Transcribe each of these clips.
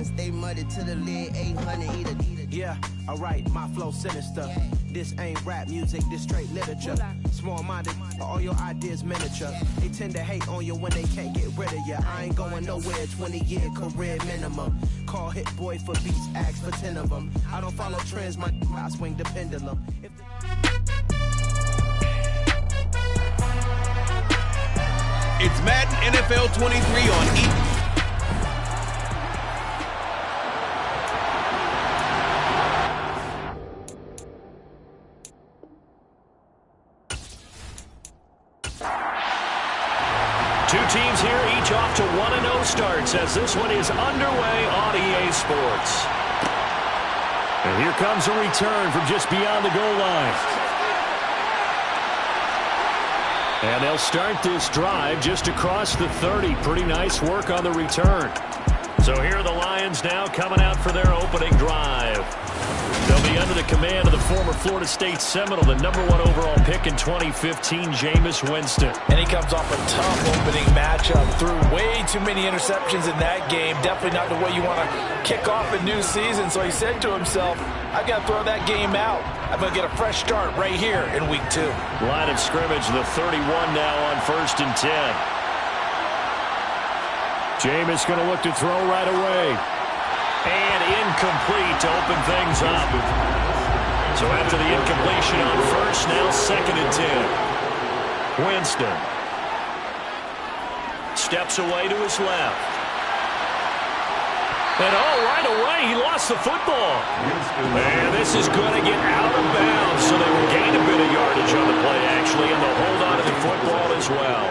Stay muddy to the lid, 800 eat a. Yeah, alright, my flow sinister. This ain't rap music, this straight literature. Small-minded, all your ideas miniature. They tend to hate on you when they can't get rid of you. I ain't going nowhere, 20-year career minimum. Call Hit Boy for beats, ask for 10 of them. I don't follow trends, I swing the pendulum. It's Madden NFL 23 on E! Two teams here, each off to 1-0 starts as this one is underway on EA Sports. And here comes a return from just beyond the goal line. And they'll start this drive just across the 30. Pretty nice work on the return. So here are the Lions now coming out for their opening drive. They'll be under the command of the former Florida State Seminole, the #1 overall pick in 2015, Jameis Winston. And he comes off a tough opening matchup. Threw way too many interceptions in that game. Definitely not the way you want to kick off a new season. So he said to himself, I got to throw that game out. I'm going to get a fresh start right here in week 2. Line of scrimmage, the 31 now on 1st and 10. Jameis going to look to throw right away. And incomplete to open things up. So after the incompletion on 1st, now 2nd and 10. Winston steps away to his left. And right away, he lost the football. And this is going to get out of bounds. So they will gain a bit of yardage on the play, actually, and they'll hold on to the football as well.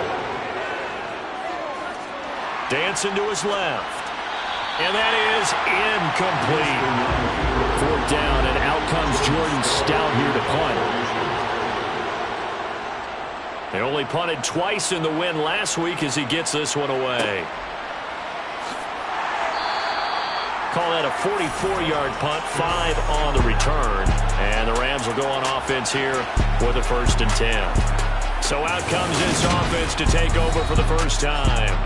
Dancing to his left. And that is incomplete. 4th down, and out comes Jordan Stout here to punt. They only punted twice in the win last week as he gets this one away. Call that a 44-yard punt, 5 on the return. And the Rams will go on offense here with a 1st and 10. So out comes this offense to take over for the first time.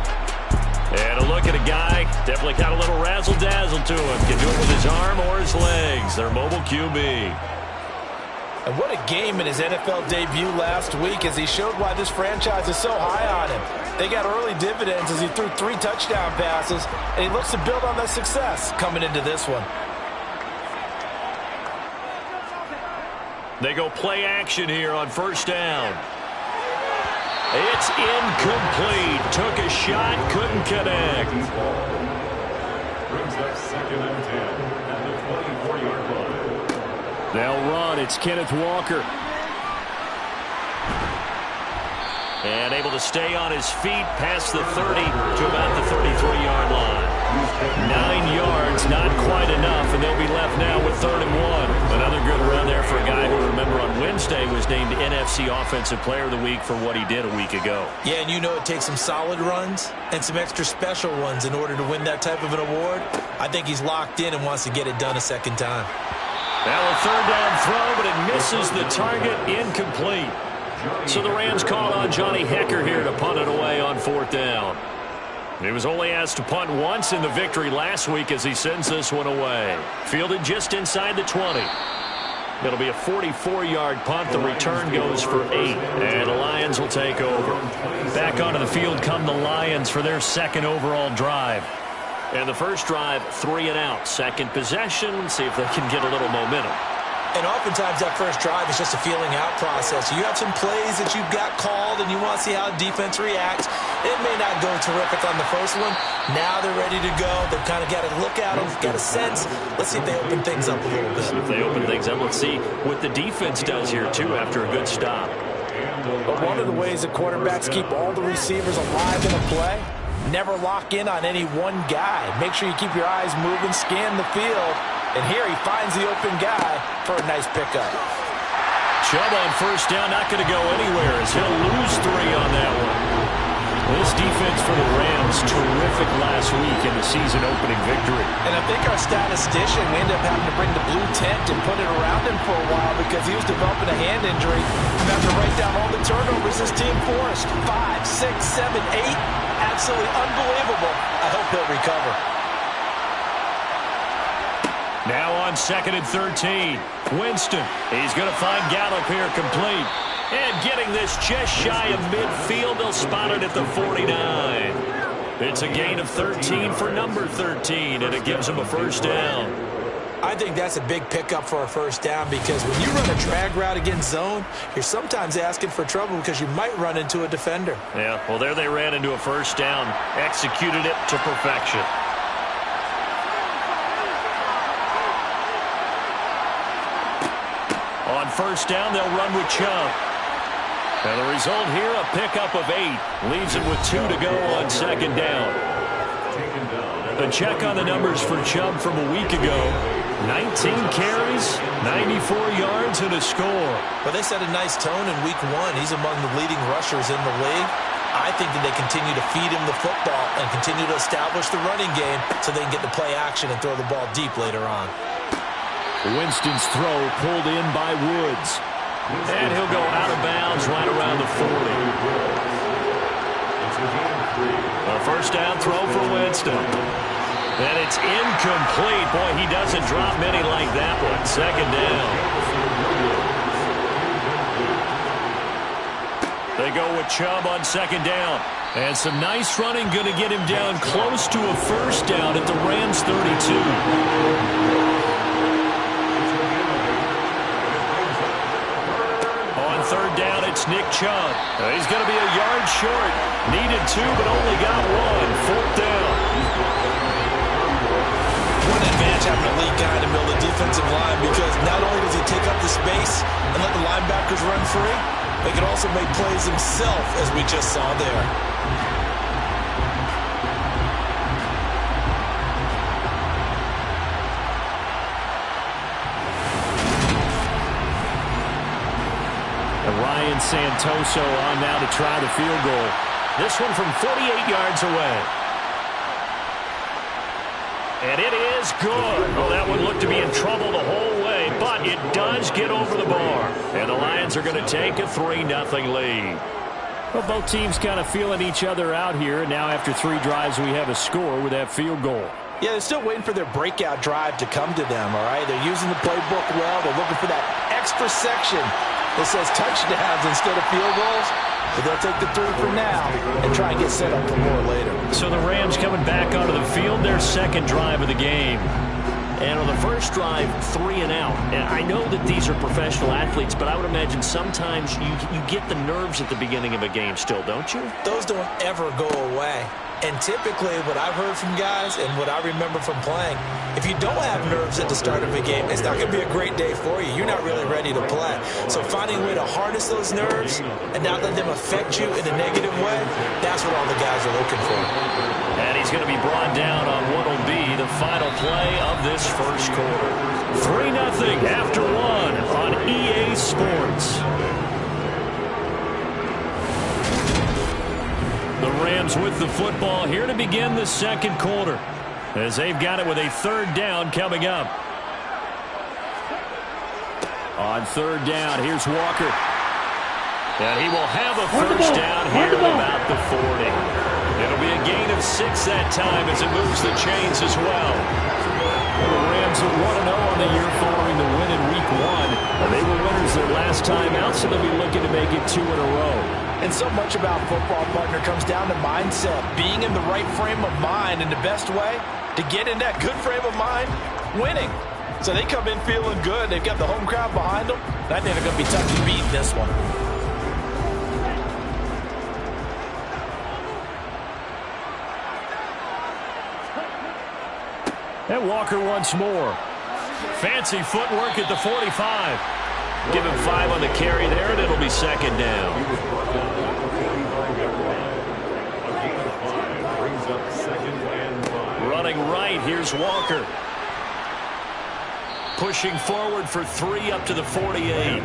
And a look at a guy, definitely got a little razzle-dazzle to him. Can do it with his arm or his legs. Their mobile QB. And what a game in his NFL debut last week as he showed why this franchise is so high on him. They got early dividends as he threw 3 touchdown passes, and he looks to build on that success coming into this one. They go play action here on 1st down. It's incomplete. Took a shot, couldn't connect. Brings up 2nd and 10 at the 24-yard line. They'll run. It's Kenneth Walker. And able to stay on his feet past the 30 to about the 33-yard line. 9 yards, not quite enough, and they'll be left now with 3rd and 1. Another good run there for a guy who, remember, on Wednesday was named NFC Offensive Player of the Week for what he did a week ago. Yeah, and you know it takes some solid runs and some extra special ones in order to win that type of an award. I think he's locked in and wants to get it done a second time. Now a 3rd down throw, but it misses the target, incomplete. So the Rams call on Johnny Hekker here to punt it away on 4th down. He was only asked to punt once in the victory last week as he sends this one away. Fielded just inside the 20. It'll be a 44-yard punt. The return goes for 8, and the Lions will take over. Back onto the field come the Lions for their 2nd overall drive. And the first drive, 3 and out. 2nd possession, see if they can get a little momentum. And oftentimes that first drive is just a feeling out process. You have some plays that you've got called and you want to see how defense reacts. It may not go terrific on the first one. Now they're ready to go. They've kind of got to look at them, got a sense. Let's see if they open things up a little bit. If they open things up, let's see what the defense does here, too, after a good stop. But one of the ways that quarterbacks keep all the receivers alive in a play, never lock in on any one guy. Make sure you keep your eyes moving, scan the field. And here he finds the open guy for a nice pickup. Chubb on 1st down, not going to go anywhere as he'll lose 3 on that one. This defense for the Rams, terrific last week in the season-opening victory. And I think our statistician, we ended up having to bring the blue tent and put it around him for a while because he was developing a hand injury. We have to write down all the turnovers this team forced. 5, 6, 7, 8. Absolutely unbelievable. I hope he'll recover. Now on 2nd and 13. Winston. He's going to find Gallup here complete. And getting this just shy of midfield. They'll spot it at the 49. It's a gain of 13 for number 13, and it gives him a first down. I think that's a big pickup for a first down because when you run a drag route against zone, you're sometimes asking for trouble because you might run into a defender. Yeah, well, there they ran into a first down. Executed it to perfection. On first down, they'll run with Chubb. And the result here, a pickup of 8. Leaves it with 2 to go on 2nd down. A check on the numbers for Chubb from a week ago. 19 carries, 94 yards, and a score. Well, they set a nice tone in week 1. He's among the leading rushers in the league. I think that they continue to feed him the football and continue to establish the running game so they can get to play action and throw the ball deep later on. Winston's throw pulled in by Woods. And he'll go out of bounds right around the 40. A first down throw for Winston. And it's incomplete. Boy, he doesn't drop many like that one. 2nd down. They go with Chubb on 2nd down. And some nice running going to get him down close to a first down at the Rams 32. Third down, it's Nick Chubb. He's going to be a yard short. Needed 2, but only got 1. 4th down. One advantage having a lead guy in the middle of the defensive line because not only does he take up the space and let the linebackers run free, but he can also make plays himself, as we just saw there. Ryan Santoso on now to try the field goal. This one from 48 yards away. And it is good. Oh, that one looked to be in trouble the whole way, but it does get over the bar. And the Lions are going to take a 3-0 lead. Well, both teams kind of feeling each other out here. And now after 3 drives, we have a score with that field goal. Yeah, they're still waiting for their breakout drive to come to them, all right? They're using the playbook well. They're looking for that extra section that says touchdowns instead of field goals. But they'll take the 3 for now and try and get set up for more later. So the Rams coming back onto the field, their 2nd drive of the game. And on the first drive, 3 and out. And I know that these are professional athletes, but I would imagine sometimes you get the nerves at the beginning of a game still, don't you? Those don't ever go away. And typically what I've heard from guys and what I remember from playing, if you don't have nerves at the start of a game, it's not going to be a great day for you. You're not really ready to play. So finding a way to harness those nerves and not let them affect you in a negative way, that's what all the guys are looking for. And he's going to be brought down on what will be the final play of this first quarter. 3-0 after 1 on EA Sports. The Rams with the football here to begin the 2nd quarter as they've got it with a 3rd down coming up. On 3rd down, here's Walker. And he will have a first down here at about the 40. It'll be a gain of 6 that time as it moves the chains as well. The Rams are 1-0 on the year following the win in Week 1. They were winners their last time out, so they'll be looking to make it 2 in a row. And so much about football, partner, comes down to mindset. Being in the right frame of mind, and the best way to get in that good frame of mind, winning. So they come in feeling good. They've got the home crowd behind them. I think they're going to be tough to beat in this one. And Walker once more. Fancy footwork at the 45. Give him 5 on the carry there, and it'll be 2nd down. Running right, here's Walker. Pushing forward for 3 up to the 48.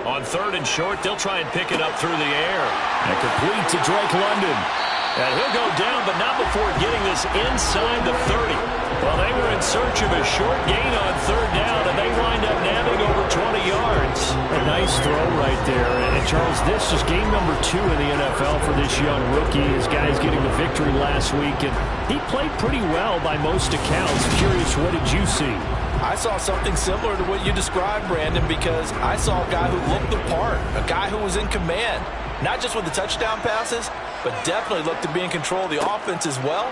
On 3rd and short, they'll try and pick it up through the air. And complete to Drake London. And he'll go down, but not before getting this inside the 30. Well, they were in search of a short gain on third down, and they wind up nabbing over 20 yards. A nice throw right there. And Charles, this is game number 2 in the NFL for this young rookie. His guys getting the victory last week, and he played pretty well by most accounts. Curious, what did you see? I saw something similar to what you described, Brandon, because I saw a guy who looked the part, a guy who was in command, not just with the touchdown passes, but definitely looked to be in control of the offense as well.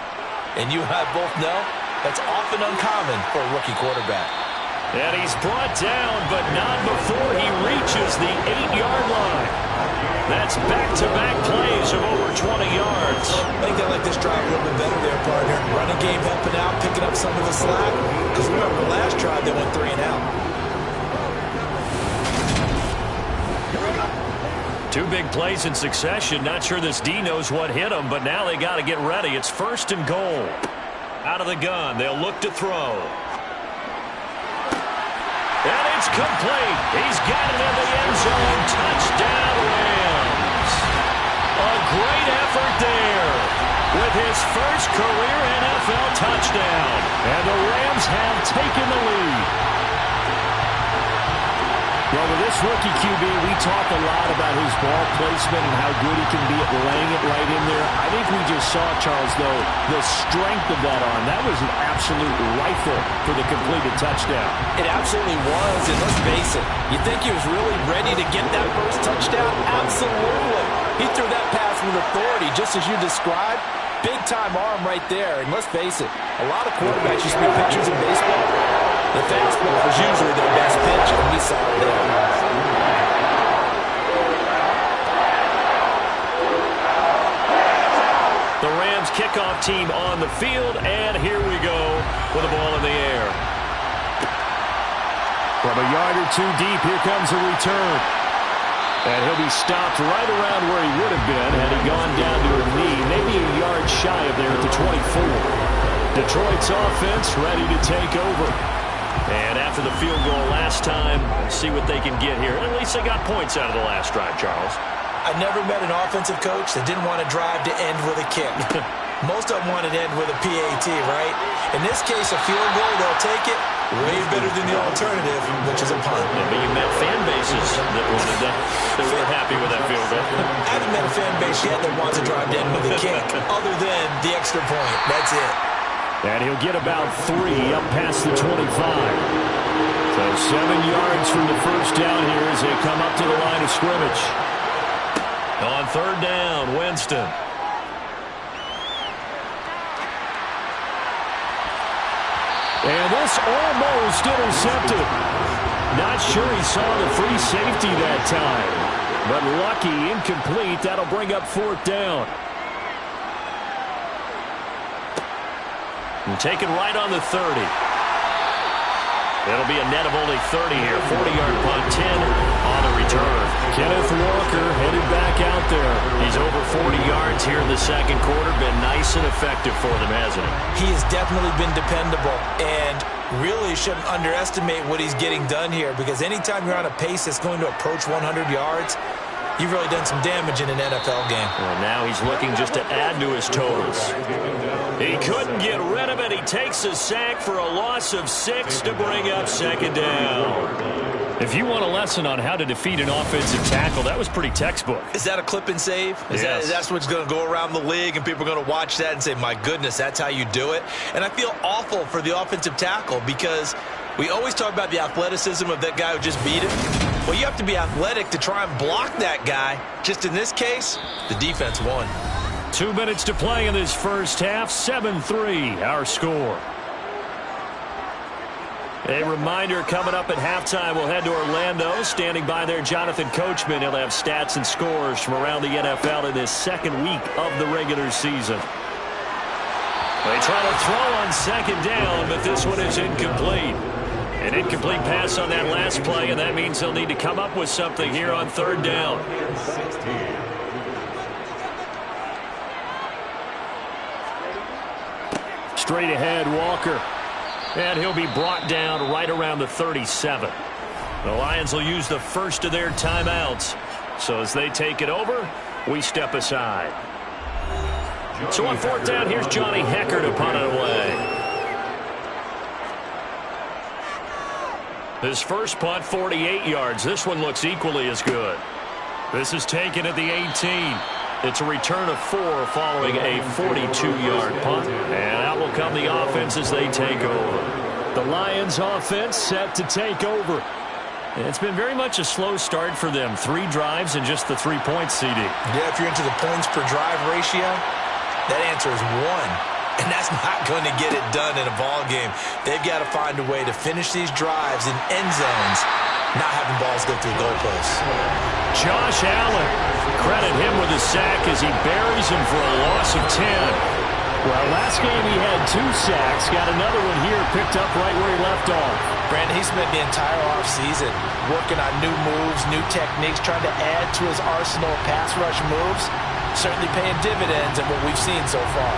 And you and I both know that's often uncommon for a rookie quarterback. And he's brought down, but not before he reaches the 8-yard line. That's back-to-back plays of over 20 yards. I think they like this drive a little bit better there, partner. Running game helping out, picking up some of the slack. Because remember, the last drive they went 3 and out. 2 big plays in succession. Not sure this D knows what hit him, but now they got to get ready. It's 1st and goal. Out of the gun, they'll look to throw. And it's complete. He's got it in the end zone. Touchdown, Rams. A great effort there with his first career NFL touchdown. And the Rams have taken the lead. Well, with this rookie QB, we talk a lot about his ball placement and how good he can be at laying it right in there. I think we just saw, Charles, though, the strength of that arm. That was an absolute rifle for the completed touchdown. It absolutely was, and let's face it, you think he was really ready to get that first touchdown? Absolutely. He threw that pass with authority, just as you described. Big-time arm right there, and let's face it, a lot of quarterbacks used to be pictures in baseball. The fastball was usually their best pitch, and we saw it there. The Rams kickoff team on the field, and here we go with the ball in the air. From a yard or 2 deep, here comes a return. And he'll be stopped right around where he would have been had he gone down to a knee, maybe a yard shy of there at the 24. Detroit's offense ready to take over. And after the field goal last time, see what they can get here. At least they got points out of the last drive, Charles. I never met an offensive coach that didn't want to drive to end with a kick. Most of them wanted to end with a PAT, right? In this case, a field goal, they'll take it. Way better than the alternative, which is a punt. Yeah, but you met fan bases that wanted that were happy with that field goal. I haven't met a fan base yet that wants to drive to end with a kick, other than the extra point. That's it. And he'll get about 3 up past the 25. So 7 yards from the first down here as they come up to the line of scrimmage. On third down, Winston. And this almost intercepted. Not sure he saw the free safety that time. But lucky, incomplete. That'll bring up 4th down. And taken right on the 30. It'll be a net of only 30 here. 40-yard punt, 10 on the return. Kenneth Walker headed back out there. He's over 40 yards here in the second quarter. Been nice and effective for them, hasn't he? He has definitely been dependable, and really shouldn't underestimate what he's getting done here, because anytime you're on a pace that's going to approach 100 yards, you've really done some damage in an NFL game. Well, now he's looking just to add to his totals. He couldn't get rid of it. He takes a sack for a loss of 6 to bring up 2nd down. If you want a lesson on how to defeat an offensive tackle, that was pretty textbook. Is that a clip and save? That's what's going to go around the league, and people are going to watch that and say, my goodness, that's how you do it? And I feel awful for the offensive tackle, because we always talk about the athleticism of that guy who just beat him. Well, you have to be athletic to try and block that guy. Just in this case, the defense won. 2 minutes to play in this first half. 7-3, our score. A reminder, coming up at halftime, we'll head to Orlando. Standing by there, Jonathan Coachman. He'll have stats and scores from around the NFL in this second week of the regular season. They try to throw on 2nd down, but this one is incomplete. An incomplete pass on that last play, and that means they'll need to come up with something here on 3rd down. Straight ahead, Walker. And he'll be brought down right around the 37. The Lions will use the first of their timeouts. So as they take it over, we step aside. So on fourth down, here's Johnny Hecker to punt it away. His first punt, 48 yards. This one looks equally as good. This is taken at the 18. It's a return of 4 following a 42-yard punt. And out will come the offense as they take over. The Lions offense set to take over. It's been very much a slow start for them. 3 drives and just the 3 points, CD. Yeah, if you're into the points per drive ratio, that answer is 1. And that's not going to get it done in a ball game. They've got to find a way to finish these drives in end zones, not having balls go through goalposts. Josh Allen, credit him with a sack as he buries him for a loss of 10. Well, last game he had 2 sacks. Got another one here picked up right where he left off. Brandon, he spent the entire offseason working on new moves, new techniques, trying to add to his arsenal of pass rush moves. Certainly paying dividends in what we've seen so far.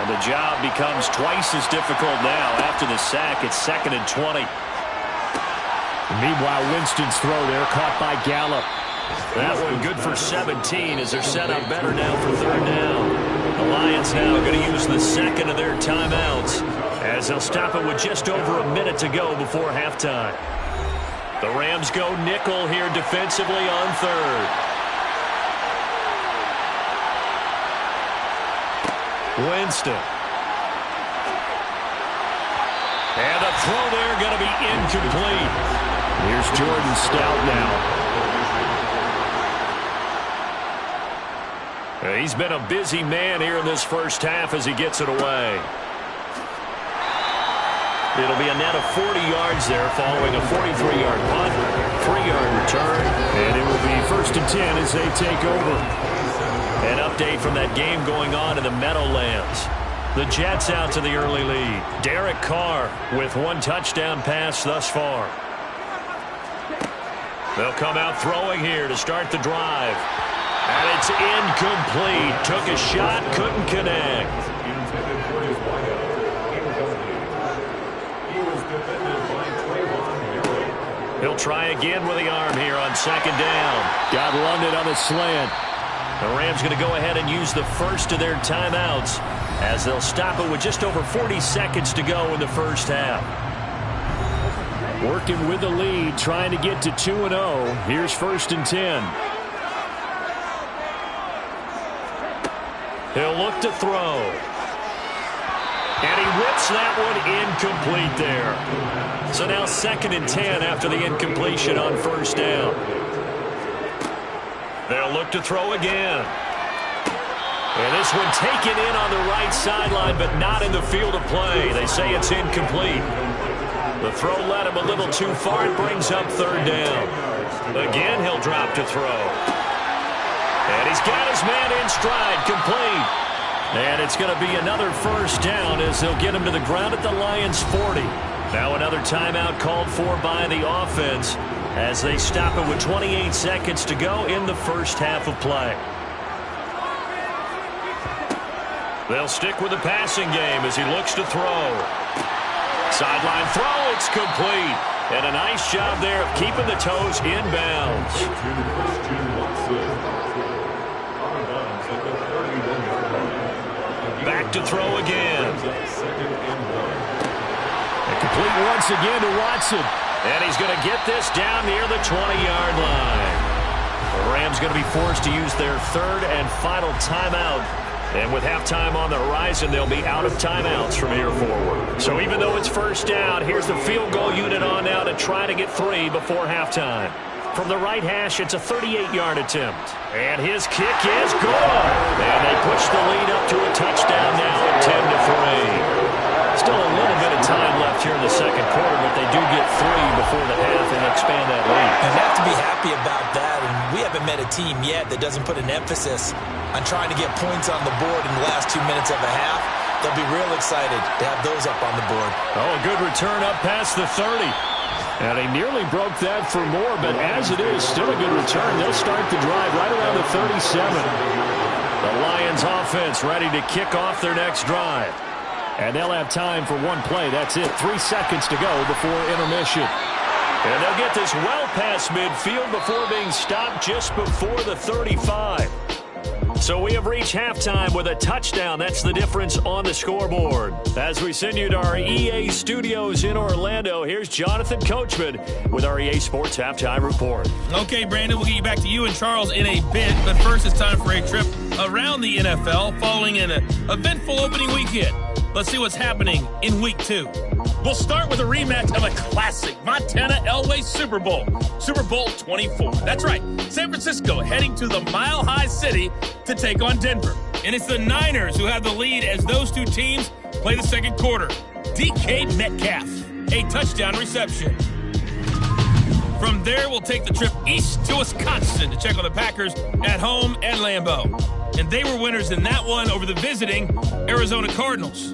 And the job becomes twice as difficult now. After the sack, it's 2nd and 20. Meanwhile, Winston's throw there caught by Gallup. That one good for 17 as they're set up better now for 3rd down. The Lions now going to use the second of their timeouts as they'll stop it with just over a minute to go before halftime. The Rams go nickel here defensively on 3rd. Winston. And the throw there going to be incomplete. Here's Jordan Stout now. He's been a busy man here in this first half as he gets it away. It'll be a net of 40 yards there following a 43-yard punt, 3-yard return, and it will be 1st and 10 as they take over. An update from that game going on in the Meadowlands. The Jets out to the early lead. Derek Carr with 1 touchdown pass thus far. They'll come out throwing here to start the drive. And it's incomplete. Took a shot, couldn't connect. He'll try again with the arm here on 2nd down. Got London on a slant. The Rams going to go ahead and use the first of their timeouts as they'll stop it with just over 40 seconds to go in the first half. Working with the lead, trying to get to 2-0. Here's 1st and 10. He'll look to throw. And he whips that one incomplete there. So now 2nd and 10 after the incompletion on 1st down. They'll look to throw again. And this one taken in on the right sideline, but not in the field of play. They say it's incomplete. The throw led him a little too far. It brings up 3rd down. Again, he'll drop to throw. And he's got his man in stride, complete. And it's going to be another 1st down as they'll get him to the ground at the Lions' 40. Now another timeout called for by the offense as they stop it with 28 seconds to go in the first half of play. They'll stick with the passing game as he looks to throw. Sideline throw, it's complete. And a nice job there of keeping the toes in bounds. Back to throw again. And complete once again to Watson. And he's going to get this down near the 20-yard line. The Rams going to be forced to use their 3rd and final timeout. And with halftime on the horizon, they'll be out of timeouts from here forward. So even though it's 1st down, here's the field goal unit on now to try to get 3 before halftime. From the right hash, it's a 38-yard attempt. And his kick is good. And they push the lead up to a touchdown now at 10-3. Still a little bit of time left here in the 2nd quarter, but they do get 3 before the half and expand that lead. You have to be happy about that, and we haven't met a team yet that doesn't put an emphasis on trying to get points on the board in the last 2 minutes of a half. They'll be real excited to have those up on the board. Oh, a good return up past the 30. And he nearly broke that for more, but as it is, still a good return. They'll start the drive right around the 37. The Lions offense ready to kick off their next drive. And they'll have time for 1 play. That's it. 3 seconds to go before intermission. And they'll get this well past midfield before being stopped just before the 35. So we have reached halftime with a touchdown. That's the difference on the scoreboard. As we send you to our EA studios in Orlando, here's Jonathan Coachman with our EA Sports Halftime Report. Okay, Brandon, we'll get you back to you and Charles in a bit. But first, it's time for a trip around the NFL following an eventful opening weekend. Let's see what's happening in Week 2. We'll start with a rematch of a classic Montana-Elway Super Bowl. Super Bowl 24. That's right. San Francisco heading to the Mile High City to take on Denver. And it's the Niners who have the lead as those two teams play the second quarter. DK Metcalf, a touchdown reception. From there, we'll take the trip east to Wisconsin to check on the Packers at home at Lambeau. And they were winners in that one over the visiting Arizona Cardinals.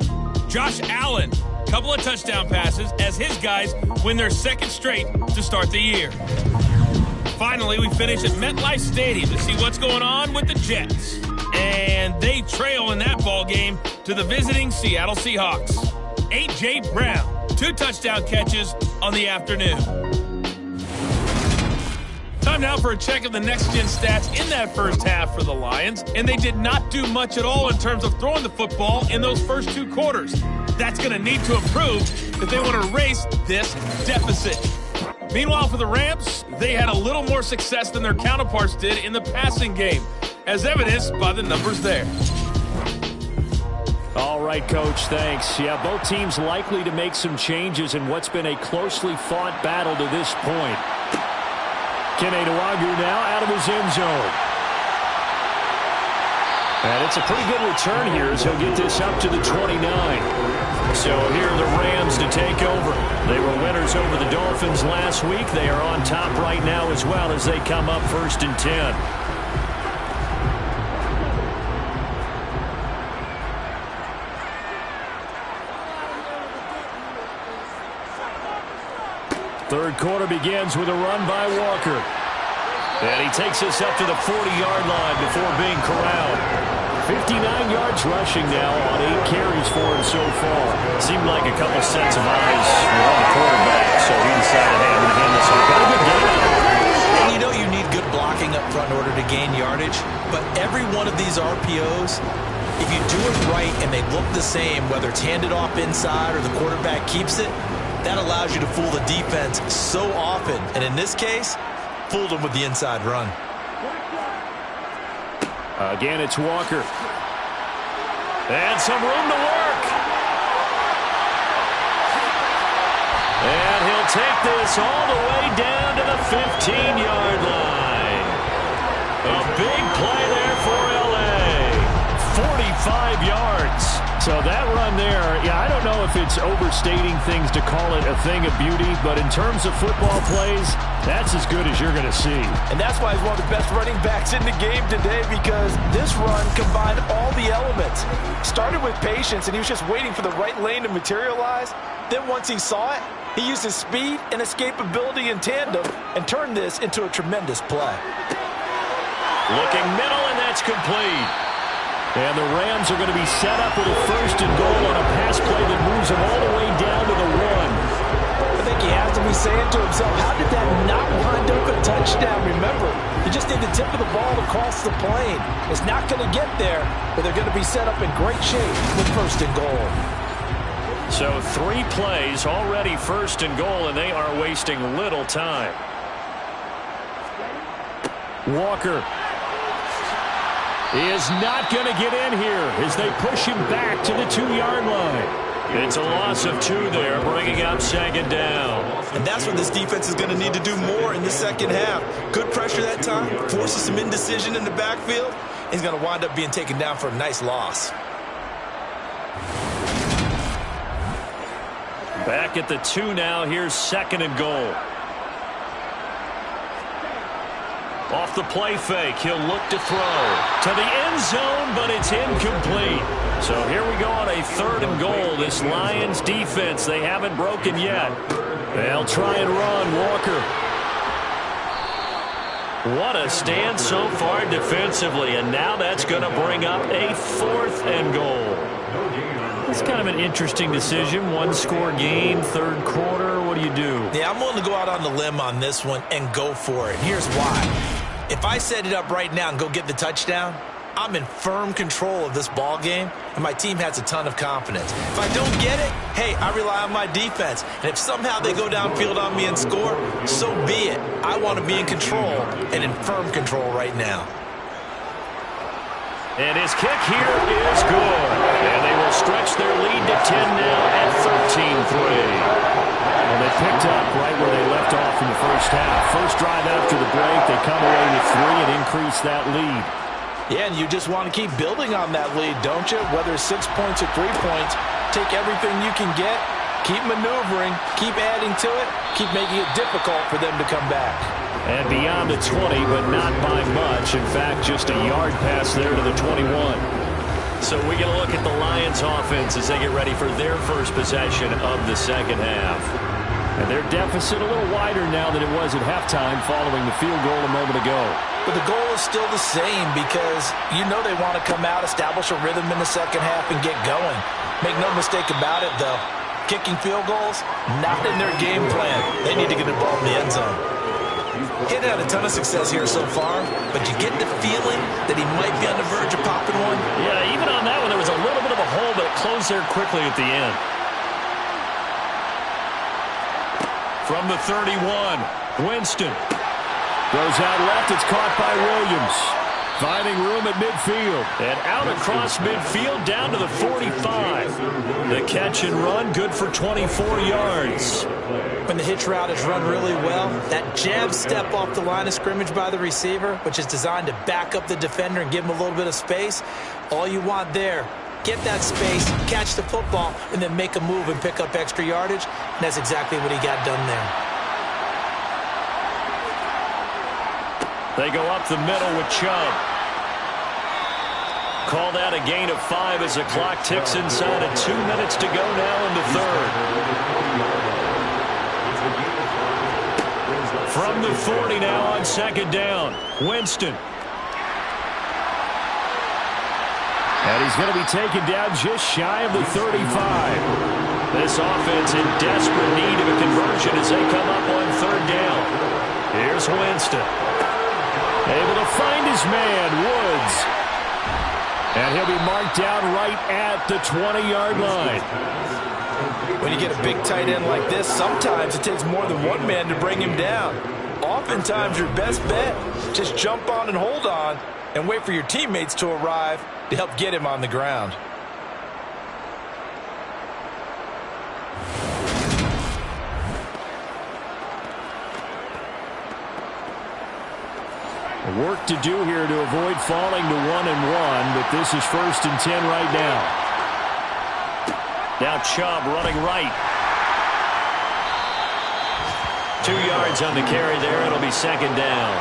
Josh Allen, couple of touchdown passes as his guys win their second straight to start the year. Finally, we finish at MetLife Stadium to see what's going on with the Jets. And they trail in that ball game to the visiting Seattle Seahawks. A.J. Brown, 2 touchdown catches on the afternoon. Time now for a check of the next-gen stats in that first half for the Lions. And they did not do much at all in terms of throwing the football in those first 2 quarters. That's going to need to improve if they want to erase this deficit. Meanwhile, for the Rams, they had a little more success than their counterparts did in the passing game, as evidenced by the numbers there. All right, Coach, thanks. Yeah, both teams likely to make some changes in what's been a closely fought battle to this point. Kene Nwangwu now out of his end zone. And it's a pretty good return here as he'll get this up to the 29. So here are the Rams to take over. They were winners over the Dolphins last week. They are on top right now as well as they come up 1st and 10. Third quarter begins with a run by Walker. And he takes us up to the 40-yard line before being corralled. 59 yards rushing now on 8 carries for him so far. Seemed like a couple sets of eyes were on the quarterback, so he decided, hey, I'm going to hand this off. Got a good game. And you know you need good blocking up front in order to gain yardage, but every one of these RPOs, if you do it right and they look the same, whether it's handed off inside or the quarterback keeps it, that allows you to fool the defense so often. And in this case, fooled them with the inside run. Again, it's Walker. And some room to work. And he'll take this all the way down to the 15-yard line. A big play there for L.A. 45 yards. So that run there, yeah, I don't know if it's overstating things to call it a thing of beauty, but in terms of football plays, that's as good as you're going to see. And that's why he's one of the best running backs in the game today, because this run combined all the elements. Started with patience, and he was just waiting for the right lane to materialize. Then once he saw it, he used his speed and escapability in tandem and turned this into a tremendous play. Looking middle, and that's complete. And the Rams are going to be set up with a 1st and goal on a pass play that moves them all the way down to the 1. I think he has to be saying to himself, how did that not wind up a touchdown? Remember, you just need the tip of the ball to cross the plane. It's not going to get there, but they're going to be set up in great shape with 1st and goal. So 3 plays already 1st and goal, and they are wasting little time. Walker is not going to get in here as they push him back to the 2-yard line. It's a loss of 2 there, bringing up 2nd down. And that's what this defense is going to need to do more in the second half. Good pressure that time, forces some indecision in the backfield. He's going to wind up being taken down for a nice loss. Back at the 2 now. Here's 2nd and goal. Off the play fake, he'll look to throw to the end zone, but it's incomplete. So here we go on a 3rd and goal. This Lions defense, they haven't broken yet. They'll try and run. Walker. What a stand so far defensively, and now that's going to bring up a 4th and goal. It's kind of an interesting decision. One-score game, third quarter. What do you do? Yeah, I'm willing to go out on the limb on this one and go for it. Here's why. If I set it up right now and go get the touchdown, I'm in firm control of this ball game, and my team has a ton of confidence. If I don't get it, hey, I rely on my defense. And if somehow they go downfield on me and score, so be it. I want to be in control and in firm control right now. And his kick here is good. And they will stretch their lead to 10 now at 13-3. Well, they picked up right where they left off in the first half. First drive after the break, they come away with 3 and increase that lead. Yeah, and you just want to keep building on that lead, don't you? Whether it's 6 points or 3 points, take everything you can get, keep maneuvering, keep adding to it, keep making it difficult for them to come back. And beyond the 20, but not by much. In fact, just a yard pass there to the 21. So we get a look at the Lions offense as they get ready for their first possession of the second half. And their deficit a little wider now than it was at halftime following the field goal a moment ago. But the goal is still the same because you know they want to come out, establish a rhythm in the second half, and get going. Make no mistake about it, though. Kicking field goals, not in their game plan. They need to get the ball in the end zone. He had a ton of success here so far, but you get the feeling that he might be on the verge of popping one. Yeah, even on that one, there was a little bit of a hole, but it closed there quickly at the end. From the 31, Winston. Goes out left, it's caught by Williams. Finding room at midfield. And out across midfield, down to the 45. The catch and run, good for 24 yards. When the hitch route is run really well, that jab step off the line of scrimmage by the receiver, which is designed to back up the defender and give him a little bit of space, all you want there, get that space, catch the football, and then make a move and pick up extra yardage. And that's exactly what he got done there. They go up the middle with Chubb. Called out a gain of 5 as the clock ticks inside of 2 minutes to go now in the third. From the 40 now on second down, Winston. And he's going to be taken down just shy of the 35. This offense in desperate need of a conversion as they come up on third down. Here's Winston. Able to find his man, Woods. And he'll be marked down right at the 20-yard line. When you get a big tight end like this, sometimes it takes more than one man to bring him down. Oftentimes, your best bet, just jump on and hold on and wait for your teammates to arrive to help get him on the ground. Work to do here to avoid falling to 1-1, but this is 1st and 10 right now. Now Chubb running right. 2 yards on the carry there. It'll be second down.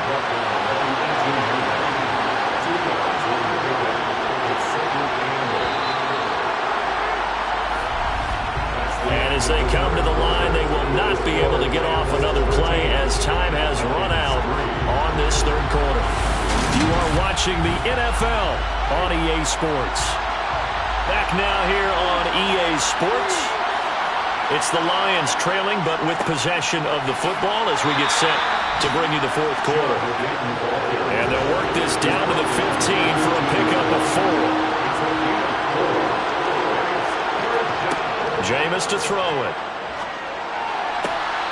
And as they come to the line, they will not be able to get off another play as time has run out on this third quarter. You are watching the NFL on EA Sports. Back now here on EA Sports. It's the Lions trailing, but with possession of the football as we get set to bring you the fourth quarter. And they'll work this down to the 15 for a pickup of 4. Jameis to throw it.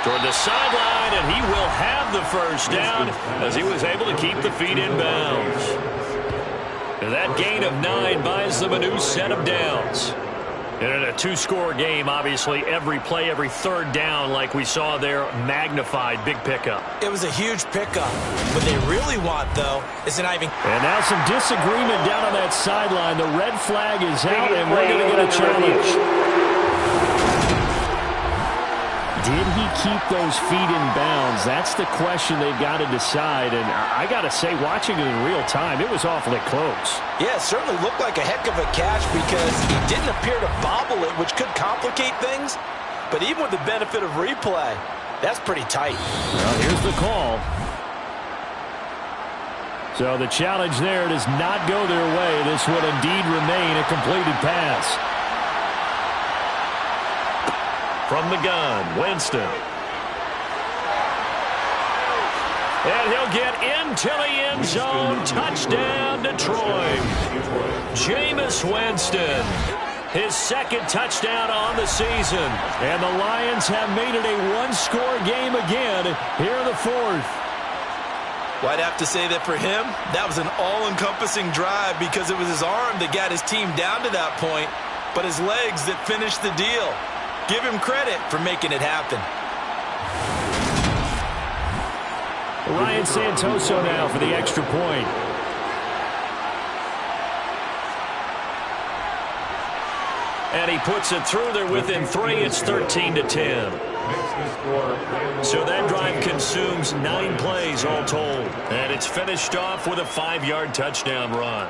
Toward the sideline, and he will have the first down as he was able to keep the feet in bounds. And that gain of 9 buys them a new set of downs. And in a 2-score game, obviously, every play, every third down, like we saw there, magnified, big pickup. It was a huge pickup. What they really want, though, is an Ivan. And now some disagreement down on that sideline. The red flag is out, and we're going to get a challenge. Did he keep those feet in bounds? That's the question they've got to decide. And I got to say, watching it in real time, it was awfully close. Yeah, it certainly looked like a heck of a catch because he didn't appear to bobble it, which could complicate things. But even with the benefit of replay, that's pretty tight. Well, here's the call. So the challenge there does not go their way. This will indeed remain a completed pass. From the gun, Winston. And he'll get into the end zone. Touchdown, Detroit. Jameis Winston. His second touchdown on the season. And the Lions have made it a one-score game again here in the fourth. Well, I'd have to say that for him, that was an all-encompassing drive because it was his arm that got his team down to that point, but his legs that finished the deal. Give him credit for making it happen. Ryan Santoso now for the extra point. And he puts it through there within 3. It's 13-10. So that drive consumes 9 plays all told. And it's finished off with a 5-yard touchdown run.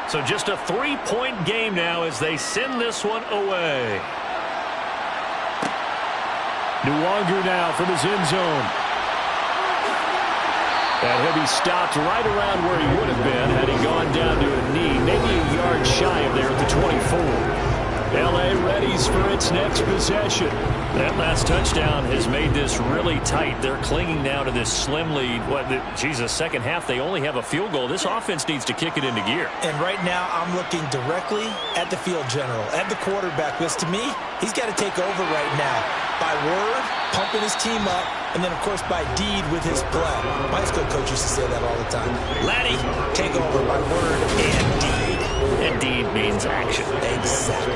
So just a 3-point game now as they send this one away. Nwangu now from his end zone. And he'll be stopped right around where he would have been had he gone down to a knee, maybe a yard shy of there at the 24. L.A. readies for its next possession. That last touchdown has made this really tight. They're clinging now to this slim lead. Second half, they only have a field goal. This offense needs to kick it into gear. And right now, I'm looking directly at the field general, at the quarterback, because to me, he's got to take over right now. By word, pumping his team up, and then, of course, by deed with his play. My high school coach used to say that all the time. Laddie, take over by word and deed. And deed means action. Exactly.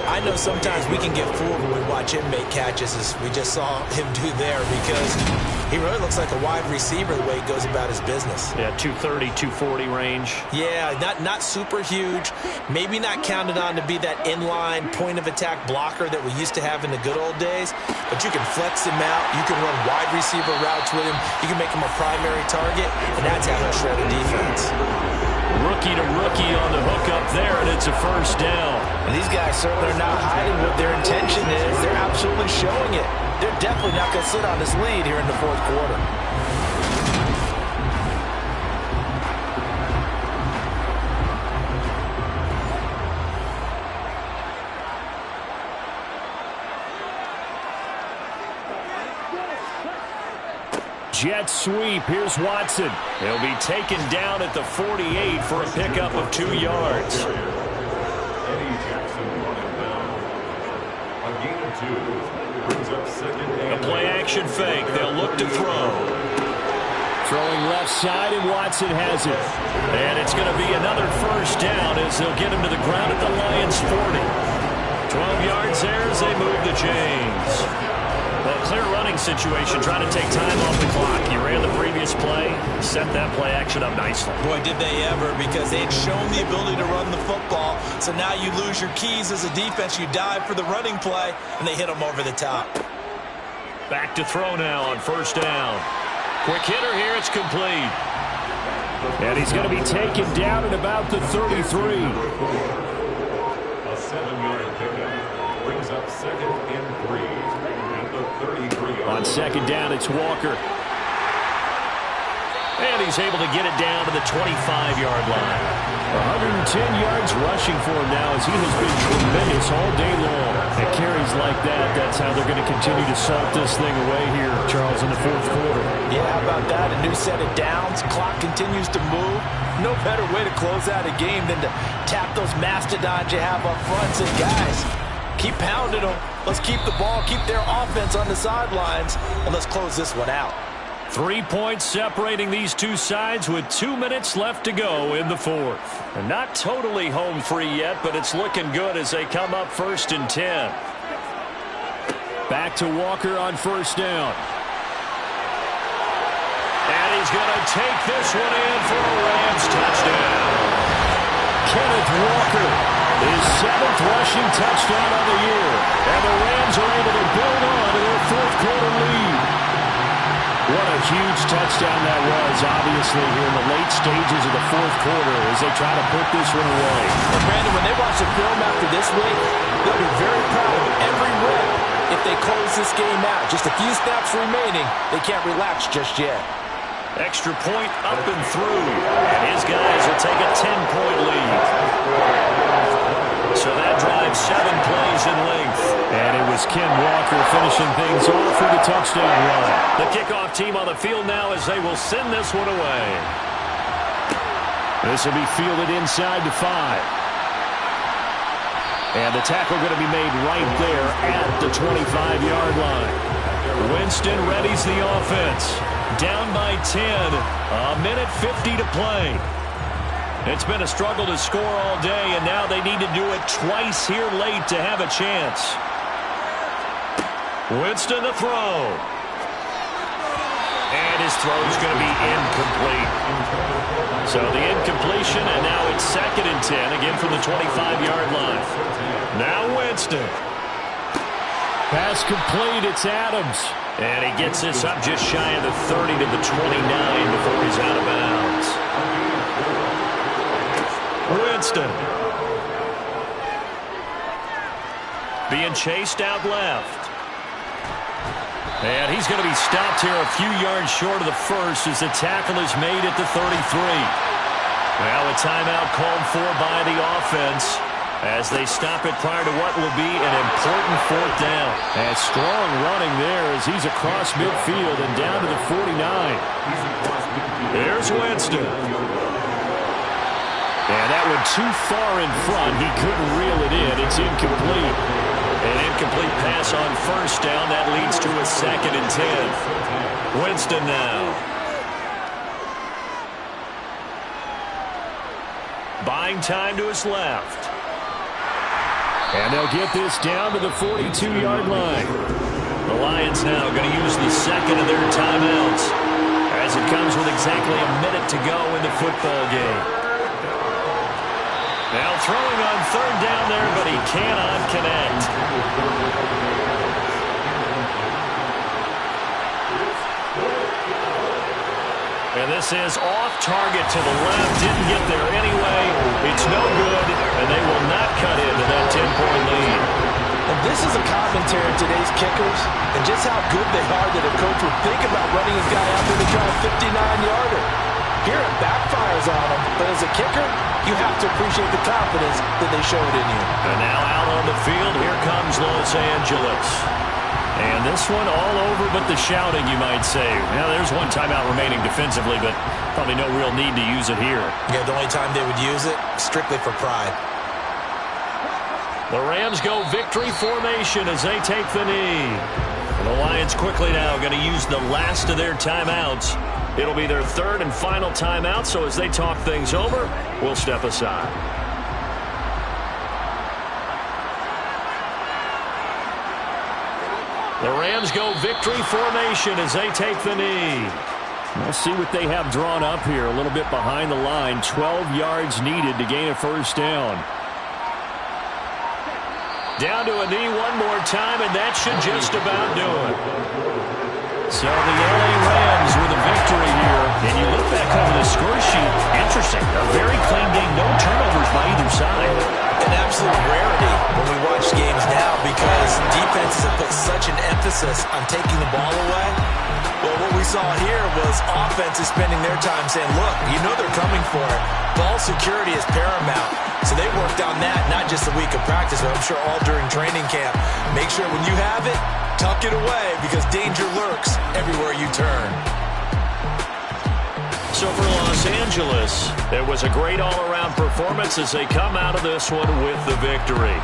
I know sometimes we can get fooled when we watch him make catches, as we just saw him do there, because he really looks like a wide receiver the way he goes about his business. Yeah, 230, 240 range. Yeah, not super huge. Maybe not counted on to be that inline point-of-attack blocker that we used to have in the good old days, but you can flex him out. You can run wide receiver routes with him. You can make him a primary target, and that's how he'll shred a defense. Rookie to rookie on the hook up there, and it's a first down. And these guys certainly are not hiding what their intention is. They're absolutely showing it. They're definitely not going to sit on this lead here in the fourth quarter. Jet sweep. Here's Watson. He'll be taken down at the 48 for a pickup of 2 yards. A play-action fake. They'll look to throw. Throwing left side, and Watson has it. And it's going to be another first down as they'll get him to the ground at the Lions' 40. 12 yards there as they move the chains. Well, clear running situation, trying to take time off the clock. You ran the previous play, set that play action up nicely. Boy, did they ever, because they'd shown the ability to run the football. So now you lose your keys as a defense. You dive for the running play, and they hit them over the top. Back to throw now on first down. Quick hitter here, it's complete. And he's going to be taken down at about the 33. A 7-yard pickup brings up second and 3 at the 33-yard line. On second down, it's Walker. And he's able to get it down to the 25-yard line. 110 yards rushing for him now as he has been tremendous all day long. At carries like that, that's how they're going to continue to salt this thing away here, Charles, in the fourth quarter. Yeah, how about that? A new set of downs. Clock continues to move. No better way to close out a game than to tap those mastodons you have up front. Say, guys, keep pounding them. Let's keep the ball, keep their offense on the sidelines, and let's close this one out. 3 points separating these two sides with 2 minutes left to go in the fourth. And not totally home free yet, but it's looking good as they come up 1st and 10. Back to Walker on first down. And he's going to take this one in for a Rams touchdown. Kenneth Walker, his 7th rushing touchdown of the year. And the Rams are able to build on to their fourth quarter lead. What a huge touchdown that was, obviously, here in the late stages of the fourth quarter as they try to put this one away. Well, Brandon, when they watch the film after this week, they'll be very proud of every rep if they close this game out. Just a few snaps remaining. They can't relax just yet. Extra point up and through. And his guys will take a 10-point lead. So that drives 7 plays in length. And it was Ken Walker finishing things off with a touchdown run. The kickoff team on the field now as they will send this one away. This will be fielded inside the 5. And the tackle going to be made right there at the 25-yard line. Winston readies the offense. Down by 10. A minute 50 to play. It's been a struggle to score all day, and now they need to do it twice here late to have a chance. Winston to throw. And his throw is going to be incomplete. So the incompletion, and now it's 2nd and 10, again from the 25-yard line. Now Winston. Pass complete, it's Adams. And he gets this up just shy of the 30 to the 29 before he's out of bounds. Winston. Being chased out left. And he's going to be stopped here a few yards short of the first as the tackle is made at the 33. Now a timeout called for by the offense as they stop it prior to what will be an important 4th down. And strong running there as he's across midfield and down to the 49. Here's Winston. And that one too far in front. He couldn't reel it in. It's incomplete. An incomplete pass on 1st down. That leads to a 2nd and 10. Winston now. Buying time to his left. And they'll get this down to the 42-yard line. The Lions now going to use the 2nd of their timeouts as it comes with exactly a minute to go in the football game. Now throwing on 3rd down there, but he cannot connect. And this is off target to the left. Didn't get there anyway. It's no good, and they will not cut into that 10-point lead. And this is a commentary on today's kickers and just how good they are that a coach would think about running his guy out there to try a 59-yarder. Here it backfires on him, but as a kicker, you have to appreciate the confidence that they showed in you. And now out on the field, here comes Los Angeles. And this one all over but the shouting, you might say. Now, there's one timeout remaining defensively, but probably no real need to use it here. Yeah, the only time they would use it, strictly for pride. The Rams go victory formation as they take the knee. And the Lions quickly now going to use the last of their timeouts. It'll be their 3rd and final timeout, so as they talk things over, we'll step aside. The Rams go victory formation as they take the knee. We'll see what they have drawn up here. A little bit behind the line. 12 yards needed to gain a 1st down. Down to a knee one more time, and that should just about do it. So the LA Rams with a victory here. And you look back over the score sheet, interesting. A very clean game, no turnovers by either side. An absolute rarity when we watch games now because defenses have put such an emphasis on taking the ball away. Well, what we saw here was offenses spending their time saying, look, you know they're coming for it. Ball security is paramount. So they worked on that not just a week of practice, but I'm sure all during training camp. Make sure when you have it, tuck it away because danger lurks everywhere you turn. So for Los Angeles, it was a great all-around performance as they come out of this one with the victory.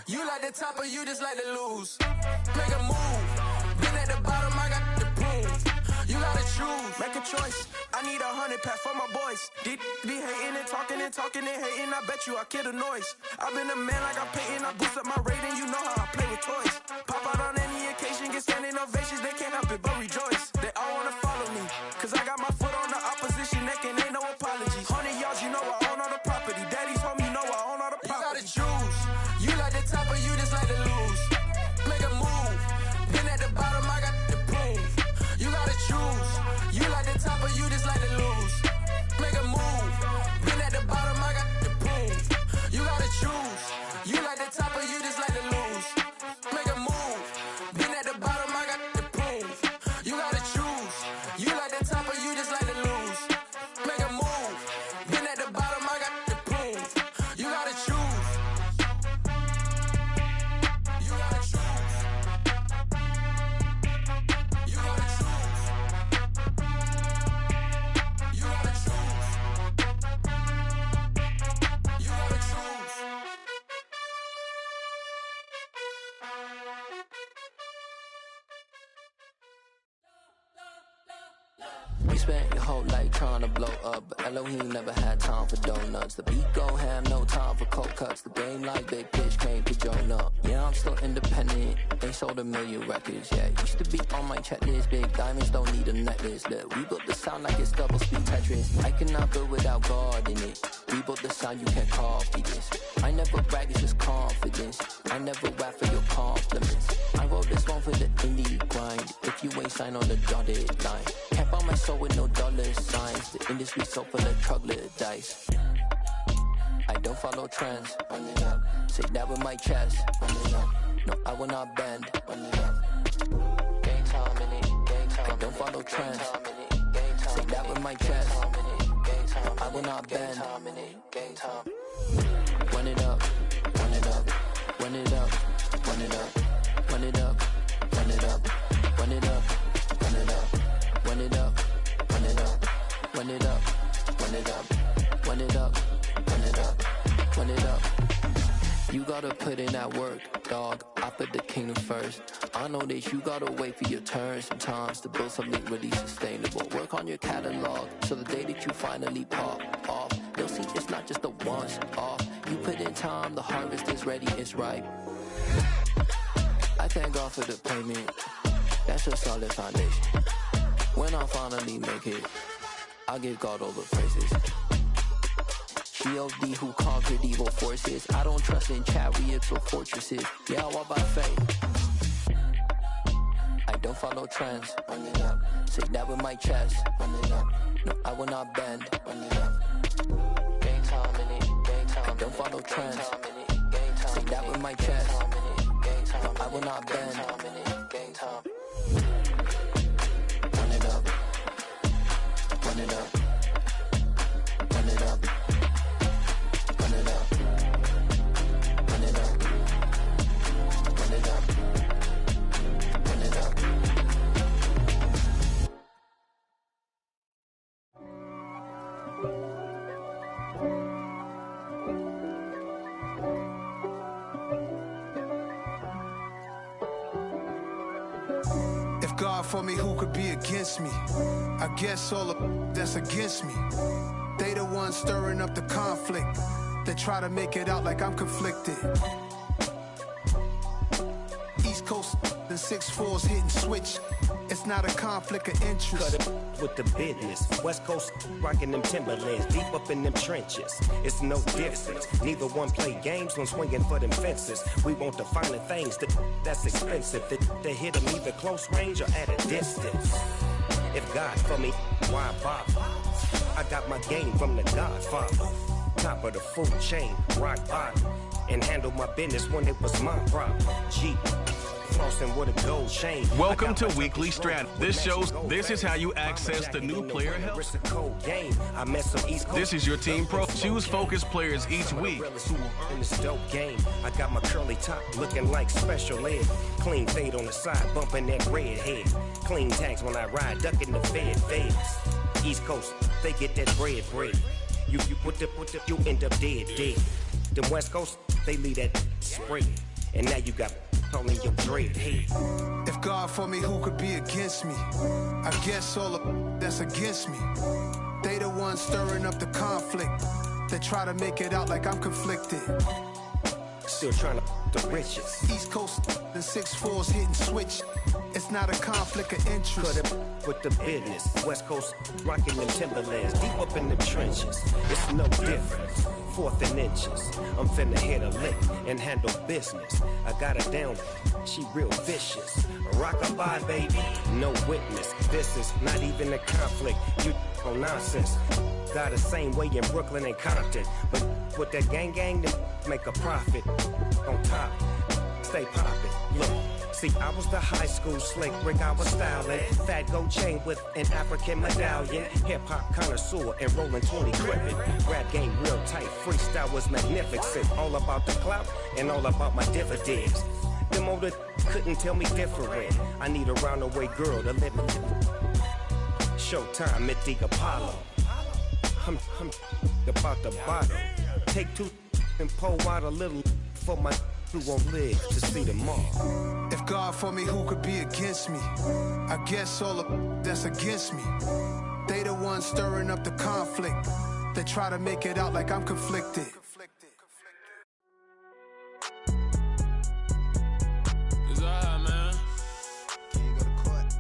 You like the top or you just like to lose? Make a move. Been at the bottom, I got the prove. You gotta choose. Make a choice. I need 100 pack for my boys. Be hating and talking and hating. I bet you I kill the noise. I've been a man like I'm Peyton. I boost up my rating. You know how I play with toys. Pop out on any occasion, get standing ovations. They can't help it but rejoice. They all wanna follow me, cause I got my foot on the opposition neck and ain't no apologies. 100 yards, you know I own all the property. Daddy's home, you know I own all the property. You gotta choose. You like the top or you just like to lose? Make a move. Been at the bottom, I got the proof. You gotta choose. You like the top or you just like to lose? Make a move. Been at the bottom, I got the proof. You gotta choose. You like the top or you just like to lose? Make a move. Been at the bottom, I got the proof. You gotta choose. You like the top or you just like to lose? Make a move. Been at the bottom, I got the proof. You gotta choose. You gotta choose. You gotta choose. You gotta choose. You gotta choose. You spent your whole life trying to blow up, but Elohim never had time for donuts. The beat go ham, no time for cold cuts. The game like Big Pitch came to Jonah. Yeah, I'm still independent. They sold 1 million records. Yeah, used to be on my checklist. Big diamonds don't need a necklace. Look, we built the sound like it's double speed Tetris. I cannot build without God in it. We built the sound, you can't copy this. I never brag, it's just confidence. I never rap for your compliments. I wrote this one for the indie grind. If you ain't signed on the dotted line, can't buy my soul with no dollar signs. The industry so full of troglodytes. I don't follow trends. Say that with my chest. No, I will not bend. Gang time in it. I don't follow trends. Say that with my chest. No, I will not bend. Run it up, run it up, run it up, run it up, run it up, run it up, run it up, run it up, run it up, run it up, run it up, run it up, run it up, run it up, run it up. You gotta put in that work, dog. I put the kingdom first. I know that you gotta wait for your turn sometimes to build something really sustainable. Work on your catalog, so the day that you finally pop off, you'll see it's not just a once off. You put in time, the harvest is ready, it's ripe. I thank God for the payment. That's a solid foundation. When I finally make it, I'll give God all the praises. G.O.D. who conquered evil forces. I don't trust in chariots or fortresses. Yeah, I walk by faith. I don't follow trends. Run it up. Say that with my chest. Run it up. No, I will not bend. Run it up. Gang time in it. Gang time. I don't follow trends. Say that with my chest. No, I will not bend. Gang time. Run it up. Run it up. Run it up. Run it up. Run it up. Run it up. Run it up. If God for me, who could be against me? I guess all of that's against me. They the ones stirring up the conflict. They try to make it out like I'm conflicted. East Coast, the 6'4's hitting switch. It's not a conflict of interest. Cut it with the business. West Coast rocking them Timberlands, deep up in them trenches. It's no difference. Neither one play games when swinging for them fences. We want the finer things that's expensive. That hit them either close range or at a distance. If God for me, why bother? I got my game from the Godfather. Top of the food chain, rock bottom. And handle my business when it was my problem. G. With a gold chain. Welcome to Weekly Strat. This is how you access the new player help. This is your team pro. Choose focused players each week. In this dope game, I got my curly top looking like special ed. Clean fade on the side, bumping that red head. Clean tags when I ride, ducking the feds. East Coast, they get that bread. You end up dead. Them West Coast, they leave that spread. and now you got all in your dread head. If God for me, who could be against me? I guess all of that's against me. They the ones stirring up the conflict. They try to make it out like I'm conflicted. Still trying to the riches. East Coast and 6'4s hitting switch. It's not a conflict of interest. Cut it with the business. West Coast rocking them Timberlands, deep up in the trenches. It's no difference. 4th and inches. I'm finna hit a lick and handle business. I got her down. She real vicious. Rockabye, baby. No witness. This is not even a conflict. You on nonsense. Got the same way in Brooklyn and Compton. But with that gang, they make a profit. On top, stay poppin'. Look. See, I was the high school slick Rick, I was styling. Fat gold chain with an African medallion. Hip-hop connoisseur and rolling 20 gripping. Rap game real tight, freestyle was magnificent. All about the clout and all about my dividends. Them older couldn't tell me different. I need a roundaway girl to let me. Showtime at the Apollo. I'm about the bottle. Take 2 and pour out a little for my who won't live to see tomorrow. If God for me, who could be against me? I guess all of that's against me. They the ones stirring up the conflict. They try to make it out like I'm conflicted. It's alright, man. Can you go to court?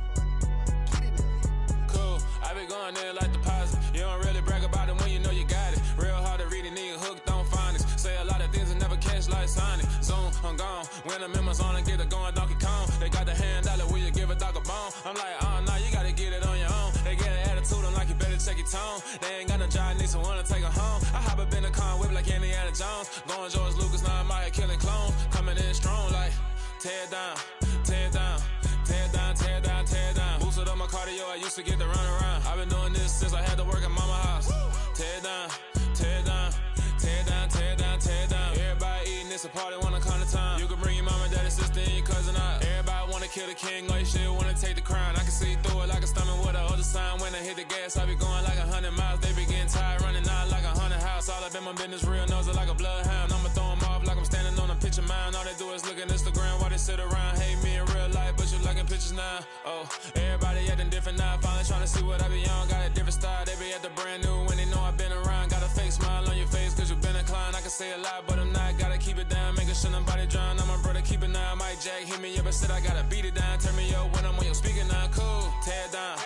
Get it in. Cool, I be going there like deposit. You don't really brag about it when you know you got it. Real hard to read a nigga hooked on phonics. Say a lot of things and never catch like Sonic. Zone, I'm gone. When I'm in my zone and get it going Donkey Kong. They got the hand dollar, will you give a dog a bone? I'm like, oh, nah, you gotta get it on your own. They get an attitude, I'm like, you better check your tone. They ain't got no job, need someone to take her home. I hop up in the car, whip like Indiana Jones. Going George Lucas, now I'm out here killing clones. Coming in strong like, tear down, tear down, tear down, tear down, tear down. Boosted up my cardio, I used to get to run around. I've been doing this since I had to work at mama house. Tear down, tear down, tear down, tear down, tear down. Everybody eating, it's a party, wanna come to time. You can bring your mama, daddy, sister, and your cousin out. Everybody wanna kill the king, or you shit wanna take the crown. I can see through it like a stomach with a other sign. When I hit the gas, I be going like 100 miles. They be getting tired, running out like 100 house. All up in my business, real nose like a bloodhound. I'ma throw them off like I'm standing on a picture mound. All they do is look at Instagram while they sit around. Hate me in real life, but you liking pictures now. Oh, everybody acting different now. Finally trying to see what I be on. Got a different style, they be at the brand new when they know I've been around. Got a fake smile on your face, cause you been inclined. I can say a lot, but I'm not. Gotta keep it down, making sure nobody drown. I'm a brother, keep it now. Mike Jack hit me up and said I gotta beat it down. Turn me up when I'm on your speaker now. Cool, tear down,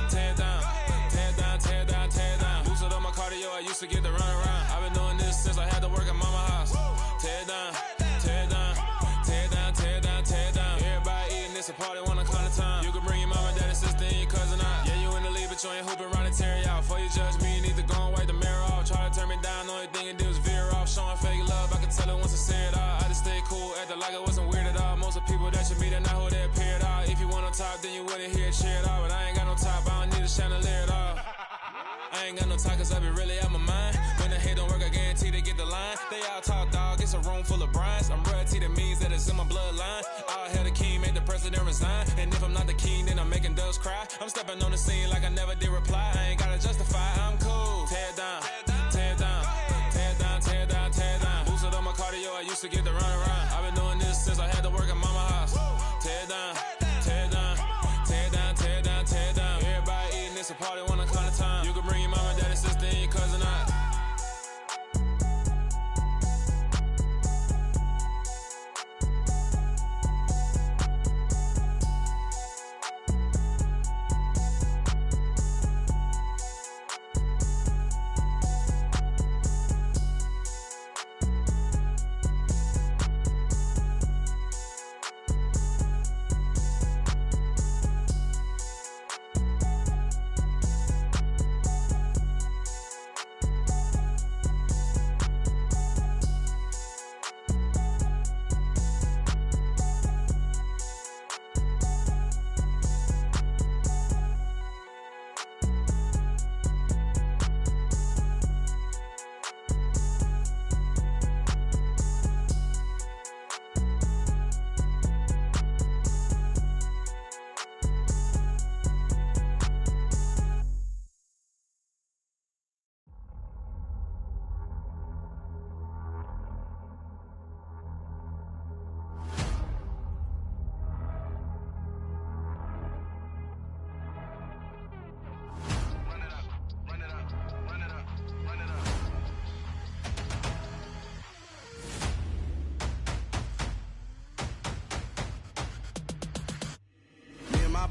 tear down, tear down, tear down, tear down. Boosted up my cardio, I used to get to run around. I've been doing this since I had to work at mama house. Tear down, tear down, tear down, tear down, tear down. Everybody eating, it's a party, wanna come to time. You can bring your mama, daddy, sister, and your cousin out. Yeah, you in the lead, but you ain't hooping around and tear out. Before you judge me, you need to go and wipe the mirror off. Try to turn me down, only thing you do is veer off. Showing fake love, I can tell it once I say it all. I just stay cool, acting like I wasn't weird at all. Most of the people that you meet are not who they appear at all. If you want on top, then you wouldn't hear it cheer at all. But I ain't got no top, I don't need a chandelier at all. I ain't got no talk, cause I be really out my mind. When the hate don't work, I guarantee they get the line. They all talk, dog, it's a room full of brines. I'm royalty, that means that it's in my bloodline. All hell the king, made the president resign. And if I'm not the king, then I'm making doves cry. I'm stepping on the scene like I never did reply. I ain't gotta justify, I'm cool. Tear down, tear down, tear down, tear down, tear down. Boosted up my cardio, I used to get to run around. I've been doing this since I had to work at mama house. Tear down, tear down, tear down, tear down, tear down. Everybody eating, it's a party, wanna come to time. You can bring your mama, daddy, sister, and your cousin out.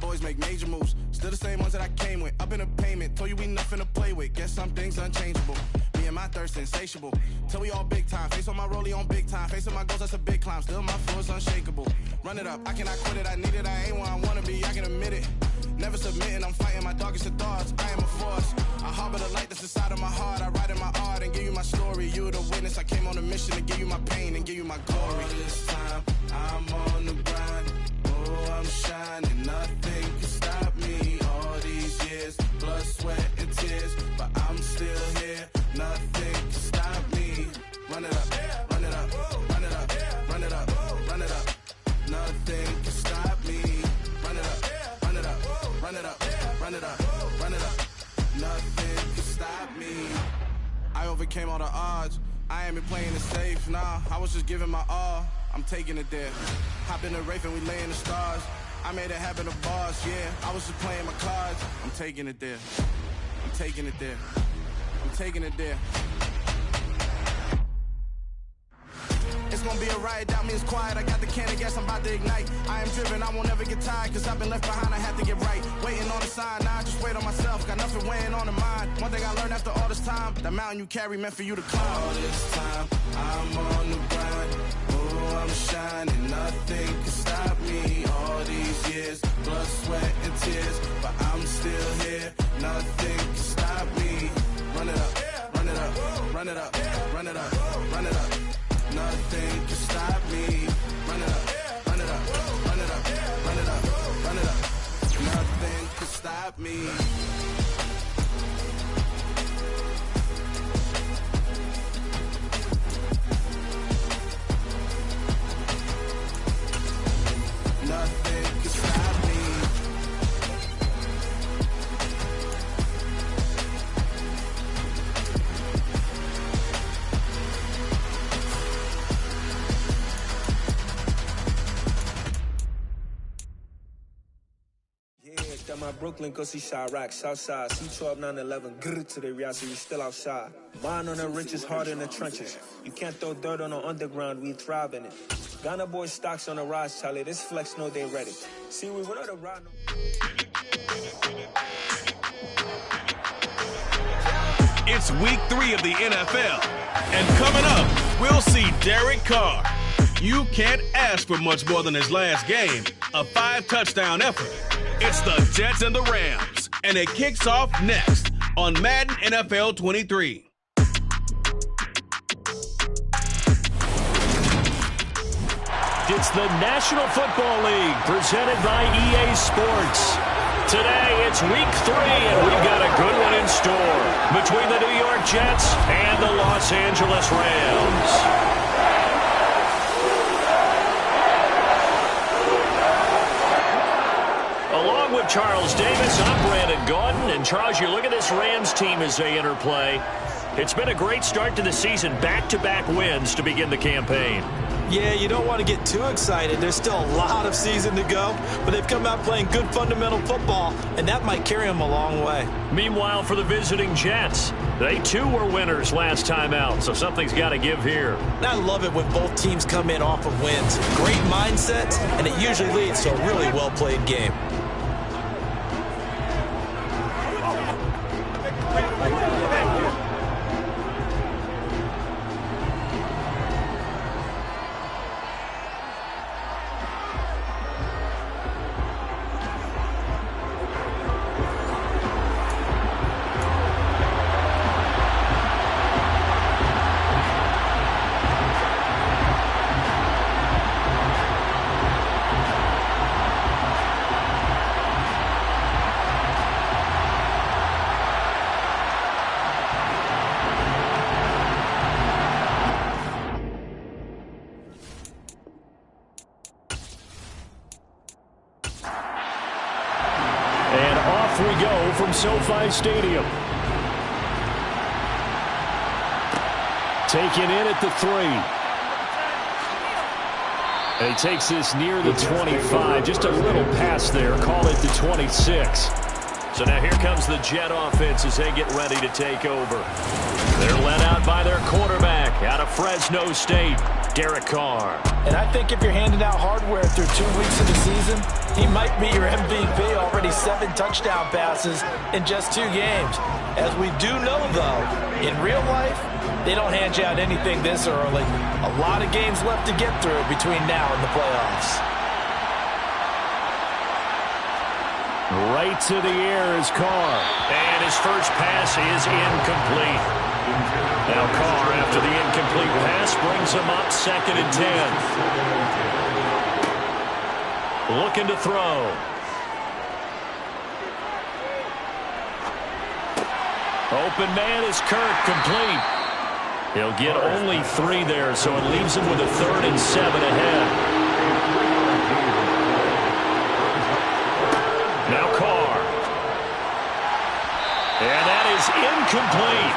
boys make major moves. Still the same ones that I came with. Up in a payment, told you we nothing to play with. Guess some things unchangeable. Me and my thirst insatiable. Till we all big time. Face on my rollie on big time. Facing my goals, that's a big climb. Still my flow is unshakable. Run it up, I cannot quit it. I need it, I ain't where I wanna be, I can admit it. Never submitting, I'm fighting my darkest of thoughts. I am a force. I harbor the light that's inside of my heart. I write in my art and give you my story. You the witness. I came on a mission to give you my pain and give you my glory. All this time, I'm on the grind. Oh, I'm shining. Nothing can stop me. All these years, blood, sweat, and tears. But I'm still here. Nothing can stop me. Run it up, run it up, run it up, run it up, run it up. Nothing can stop me. Run it up, run it up, run it up, run it up, run it up. Nothing can stop me. I overcame all the odds. I ain't been playing it safe, nah. I was just giving my all. I'm taking it there. Hop in the Wraith and we lay in the stars. I made it happen to boss, yeah. I was just playing my cards. I'm taking it there. I'm taking it there. I'm taking it there. It's gonna be a riot, doubt me it's quiet. I got the can of gas, I'm about to ignite. I am driven, I won't never get tired, cause I've been left behind, I have to get right. Waiting on the sign, now I just wait on myself. Got nothing weighing on the mind. One thing I learned after all this time, the mountain you carry meant for you to climb. All this time, I'm on the grind. Oh, I'm shining, nothing can stop me. All these years, blood, sweat, and tears. But I'm still here, nothing can stop me. Run it up, run it up, run it up, run it up, run it up. Nothing can stop me. Run it up, run it up, run it up, run it up, run it up. Nothing can stop me. Nothing can stop me. Got my Brooklyn, go see Chirac, Southside, C12, 911, grrr to the reality, we still outside. Mine on the riches, hard in the trenches. You can't throw dirt on the underground, we thrive in it. Ghana boys stocks on the rise, Charlie, this flex know they ready. See, we went on the ride. It's week 3 of the NFL. And coming up, we'll see Derek Carr. You can't ask for much more than his last game, a 5-touchdown effort. It's the Jets and the Rams, and it kicks off next on Madden NFL 23. It's the National Football League presented by EA Sports. Today, it's week 3, and we've got a good one in store between the New York Jets and the Los Angeles Rams. Along with Charles Davis, I'm Brandon Gaudin. And Charles, you look at this Rams team as they enter play. It's been a great start to the season, back-to-back wins to begin the campaign. Yeah, you don't want to get too excited. There's still a lot of season to go, but they've come out playing good fundamental football, and that might carry them a long way. Meanwhile, for the visiting Jets, they too were winners last time out, so something's got to give here. And I love it when both teams come in off of wins. Great mindsets, and it usually leads to a really well-played game. We go from SoFi Stadium. Taken in at the 3. And he takes this near the 25. Just a little pass there. Call it the 26. So now here comes the Jet offense as they get ready to take over. They're led out by their quarterback out of Fresno State. Derek Carr. And I think if you're handing out hardware through 2 weeks of the season, he might be your MVP. Already 7 touchdown passes in just 2 games. As we do know, though, in real life, they don't hand you out anything this early. A lot of games left to get through between now and the playoffs. Right to the air is Carr. And his first pass is incomplete. Now Carr, after the incomplete pass, brings him up 2nd and 10. Looking to throw. Open man is Kirk, complete. He'll get only 3 there, so it leaves him with a 3rd and 7 ahead. Now Carr. And that is incomplete.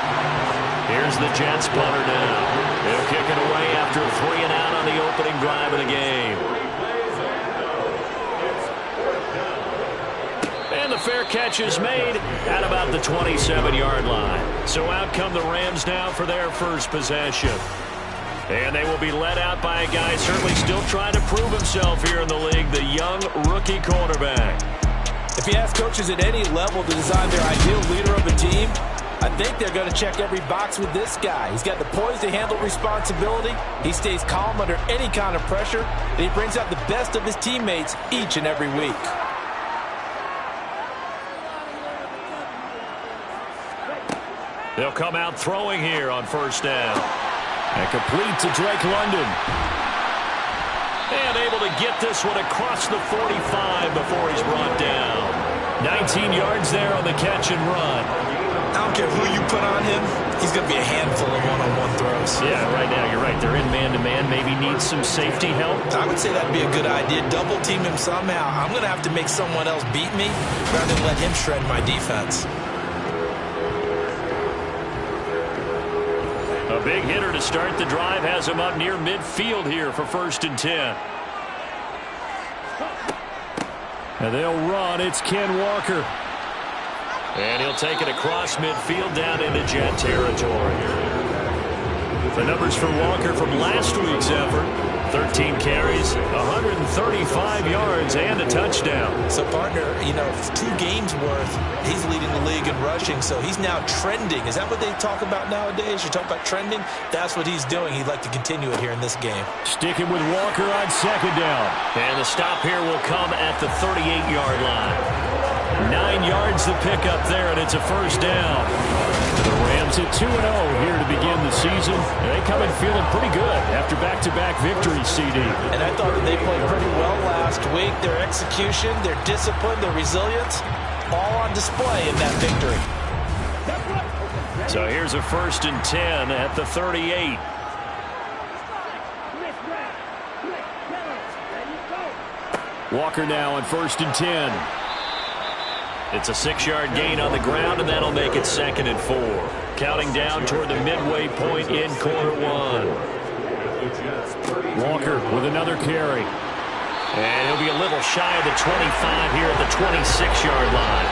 Here's the Jets punter now. They'll kick it away after 3 and out on the opening drive of the game. And the fair catch is made at about the 27-yard line. So out come the Rams now for their first possession. And they will be led out by a guy certainly still trying to prove himself here in the league, the young rookie quarterback. If you ask coaches at any level to design their ideal leader of a team, I think they're going to check every box with this guy. He's got the poise to handle responsibility. He stays calm under any kind of pressure, and he brings out the best of his teammates each and every week. They'll come out throwing here on first down. And complete to Drake London. And able to get this one across the 45 before he's brought down. 19 yards there on the catch and run. I don't care who you put on him, he's going to be a handful of one-on-one throws. Yeah, right now you're right. They're in man-to-man. Maybe need some safety help. I would say that'd be a good idea. Double team him somehow. I'm going to have to make someone else beat me rather than let him shred my defense. A big hitter to start the drive has him up near midfield here for 1st and 10. And they'll run. It's Ken Walker. And he'll take it across midfield down into Jet territory. The numbers for Walker from last week's effort: 13 carries, 135 yards, and a touchdown. So, partner, 2 games worth, he's leading the league in rushing, so he's now trending. Is that what they talk about nowadays? You talk about trending? That's what he's doing. He'd like to continue it here in this game. Sticking with Walker on 2nd down. And the stop here will come at the 38-yard line. 9 yards to pick up there, and it's a first down. The Rams at 2-0 here to begin the season. They come in feeling pretty good after back-to-back victories, CD. And I thought that they played pretty well last week. Their execution, their discipline, their resilience, all on display in that victory. So here's a 1st and 10 at the 38. Walker now on 1st and 10. It's a 6-yard gain on the ground, and that'll make it 2nd and 4. Counting down toward the midway point in quarter 1. Walker with another carry. And he'll be a little shy of the 25 here at the 26-yard line.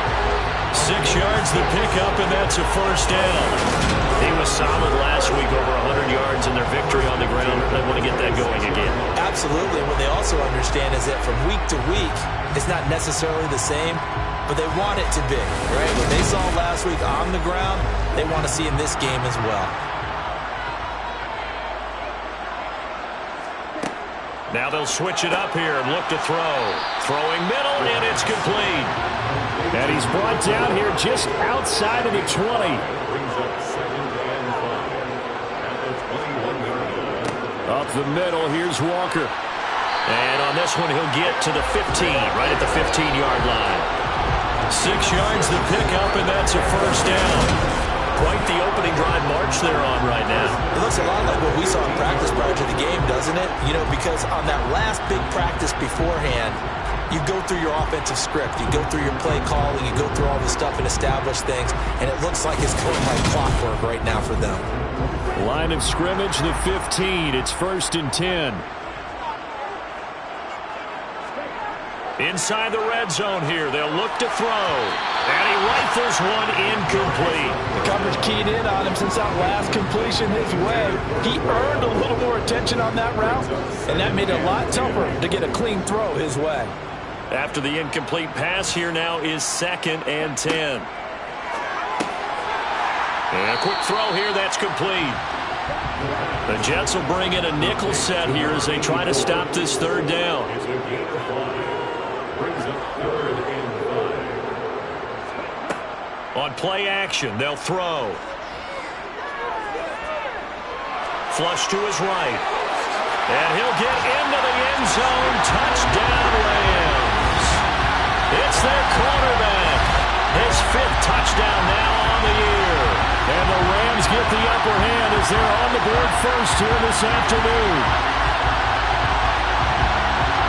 6 yards the pickup, and that's a first down. He was solid last week, over 100 yards in their victory on the ground. They want to get that going again. Absolutely. What they also understand is that from week to week, it's not necessarily the same, but they want it to be, right? What they saw last week on the ground, they want to see in this game as well. Now they'll switch it up here and look to throw. Throwing middle, and it's complete. And he's brought down here just outside of the 20. Brings up 2nd and 5 at the 21-yard line. Up the middle, here's Walker. And on this one, he'll get to the 15, right at the 15-yard line. 6 yards the pickup, and that's a first down. Quite the opening drive march they're on right now. It looks a lot like what we saw in practice prior to the game, doesn't it? Because on that last big practice beforehand, you go through your offensive script, you go through your play calling, you go through all the stuff and establish things, and it looks like it's going like clockwork right now for them. Line of scrimmage, the 15. It's 1st and 10. Inside the red zone here, they'll look to throw. And he rifles one incomplete. The coverage keyed in on him since that last completion his way. He earned a little more attention on that route, and that made it a lot tougher to get a clean throw his way. After the incomplete pass, here now is 2nd and 10. And a quick throw here, that's complete. The Jets will bring in a nickel set here as they try to stop this 3rd down. On play action, they'll throw. Flush to his right. And he'll get into the end zone. Touchdown, Rams. It's their quarterback. His 5th touchdown now on the year. And the Rams get the upper hand as they're on the board first here this afternoon.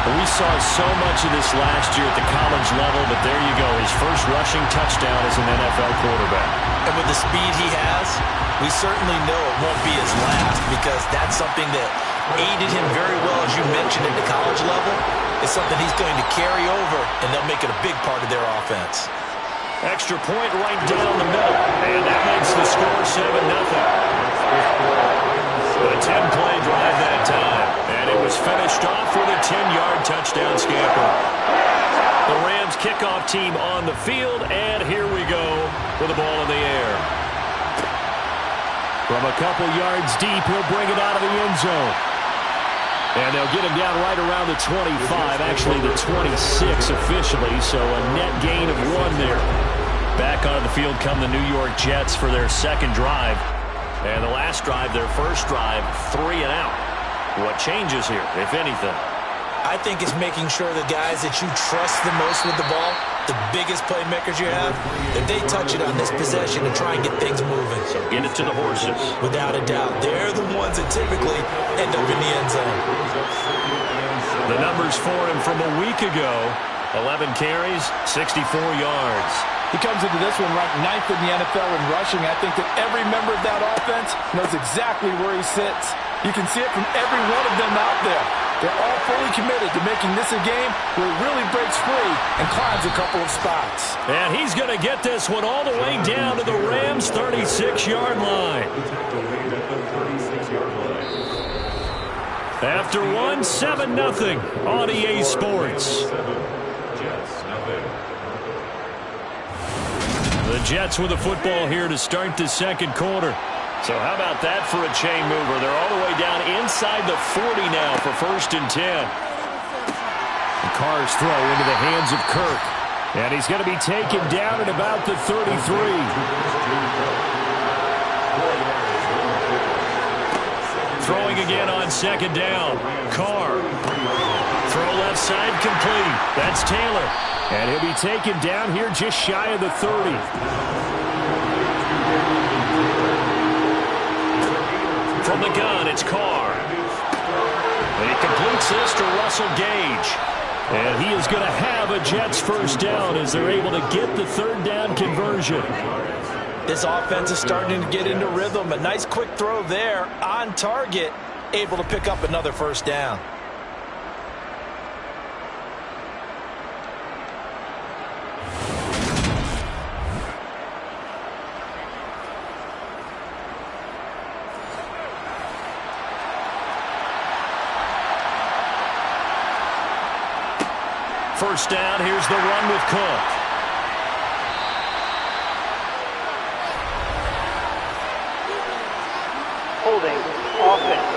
We saw so much of this last year at the college level, but there you go. His first rushing touchdown as an NFL quarterback. And with the speed he has, we certainly know it won't be his last, because that's something that aided him very well, as you mentioned, at the college level. It's something he's going to carry over, and they'll make it a big part of their offense. Extra point right down the middle, and that makes the score 7-0. A 10-play drive that time, and it was finished off with a 10-yard touchdown scamper. The Rams kickoff team on the field, and here we go with the ball in the air. From a couple yards deep, he'll bring it out of the end zone. And they'll get him down right around the 25, actually the 26 officially, so a net gain of 1 there. Back on the field come the New York Jets for their 2nd drive. And the last drive, their first drive, 3 and out. What changes here, if anything? I think it's making sure the guys that you trust the most with the ball, the biggest playmakers you have, that they touch it on this possession and try and get things moving. So get it to the horses. Without a doubt. They're the ones that typically end up in the end zone. The numbers for him from a week ago, 11 carries, 64 yards. He comes into this one ranked 9th in the NFL in rushing. I think that every member of that offense knows exactly where he sits. You can see it from every one of them out there. They're all fully committed to making this a game where he really breaks free and climbs a couple of spots. And he's going to get this one all the way down to the Rams' 36-yard line. After one, 7-0 on EA Sports. The Jets with the football here to start the 2nd quarter. So how about that for a chain mover? They're all the way down inside the 40 now for 1st and 10. The Carr's throw into the hands of Kirk. And he's going to be taken down at about the 33. Throwing again on 2nd down. Carr. Throw left side complete. That's Taylor. And he'll be taken down here just shy of the 30. From the gun, it's Carr. And he completes this to Russell Gage. And he is going to have a Jets first down as they're able to get the 3rd down conversion. This offense is starting to get into rhythm. A nice quick throw there on target, able to pick up another first down. First down, here's the run with Cook. Holding offense.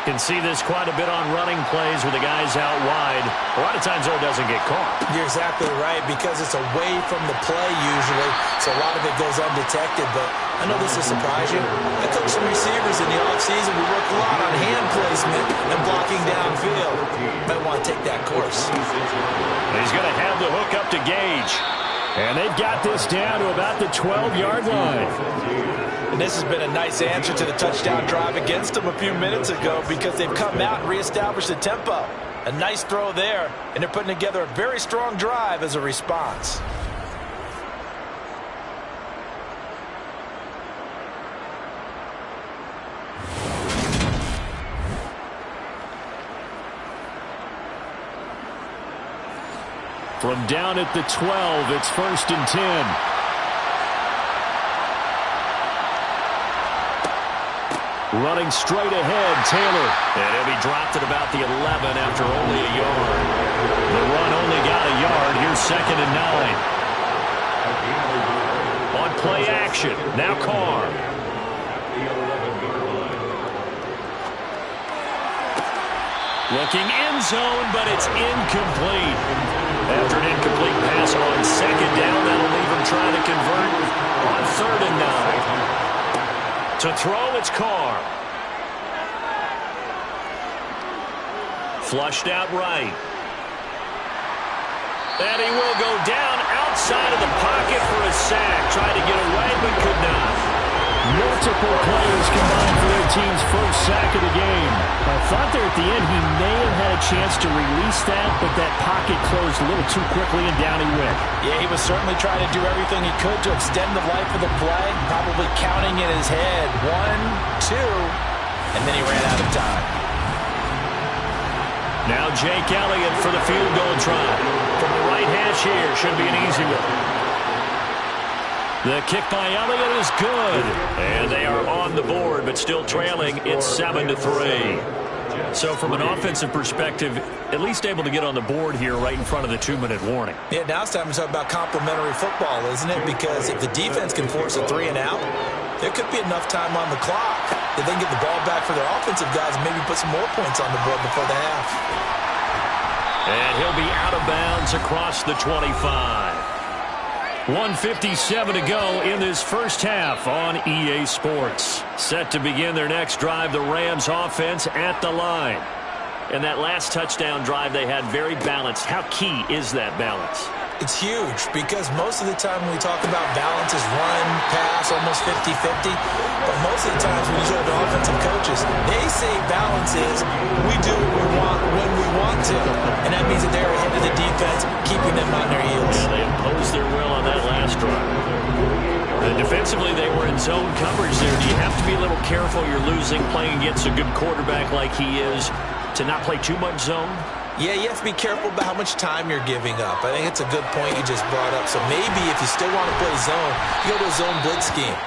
Can see this quite a bit on running plays with the guys out wide. A lot of times, though, it doesn't get caught. You're exactly right, because it's away from the play usually, so a lot of it goes undetected. But I know this will surprise you. I coached some receivers in the offseason. We worked a lot on hand placement and blocking downfield. Might want to take that course. He's going to have the hook up to Gage. And they've got this down to about the 12-yard line. And this has been a nice answer to the touchdown drive against them a few minutes ago, because they've come out and reestablished the tempo. A nice throw there, and they're putting together a very strong drive as a response. From down at the 12, it's 1st and 10. Running straight ahead, Taylor. And he'll be dropped at about the 11 after only a yard. The run only got a yard. Here's 2nd and 9. On play action, now Carr. Looking end zone, but it's incomplete. After an incomplete pass on 2nd down, that'll leave him trying to convert on 3rd and 9. To throw, it's Carr. Flushed out right. And he will go down outside of the pocket for a sack. Tried to get away, but could not. Multiple players combined for their team's first sack of the game. I thought there at the end he may have had a chance to release that, but that pocket closed a little too quickly and down he went. Yeah, he was certainly trying to do everything he could to extend the life of the play, probably counting in his head 1, 2, and then he ran out of time. Now Jake Elliott for the field goal try. From the right hash here, should be an easy one. The kick by Elliott is good. And they are on the board, but still trailing. It's 7-3. So from an offensive perspective, at least able to get on the board here right in front of the 2-minute warning. Yeah, now it's time to talk about complementary football, isn't it? Because if the defense can force a 3 and out, there could be enough time on the clock that they can get the ball back for their offensive guys and maybe put some more points on the board before the half. And he'll be out of bounds across the 25. 1:57 to go in this first half on EA Sports. Set to begin their next drive, the Rams offense at the line. And that last touchdown drive they had very balanced. How key is that balance? It's huge because most of the time when we talk about balance is run, pass, almost 50-50. But most of the times when you talk to offensive coaches, they say balance is we do what we want when we want to. And that means that they're ahead of the defense, keeping them on their heels. Yeah, they imposed their will on that last drive. And defensively, they were in zone coverage there. Do you have to be a little careful you're losing playing against a good quarterback like he is to not play too much zone? Yeah, you have to be careful about how much time you're giving up. I think it's a good point you just brought up. So maybe if you still want to play zone, you go to a zone blitz scheme.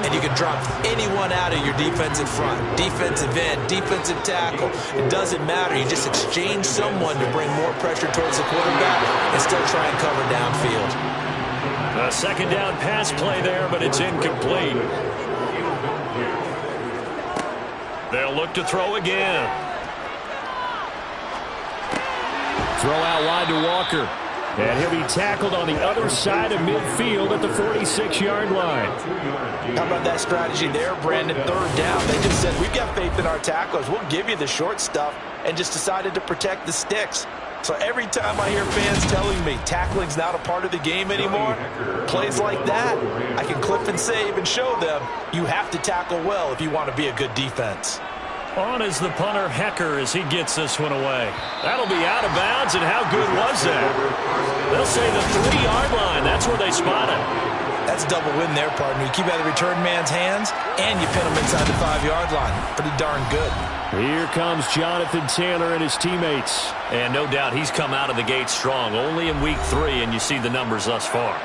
And you can drop anyone out of your defensive front. Defensive end, defensive tackle. It doesn't matter. You just exchange someone to bring more pressure towards the quarterback and still try and cover downfield. A 2nd down pass play there, but it's incomplete. They'll look to throw again. Throw out wide to Walker. And he'll be tackled on the other side of midfield at the 46-yard line. How about that strategy there, Brandon? 3rd down. They just said, we've got faith in our tacklers. We'll give you the short stuff, and just decided to protect the sticks. So every time I hear fans telling me tackling's not a part of the game anymore, plays like that, I can clip and save and show them you have to tackle well if you want to be a good defense. On is the punter, Hecker, as he gets this one away. That'll be out of bounds, and how good was that? They'll say the 3-yard line. That's where they spot it. That's double win there, partner. You keep out of the return man's hands, and you pin him inside the 5-yard line. Pretty darn good. Here comes Jonathan Taylor and his teammates. And no doubt he's come out of the gate strong. Only in week 3, and you see the numbers thus far.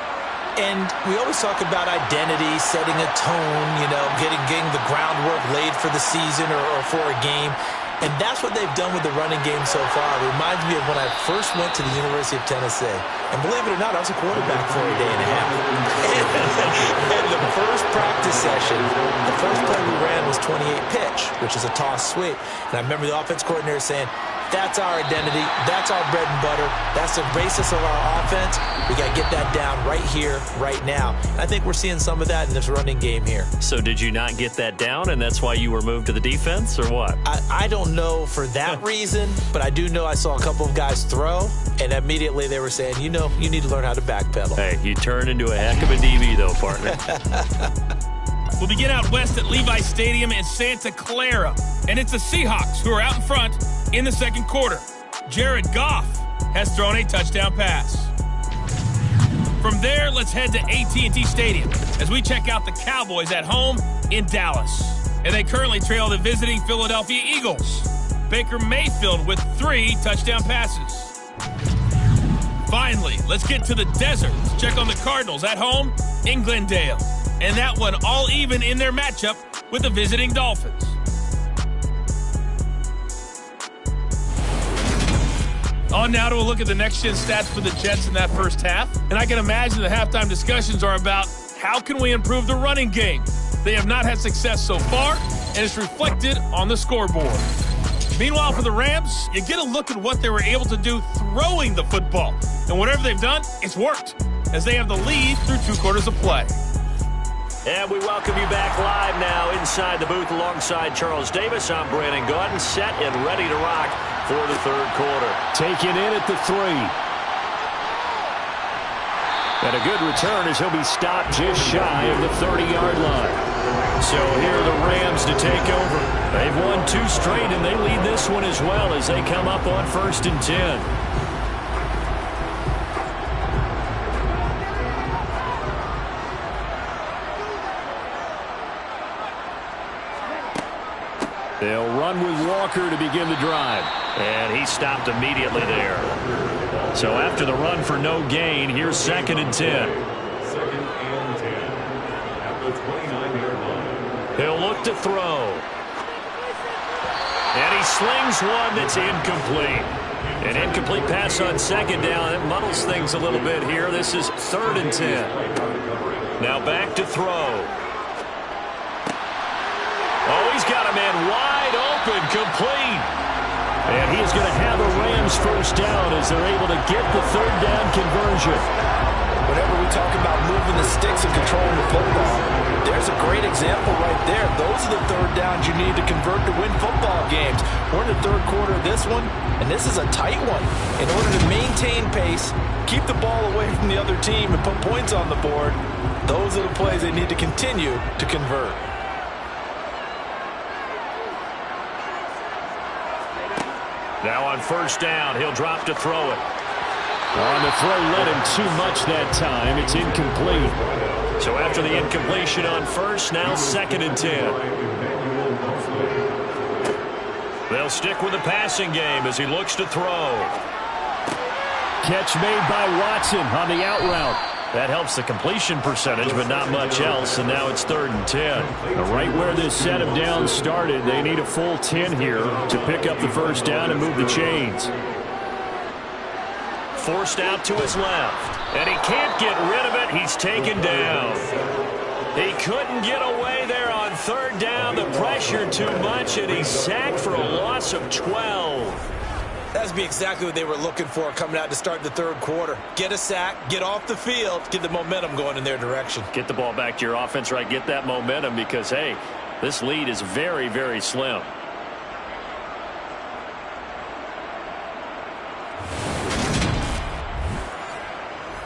And we always talk about identity, setting a tone, you know, getting the groundwork laid for the season or for a game. And that's what they've done with the running game so far. It reminds me of when I first went to the University of Tennessee. And believe it or not, I was a quarterback for a day and a half. And the first practice session, the first play we ran was 28 pitch, which is a toss sweep. And I remember the offense coordinator saying, that's our identity. That's our bread and butter. That's the basis of our offense. We got to get that down right here, right now. And I think we're seeing some of that in this running game here. So did you not get that down, and that's why you were moved to the defense, or what? I don't know for that reason, but I do know I saw a couple of guys throw, and immediately they were saying, you know, you need to learn how to backpedal. Hey, you turned into a heck of a DB, though, partner. We'll begin out west at Levi Stadium in Santa Clara. And it's the Seahawks who are out in front in the second quarter. Jared Goff has thrown a touchdown pass. From there, let's head to AT&T Stadium as we check out the Cowboys at home in Dallas. And they currently trail the visiting Philadelphia Eagles. Baker Mayfield with 3 touchdown passes. Finally, let's get to the desert. Let's check on the Cardinals at home in Glendale. And that one all even in their matchup with the visiting Dolphins. On now to a look at the next-gen stats for the Jets in that first half. And I can imagine the halftime discussions are about how can we improve the running game. They have not had success so far, and it's reflected on the scoreboard. Meanwhile, for the Rams, you get a look at what they were able to do throwing the football. And whatever they've done, it's worked, as they have the lead through 2 quarters of play. And we welcome you back live now inside the booth alongside Charles Davis. I'm Brandon Gaudin, set and ready to rock for the third quarter. Taken in at the 3. And a good return as he'll be stopped just shy of the 30-yard line. So here are the Rams to take over. They've won 2 straight, and they lead this one as well as they come up on 1st and 10. They'll run with Walker to begin the drive. And he stopped immediately there. So after the run for no gain, here's 2nd and 10. 2nd and 10 at the 29-yard line. He'll look to throw. And he slings one that's incomplete. An incomplete pass on 2nd down. It muddles things a little bit here. This is 3rd and 10. Now back to throw. Oh, he's got a man wide open, complete. And he is going to have a Rams first down as they're able to get the 3rd down conversion. Whenever we talk about moving the sticks and controlling the football, there's a great example right there. Those are the 3rd downs you need to convert to win football games. We're in the 3rd quarter of this one, and this is a tight one. In order to maintain pace, keep the ball away from the other team, and put points on the board, those are the plays they need to continue to convert. Now on 1st down, he'll drop to throw it. On the throw, led him too much that time. It's incomplete. So after the incompletion on 1st, now 2nd and 10. They'll stick with the passing game as he looks to throw. Catch made by Watson on the out route. That helps the completion percentage, but not much else, and now it's 3rd and 10. Right where this set of downs started, they need a full 10 here to pick up the first down and move the chains. Forced out to his left, and he can't get rid of it. He's taken down. He couldn't get away there on 3rd down. The pressure too much, and he's sacked for a loss of 12. That'd be exactly what they were looking for coming out to start the 3rd quarter. Get a sack, get off the field, get the momentum going in their direction. Get the ball back to your offense, right? Get that momentum because, hey, this lead is very, very slim.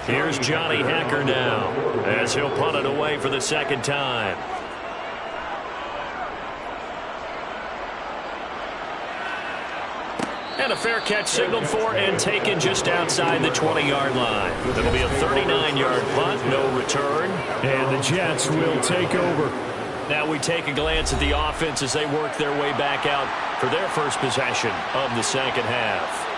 Here's Johnny Hacker now as he'll punt it away for the 2nd time. And a fair catch signaled for and taken just outside the 20-yard line. It'll be a 39-yard punt, no return. And the Jets will take over. Now we take a glance at the offense as they work their way back out for their first possession of the 2nd half.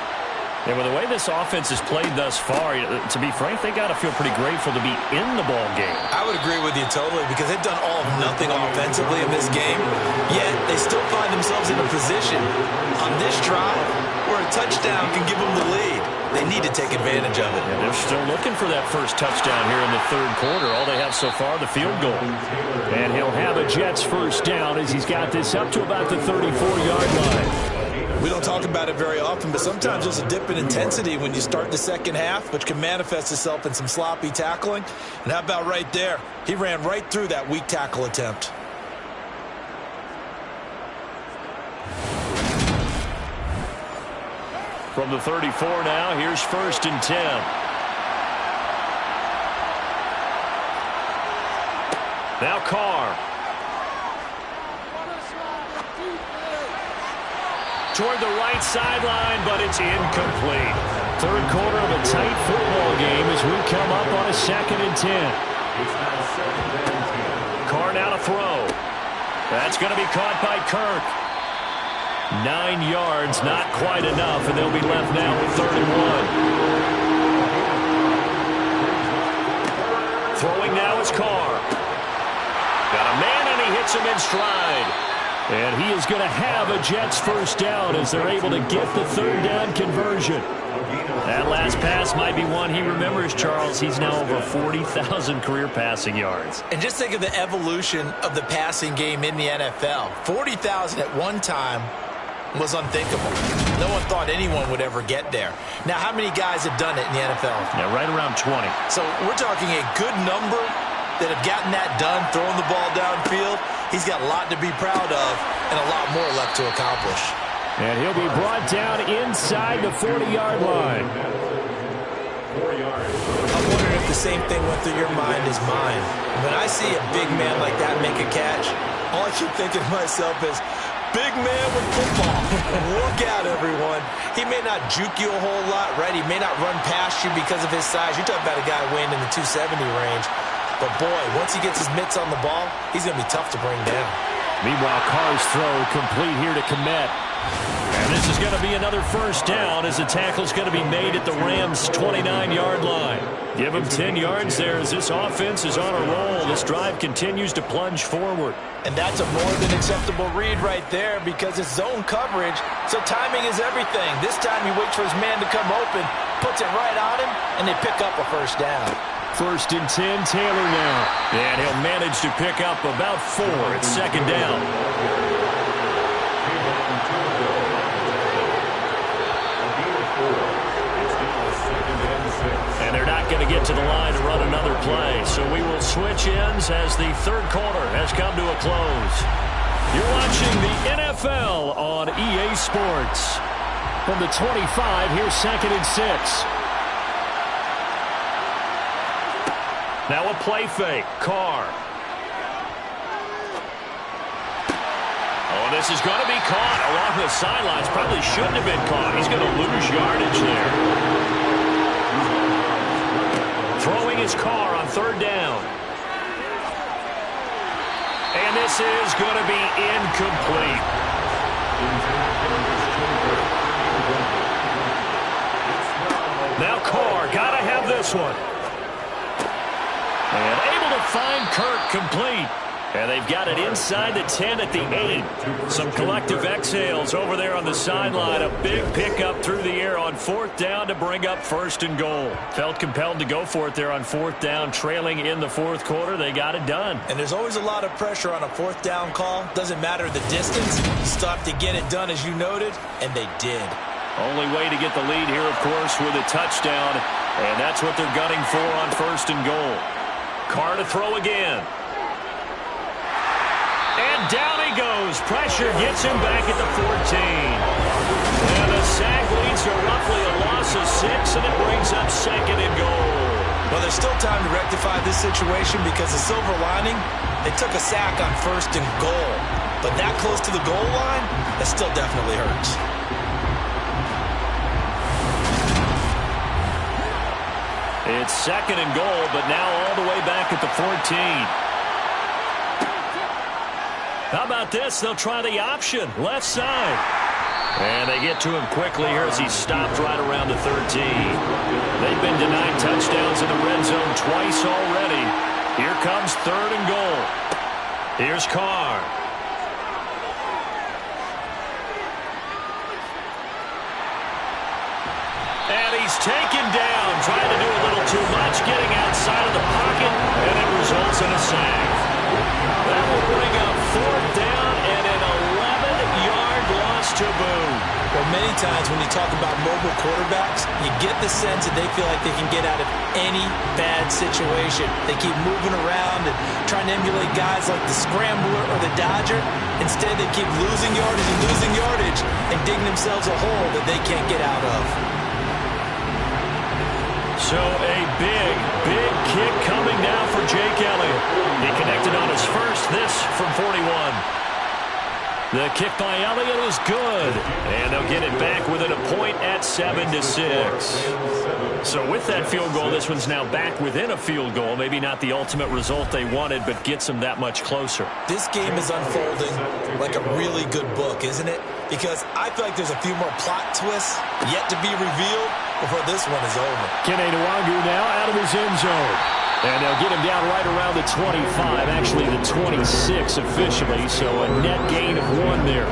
And with the way this offense has played thus far, to be frank, they got to feel pretty grateful to be in the ball game. I would agree with you totally because they've done all of nothing offensively in this game, yet they still find themselves in a position on this drive where a touchdown can give them the lead. They need to take advantage of it. And they're still looking for that first touchdown here in the 3rd quarter. All they have so far, the field goal. And he'll have a Jets first down as he's got this up to about the 34-yard line. We don't talk about it very often, but sometimes there's a dip in intensity when you start the 2nd half, which can manifest itself in some sloppy tackling. And how about right there? He ran right through that weak tackle attempt. From the 34 now, here's 1st and 10. Now Carr. Toward the right sideline, but it's incomplete. 3rd quarter of a tight football game as we come up on a 2nd and 10. Carr now to throw. That's going to be caught by Kirk. 9 yards, not quite enough, and they'll be left now with 3rd and 1. Throwing now is Carr. Got a man, and he hits him in stride. And he is going to have a Jets first down as they're able to get the third down conversion. That last pass might be one he remembers, Charles. He's now over 40,000 career passing yards. And just think of the evolution of the passing game in the NFL. 40,000 at one time was unthinkable. No one thought anyone would ever get there. Now, how many guys have done it in the NFL? Yeah, right around 20. So we're talking a good number that have gotten that done, throwing the ball downfield. He's got a lot to be proud of and a lot more left to accomplish. And he'll be brought down inside the 40-yard line. I'm wondering if the same thing went through your mind as mine. When I see a big man like that make a catch, all I keep thinking to myself is, big man with football. Look out, everyone. He may not juke you a whole lot, right? He may not run past you because of his size. You're talking about a guy weighing in the 270 range. But, boy, once he gets his mitts on the ball, he's going to be tough to bring down. Meanwhile, Carr's throw complete here to Kmet. And this is going to be another first down as the tackle's going to be made at the Rams' 29-yard line. Give him 10 yards there as this offense is on a roll. This drive continues to plunge forward. And that's a more than acceptable read right there because it's zone coverage, so timing is everything. This time he waits for his man to come open, puts it right on him, and they pick up a first down. First and 10, Taylor now. And he'll manage to pick up about 4 at second down. And they're not going to get to the line to run another play. So we will switch ends as the third quarter has come to a close. You're watching the NFL on EA Sports. From the 25, here's second and 6. Now a play fake. Carr. Oh, this is going to be caught along the sidelines. Probably shouldn't have been caught. He's going to lose yardage there. Throwing his Carr on third down. And this is going to be incomplete. Now Carr, got to have this one. And able to find Kirk complete. And they've got it inside the 10 at the 8. Some collective exhales over there on the sideline. A big pickup through the air on fourth down to bring up first and goal. Felt compelled to go for it there on fourth down, trailing in the fourth quarter. They got it done. And there's always a lot of pressure on a fourth down call. Doesn't matter the distance. You still have to get it done, as you noted, and they did. Only way to get the lead here, of course, with a touchdown. And that's what they're gunning for on first and goal. Carr to throw again. And down he goes. Pressure gets him back at the 14. And the sack leads to roughly a loss of 6, and it brings up second and goal. Well, there's still time to rectify this situation because the silver lining, they took a sack on first and goal. But that close to the goal line, that still definitely hurts. It's second and goal, but now all the way back at the 14. How about this? They'll try the option, left side. And they get to him quickly here as he stopped right around the 13. They've been denied touchdowns in the red zone twice already. Here comes third and goal. Here's Carr. And he's taken down, trying to do a little too much, getting outside of the pocket, and it results in a sack. That will bring up fourth down and an 11-yard loss to boot. Well, many times when you talk about mobile quarterbacks, you get the sense that they feel like they can get out of any bad situation. They keep moving around and trying to emulate guys like the Scrambler or the Dodger. Instead, they keep losing yardage and digging themselves a hole that they can't get out of. So a big kick coming now for Jake Elliott. He connected on his first, this from 41. The kick by Elliott is good. And they'll get it back within a point at 7-6. So with that field goal, this one's now back within a field goal. Maybe not the ultimate result they wanted, but gets them that much closer. This game is unfolding like a really good book, isn't it? Because I feel like there's a few more plot twists yet to be revealed before this one is over. Kene Nwangwu now out of his end zone. And they'll get him down right around the 25, actually the 26 officially, so a net gain of 1 there.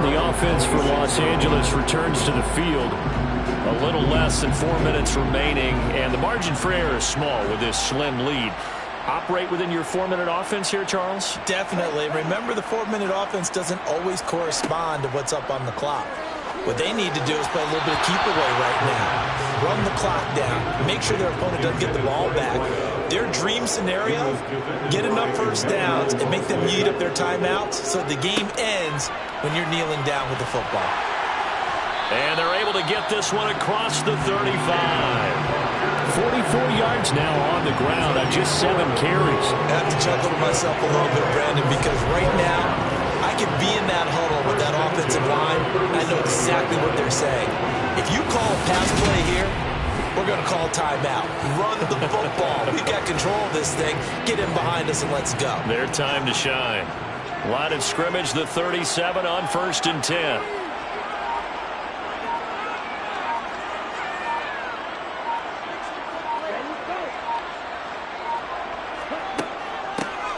The offense for Los Angeles returns to the field. A little less than 4 minutes remaining, and the margin for error is small with this slim lead. Operate within your 4-minute offense here, Charles? Definitely. Remember, the 4-minute offense doesn't always correspond to what's up on the clock. What they need to do is play a little bit of keep away right now. Run the clock down. Make sure their opponent doesn't get the ball back. Their dream scenario, get enough first downs and make them eat up their timeouts so the game ends when you're kneeling down with the football. And they're able to get this one across the 35. 44 yards now on the ground on just 7 carries. I have to chuckle to myself a little bit, Brandon, because right now I could be in that huddle with that offensive line. I know exactly what they're saying. If you call a pass play here, we're going to call timeout. Run the football. We've got control of this thing. Get in behind us and let's go. Their time to shine. Line of scrimmage, the 37 on 1st and 10.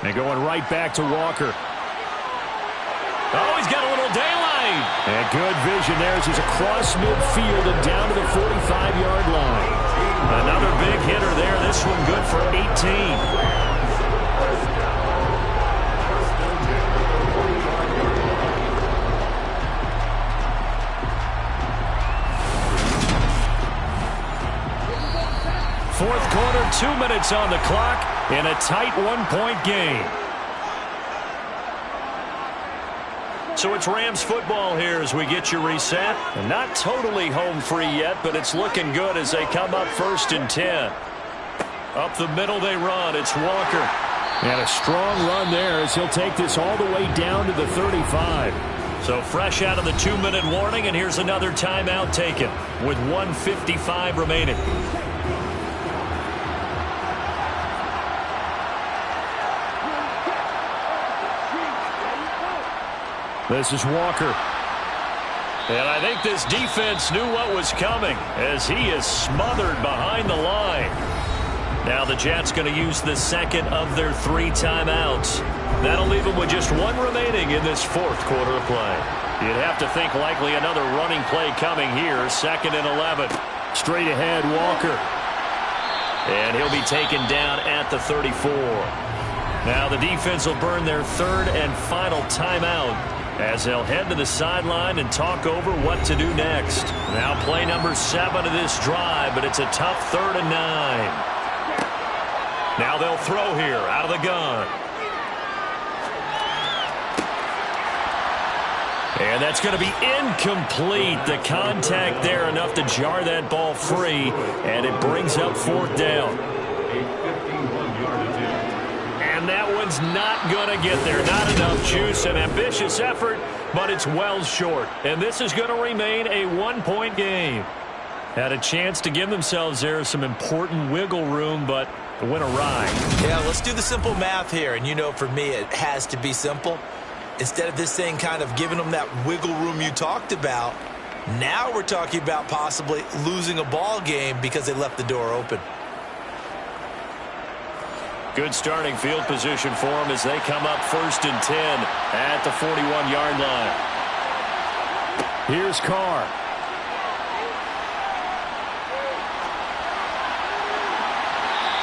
And going right back to Walker. Oh, he's got a little daylight. And good vision there as he's across midfield and down to the 45-yard line. Another big hitter there. This one good for 18. Fourth quarter, 2 minutes on the clock in a tight 1-point game. So it's Rams football here as we get you reset. And not totally home free yet, but it's looking good as they come up 1st and 10. Up the middle they run. It's Walker. And a strong run there as he'll take this all the way down to the 35. So fresh out of the 2-minute warning, and here's another timeout taken with 1:55 remaining. This is Walker. And I think this defense knew what was coming as he is smothered behind the line. Now the Jets going to use the second of their 3 timeouts. That'll leave them with just 1 remaining in this 4th quarter of play. You'd have to think likely another running play coming here. 2nd and 11. Straight ahead, Walker. And he'll be taken down at the 34. Now the defense will burn their 3rd and final timeout as they'll head to the sideline and talk over what to do next. Now play number 7 of this drive, but it's a tough 3rd and 9. Now they'll throw here out of the gun. And that's going to be incomplete. The contact there enough to jar that ball free, and it brings up 4th down. And that one's not going to get there. Not enough juice. An ambitious effort, but it's well short. And this is going to remain a 1-point game. Had a chance to give themselves there some important wiggle room, but it went awry. Yeah, let's do the simple math here. And you know, for me, it has to be simple. Instead of this thing kind of giving them that wiggle room you talked about, now we're talking about possibly losing a ball game because they left the door open. Good starting field position for them as they come up 1st and 10 at the 41-yard line. Here's Carr.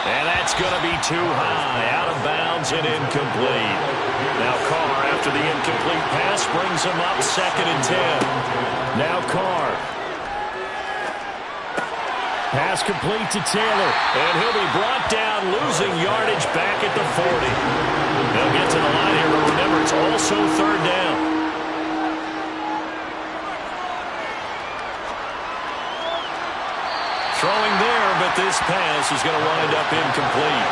And that's going to be too high, out of bounds and incomplete. Now Carr, after the incomplete pass, brings him up 2nd and 10. Now Carr. Pass complete to Taylor. And he'll be brought down, losing yardage back at the 40. They'll get to the line here, but remember, it's also 3rd down. Throwing there, but this pass is going to wind up incomplete.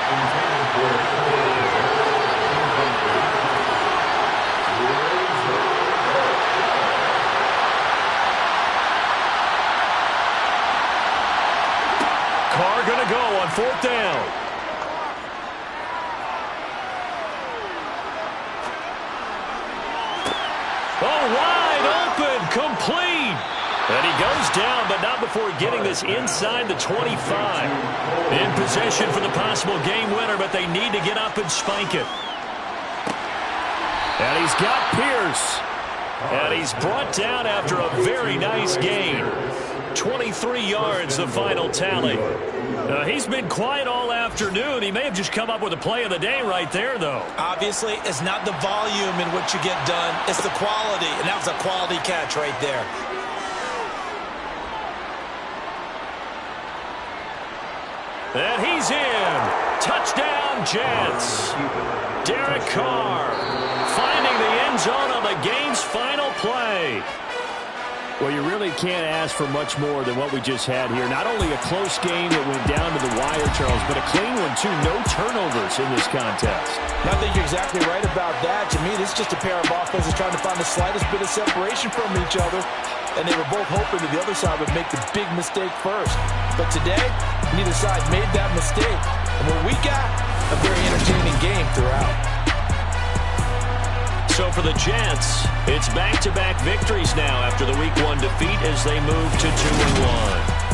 Carr going to go on 4th down. Oh, wide open, complete. And he goes down, but not before getting this inside the 25. In possession for the possible game winner, but they need to get up and spike it. And he's got Pierce. And he's brought down after a very nice gain. 23 yards, the final tally. He's been quiet all afternoon. He may have just come up with a play of the day right there, though. Obviously, it's not the volume in which you get done. It's the quality, and that was a quality catch right there. And he's in. Touchdown, Jets. Derek Carr finding the end zone on the game's final play. Well, you really can't ask for much more than what we just had here. Not only a close game that went down to the wire, Charles, but a clean one, too. No turnovers in this contest. I think you're exactly right about that. To me, this is just a pair of offenses trying to find the slightest bit of separation from each other. And they were both hoping that the other side would make the big mistake first. But today, neither side made that mistake. And what we got, a very entertaining game throughout. So for the Jets, it's back-to-back victories now after the Week 1 defeat as they move to 2-1.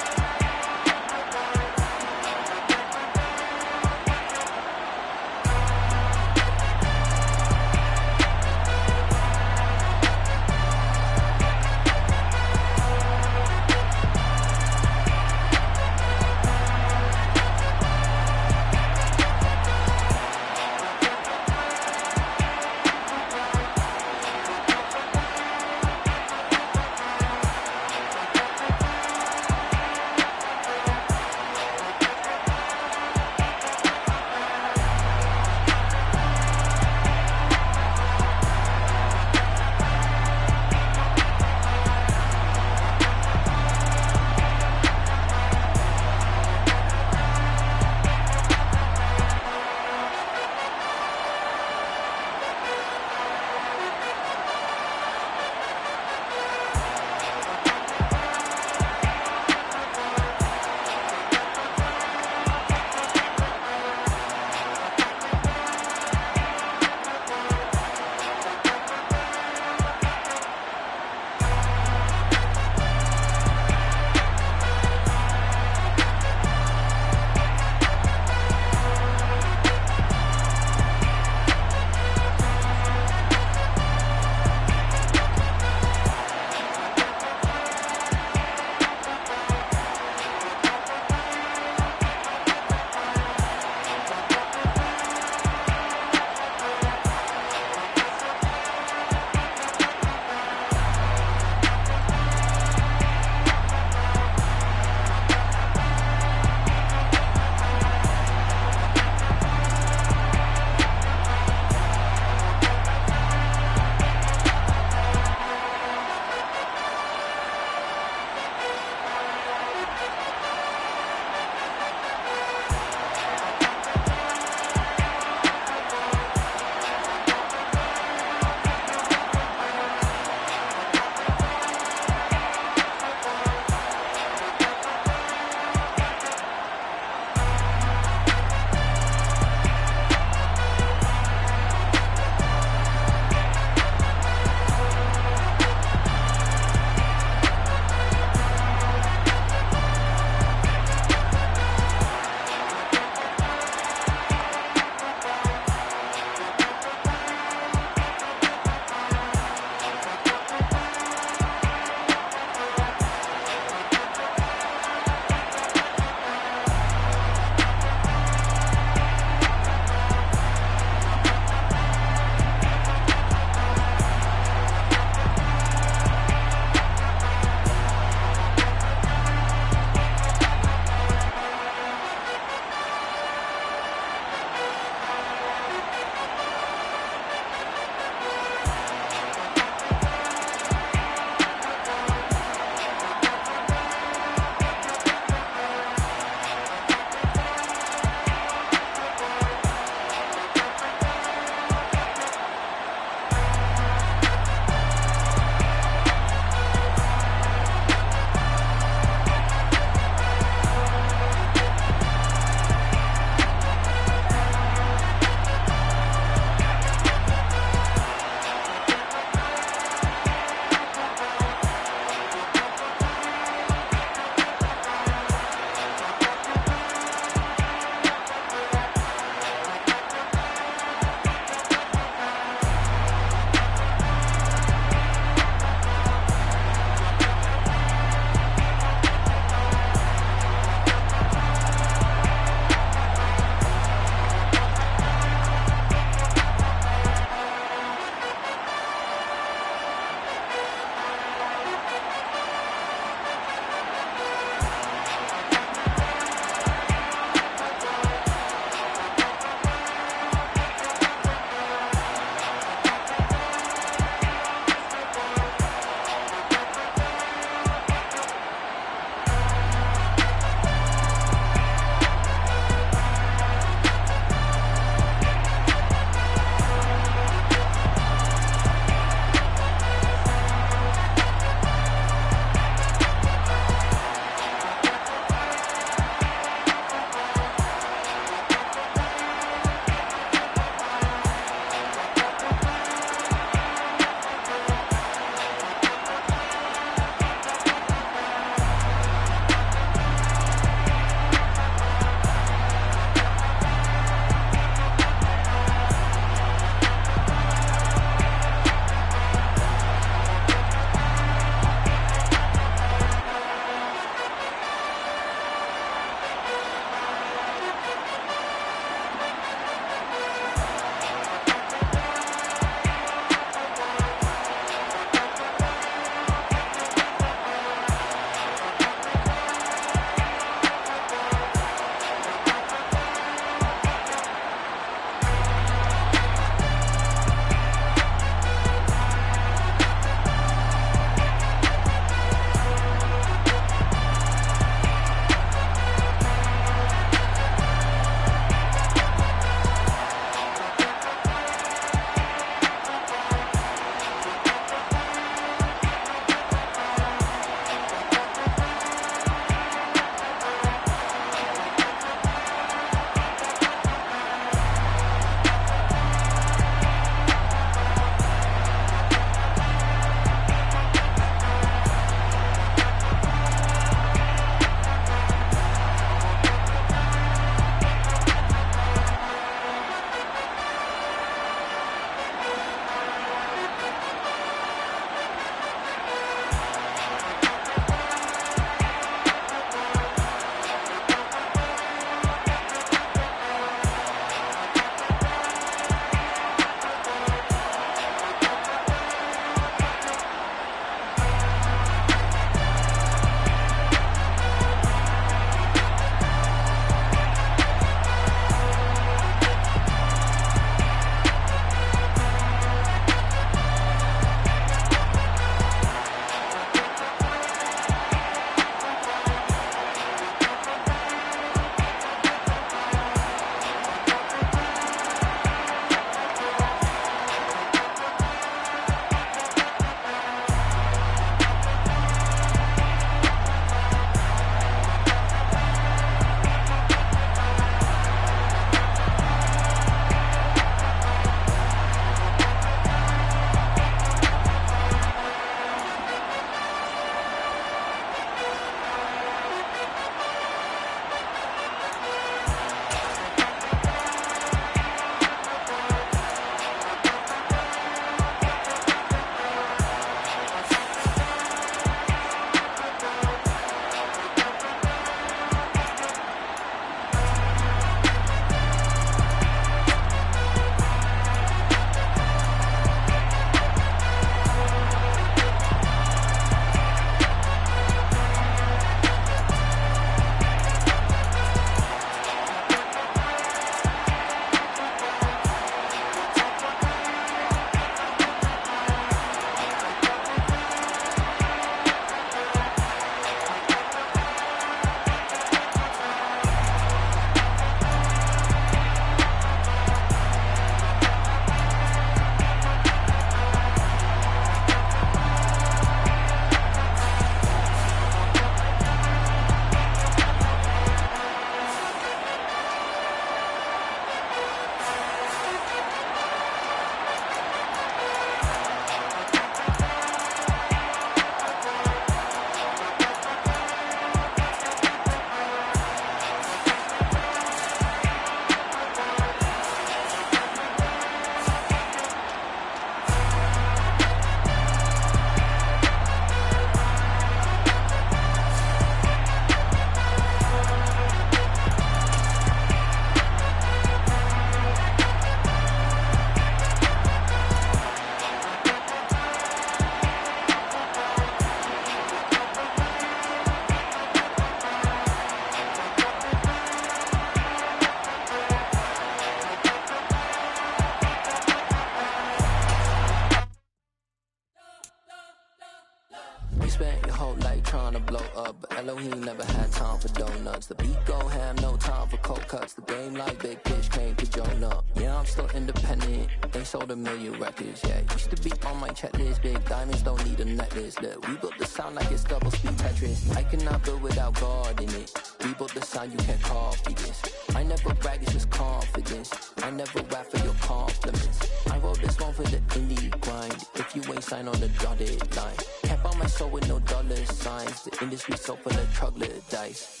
We spent your whole life trying to blow up, but Elohim never had time for donuts. The beat go ham, no time for cold cuts. The game like Big Fish came to Jonah. Yeah, I'm still independent. They sold 1 million records, yeah. Used to be on my checklist. Big diamonds don't need a necklace. Look, we built the sound like it's double speed Tetris. I cannot build without God in it. We built the sound, you can't copy this. I never brag, it's just confidence. I never rap for your compliments. I wrote this one for the indie grind. If you ain't signed on the dotted line, can't buy my soul with no dollar signs. The industry so full of troglodytes.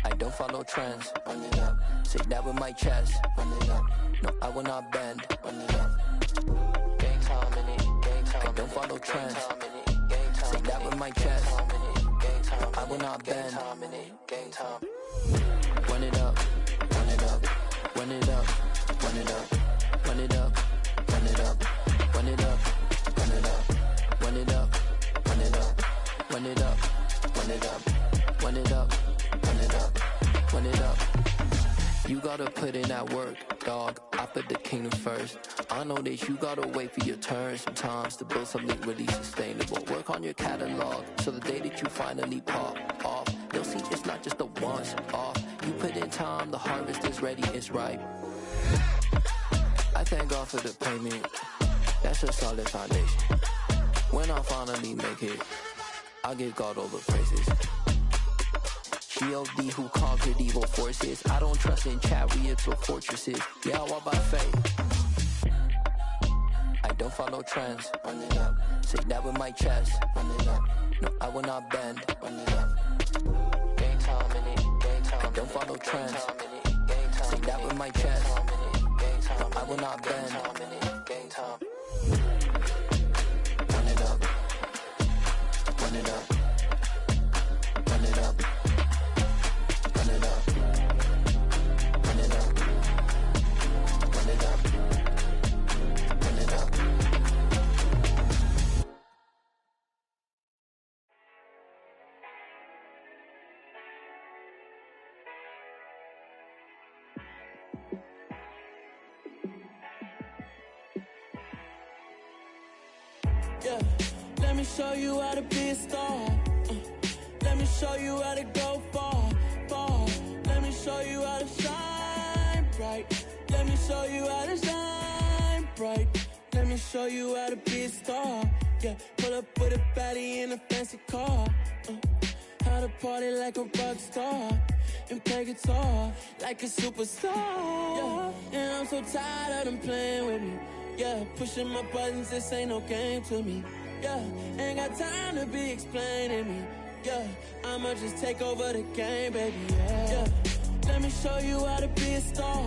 I don't follow trends. Run it up. Say that with my chest. Run it up. No, I will not bend. Run it up. Gang time in it. Gang time. I don't follow trends. Say that with my chest. No, I will not bend. Gang time. Run it up. Run it up. Run it up. Run it up. Run it up. Run it up. Run it up. Run it up. Run it up. Run it up. Run it up. Run it up. Run it up. Run it up. Run it up. You gotta put in that work, dog. I put the kingdom first. I know that you gotta wait for your turn sometimes to build something really sustainable. Work on your catalog so the day that you finally pop off, you'll see it's not just a once off. You put in time, the harvest is ready, it's ripe. I thank God for the payment. That's a solid foundation. When I finally make it, I'll give God all the praises. G.O.D. who conquered evil forces. I don't trust in chariots or fortresses. Yeah, I walk by faith. I don't follow trends. Run it up. Say that with my chest. Run it up. No, I will not bend. Run it up. Game time in it. Game time. I don't follow trends. Say that with my chest. No, I will not bend. Game time. Run it up. Run it up. Run it up. Run it up. Run it up. Run it up. Run it up. Yeah, let me show you how to be a star. Let me show you how to go far, far. Let me show you how to shine bright. Let me show you how to shine bright. Let me show you how to be a star. Yeah, pull up with a baddie in a fancy car. How to party like a rock star and play guitar like a superstar. Yeah, and I'm so tired of them playing with me. Yeah, pushing my buttons, this ain't no game to me. Yeah, ain't got time to be explaining me. Yeah, I'ma just take over the game, baby. Yeah, let me show you how to be a star.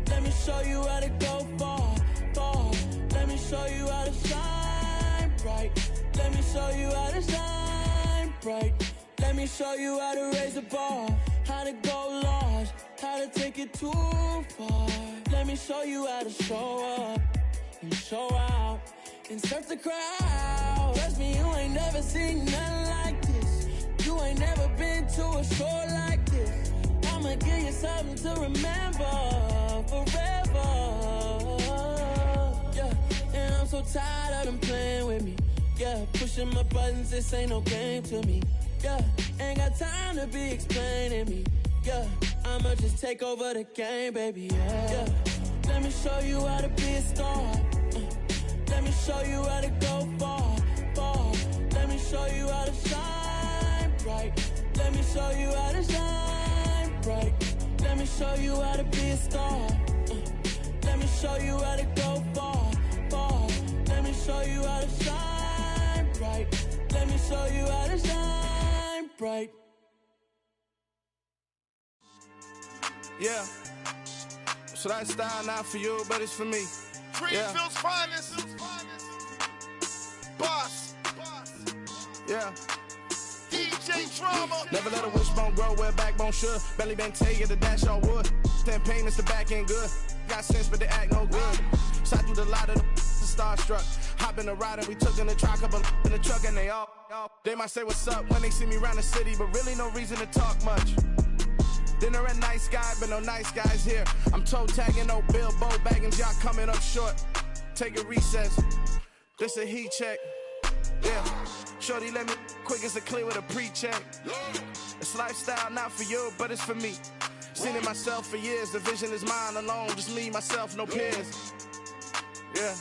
Let me show you how to go far, far. Let me show you how to shine bright. Let me show you how to shine bright. Let me show you how to raise the bar, how to go large, how to take it too far. Let me show you how to show up and show out and surf the crowd. Trust me, you ain't never seen nothing like this. You ain't never been to a show like this. I'ma give you something to remember forever. Yeah, and I'm so tired of them playing with me. Yeah, pushing my buttons, this ain't no game to me. Yeah, ain't got time to be explaining me. Yeah, I'ma just take over the game, baby. Yeah, let me show you how to be a star. Let me show you how to go far, far. Let me show you how to shine bright. Let me show you how to shine bright. Let me show you how to be a star. Let me show you how to go far, far. Let me show you how to shine bright. Let me show you how to shine bright. Yeah. So that style not for you, but it's for me. Greenfield's finest. Boss. Yeah. DJ Drama. Never let a wishbone grow where a backbone should. Belly been tell you the dash all wood. Then payments the back end good. Got sense, but they act no good. Shot through the lot of the starstruck. Hop in the ride and we took in the truck, couple in the truck and they all. They might say what's up when they see me around the city, but really no reason to talk much. Dinner at nice guy, but no nice guys here. I'm toe tagging, no Bilbo Baggins, y'all coming up short. Take a recess. This a heat check. Yeah, shorty let me quick as a clear with a pre-check. It's lifestyle, not for you, but it's for me. Seen it myself for years, the vision is mine alone, just me, myself, no peers. Yeah.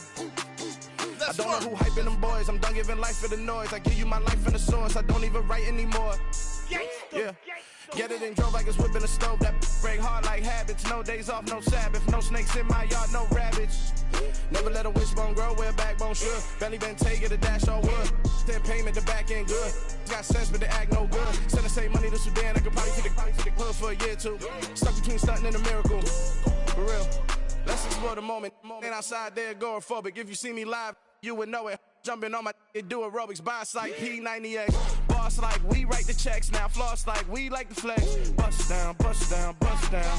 I don't know who hyping them boys, I'm done giving life for the noise. I give you my life in the source, I don't even write anymore. Yeah. Get it and drove like it's whipping a stove. That break hard like habits. No days off, no Sabbath. No snakes in my yard, no rabbits. Never let a wishbone grow where a backbone should. Belly been take it, a dash all wood. Then payment, the back end good. Got sense, but they act no good. Send the same money to Sudan, I could probably take the hood for a year or two. Stuck between stunting and a miracle. For real. Let's explore the moment. Ain't outside there agoraphobic. If you see me live, you would know it. Jumping on my do aerobics, boss like P90X. Boss like we write the checks now. Floss like we like the flex. Bust down, bust down, bust down.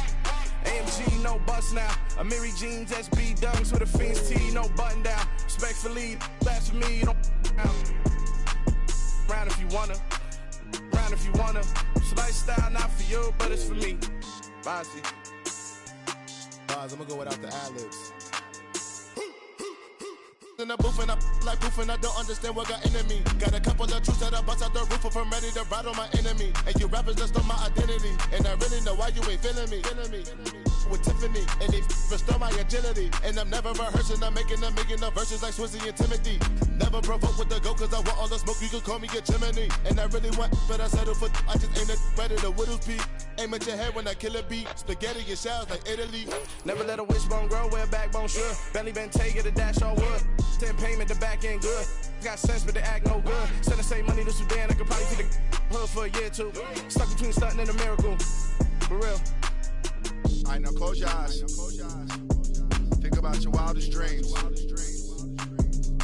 AMG, no bust now. Amiri jeans, SB dunks with a Fiends T, no button down. Respectfully, that's for me, you don't round if you wanna. Round if you wanna. It's lifestyle, not for you, but it's for me. Bossy. Bars, I'm gonna go without the ad-libs. In the booth and I like proof and I don't understand what got into me. Got a couple of truths that I bust out the roof if I'm ready to ride on my enemy. And you rappers just stole my identity, and I really know why you ain't feeling me. With Tiffany, and they restore my agility. And I'm never rehearsing, I'm making $1 million verses like Swizzy and Timothy. Never provoke with the go, cause I want all the smoke, you can call me a chimney. And I really want, but I settle for, I just ain't ready to whittles beat. Aim at your head when I kill a beat. Spaghetti and shells like Italy. Never let a wishbone grow where a backbone should. Belly been take it, a dash all wood. Then payment, the back end good. Got sense, but they act no good. Send the same money to Sudan, I could probably take the hood for a year or two. Stuck between stunting and a miracle. For real. All right, now close your eyes. Think about your wildest dreams.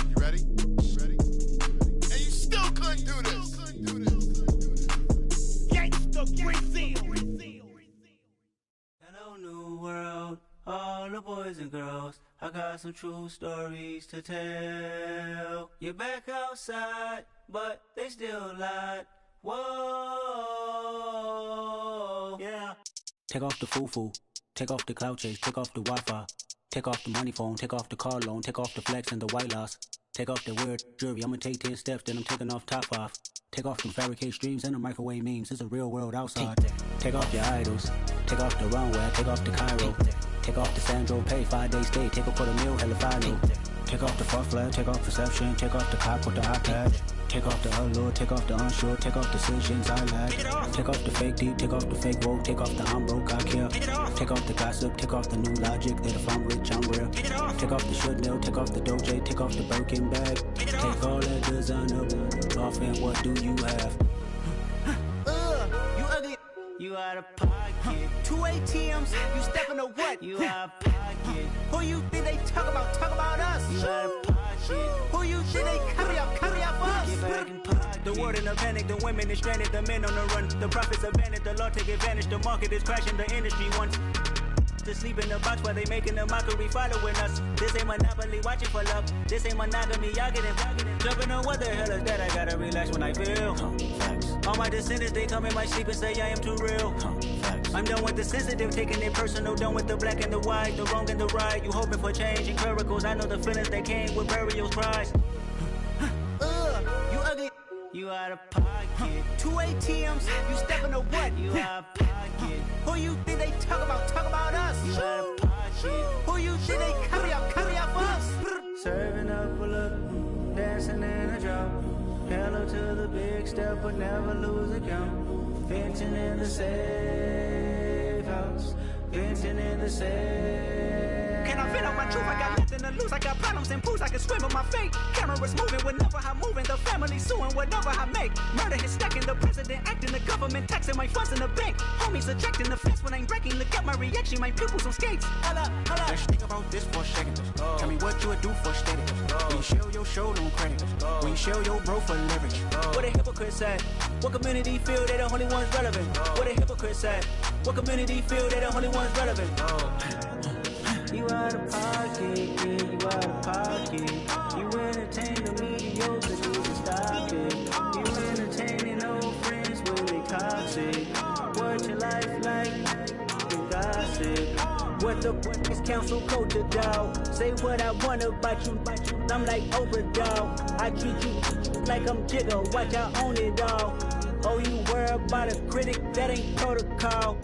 You ready? And you still couldn't do this. Gangsta Brazil. Hello, new world. All the boys and girls, I got some true stories to tell. You're back outside, but they still lied. Whoa, yeah. Take off the foo-foo, take off the cloud chase, take off the Wi-Fi, take off the money phone, take off the car loan, take off the flex and the white loss, take off the weird jewelry, I'ma take 10 steps, then I'm taking off top 5. Take off them fabricate streams and the microwave memes, it's a real world outside. Take off your idols, take off the runway, take off the Cairo, take off the Sandro pay, 5-day stay, take a $250,000 hella final. Take off the fuck flag, take off perception, take off the cop with the iPad. Take off the allure, take off the unsure, take off decisions I lack. Take off the fake deep, take off the fake woke, take off the I'm broke, I care. Take off the gossip, take off the new logic that if I'm rich, I'm real. Take off the should know, take off the Doge, take off the Birkin bag. Take all that designer off and what do you have? You ugly. You out of pocket. 2 ATMs, you stepping to what? You out of pocket. Who you think they talk about? Talk about us. You out of pocket. Who you think they carry up us? Get back in pocket. The world in a panic, the women is stranded, the men on the run. The profits abandoned, the law take advantage. The market is crashing, the industry wants to sleep in the box while they making a mockery following us. This ain't Monopoly, watching for love. This ain't monogamy, y'all getting jumping on what the hell is that? I gotta relax when I feel. All my descendants, they come in my sleep and say I am too real. I'm done with the sensitive, taking it personal. Done with the black and the white, the wrong and the right. You hoping for change and miracles. I know the feelings that came with burial cries. You ugly. You out of pocket. 2 ATMs, you stepping to what? You out of pocket. Who you think they talk about? Talk about us. You out of pocket. Who you think they carry up us? Serving up a look, dancing in a drop. Hello to the big step, but never lose a count. Venting in the safe house. Venting in the safe. Can I vent out my truth? I got nothing to lose. I got problems and pools. I can swim with my fate. Cameras moving whenever I'm moving. The family suing whatever I make. Murder is stacking. The president acting. The government taxing my funds in the bank. Homies ejecting the fence when I'm breaking. Look at my reaction. My pupils on skates. Hold up. Let's think about this for a second. Tell me what you would do for status. When you show your show, no credit. When you show your bro for leverage. What a hypocrite said. What community feel they the only ones relevant? What a hypocrite said. What community feel they the only ones relevant? You out of pocket, yeah, you out of pocket. You entertain the mediocre, you can stop it. You entertaining old friends when they toxic. What your life like? You gossip. What What the fuck is council culture, dog? Say what I want about you, I'm like overdog. I treat you like I'm Jigga, watch I own it all. Oh, you worry about a critic, that ain't protocol.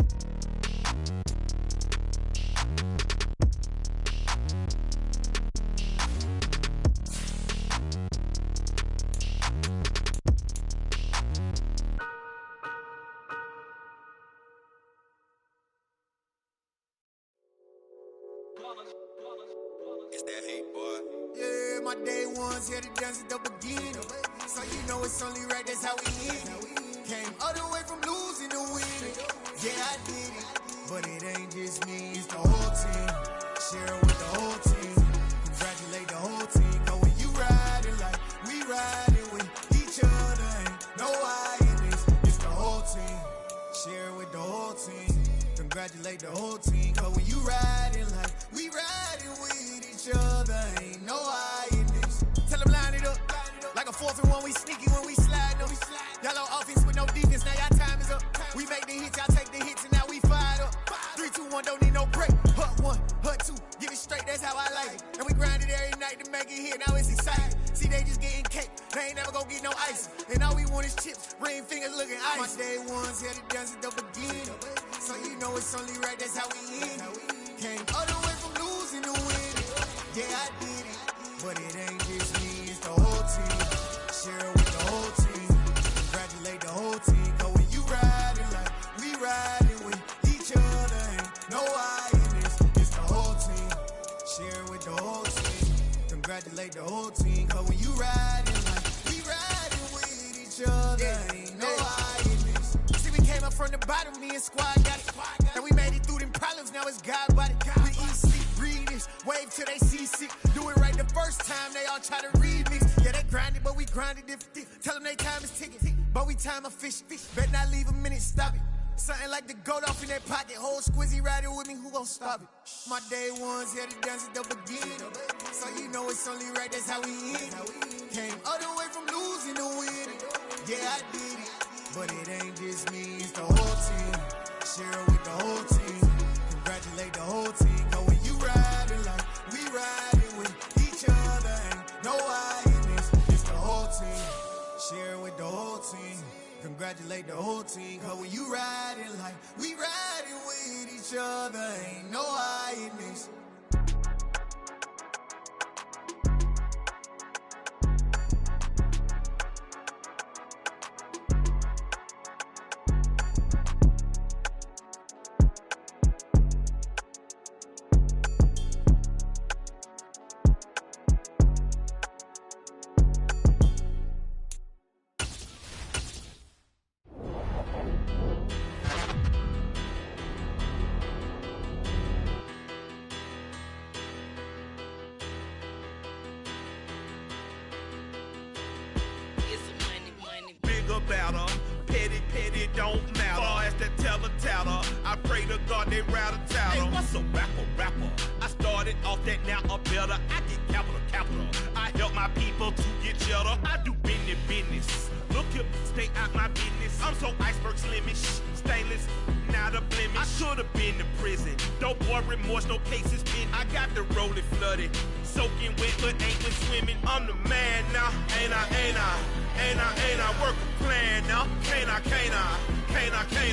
It's that hate, boy. Yeah, my day ones here to dance at the beginning. So you know it's only right, that's how we end it. Came all the way from losing to winning. Yeah, I did it. But it ain't just me, it's the whole team. Share it with the whole team. Congratulate the whole team. Cause when you riding like we riding with each other, ain't no I in this. It's the whole team. Share it with the whole team. Congratulate the whole team. Cause when you riding like we riding with each other, ain't no I in this. Tell them line it up. Like a 4th and 1, we sneaky when we slide them. Yellow offense with no defense, now y'all time is up. We make the hits, y'all take the hits, and now we fired up. 3, 2, 1, don't need no break. Hut 1, hut 2, give it straight, that's how I like it. And we grind it every night to make it hit, now it's exciting. See, they just getting cake, they ain't never gonna get no ice. And all we want is chips, ring fingers looking ice. My day ones here to dance at the beginning. So you know it's only right, that's how we end it. Came all the way from losing to winning. Yeah, I did it, but it ain't just me, it's the whole team. Share it with the whole team. Congratulate the whole team. Cause when you riding like we riding with each other, ain't no I in this. It's the whole team. Share it with the whole team. Congratulate the whole team. Cause when you riding like we riding with each other, ain't no I in this. See, we came up from the bottom, me and squad got it. And we made it through them problems, now it's God body. We eat, sleep, read this, wave till they see sick. Do it right the first time, they all try to remix. Yeah, they grinded, but we grinded different. Tell them they time is ticking, but we time a fish. Bet not leave a minute, stop it. Something like the goat off in their pocket. Whole squizzy riding with me, who gon' stop it? My day ones here to dance at the beginning. So you know it's only right, that's how we end it. Came all the way from losing to winning. Yeah, I did it, but it ain't just me, it's the whole team. Share it with the whole team. Congratulate the whole team. Cause when you riding like we riding with each other, ain't no I in this. It's the whole team. Share it with the whole team. Congratulate the whole team. Cause when you riding like we riding with each other, ain't no I in this. Better, petty, don't matter. Far as that teller, I pray to God they rattle tattle. Hey, what's a rapper? I started off that, now I'm better. I get capital. I help my people to get cheddar. I do business. Look here, stay out my business. I'm so iceberg slimish, stainless, not a blemish. I should've been to prison. Don't boy remorse, no cases pinned. I got the rolling flooded, soaking wet, but ain't been swimming. I'm the man now, ain't I work a plan now. Can't I?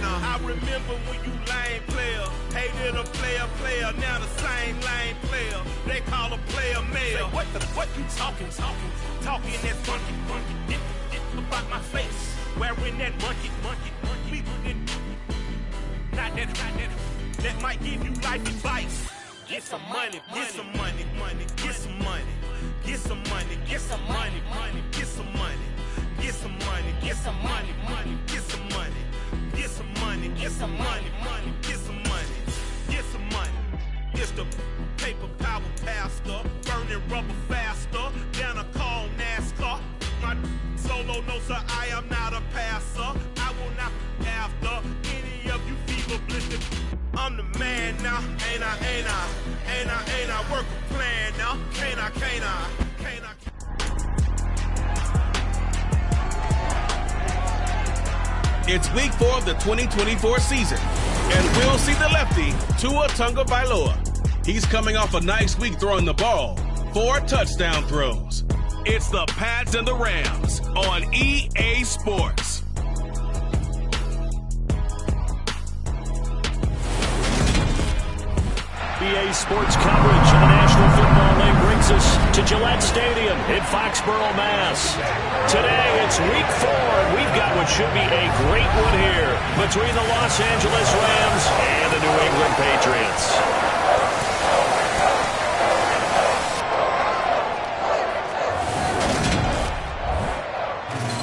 I remember when you lame player, hated a player, now the same lame player. They call a player male. Say, what you talking that funky, about my face, wearing that monkey, we not that might give you life advice. Get some money, get some money, get some money, get some money, get some money, get some money, get some money, get some money, get some money, get some money, get some money, get some money, get some money. It's the paper power pastor, burning rubber faster than a call NASCAR. My solo, no sir, I am not a passer. I will not after any of you fever blistered. I'm the man now, ain't I work a plan now, can't I? It's week 4 of the 2024 season, and we'll see the lefty, Tua Tagovailoa, He's coming off a nice week throwing the ball. 4 touchdown throws. It's the Pats and the Rams on EA Sports. EA Sports coverage of the National Football League brings us to Gillette Stadium in Foxborough, Mass. Today, it's Week 4, and we've got what should be a great one here between the Los Angeles Rams and the New England Patriots.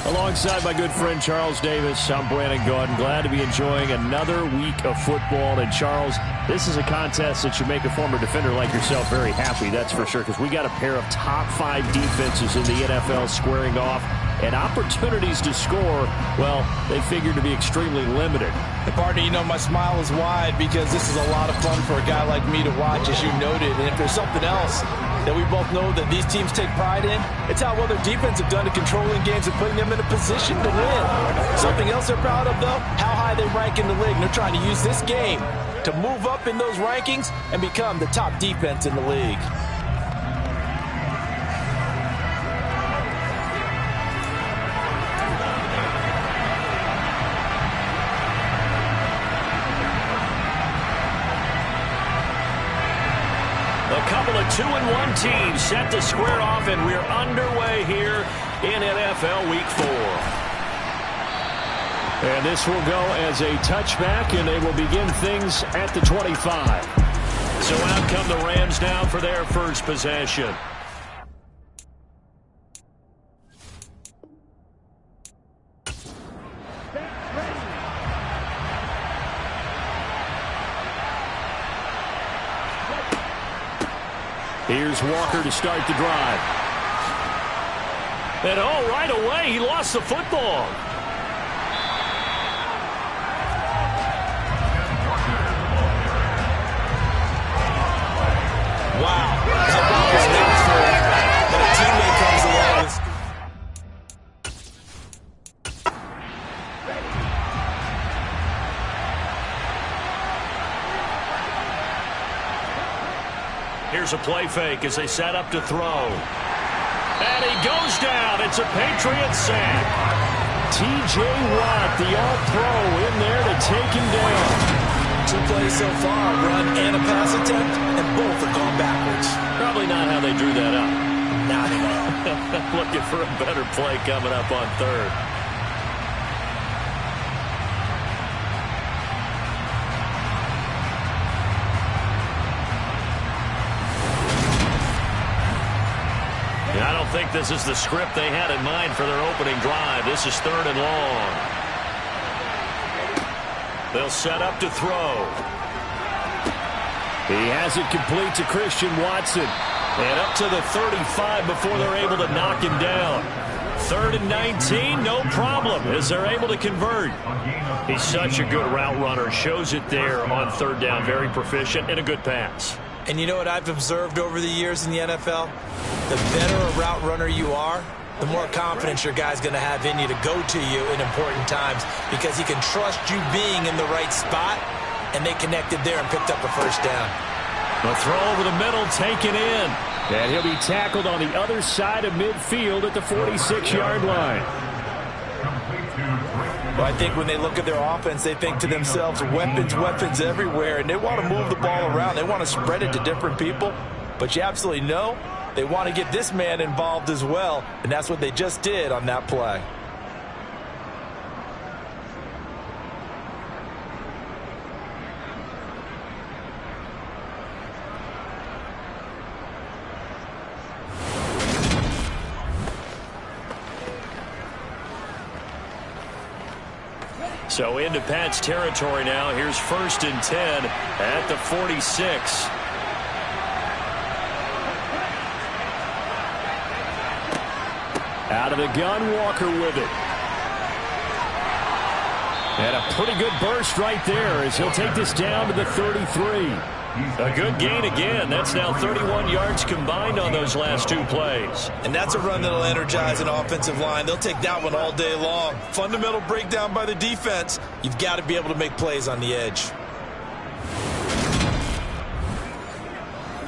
Alongside my good friend Charles Davis, I'm Brandon Gaudin. Glad to be enjoying another week of football. And Charles, this is a contest that should make a former defender like yourself very happy, that's for sure, because we got a pair of top 5 defenses in the NFL squaring off, and opportunities to score, well, they figure to be extremely limited. And partner, you know, my smile is wide because this is a lot of fun for a guy like me to watch, as you noted. And if there's something else that we both know that these teams take pride in, it's how well their defense have done to controlling games and putting them in a position to win. Something else they're proud of, though, how high they rank in the league. And they're trying to use this game to move up in those rankings and become the top defense in the league. A couple of 2-1 teams set to square off, and we're underway here in NFL Week 4. And this will go as a touchback, and they will begin things at the 25. So out come the Rams now for their first possession. Here's Walker to start the drive. And right away, he lost the football. Wow. His name's full, but a teammate comes along with... Here's a play fake as they set up to throw. And he goes down. It's a Patriot sack. T.J. Watt, the all-pro, in there to take him down. 2 plays so far, a run and a pass attempt, and both have gone backwards. Probably not how they drew that up. Not at all. Looking for a better play coming up on third. I don't think this is the script they had in mind for their opening drive. This is 3rd and long. They'll set up to throw. He has it complete to Christian Watson. And up to the 35 before they're able to knock him down. 3rd and 19, no problem, as they're able to convert. He's such a good route runner. Shows it there on 3rd down. Very proficient and a good pass. And you know what I've observed over the years in the NFL? The better a route runner you are, the more confidence your guy's going to have in you to go to you in important times because he can trust you being in the right spot, and they connected there and picked up a first down. A throw over the middle taken in, and he'll be tackled on the other side of midfield at the 46-yard line. Well, I think when they look at their offense, they think to themselves, weapons, weapons everywhere, and they want to move the ball around. They want to spread it to different people, but you absolutely know they want to get this man involved as well, and that's what they just did on that play. So into Pat's territory now. Here's 1st and 10 at the 46. Out of the gun, Walker with it. And a pretty good burst right there as he'll take this down to the 33. A good gain again. That's now 31 yards combined on those last 2 plays. And that's a run that'll energize an offensive line. They'll take that one all day long. Fundamental breakdown by the defense. You've got to be able to make plays on the edge.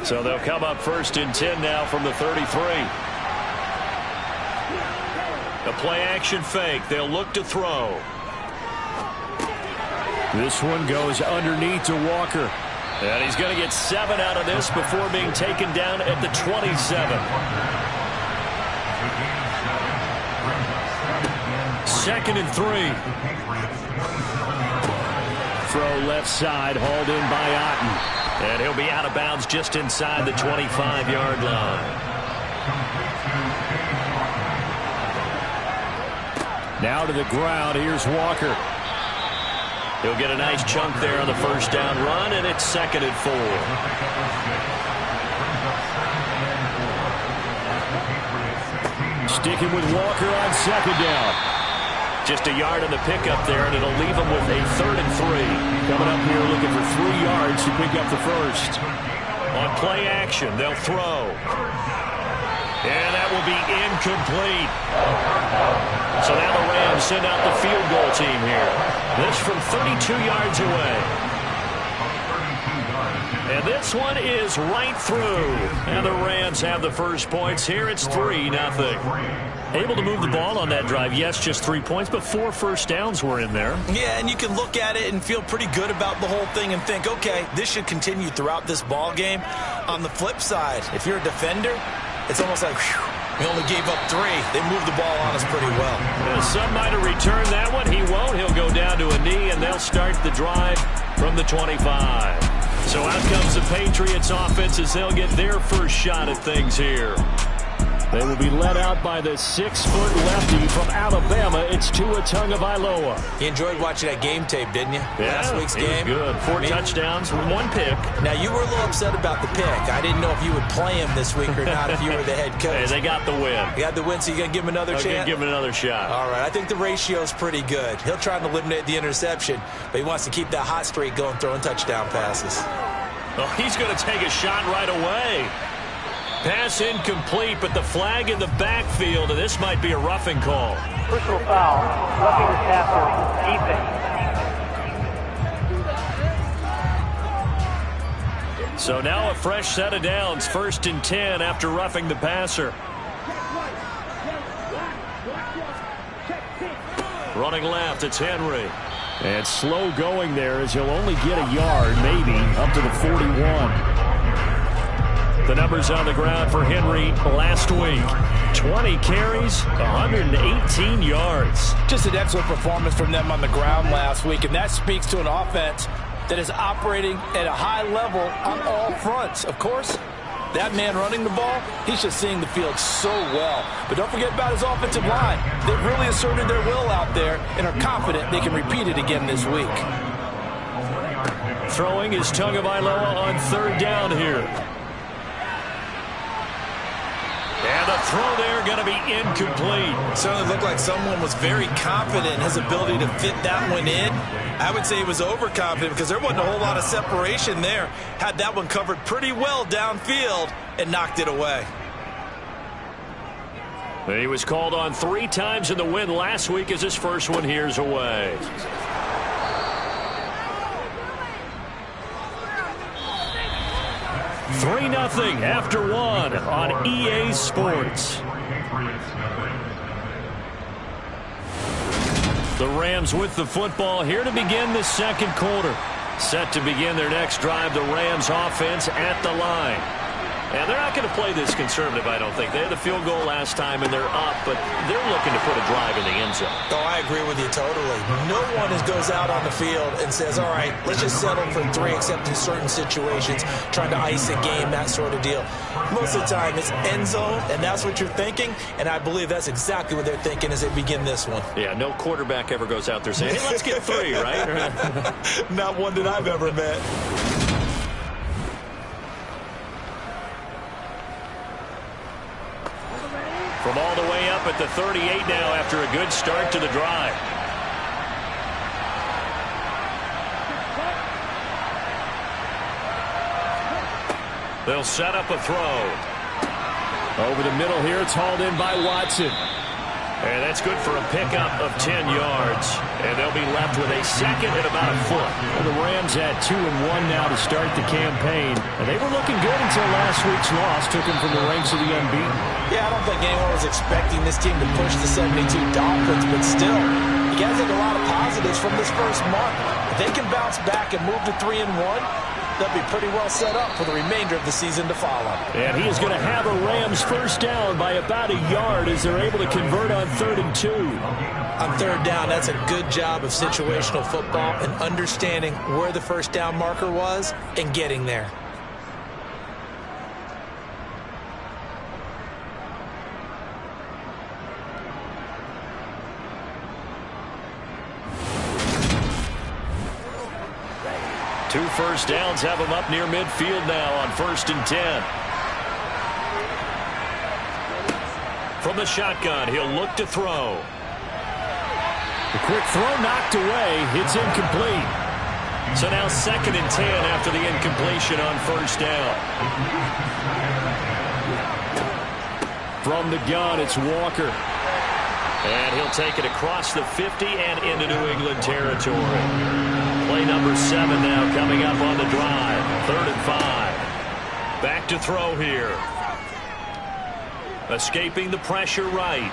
So they'll come up 1st and 10 now from the 33. A play-action fake. They'll look to throw. This one goes underneath to Walker. And he's going to get 7 out of this before being taken down at the 27. 2nd and 3. Throw left side, hauled in by Otten. And he'll be out of bounds just inside the 25-yard line. Now to the ground. Here's Walker. He'll get a nice chunk there on the 1st down run, and it's 2nd and 4. Sticking with Walker on 2nd down. Just a yard on the pickup there, and it'll leave him with a 3rd and 3. Coming up here looking for 3 yards to pick up the 1st. On play action, they'll throw. And that will be incomplete. So now the Rams send out the field goal team here. This from 32 yards away. And this one is right through. And the Rams have the first points here. It's 3-0. Able to move the ball on that drive. Yes, just 3 points, but 4 first downs were in there. Yeah, and you can look at it and feel pretty good about the whole thing and think, okay, this should continue throughout this ball game. On the flip side, if you're a defender, it's almost like, whew, we only gave up 3. They moved the ball on us pretty well. Some might have returned that one. He won't. He'll go down to a knee, and they'll start the drive from the 25. So out comes the Patriots offense as they'll get their first shot at things here. They will be led out by the 6-foot lefty from Alabama. It's Tua Tagovailoa. You enjoyed watching that game tape, didn't you? Yeah, last week's game. Good. 4 touchdowns, 1 pick. Now, you were a little upset about the pick. I didn't know if you would play him this week or not if you were the head coach. Hey, they got the win. They got the win, so you're going to give him another chance? Give him another shot. All right. I think the ratio's pretty good. He'll try and eliminate the interception, but he wants to keep that hot streak going, throwing touchdown passes. Oh, he's going to take a shot right away. Pass incomplete, but the flag in the backfield, and this might be a roughing call. Personal foul, roughing the passer, defense. So now a fresh set of downs, 1st and 10 after roughing the passer. Running left, it's Henry. And slow going there as he'll only get a yard, maybe, up to the 41. The numbers on the ground for Henry last week. 20 carries, 118 yards. Just an excellent performance from them on the ground last week, and that speaks to an offense that is operating at a high level on all fronts. Of course, that man running the ball, he's just seeing the field so well. But don't forget about his offensive line. They've really asserted their will out there and are confident they can repeat it again this week. Throwing is Tagovailoa on 3rd down here. And the throw there going to be incomplete. Certainly looked like someone was very confident in his ability to fit that one in. I would say he was overconfident because there wasn't a whole lot of separation there. Had that one covered pretty well downfield and knocked it away. He was called on 3 times in the win last week as his first one here's away. $3-0 after 1 on EA Sports. The Rams with the football here to begin the 2nd quarter. Set to begin their next drive, the Rams offense at the line. And they're not going to play this conservative, I don't think. They had the field goal last time, and they're up, but they're looking to put a drive in the end zone. Oh, I agree with you totally. No one goes out on the field and says, all right, let's just settle for 3, except in certain situations, trying to ice a game, that sort of deal. Most of the time, it's end zone, and that's what you're thinking, and I believe that's exactly what they're thinking as they begin this one. Yeah, no quarterback ever goes out there saying, hey, let's get 3, right? Not one that I've ever met. From all the way up at the 38 now after a good start to the drive. They'll set up a throw. Over the middle here, it's hauled in by Watson. And that's good for a pickup of 10 yards. And they'll be left with a second and about a foot. Well, the Rams at 2-1 now to start the campaign. And they were looking good until last week's loss took them from the ranks of the unbeaten. Yeah, I don't think anyone was expecting this team to push the 72 Dolphins, but still, you got to take a lot of positives from this first month. If they can bounce back and move to 3-1, they'll be pretty well set up for the remainder of the season to follow. And he is going to have a Rams first down by about a yard as they're able to convert on 3rd and 2. On 3rd down, that's a good job of situational football and understanding where the first down marker was and getting there. Two first downs have him up near midfield now on 1st and 10. From the shotgun, he'll look to throw. The quick throw knocked away. It's incomplete. So now 2nd and 10 after the incompletion on 1st down. From the gun, it's Walker. And he'll take it across the 50 and into New England territory. Play number 7 now coming up on the drive. 3rd and 5. Back to throw here. Escaping the pressure right.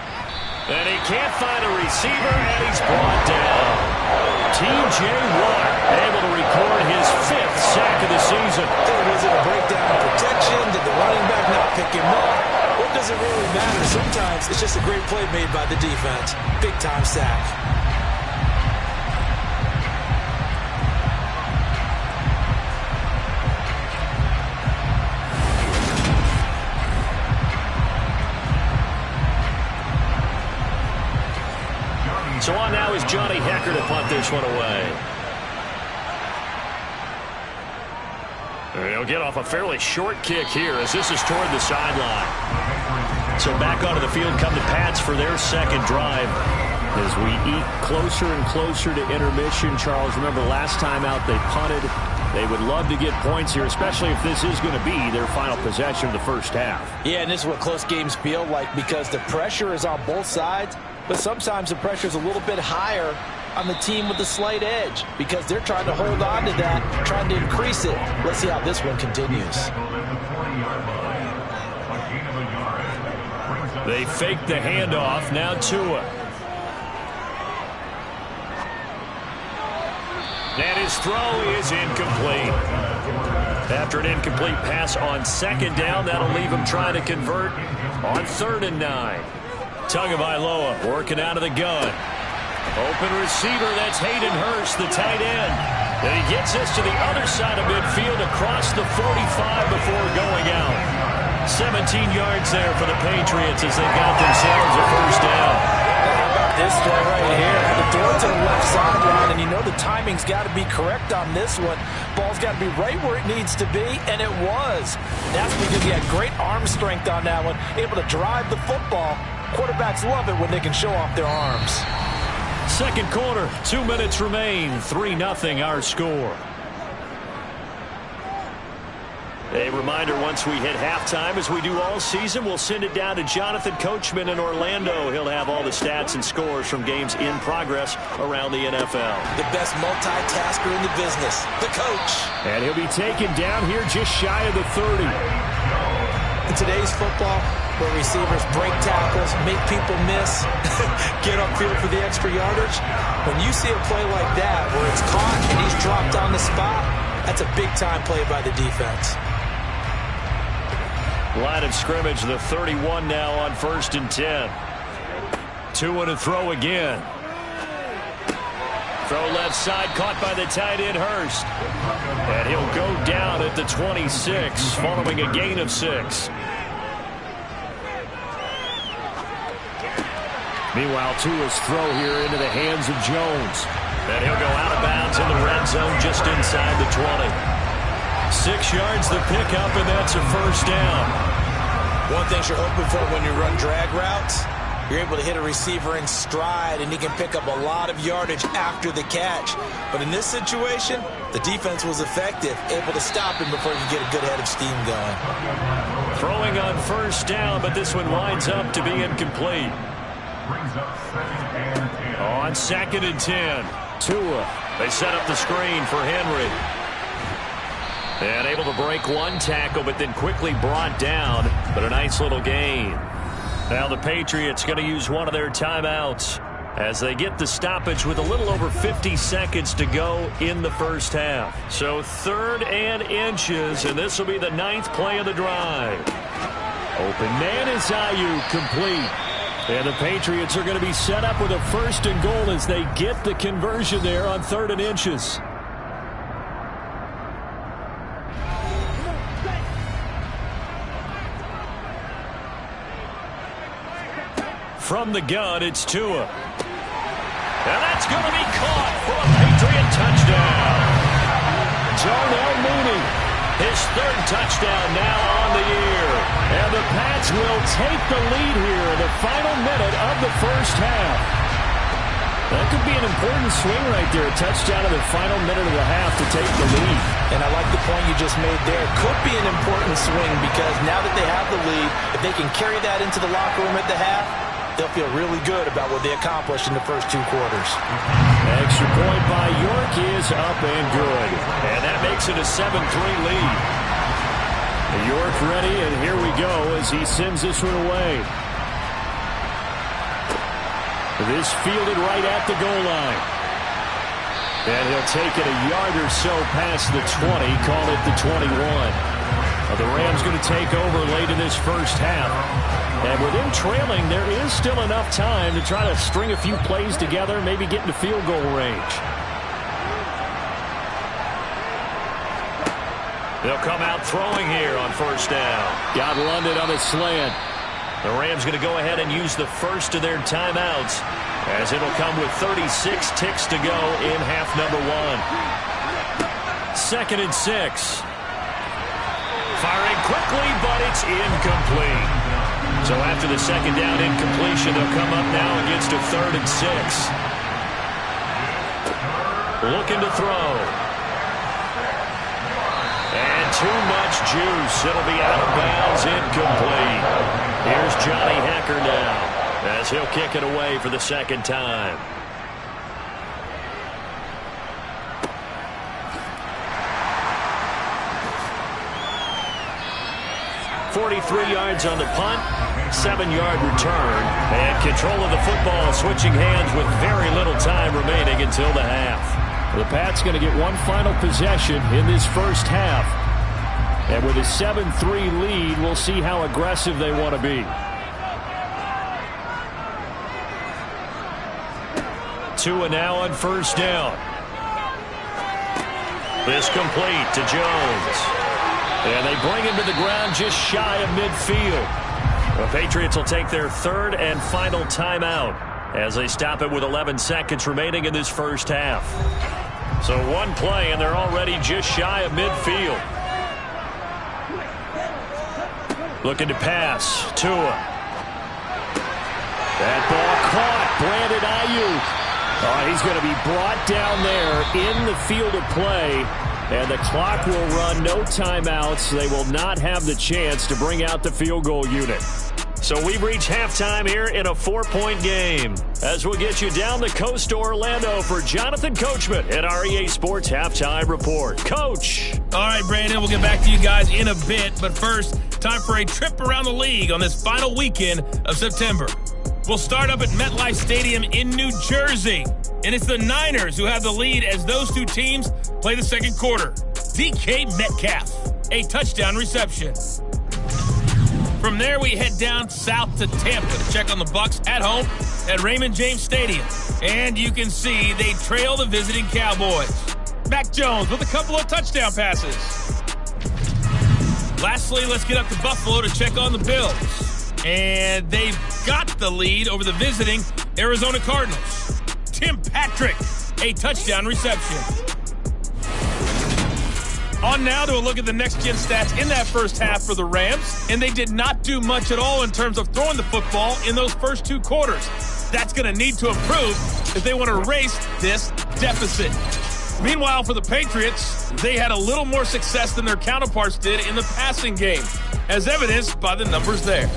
And he can't find a receiver, and he's brought down. T.J. Watt able to record his 5th sack of the season. Was it a breakdown in protection? Did the running back not pick him up? What does it really matter? Sometimes it's just a great play made by the defense. Big-time sack. So on now is Johnny Hekker to punt this one away. And he'll get off a fairly short kick here as this is toward the sideline. So back onto the field come the Pats for their 2nd drive. As we eat closer and closer to intermission, Charles, remember last time out they punted. They would love to get points here, especially if this is going to be their final possession of the first half. Yeah, and this is what close games feel like because the pressure is on both sides, but sometimes the pressure is a little bit higher on the team with the slight edge because they're trying to hold on to that, trying to increase it. Let's see how this one continues. They fake the handoff. Now Tua. And his throw is incomplete. After an incomplete pass on 2nd down, that'll leave him trying to convert on 3rd and 9. Tagovailoa working out of the gun. Open receiver, that's Hayden Hurst, the tight end. And he gets this to the other side of midfield across the 45 before going out. 17 yards there for the Patriots as they got themselves a first down. How about this throw right here? The throw to the left sideline, and you know the timing's got to be correct on this one. Ball's got to be right where it needs to be, and it was. That's because he had great arm strength on that one, able to drive the football. Quarterbacks love it when they can show off their arms. 2nd quarter, 2 minutes remain, 3-0 our score. A reminder, once we hit halftime, as we do all season, we'll send it down to Jonathan Coachman in Orlando. He'll have all the stats and scores from games in progress around the NFL. The best multitasker in the business, the coach. And he'll be taken down here just shy of the 30. In today's football, where receivers break tackles, make people miss, get upfield for the extra yardage, when you see a play like that where it's caught and he's dropped on the spot, that's a big-time play by the defense. Line of scrimmage, the 31 now on 1st and 10. 2 and a throw again. Throw left side, caught by the tight end Hurst. And he'll go down at the 26, following a gain of 6. Meanwhile, Tua's throw here into the hands of Jones. And he'll go out of bounds in the red zone just inside the 20. 6 yards the pickup, and that's a first down. One thing you're hoping for when you run drag routes, you're able to hit a receiver in stride, and he can pick up a lot of yardage after the catch. But in this situation, the defense was effective, able to stop him before he could get a good head of steam going. Throwing on first down, but this one winds up to be incomplete. Brings up 2nd and 10. On 2nd and 10. Tua. They set up the screen for Henry. And able to break one tackle, but then quickly brought down. But a nice little gain. Now the Patriots going to use one of their timeouts as they get the stoppage with a little over 50 seconds to go in the first half. So 3rd and inches, and this will be the 9th play of the drive. Open man is Ayuk, complete. And the Patriots are going to be set up with a 1st and goal as they get the conversion there on 3rd and inches. From the gun, it's Tua. And that's going to be caught for a Patriot touchdown. Darnell Mooney, his 3rd touchdown now on the year. And the Pats will take the lead here in the final minute of the first half. That could be an important swing right there. A touchdown in the final minute of the half to take the lead. And I like the point you just made there. Could be an important swing because now that they have the lead, if they can carry that into the locker room at the half, they'll feel really good about what they accomplished in the first 2 quarters. Extra point by York is up and good. And that makes it a 7-3 lead. York ready, and here we go as he sends this one away. This fielded right at the goal line. And he'll take it a yard or so past the 20, call it the 21. The Rams going to take over late in this first half. And with them trailing, there is still enough time to try to string a few plays together, maybe get into field goal range. They'll come out throwing here on 1st down. Got London on the slant. The Rams going to go ahead and use the first of their timeouts as it'll come with 36 ticks to go in half number 1. 2nd and 6. Firing quickly, but it's incomplete. So after the 2nd down incompletion, they'll come up now against a 3rd and 6. Looking to throw. And too much juice. It'll be out of bounds, incomplete. Here's Johnny Hekker now as he'll kick it away for the 2nd time. .43 yards on the punt, 7-yard return, and control of the football switching hands with very little time remaining until the half. The Pats going to get one final possession in this first half. And with a 7-3 lead, we'll see how aggressive they want to be. Tua now on 1st down. This complete to Jones. And they bring him to the ground just shy of midfield. The Patriots will take their 3rd and final timeout as they stop it with 11 seconds remaining in this first half. So one play, and they're already just shy of midfield. Looking to pass. Tua. That ball caught. Brandon Ayuk. He's going to be brought down there in the field of play. And the clock will run, no timeouts. They will not have the chance to bring out the field goal unit. So we've reached halftime here in a 4-point game. As we'll get you down the coast to Orlando for Jonathan Coachman at our EA Sports Halftime Report. Coach. All right, Brandon, we'll get back to you guys in a bit. But first, time for a trip around the league on this final weekend of September. We'll start up at MetLife Stadium in New Jersey. And it's the Niners who have the lead as those two teams play the 2nd quarter. DK Metcalf, a touchdown reception. From there, we head down south to Tampa to check on the Bucs at home at Raymond James Stadium. And you can see they trail the visiting Cowboys. Mac Jones with a couple of touchdown passes. Lastly, let's get up to Buffalo to check on the Bills. And they've got the lead over the visiting Arizona Cardinals. Tim Patrick, a touchdown reception. On now to a look at the next-gen stats in that first half for the Rams, and they did not do much at all in terms of throwing the football in those first 2 quarters. That's going to need to improve if they want to erase this deficit. Meanwhile, for the Patriots, they had a little more success than their counterparts did in the passing game, as evidenced by the numbers there.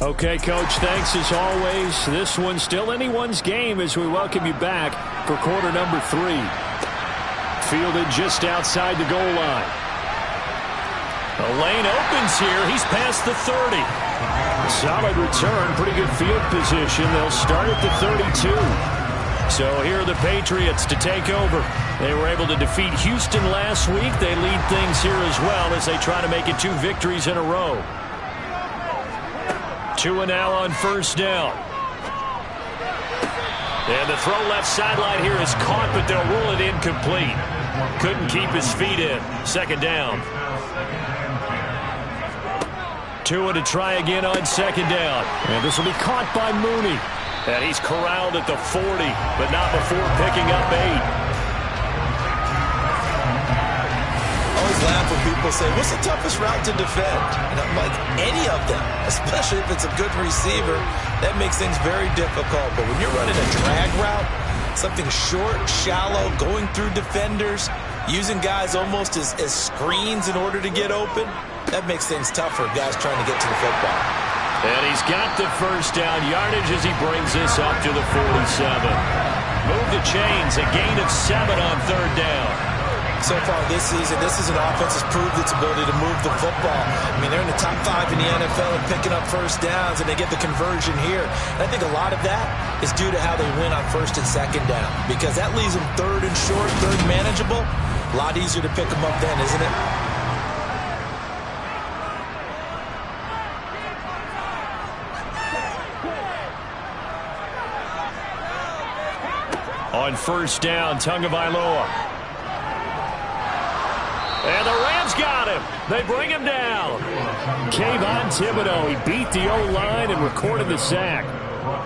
Okay, Coach, thanks as always. This one's still anyone's game as we welcome you back for quarter number 3. Fielded just outside the goal line. The lane opens here. He's past the 30. Solid return, pretty good field position. They'll start at the 32. So here are the Patriots to take over. They were able to defeat Houston last week. They lead things here as well as they try to make it 2 victories in a row. 2 now on first down. And the throw left sideline here is caught, but they'll rule it incomplete. Couldn't keep his feet in. Second down. Tua to try again on second down. And this will be caught by Mooney. And he's corralled at the 40, but not before picking up 8. I always laugh when people say, what's the toughest route to defend? And I'm like, any of them, especially if it's a good receiver. That makes things very difficult. But when you're running a drag route, something short, shallow, going through defenders, using guys almost as screens in order to get open, that makes things tougher, guys trying to get to the football. And he's got the first down yardage as he brings this up to the 47. Move the chains, a gain of 7 on third down. So far this season, this is an offense that's proved its ability to move the football. I mean, they're in the top 5 in the NFL and picking up first downs, and they get the conversion here. And I think a lot of that is due to how they win on first and second down, because that leaves them third and short, third manageable. A lot easier to pick them up then, isn't it? On first down, Tagovailoa. And the Rams got him. They bring him down. Kayvon Thibodeau, he beat the O-line and recorded the sack.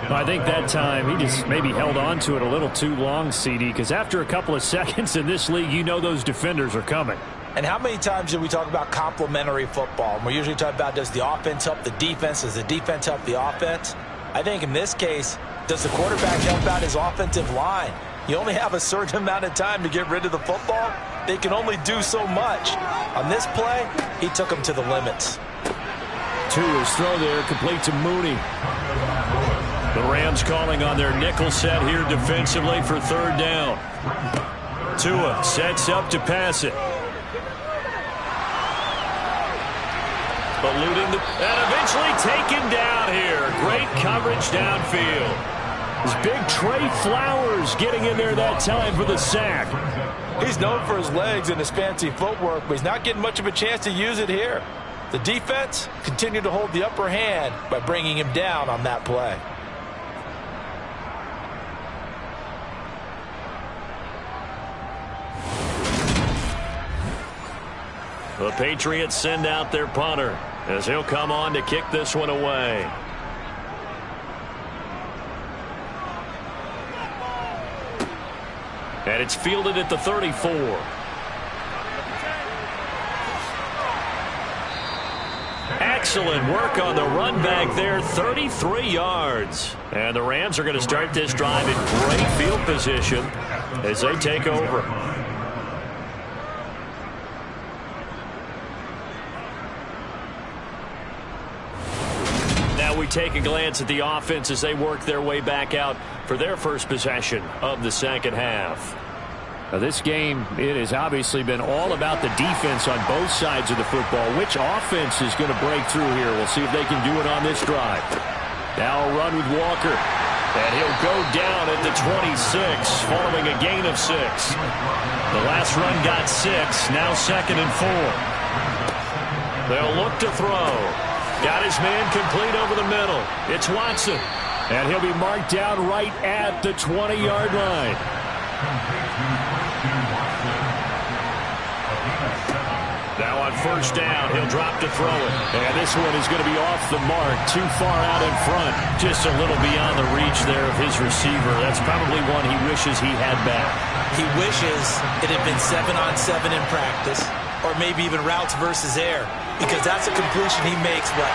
I think that time he just maybe held on to it a little too long, CD, because after a couple of seconds in this league, you know those defenders are coming. And how many times do we talk about complementary football? And we usually talk about, does the offense help the defense? Does the defense help the offense? I think in this case, does the quarterback help out his offensive line? You only have a certain amount of time to get rid of the football. They can only do so much. On this play, he took them to the limits. Tua's throw there, complete to Mooney. The Rams calling on their nickel set here defensively for third down. Tua sets up to pass it. Eluding and eventually taken down here. Great coverage downfield. It's big Trey Flowers getting in there that time for the sack. He's known for his legs and his fancy footwork, but he's not getting much of a chance to use it here. The defense continued to hold the upper hand by bringing him down on that play. The Patriots send out their punter as he'll come on to kick this one away. And it's fielded at the 34. Excellent work on the run back there, 33 yards. And the Rams are going to start this drive in great field position as they take over. Now we take a glance at the offense as they work their way back out for their first possession of the second half. Now this game, it has obviously been all about the defense on both sides of the football. Which offense is going to break through here? We'll see if they can do it on this drive. Now a run with Walker. And he'll go down at the 26 following a gain of 6. The last run got 6. Now 2nd and 4. They'll look to throw. Got his man complete over the middle. It's Watson. And he'll be marked down right at the 20-yard line. Now on first down, he'll drop to throw it. And this one is going to be off the mark, too far out in front. Just a little beyond the reach there of his receiver. That's probably one he wishes he had back. He wishes it had been 7-on-7 in practice, or maybe even routes versus air, because that's a completion he makes, what,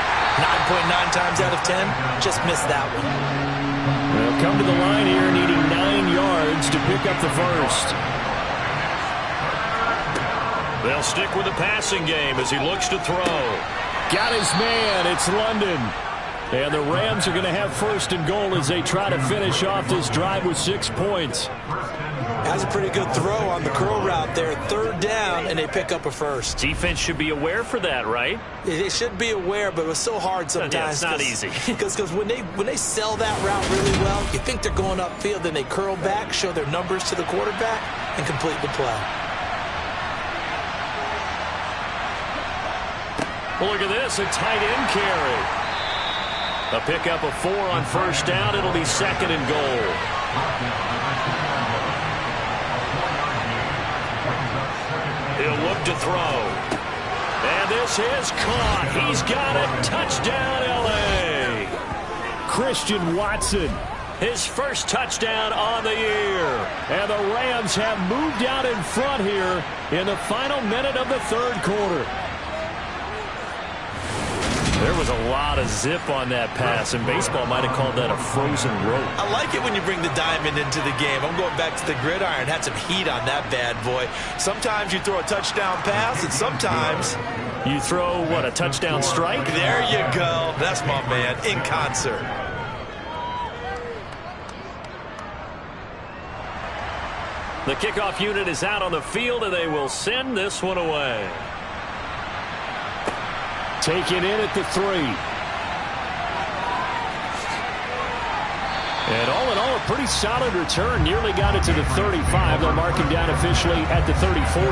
9.9 times out of 10? Just missed that one. They'll come to the line here needing 9 yards to pick up the first. They'll stick with the passing game as he looks to throw. Got his man. It's London. And the Rams are going to have first and goal as they try to finish off this drive with 6 points. That's a pretty good throw on the curl route there. 3rd down, and they pick up a first. Defense should be aware for that, right? They should be aware, but it was so hard sometimes. Yeah, it's not easy. Because when they sell that route really well, you think they're going upfield, then they curl back, show their numbers to the quarterback, and complete the play. Well, look at this, a tight end carry. A pickup of 4 on first down. It'll be 2nd and goal. He'll look to throw. And this is caught. He's got it. Touchdown, L.A. Christian Watson. His first touchdown on the year. And the Rams have moved out in front here in the final minute of the 3rd quarter. There was a lot of zip on that pass, and baseball might have called that a frozen rope. I like it when you bring the diamond into the game. I'm going back to the gridiron. Had some heat on that bad boy. Sometimes you throw a touchdown pass, and sometimes you throw, what, a touchdown strike? There you go. That's my man, in concert. The kickoff unit is out on the field, and they will send this one away. Taken in at the 3. And all in all, a pretty solid return. Nearly got it to the 35. They'll mark him down officially at the 34.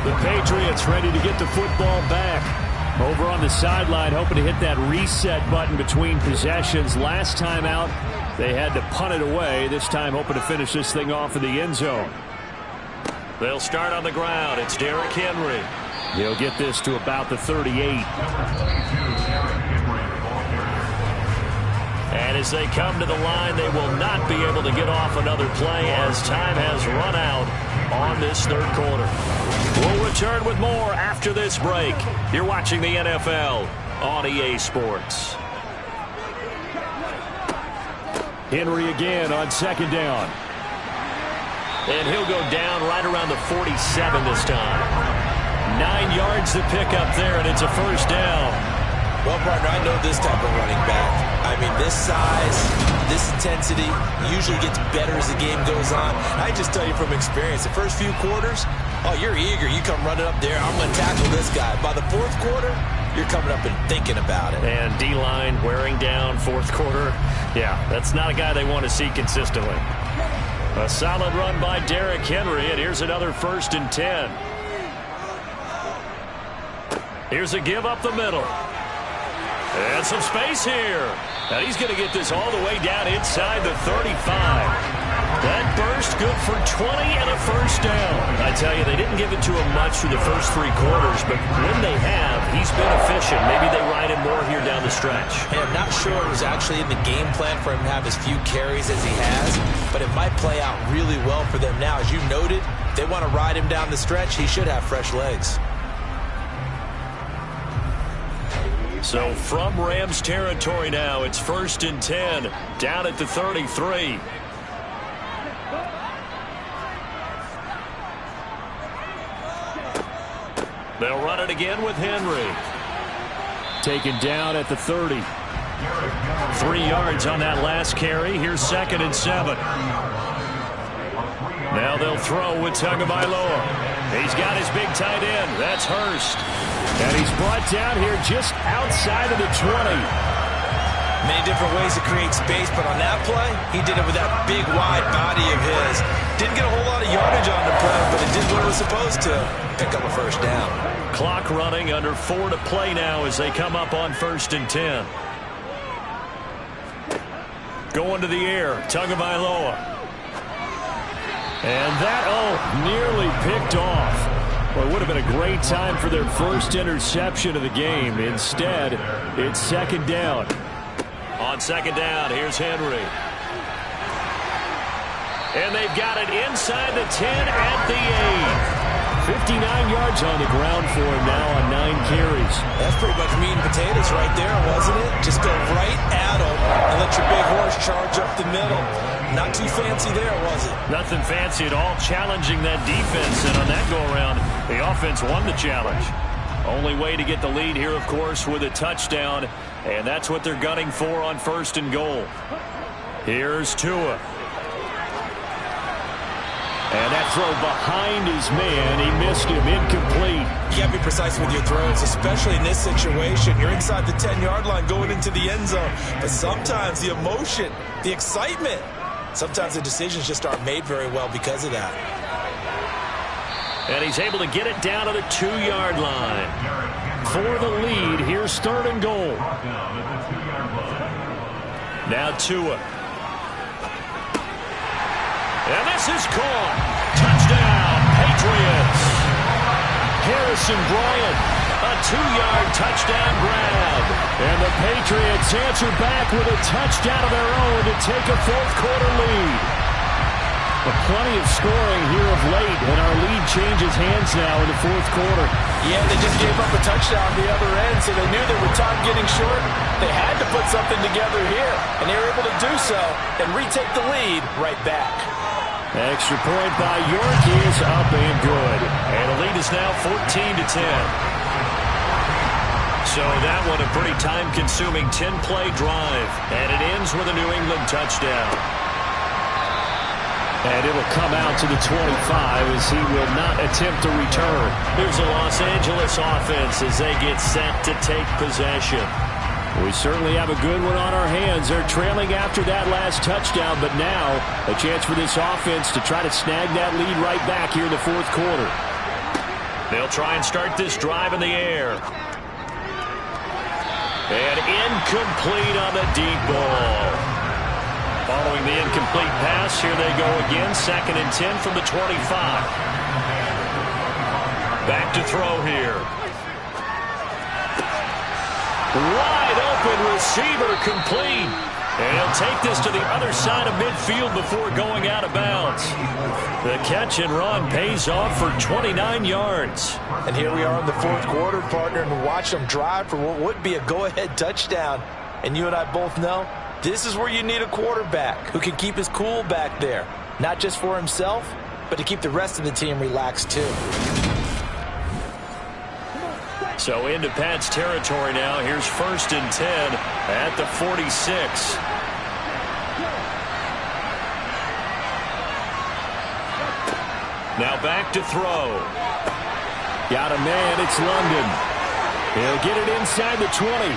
The Patriots ready to get the football back. Over on the sideline, hoping to hit that reset button between possessions. Last time out, they had to punt it away. This time, hoping to finish this thing off in the end zone. They'll start on the ground. It's Derrick Henry. He'll get this to about the 38. And as they come to the line, they will not be able to get off another play as time has run out on this 3rd quarter. We'll return with more after this break. You're watching the NFL on EA Sports. Henry again on 2nd down. And he'll go down right around the 47 this time. 9 yards to pick up there, and it's a first down. Well, partner, I know this type of running back. I mean, this size, this intensity usually gets better as the game goes on. I just tell you from experience, the first few quarters, oh, you're eager. You come running up there, I'm going to tackle this guy. By the 4th quarter, you're coming up and thinking about it. And D-line wearing down 4th quarter. Yeah, that's not a guy they want to see consistently. A solid run by Derrick Henry, and here's another 1st and 10. Here's a give up the middle. And some space here. And he's going to get this all the way down inside the 35. That burst good for 20 and a first down. I tell you, they didn't give it to him much through the first 3 quarters, but when they have, he's been efficient. Maybe they ride him more here down the stretch. Hey, I'm not sure it was actually in the game plan for him to have as few carries as he has, but it might play out really well for them now. As you noted, if they want to ride him down the stretch, he should have fresh legs. So from Rams territory now, it's 1st and 10, down at the 33. They'll run it again with Henry. Taken down at the 30. 3 yards on that last carry. Here's 2nd and 7. Now they'll throw with Tagovailoa. He's got his big tight end. That's Hurst. And he's brought down here just outside of the 20. Many different ways to create space, but on that play, he did it with that big, wide body of his. Didn't get a whole lot of yardage on the play, but it did what it was supposed to. Pick up a first down. Clock running, under 4 to play now as they come up on 1st and 10. Going to the air, Tagovailoa. And that, nearly picked off. Well, it would have been a great time for their first interception of the game. Instead, it's 2nd down. On 2nd down, here's Henry. And they've got it inside the 10 at the 8. 59 yards on the ground for him now on 9 carries. That's pretty much meat and potatoes right there, wasn't it? Just go right at him and let your big horse charge up the middle. Not too fancy there, was it? Nothing fancy at all, challenging that defense. And on that go-around, the offense won the challenge. Only way to get the lead here, of course, with a touchdown, and that's what they're gunning for on 1st and goal. Here's Tua. And that throw behind his man. He missed him. Incomplete. You got to be precise with your throws, especially in this situation. You're inside the 10-yard line going into the end zone. But sometimes the emotion, the excitement, sometimes the decisions just aren't made very well because of that. And he's able to get it down to the 2-yard line. For the lead, here's 3rd and goal. Now Tua. And this is caught. Touchdown, Patriots. Harrison Bryant, a 2-yard touchdown grab. And the Patriots answer back with a touchdown of their own to take a 4th quarter lead. But plenty of scoring here of late, and our lead changes hands now in the 4th quarter. Yeah, they just gave up a touchdown on the other end, so they knew that with time getting short, they had to put something together here. And they were able to do so and retake the lead right back. Extra point by York is up and good. And the lead is now 14-10. So that one a pretty time-consuming 10-play drive. And it ends with a New England touchdown. And it'll come out to the 25 as he will not attempt to return. Here's the Los Angeles offense as they get set to take possession. We certainly have a good one on our hands. They're trailing after that last touchdown, but now a chance for this offense to try to snag that lead right back here in the 4th quarter. They'll try and start this drive in the air. And incomplete on the deep ball. Following the incomplete pass, here they go again. 2nd and 10 from the 25. Back to throw here. Wide open receiver complete. And he'll take this to the other side of midfield before going out of bounds. The catch and run pays off for 29 yards. And here we are in the 4th quarter, partner, and watch them drive for what would be a go-ahead touchdown. And you and I both know this is where you need a quarterback who can keep his cool back there. Not just for himself, but to keep the rest of the team relaxed too. So into Pat's territory now. Here's 1st and 10 at the 46. Now back to throw. Got a man. It's London. He'll get it inside the 20.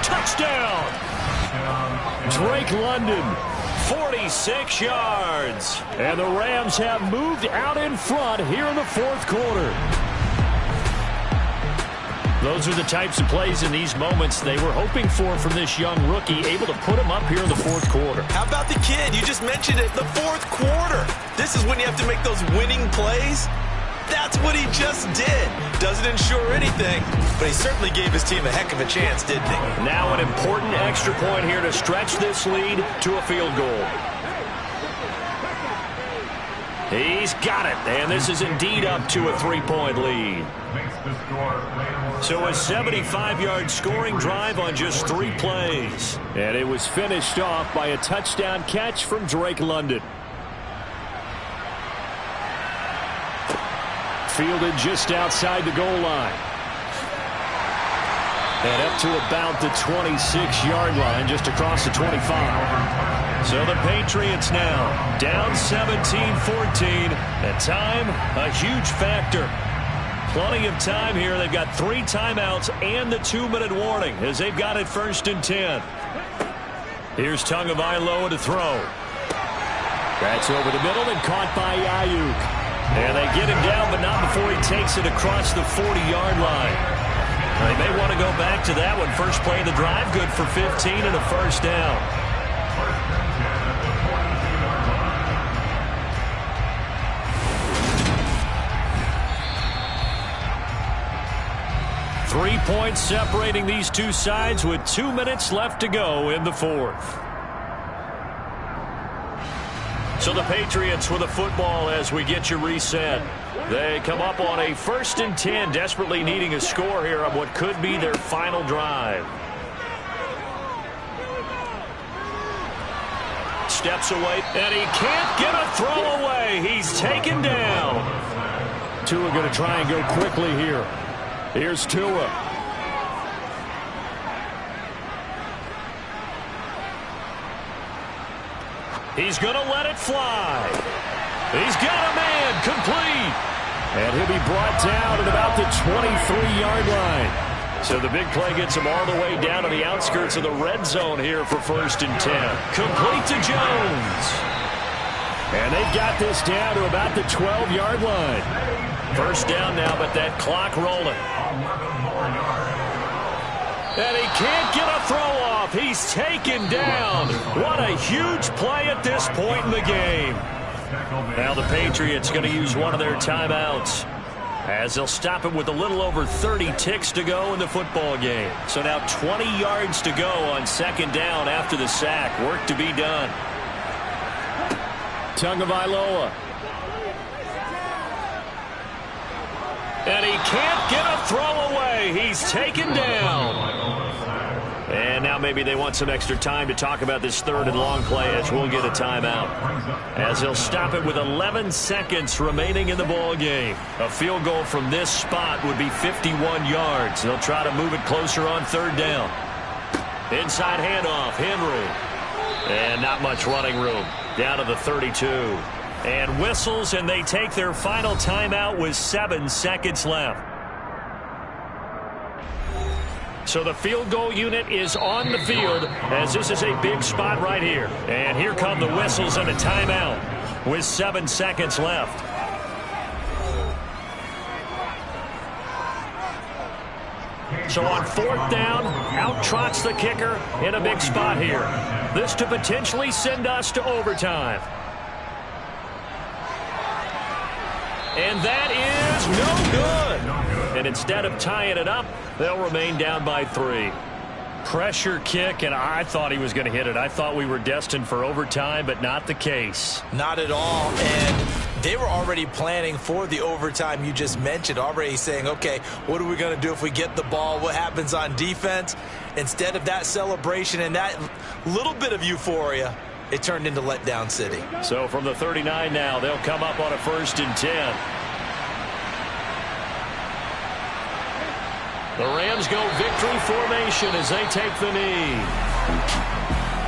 Touchdown. Drake London. 46 yards. And the Rams have moved out in front here in the 4th quarter. Those are the types of plays in these moments they were hoping for from this young rookie, able to put him up here in the 4th quarter. How about the kid? You just mentioned it, the 4th quarter. This is when you have to make those winning plays. That's what he just did. Doesn't ensure anything, but he certainly gave his team a heck of a chance, didn't he? Now an important extra point here to stretch this lead to a field goal. He's got it, and this is indeed up to a 3-point lead. So a 75-yard scoring drive on just 3 plays. And it was finished off by a touchdown catch from Drake London. Fielded just outside the goal line. And up to about the 26-yard line, just across the 25. So the Patriots now down 17-14. And time, a huge factor. Plenty of time here. They've got 3 timeouts and the 2-minute warning as they've got it 1st and 10. Here's Tagovailoa to throw. That's over the middle and caught by Ayuk. And they get him down, but not before he takes it across the 40-yard line. They may want to go back to that one. First play of the drive, good for 15 and a 1st down. Three points separating these two sides with 2 minutes left to go in the 4th. So the Patriots with a football as we get you reset. They come up on a 1st and 10, desperately needing a score here on what could be their final drive. Steps away, and he can't get a throw away. He's taken down. Tua going to try and go quickly here. Here's Tua. He's going to let it fly. He's got a man complete. And he'll be brought down at about the 23-yard line. So the big play gets him all the way down to the outskirts of the red zone here for 1st and 10. Complete to Jones. And they've got this down to about the 12-yard line. 1st down now, but that clock rolling. And he can't get a throw off. He's taken down. What a huge play at this point in the game. Now the Patriots going to use one of their timeouts, as they'll stop it with a little over 30 ticks to go in the football game. So now 20 yards to go on 2nd down after the sack. Work to be done. Tagovailoa. And he can't get a throw away. He's taken down. And now maybe they want some extra time to talk about this 3rd and long play, as we'll get a timeout, as they'll stop it with 11 seconds remaining in the ball game. A field goal from this spot would be 51 yards. They'll try to move it closer on 3rd down. Inside handoff, Henry. And not much running room. Down to the 32. And whistles, and they take their final timeout with 7 seconds left. So the field goal unit is on the field, as this is a big spot right here. And here come the whistles and a timeout with 7 seconds left. So on 4th down, out trots the kicker in a big spot here. This to potentially send us to overtime. And that is no good. And instead of tying it up, they'll remain down by 3. Pressure kick, and I thought he was going to hit it. I thought we were destined for overtime, but not the case. Not at all. And they were already planning for the overtime you just mentioned, already saying, okay, what are we going to do if we get the ball? What happens on defense? Instead of that celebration and that little bit of euphoria, it turned into letdown city. So from the 39 now, they'll come up on a 1st and 10. The Rams go victory formation as they take the knee.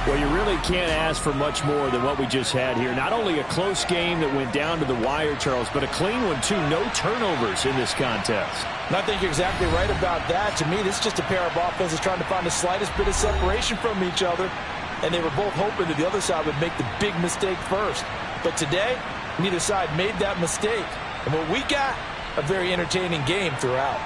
Well, you really can't ask for much more than what we just had here. Not only a close game that went down to the wire, Charles, but a clean one, too. No turnovers in this contest. And I think you're exactly right about that. To me, this is just a pair of offenses trying to find the slightest bit of separation from each other. And they were both hoping that the other side would make the big mistake first. But today, neither side made that mistake. And what we got, a very entertaining game throughout.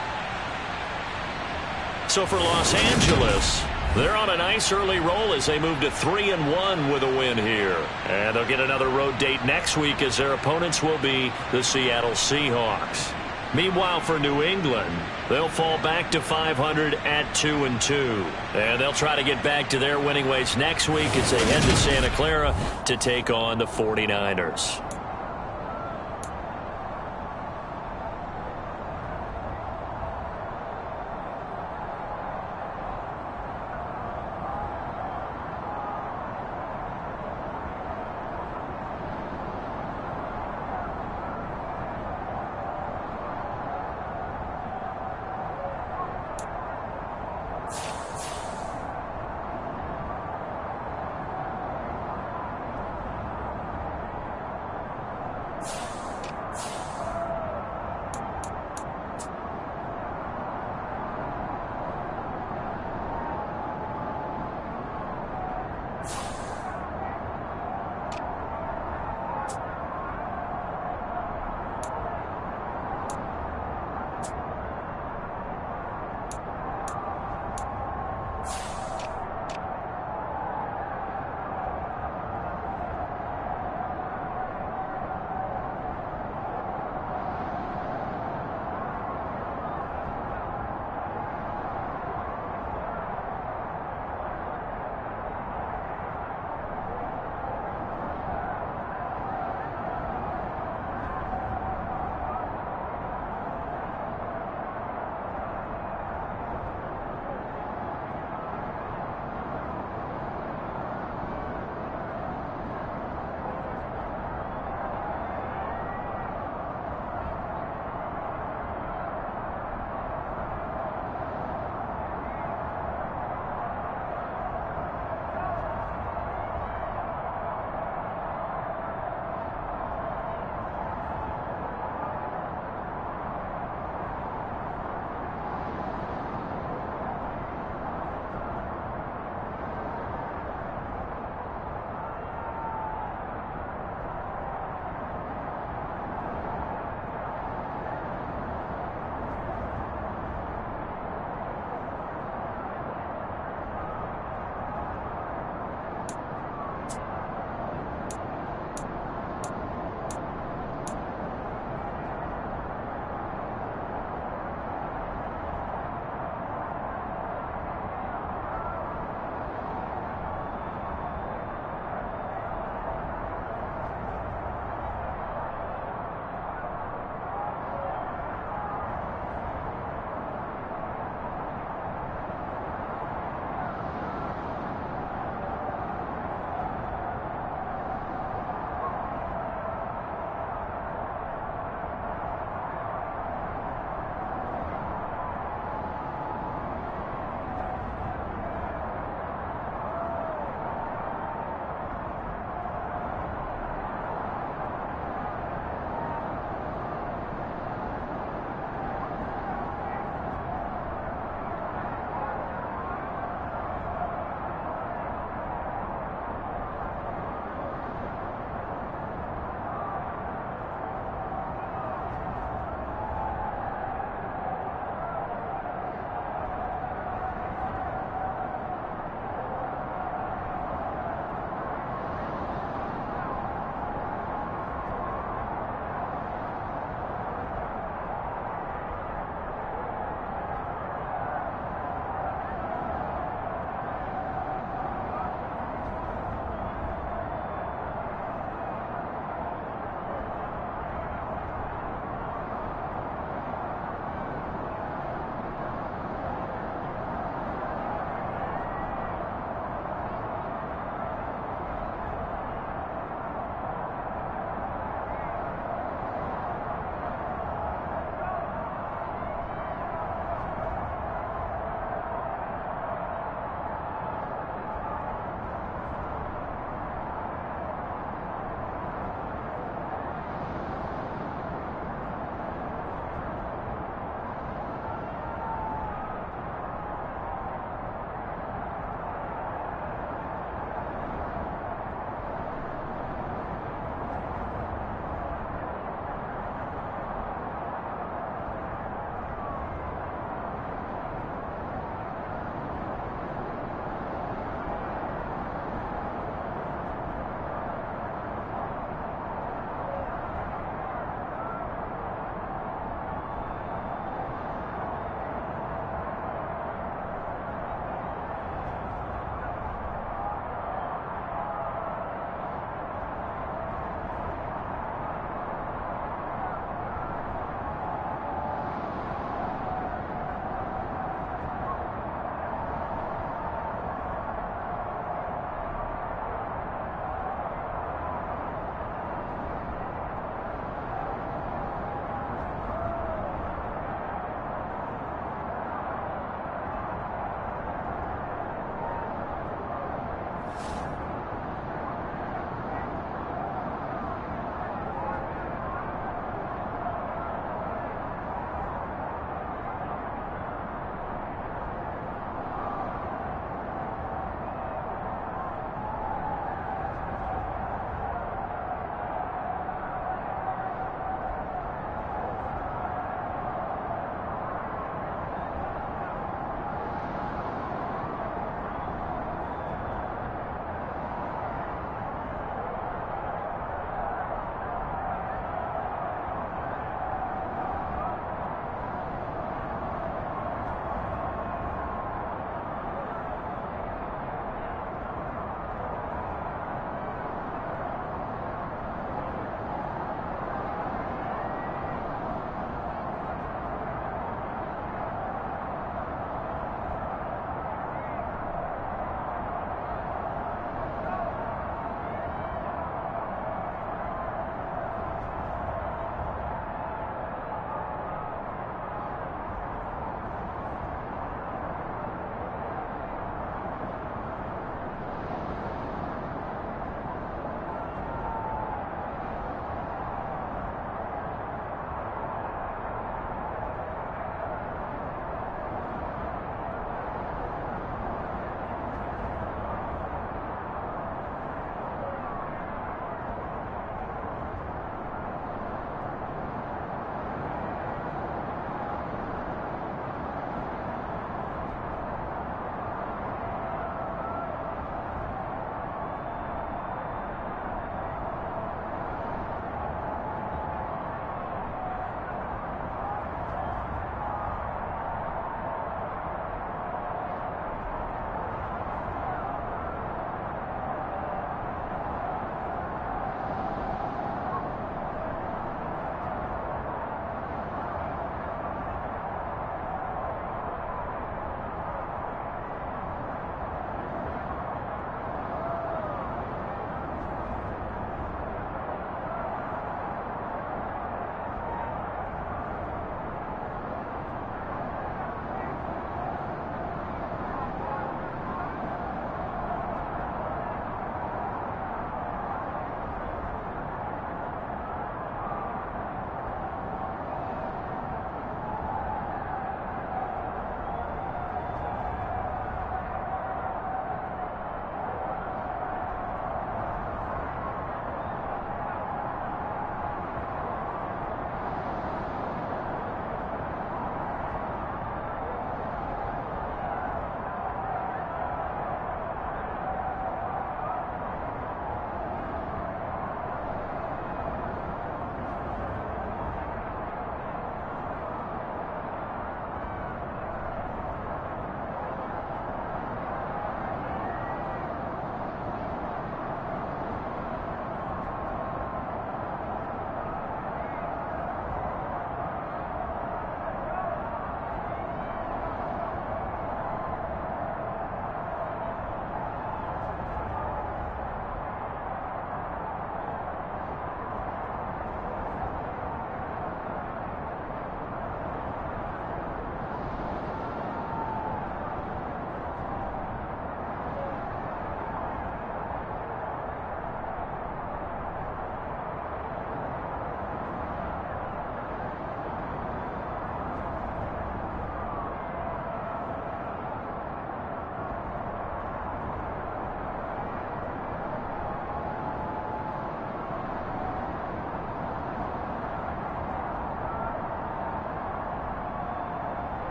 So for Los Angeles, they're on a nice early roll as they move to 3-1 with a win here. And they'll get another road date next week, as their opponents will be the Seattle Seahawks. Meanwhile, for New England, they'll fall back to 500 at 2-2. And they'll try to get back to their winning ways next week as they head to Santa Clara to take on the 49ers.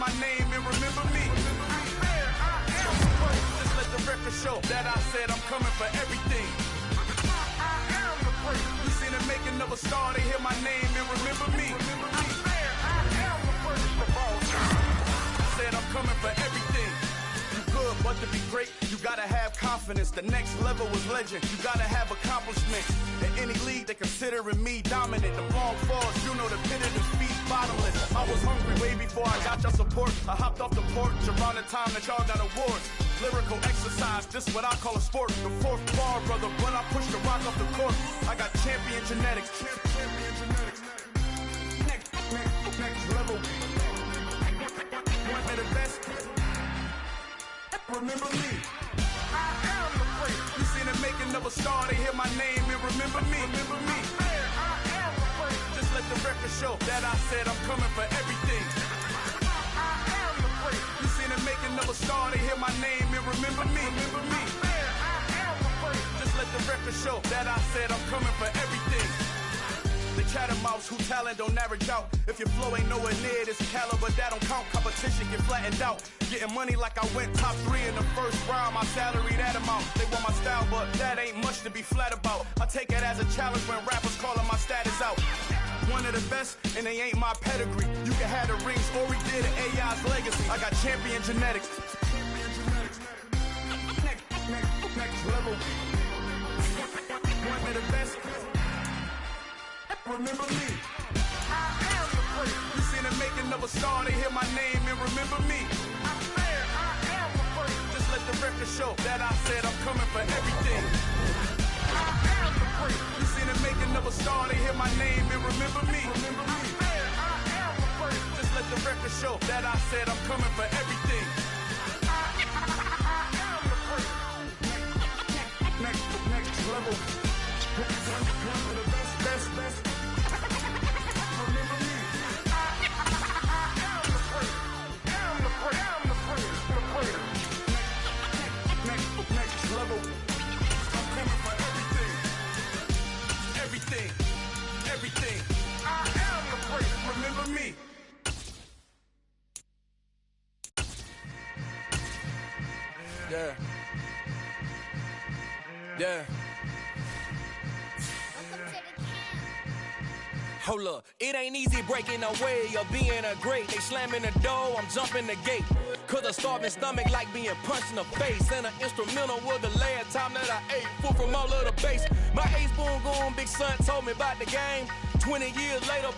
my name and remember me. Just let the record show that I said I'm coming for everything. You seen the making of a star, they hear my name and remember me. Said I'm coming for everything. You good, but to be great, you gotta have confidence. The next level was legend. You gotta have accomplishments. In any league, they considering me dominant. The long falls, you know the pit of defeat, bottomless. I was hungry way before I got your support. I hopped off the porch around the time that y'all got awards. Lyrical exercise, this what I call a sport. The fourth bar, brother, when I push the rock off the court. I got champion genetics. Champion genetics. Next level. One of the best. Remember me. I am the great. You seen the making of a star, they hear my name and remember me. Remember me. I am the great. Just let the record show that I said I'm coming for everything. I am the great. You seen the making of a star, they hear my name and remember me. Remember me. I am the great. Just let the record show that I said I'm coming for everything. The chattermouths who talent don't average out. If your flow ain't nowhere near this caliber, that don't count. Competition get flattened out. Getting money like I went top 3 in the first round. My salary that amount. They want my style, but that ain't much to be flat about. I take it as a challenge when rappers calling my status out. One of the best, and they ain't my pedigree. You can have the rings, or we did an AI's legacy. I got champion genetics. Next level. One of the best. Remember me. I am the great. You seen the making of a star, they hear my name and remember me. I am the great. Just let the record show that I said I'm coming for everything. I am the great. You seen the making of a star, they hear my name and remember me. Remember me. I am the great. Just let the record show that I said I'm coming for everything. I am the great. Next level. One of the best. Everything. I am the great. Remember me. Yeah. Hold up, it ain't easy breaking away or being a great. They slamming the door, I'm jumping the gate. Cause a starving stomach like being punched in the face. And an instrumental was the last time that I ate. Food from all of the bass. My ace boom goon, big son told me about the game. 20 years later,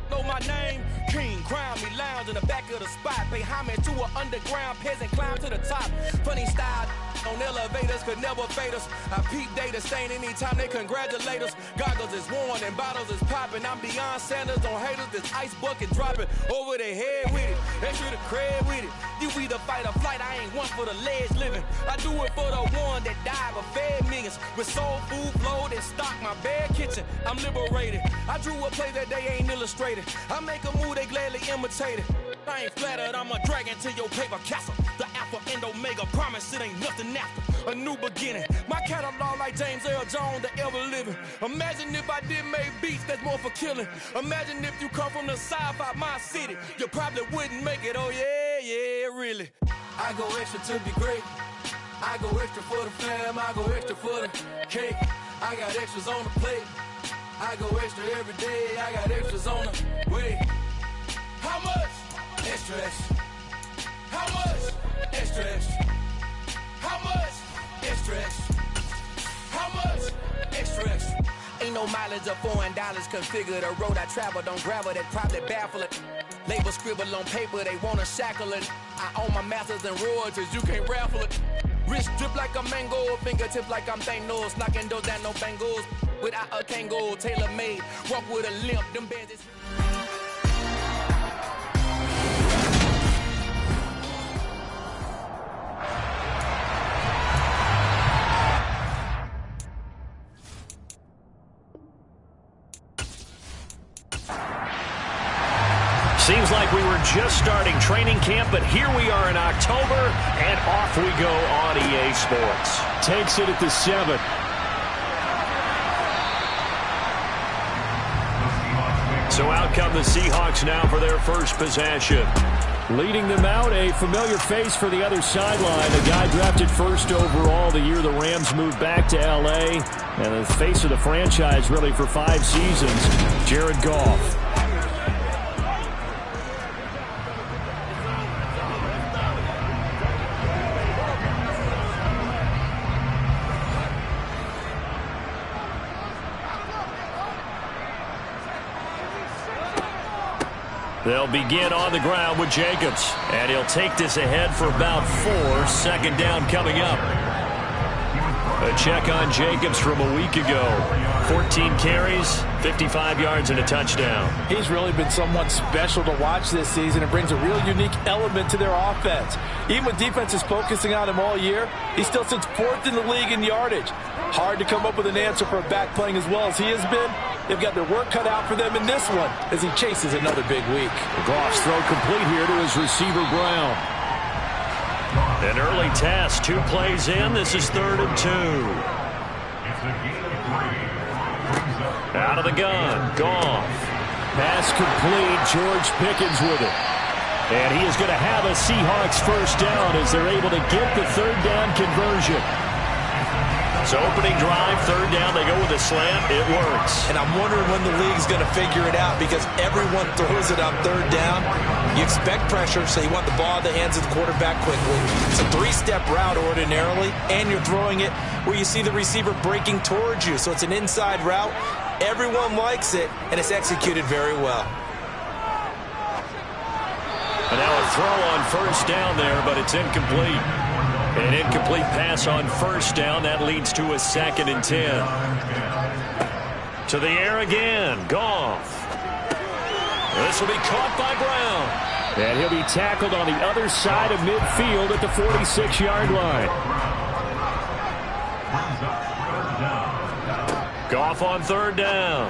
know my name. King, crown me, lounge in the back of the spot. Pay homage to an underground peasant, climb to the top. Funny style on elevators could never fade us. I peep data stain anytime they congratulate us. Goggles is worn and bottles is popping. I'm Deion Sanders on haters, this ice bucket dropping over their head with it. They should have cred with it. You either fight or flight, I ain't one for the ledge living. I do it for the one that died but fed millions. With soul food flowed and stocked my bare kitchen. I'm liberated. I drew a play that they ain't illustrated. I make a move, they gladly imitate it. I ain't flattered, I'm a dragon to your paper castle. The Alpha and Omega, promise it ain't nothing after. A new beginning. My catalog like James Earl Jones, the ever living. Imagine if I did make beats that's more for killing. Imagine if you come from the sci-fi, my city. You probably wouldn't make it, oh yeah, really. I go extra to be great. I go extra for the fam, I go extra for the cake. I got extras on the plate. I go extra every day, I got extras on the way. How much? Extra, extra. How much? Extra, extra. How much? Extra, extra. How much? Extra, extra. Ain't no mileage of $4 configure the road I travel. Don't gravel that probably baffle it. Label scribble on paper, they wanna shackle it. I own my masters and royalties, you can't raffle it. Wrist drip like a mango, fingertips like I'm Thanos. Knocking those down, no bangles. Without a Kango, tailor made. Walk with a limp, them bands is... Seems like we were just starting training camp, but here we are in October, and off we go on EA Sports. Takes it at the 7. So out come the Seahawks now for their first possession. Leading them out, a familiar face for the other sideline. A guy drafted first overall the year the Rams moved back to L.A. And the face of the franchise really for 5 seasons, Jared Goff. They'll begin on the ground with Jacobs. And he'll take this ahead for about 4. Second down coming up. A check on Jacobs from a week ago. 14 carries, 55 yards, and a touchdown. He's really been somewhat special to watch this season and brings a real unique element to their offense. Even with defenses focusing on him all year, he still sits 4th in the league in yardage. Hard to come up with an answer for a back playing as well as he has been. They've got their work cut out for them in this one as he chases another big week. Goff's throw complete here to his receiver, Brown. An early task, 2 plays in. This is 3rd and 2. Out of the gun, Goff. Pass complete, George Pickens with it. And he is going to have a Seahawks first down as they're able to get the 3rd down conversion. So opening drive, 3rd down, they go with a slant. It works. And I'm wondering when the league's going to figure it out because everyone throws it on 3rd down. You expect pressure, so you want the ball in the hands of the quarterback quickly. It's a 3-step route ordinarily, and you're throwing it where you see the receiver breaking towards you. So it's an inside route. Everyone likes it, and it's executed very well. And now a throw on 1st down there, but it's incomplete. An incomplete pass on 1st down. That leads to a 2nd and 10. To the air again. Goff. This will be caught by Brown. And he'll be tackled on the other side of midfield at the 46-yard line. Goff on 3rd down.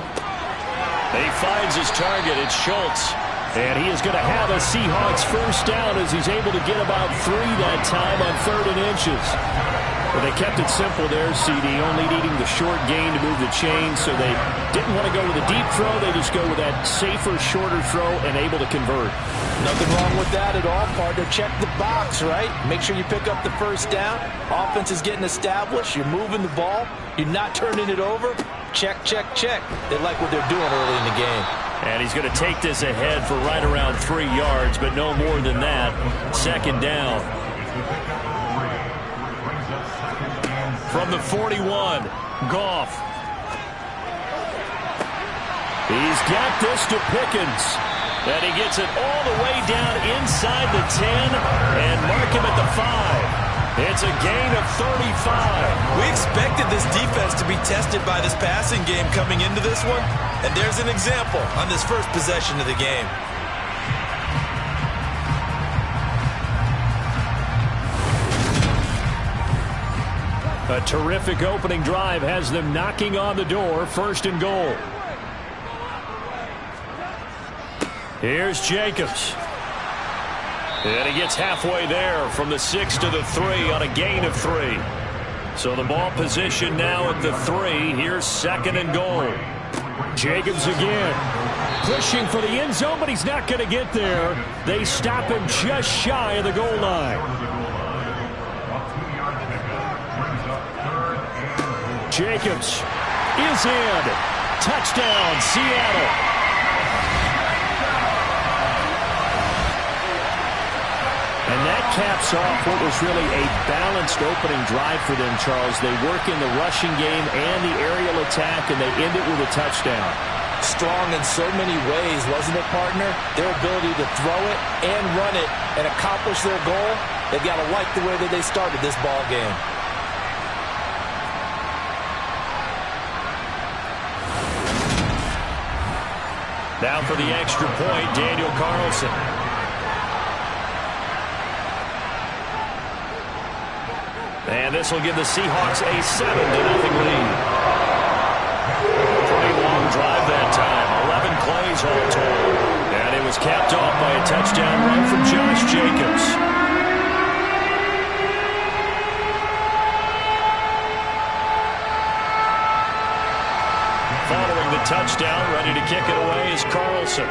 He finds his target. It's Schultz. And he is going to have a Seahawks first down as he's able to get about 3 that time on 3rd and inches. Well, they kept it simple there, CD, only needing the short gain to move the chain, so they didn't want to go with a deep throw. They just go with that safer, shorter throw and able to convert. Nothing wrong with that at all. Part to check the box, right? Make sure you pick up the first down. Offense is getting established. You're moving the ball. You're not turning it over. Check, check, check. They like what they're doing early in the game. And he's going to take this ahead for right around 3 yards, but no more than that. 2nd down. From the 41, Goff. He's got this to Pickens. And he gets it all the way down inside the 10 and mark him at the 5. It's a gain of 35. We expected this defense to be tested by this passing game coming into this one. And there's an example on this first possession of the game. A terrific opening drive has them knocking on the door. 1st and goal. Here's Jacobs. And he gets halfway there from the 6 to the 3 on a gain of 3. So the ball position now at the 3. Here's 2nd and goal. Jacobs again. Pushing for the end zone, but he's not going to get there. They stop him just shy of the goal line. Jacobs is in. Touchdown, Seattle. And that caps off what was really a balanced opening drive for them, Charles. They work in the rushing game and the aerial attack, and they end it with a touchdown. Strong in so many ways, wasn't it, partner? Their ability to throw it and run it and accomplish their goal, they've got to like the way that they started this ball game. Now for the extra point, Daniel Carlson. And this will give the Seahawks a 7-0 lead. Pretty long drive that time. 11 plays all told. And it was capped off by a touchdown run from Josh Jacobs. Following the touchdown, ready to kick it away is Carlson.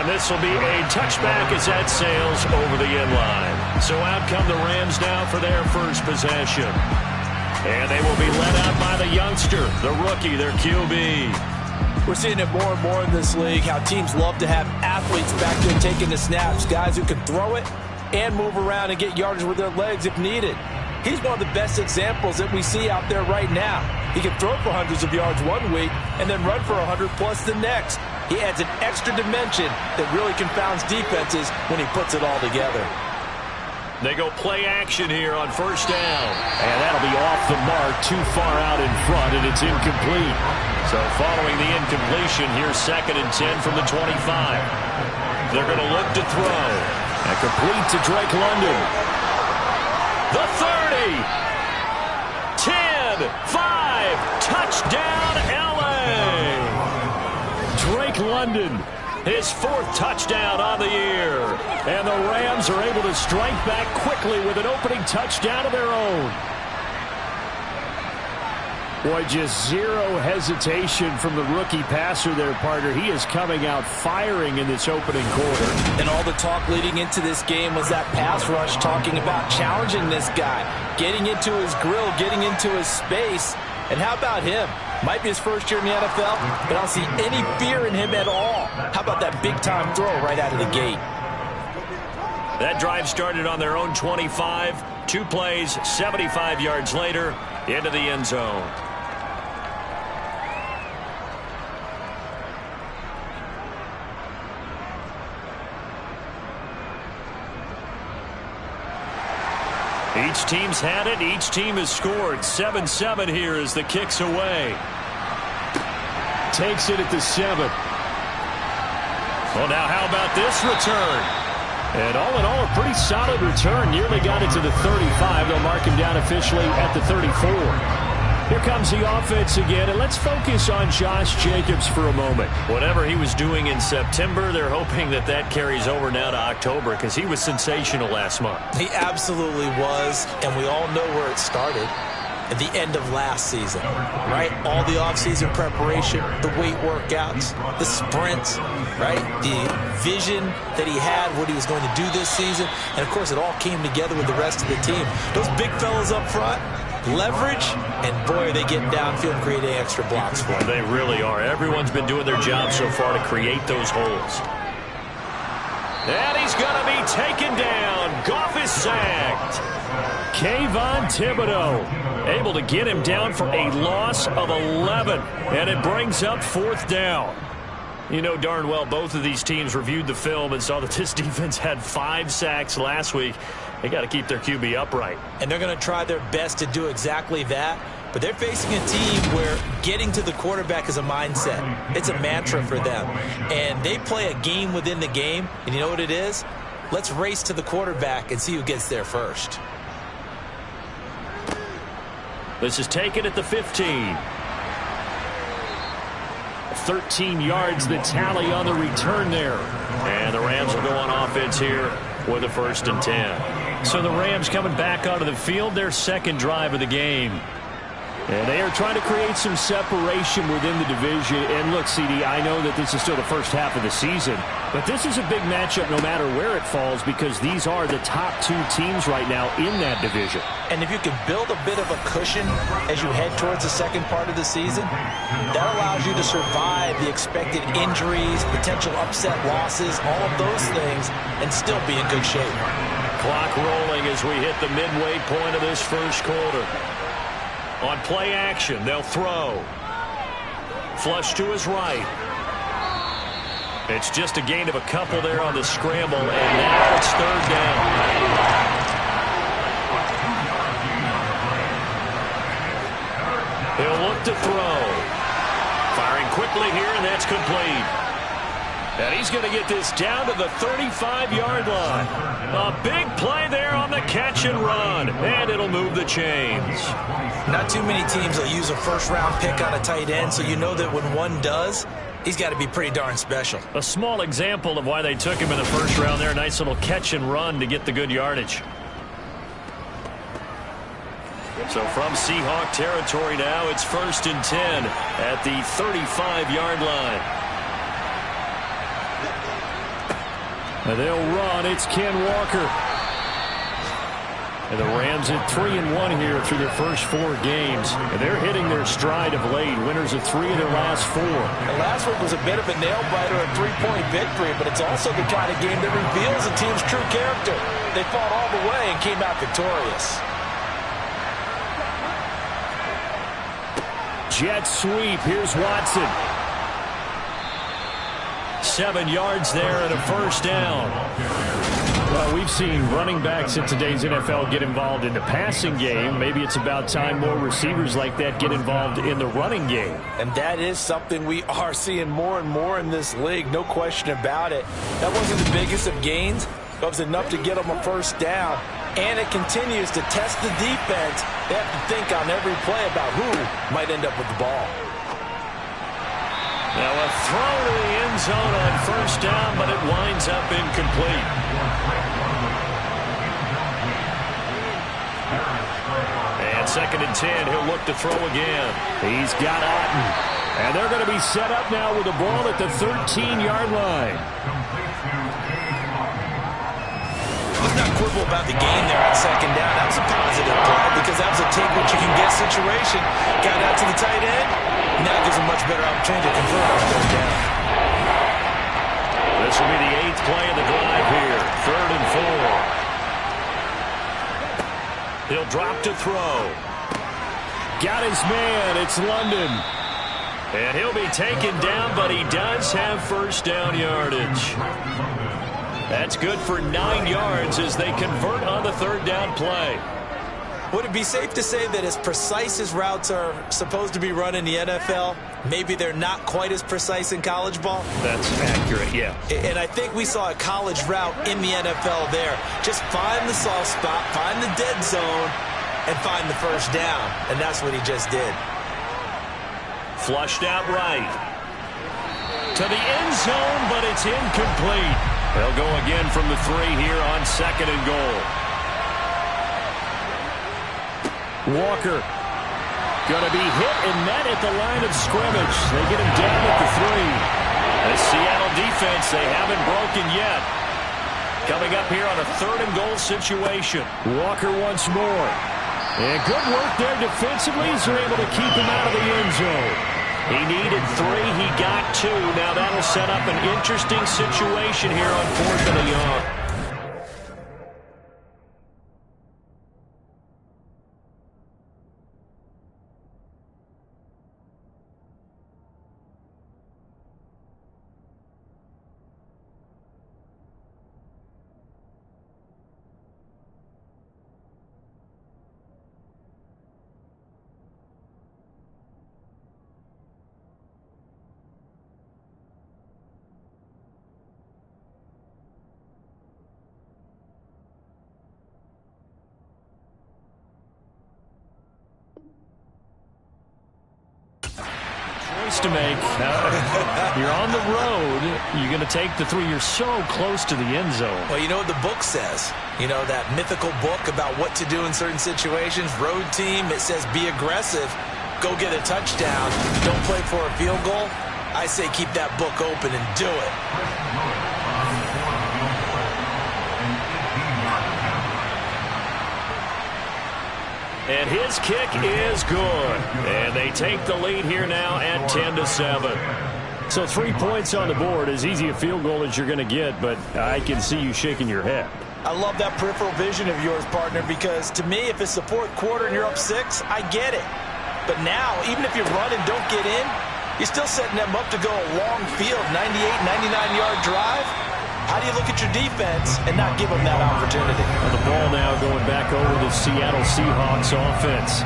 And this will be a touchback as that sails over the end line. So out come the Rams now for their first possession. And they will be led out by the youngster, the rookie, their QB. We're seeing it more and more in this league, how teams love to have athletes back there taking the snaps, guys who can throw it and move around and get yardage with their legs if needed. He's one of the best examples that we see out there right now. He can throw for hundreds of yards one week and then run for 100+ the next. He adds an extra dimension that really confounds defenses when he puts it all together. They go play action here on first down. And that'll be off the mark, too far out in front, and it's incomplete. So following the incompletion, here's 2nd and 10 from the 25. They're going to look to throw. And complete to Drake London. The 30. 10, 5, touchdown LA. Drake London, his 4th touchdown on the year. And the Rams are able to strike back quickly with an opening touchdown of their own. Boy, just zero hesitation from the rookie passer there, partner. He is coming out firing in this opening quarter. And all the talk leading into this game was that pass rush, talking about challenging this guy, getting into his grill, getting into his space. And how about him? Might be his first year in the NFL, but I don't see any fear in him at all. How about that big-time throw right out of the gate? That drive started on their own 25. 2 plays, 75 yards later, into the end zone. Each team's had it. Each team has scored. 7-7 here as the kick's away. Takes it at the 7. Well, now how about this return? And all in all, a pretty solid return. Nearly got it to the 35. They'll mark him down officially at the 34. Here comes the offense again, and let's focus on Josh Jacobs for a moment. Whatever he was doing in September, they're hoping that that carries over now to October because he was sensational last month. He absolutely was, and we all know where it started. At the end of last season, right? All the offseason preparation, the weight workouts, the sprints, right? The vision that he had, what he was going to do this season. And, of course, it all came together with the rest of the team. Those big fellas up front, leverage, and, boy, are they getting downfield and creating extra blocks for him. They really are. Everyone's been doing their job so far to create those holes. And he's going to be taken down. Goff is sacked. Kayvon Thibodeau able to get him down for a loss of 11. And it brings up 4th down. You know darn well both of these teams reviewed the film and saw that this defense had 5 sacks last week. They got to keep their QB upright. And they're going to try their best to do exactly that. But they're facing a team where getting to the quarterback is a mindset. It's a mantra for them. And they play a game within the game. And you know what it is? Let's race to the quarterback and see who gets there first. This is taken at the 15. 13 yards the tally on the return there. And the Rams will go on offense here with a 1st and 10. So the Rams coming back onto the field, their 2nd drive of the game. And they are trying to create some separation within the division. And look, CD, I know that this is still the first half of the season, but this is a big matchup no matter where it falls because these are the top 2 teams right now in that division. And if you can build a bit of a cushion as you head towards the second part of the season, that allows you to survive the expected injuries, potential upset losses, all of those things, and still be in good shape. Clock rolling as we hit the midway point of this first quarter. On play action, they'll throw. Flush to his right. It's just a gain of a couple there on the scramble, and now it's 3rd down. He'll look to throw. Firing quickly here, and that's complete. And he's going to get this down to the 35-yard line. A big play there on the catch and run, and it'll move the chains. Not too many teams will use a first-round pick on a tight end, so you know that when one does, he's got to be pretty darn special. A small example of why they took him in the first round there. Nice little catch and run to get the good yardage. So from Seahawk territory now, it's 1st and 10 at the 35-yard line. And they'll run. It's Ken Walker. And the Rams at 3-1 here through their first 4 games. And they're hitting their stride of late. Winners of 3 of their last 4. And last week was a bit of a nail-biter, a 3-point victory, but it's also the kind of game that reveals a team's true character. They fought all the way and came out victorious. Jet sweep. Here's Watson. 7 yards there and a first down. Well, we've seen running backs in today's NFL get involved in the passing game. Maybe it's about time more receivers like that get involved in the running game. And that is something we are seeing more and more in this league, no question about it. That wasn't the biggest of gains, but it was enough to get them a first down. And it continues to test the defense. They have to think on every play about who might end up with the ball. Now a throw to the end zone on first down, but it winds up incomplete. And 2nd and 10, he'll look to throw again. He's got Otten. And they're going to be set up now with the ball at the 13-yard line. Let's not quibble about the game there on 2nd down. That was a positive play because that was a take-what-you-can-get situation. Got out to the tight end. Now gives a much better opportunity to convert on 3rd down. This will be the 8th play of the drive here. 3rd and 4. He'll drop to throw. Got his man. It's London. And he'll be taken down, but he does have first down yardage. That's good for 9 yards as they convert on the 3rd down play. Would it be safe to say that as precise as routes are supposed to be run in the NFL, maybe they're not quite as precise in college ball? That's accurate, yeah. And I think we saw a college route in the NFL there. Just find the soft spot, find the dead zone, and find the first down. And that's what he just did. Flushed out right. To the end zone, but it's incomplete. They'll go again from the 3 here on 2nd and goal. Walker going to be hit and met at the line of scrimmage. They get him down at the 3. The Seattle defense, they haven't broken yet. Coming up here on a 3rd and goal situation. Walker once more. And good work there defensively as they're able to keep him out of the end zone. He needed 3. He got 2. Now that'll set up an interesting situation here on 4th and a yard. To make. You're on the road. You're going to take the 3. You're so close to the end zone. Well, you know what the book says. You know, that mythical book about what to do in certain situations. Road team, it says be aggressive. Go get a touchdown. Don't play for a field goal. I say keep that book open and do it. And his kick is good. And they take the lead here now at 10-7. So 3 points on the board, as easy a field goal as you're going to get, but I can see you shaking your head. I love that peripheral vision of yours, partner, because to me, if it's the 4th quarter and you're up 6, I get it. But now, even if you run and don't get in, you're still setting them up to go a long field, 98, 99-yard drive. How do you look at your defense and not give them that opportunity? Well, the ball now going back over the Seattle Seahawks offense.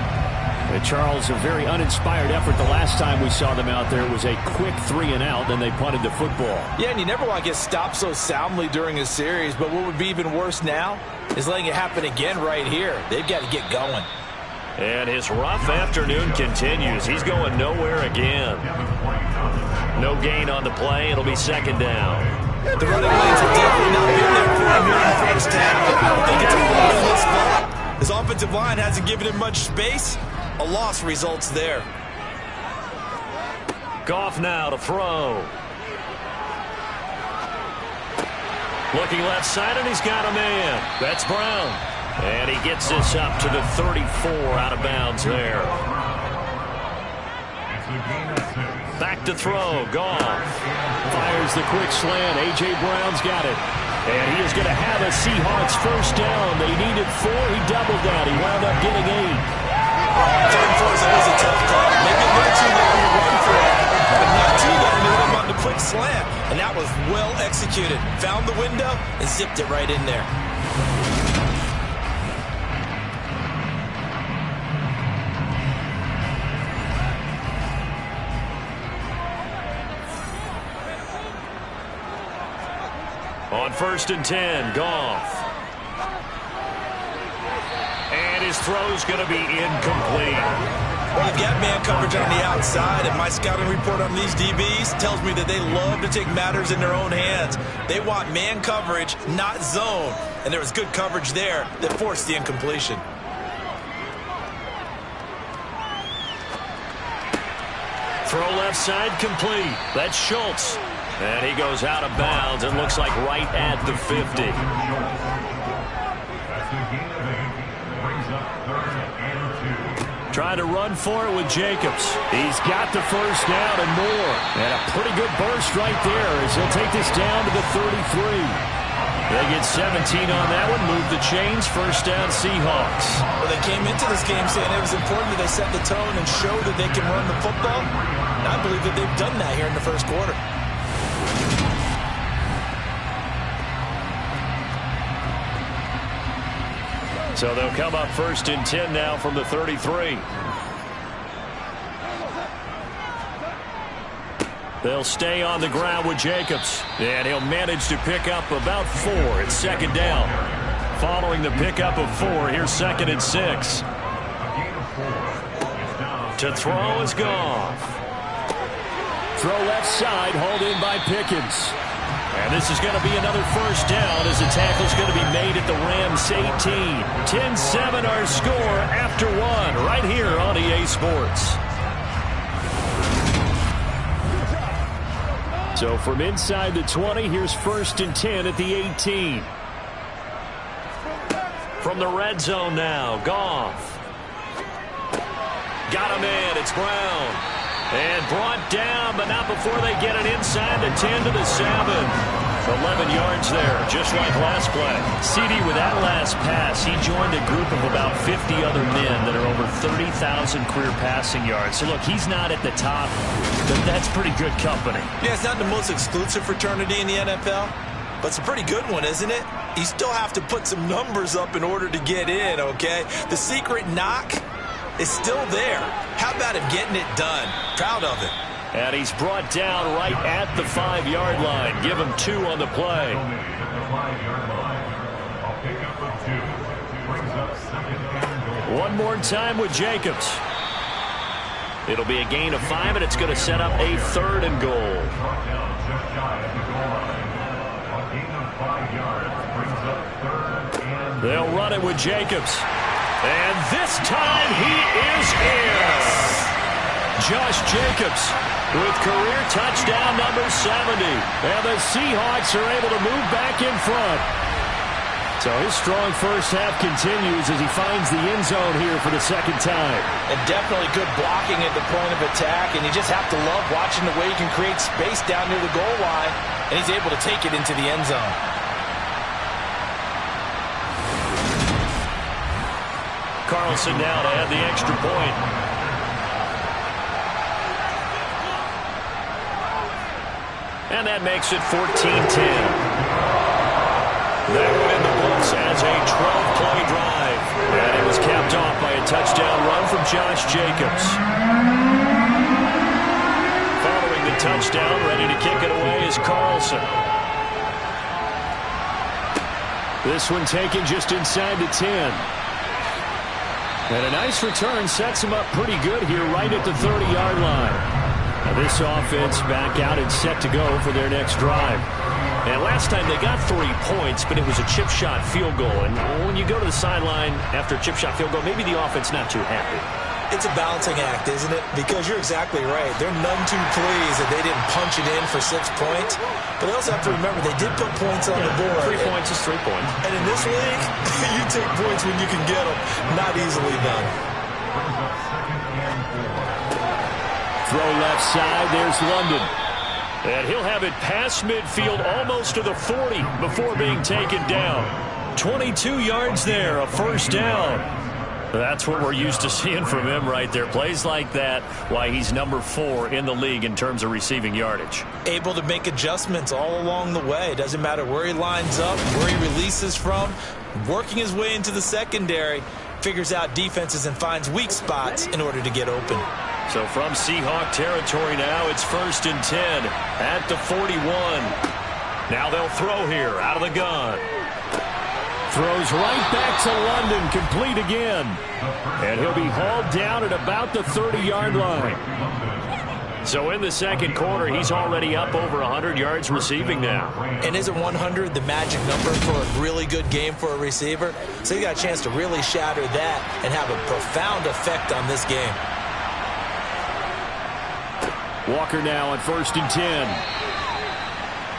Charles, a very uninspired effort. The last time we saw them out there was a quick 3 and out, then they punted the football. Yeah, and you never want to get stopped so soundly during a series, but what would be even worse now is letting it happen again right here. They've got to get going. And his rough afternoon continues. He's going nowhere again. No gain on the play. It'll be 2nd down. The running lanes have definitely not been there for him here in the first half. I don't think it's a flawless spot. His offensive line hasn't given him much space. A loss results there. Goff now to throw. Looking left side, and he's got a man. That's Brown. And he gets this up to the 34 out of bounds there. Back to throw. Goff fires the quick slant. A.J. Brown's got it. And he is going to have a Seahawks first down. They needed 4. He doubled that. He wound up getting 8. Third and 4 is always a tough call. Maybe a little too long to run for it, but not too long to hit him on the quick slant. And that was well executed. Found the window and zipped it right in there. On 1st and 10, Goff. And his throw's going to be incomplete. Well, you've got man coverage on the outside, and my scouting report on these DBs tells me that they love to take matters in their own hands. They want man coverage, not zone. And there was good coverage there that forced the incompletion. Throw left side complete. That's Schultz. And he goes out of bounds and looks like right at the 50. Trying to run for it with Jacobs. He's got the first down and more. And a pretty good burst right there as he'll take this down to the 33. They get 17 on that one, move the chains, first down Seahawks. Well, they came into this game saying it was important that they set the tone and show that they can run the football. And I believe that they've done that here in the first quarter. So they'll come up 1st and 10 now from the 33. They'll stay on the ground with Jacobs. And he'll manage to pick up about 4. It's 2nd down. Following the pickup of 4, here's 2nd and 6. To throw is Goff. Throw left side, hauled in by Pickens. And this is going to be another first down as the tackle's going to be made at the Rams 18. 10-7 our score after 1 right here on EA Sports. So from inside the 20, here's 1st and 10 at the 18. From the red zone now, Goff. Got him in, it's Brown. And brought down, but not before they get it inside the 10 to the 7. 11 yards there, just like last play. CD, with that last pass, he joined a group of about 50 other men that are over 30,000 career passing yards. So, look, he's not at the top, but that's pretty good company. Yeah, it's not the most exclusive fraternity in the NFL, but it's a pretty good one, isn't it? You still have to put some numbers up in order to get in, okay? The secret knock is still there. How about him getting it done? Proud of it. And he's brought down right at the 5-yard line. Give him 2 on the play. One more time with Jacobs. It'll be a gain of 5, and it's going to set up a 3rd and goal. They'll run it with Jacobs. And this time he is in. Josh Jacobs with career touchdown number 70. And the Seahawks are able to move back in front. So his strong first half continues as he finds the end zone here for the 2nd time. And definitely good blocking at the point of attack. And you just have to love watching the way he can create space down near the goal line. And he's able to take it into the end zone. Carlson now to add the extra point. And that makes it 14-10. That one in the books as a 12-play drive. And it was capped off by a touchdown run from Josh Jacobs. Following the touchdown, ready to kick it away is Carlson. This one taken just inside the 10. And a nice return sets him up pretty good here right at the 30-yard line. Now this offense back out and set to go for their next drive. And last time they got 3 points, but it was a chip shot field goal. And when you go to the sideline after a chip shot field goal, maybe the offense not too happy. It's a balancing act, isn't it? Because you're exactly right. They're none too pleased that they didn't punch it in for 6 points. But they also have to remember they did put points on the board. 3 points is 3 points. And in this league, you take points when you can get them. Not easily done. Throw left side. There's London. And he'll have it past midfield almost to the 40 before being taken down. 22 yards there, a first down. That's what we're used to seeing from him right there. Plays like that, why he's number 4 in the league in terms of receiving yardage. Able to make adjustments all along the way. Doesn't matter where he lines up, where he releases from. Working his way into the secondary. Figures out defenses and finds weak spots in order to get open. So from Seahawk territory now, it's 1st and 10 at the 41. Now they'll throw here out of the gun. Throws right back to London, complete again. And he'll be hauled down at about the 30-yard line. So in the second quarter, he's already up over 100 yards receiving now. And isn't 100 the magic number for a really good game for a receiver? So he got a chance to really shatter that and have a profound effect on this game. Walker now on 1st and 10.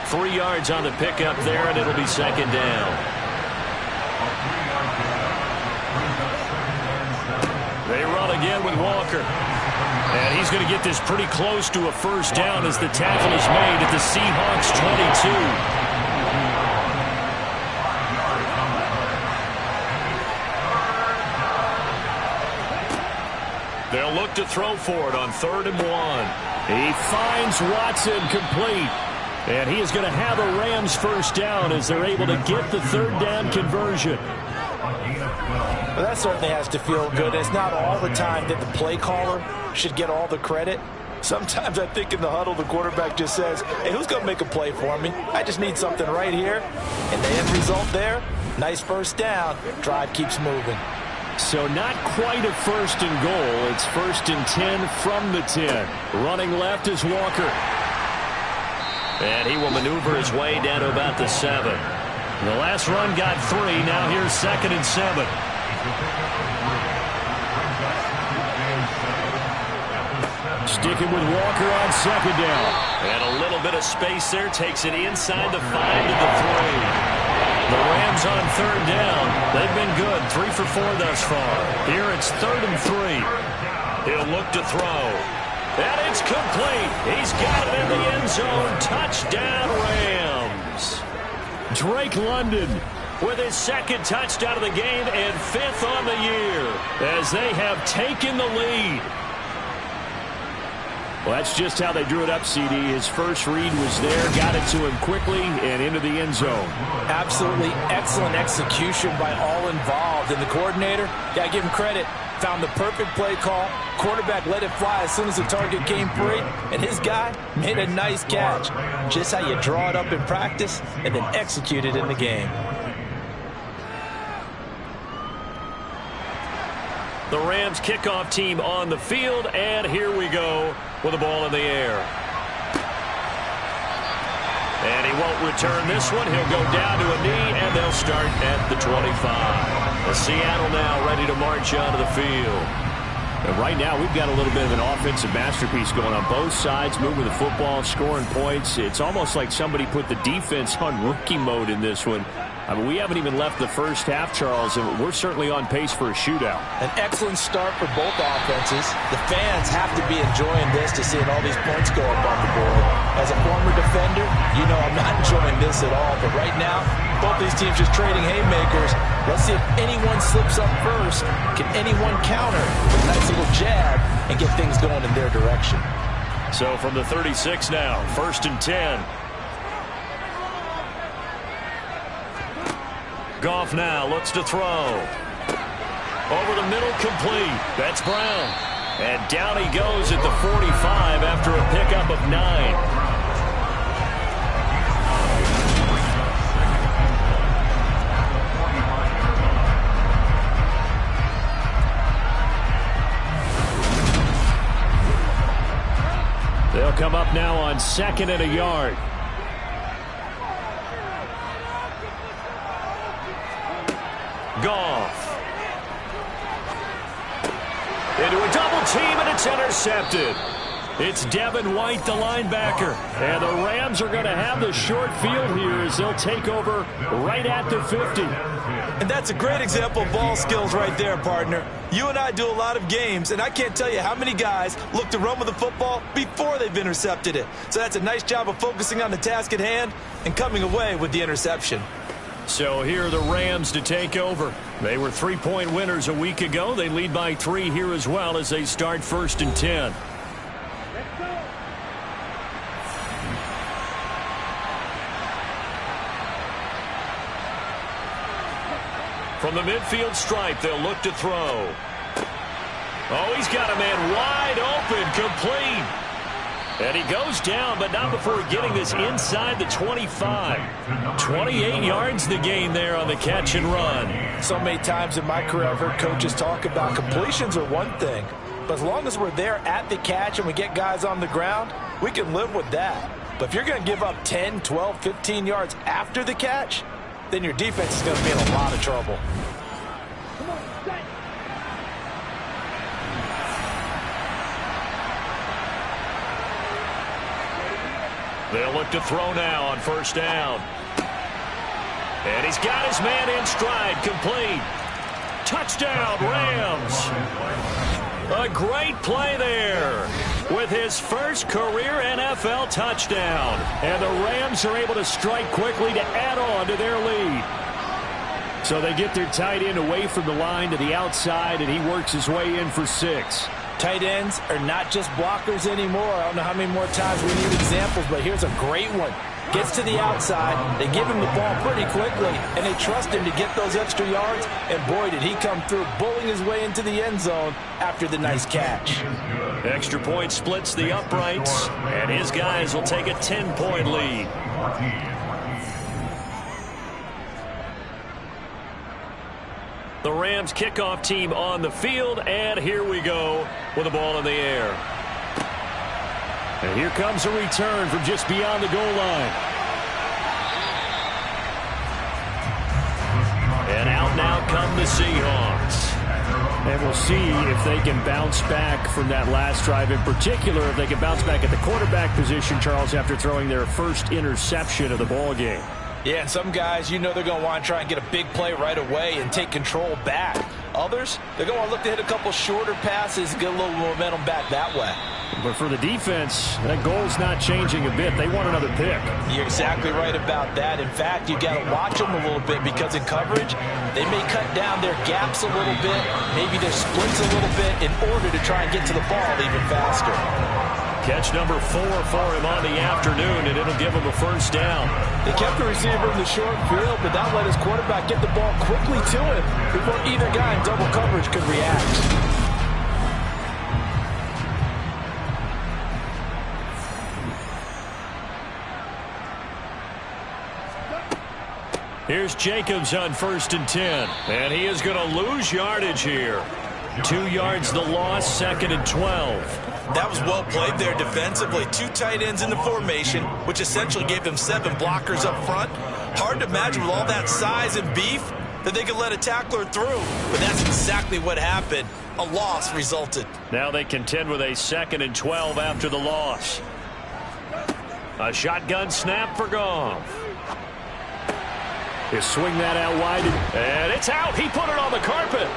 3 yards on the pickup there, and it'll be second down. They run again with Walker. And he's going to get this pretty close to a first down as the tackle is made at the Seahawks 22. They'll look to throw for it on 3rd and 1. He finds Watson complete. And he is going to have a Rams first down as they're able to get the 3rd down conversion. Well, that certainly has to feel good. It's not all the time that the play caller should get all the credit. Sometimes I think in the huddle, the quarterback just says, hey, who's going to make a play for me? I just need something right here. And the end result there, nice first down. Drive keeps moving. So not quite a 1st and goal. It's 1st and 10 from the 10. Running left is Walker. And he will maneuver his way down to about the 7. The last run got 3. Now here's 2nd and 7. Sticking with Walker on 2nd down. And a little bit of space there. Takes it inside the 5 to the 3. The Rams on 3rd down. They've been good. 3 for 4 thus far. Here it's 3rd and 3. He'll look to throw. And it's complete. He's got it in the end zone. Touchdown, Rams. Drake London with his 2nd touchdown of the game and 5th on the year as they have taken the lead. Well, that's just how they drew it up, CD. His first read was there, got it to him quickly, and into the end zone. Absolutely excellent execution by all involved. And the coordinator, got to give him credit, found the perfect play call. Quarterback let it fly as soon as the target came free, and his guy made a nice catch. Just how you draw it up in practice and then execute it in the game. The Rams kickoff team on the field, and here we go with the ball in the air. And he won't return this one. He'll go down to a knee, and they'll start at the 25. The Seattle now ready to march onto the field. And right now, we've got a little bit of an offensive masterpiece going on both sides, moving the football, scoring points. It's almost like somebody put the defense on rookie mode in this one. I mean, we haven't even left the first half, Charles, and we're certainly on pace for a shootout. An excellent start for both offenses. The fans have to be enjoying this to seeing all these points go up on the board. As a former defender, you know I'm not enjoying this at all. But right now, both these teams just trading haymakers. Let's see if anyone slips up first. Can anyone counter with a nice little jab and get things going in their direction? So from the 36 now, 1st and 10. Goff now looks to throw. Over the middle, complete. That's Brown. And down he goes at the 45 after a pickup of 9. They'll come up now on 2nd and a yard. Goff. Into a double team, and it's intercepted. It's Devin White, the linebacker. And the Rams are going to have the short field here as they'll take over right at the 50. And that's a great example of ball skills right there, partner. You and I do a lot of games, and I can't tell you how many guys look to run with the football before they've intercepted it. So that's a nice job of focusing on the task at hand and coming away with the interception. So here are the Rams to take over. They were 3-point winners a week ago. They lead by 3 here as well as they start 1st and 10. From the midfield stripe, they'll look to throw. Oh, he's got a man wide open, complete. And he goes down, but not before getting this inside the 25. 28 yards the gain there on the catch and run. So many times in my career I've heard coaches talk about completions are one thing, but as long as we're there at the catch and we get guys on the ground, we can live with that. But if you're going to give up 10, 12, 15 yards after the catch, then your defense is going to be in a lot of trouble. They'll look to throw now on 1st down. And he's got his man in stride, complete. Touchdown, Rams. A great play there with his first career NFL touchdown. And the Rams are able to strike quickly to add on to their lead. So they get their tight end away from the line to the outside, and he works his way in for 6. Tight ends are not just blockers anymore. I don't know how many more times we need examples, but here's a great one. Gets to the outside, they give him the ball pretty quickly, and they trust him to get those extra yards, and boy, did he come through, bowling his way into the end zone after the nice catch. Extra point splits the uprights, and his guys will take a 10-point lead. The Rams kickoff team on the field, and here we go with the ball in the air. And here comes a return from just beyond the goal line. And out now come the Seahawks. And we'll see if they can bounce back from that last drive. In particular, if they can bounce back at the quarterback position, Charles, after throwing their first interception of the ball game. Yeah, and some guys, you know they're going to want to try and get a big play right away and take control back. Others, they're going to look to hit a couple shorter passes and get a little momentum back that way. But for the defense, that goal's not changing a bit. They want another pick. You're exactly right about that. In fact, you got to watch them a little bit because in coverage, they may cut down their gaps a little bit, maybe their splits a little bit in order to try and get to the ball even faster. Catch number 4 for him on the afternoon, and it'll give him a 1st down. They kept the receiver in the short field, but that let his quarterback get the ball quickly to him before either guy in double coverage could react. Here's Jacobs on 1st and 10, and he is going to lose yardage here. 2 yards the loss, 2nd and 12. That was well played there defensively. 2 tight ends in the formation, which essentially gave them 7 blockers up front. Hard to imagine with all that size and beef that they could let a tackler through. But that's exactly what happened. A loss resulted. Now they contend with a 2nd and 12 after the loss. A shotgun snap for Goff. He'll swing that out wide, and it's out. He put it on the carpet.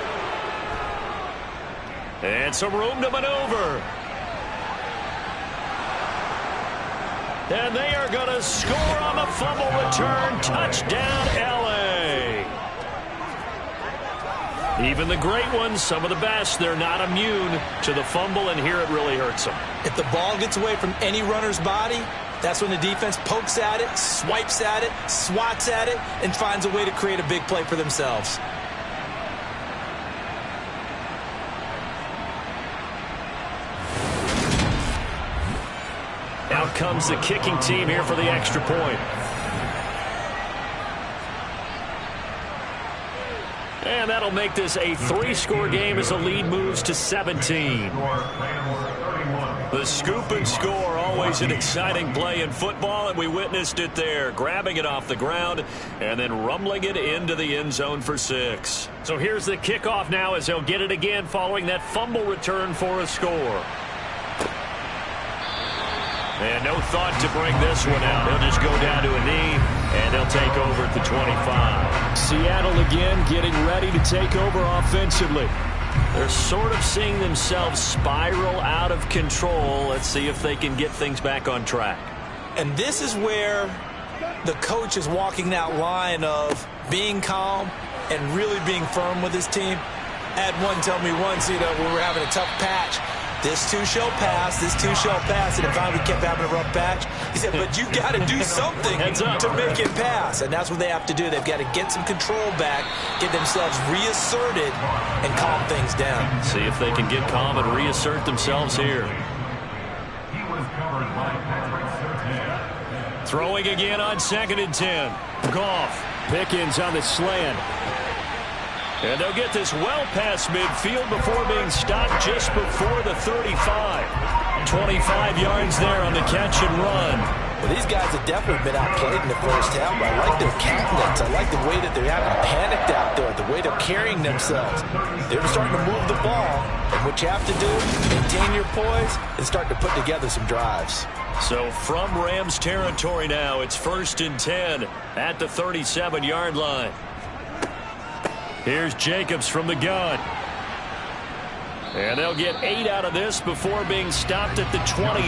And some room to maneuver. And they are going to score on the fumble return. Touchdown, L.A. Even the great ones, some of the best, they're not immune to the fumble, and here it really hurts them. If the ball gets away from any runner's body, that's when the defense pokes at it, swipes at it, swats at it, and finds a way to create a big play for themselves. Out comes the kicking team here for the extra point. And that'll make this a 3-score game as the lead moves to 17. The scoop and score, always an exciting play in football, and we witnessed it there, grabbing it off the ground and then rumbling it into the end zone for 6. So here's the kickoff now as they'll get it again following that fumble return for a score. And no thought to bring this one out. He'll just go down to a knee, and they'll take over at the 25. Seattle again getting ready to take over offensively. They're sort of seeing themselves spiral out of control. Let's see if they can get things back on track. And this is where the coach is walking that line of being calm and really being firm with his team. I had one tell me once, when we were having a tough patch, this too shall pass, this too shall pass. And if we kept having a rough patch, he said, but you got to do something to make it pass. And that's what they have to do. They've got to get some control back, get themselves reasserted, and calm things down. See if they can get calm and reassert themselves here. Throwing again on 2nd and 10. Goff. Pickens on the slant. And they'll get this well past midfield before being stopped just before the 35. 25 yards there on the catch and run. Well, these guys have definitely been outplayed in the first half, but I like their countenance. I like the way that they're having panicked out there, the way they're carrying themselves. They're starting to move the ball, and what you have to do, maintain your poise, and start to put together some drives. So from Rams territory now, it's 1st and 10 at the 37-yard line. Here's Jacobs from the gun. And they'll get 8 out of this before being stopped at the 28.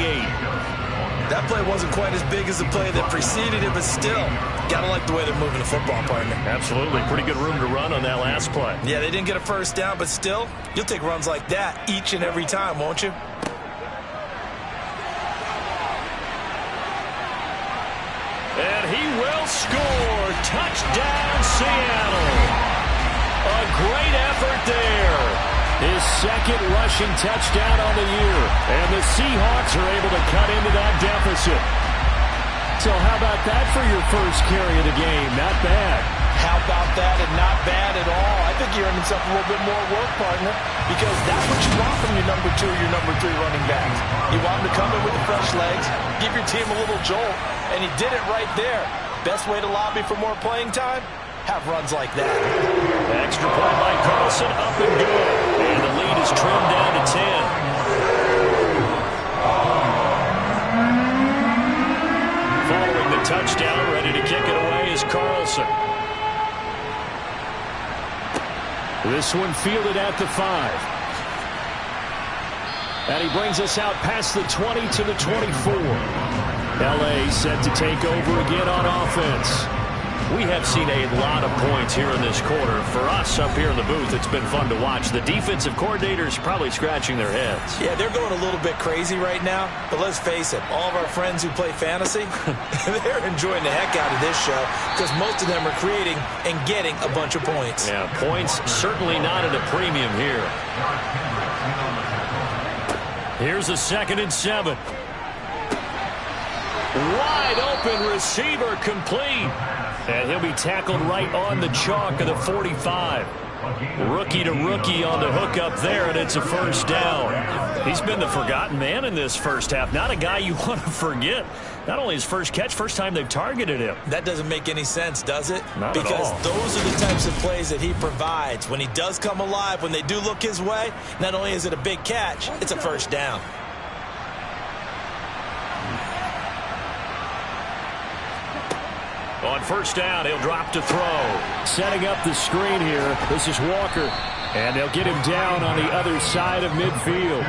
That play wasn't quite as big as the play that preceded it, but still, got to like the way they're moving the football, partner. Absolutely. Pretty good room to run on that last play. Yeah, they didn't get a first down, but still, you'll take runs like that each and every time, won't you? And he will score. Touchdown, Seattle. A great effort there. His second rushing touchdown on the year. And the Seahawks are able to cut into that deficit. So how about that for your first carry of the game? Not bad. How about that, and not bad at all? I think you're earning himself a little bit more work, partner, because that's what you want from your number 2 or your number 3 running backs. You want them to come in with the fresh legs, give your team a little jolt, and he did it right there. Best way to lobby for more playing time? Have runs like that. Extra point by Carlson, up and good. And the lead is trimmed down to 10. Following the touchdown, ready to kick it away is Carlson. This one fielded at the 5. And he brings us out past the 20 to the 24. L.A. set to take over again on offense. We have seen a lot of points here in this quarter. For us up here in the booth, it's been fun to watch. The defensive coordinators probably scratching their heads. Yeah, they're going a little bit crazy right now. But let's face it, all of our friends who play fantasy, they're enjoying the heck out of this show because most of them are creating and getting a bunch of points. Yeah, points certainly not at a premium here. Here's a 2nd and 7. Wide open receiver complete. And he'll be tackled right on the chalk of the 45. Rookie to rookie on the hook up there, and it's a first down. He's been the forgotten man in this first half. Not a guy you want to forget. Not only his first catch, first time they've targeted him. That doesn't make any sense, does it? Not because at all. Those are the types of plays that he provides. When he does come alive, when they do look his way, not only is it a big catch, it's a first down. On first down, he'll drop to throw. Setting up the screen here. This is Walker. And they'll get him down on the other side of midfield.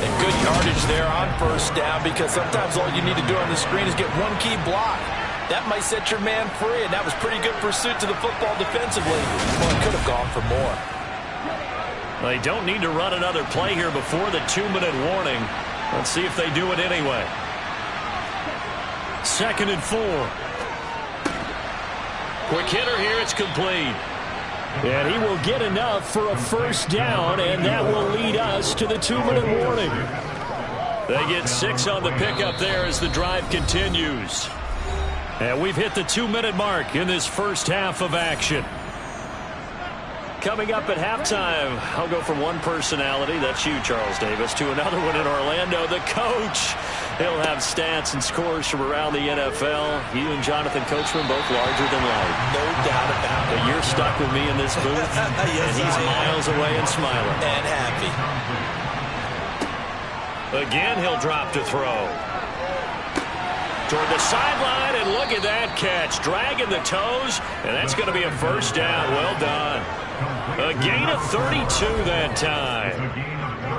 And good yardage there on first down because sometimes all you need to do on the screen is get one key block. That might set your man free, and that was pretty good pursuit to the football defensively. Well, it could have gone for more. They don't need to run another play here before the 2-minute warning. Let's see if they do it anyway. 2nd and 4. Quick hitter here. It's complete. And he will get enough for a first down, and that will lead us to the 2-minute warning. They get 6 on the pickup there as the drive continues. And we've hit the 2-minute mark in this first half of action. Coming up at halftime, I'll go from one personality, that's you, Charles Davis, to another one in Orlando, the coach. He'll have stats and scores from around the NFL. You and Jonathan Coachman both larger than life. No doubt about it. But you're stuck with me in this booth, yes, and he's miles away and smiling. And happy. Again, he'll drop to throw. Toward the sideline, and look at that catch. Dragging the toes, and that's going to be a first down. Well done. A gain of 32 that time.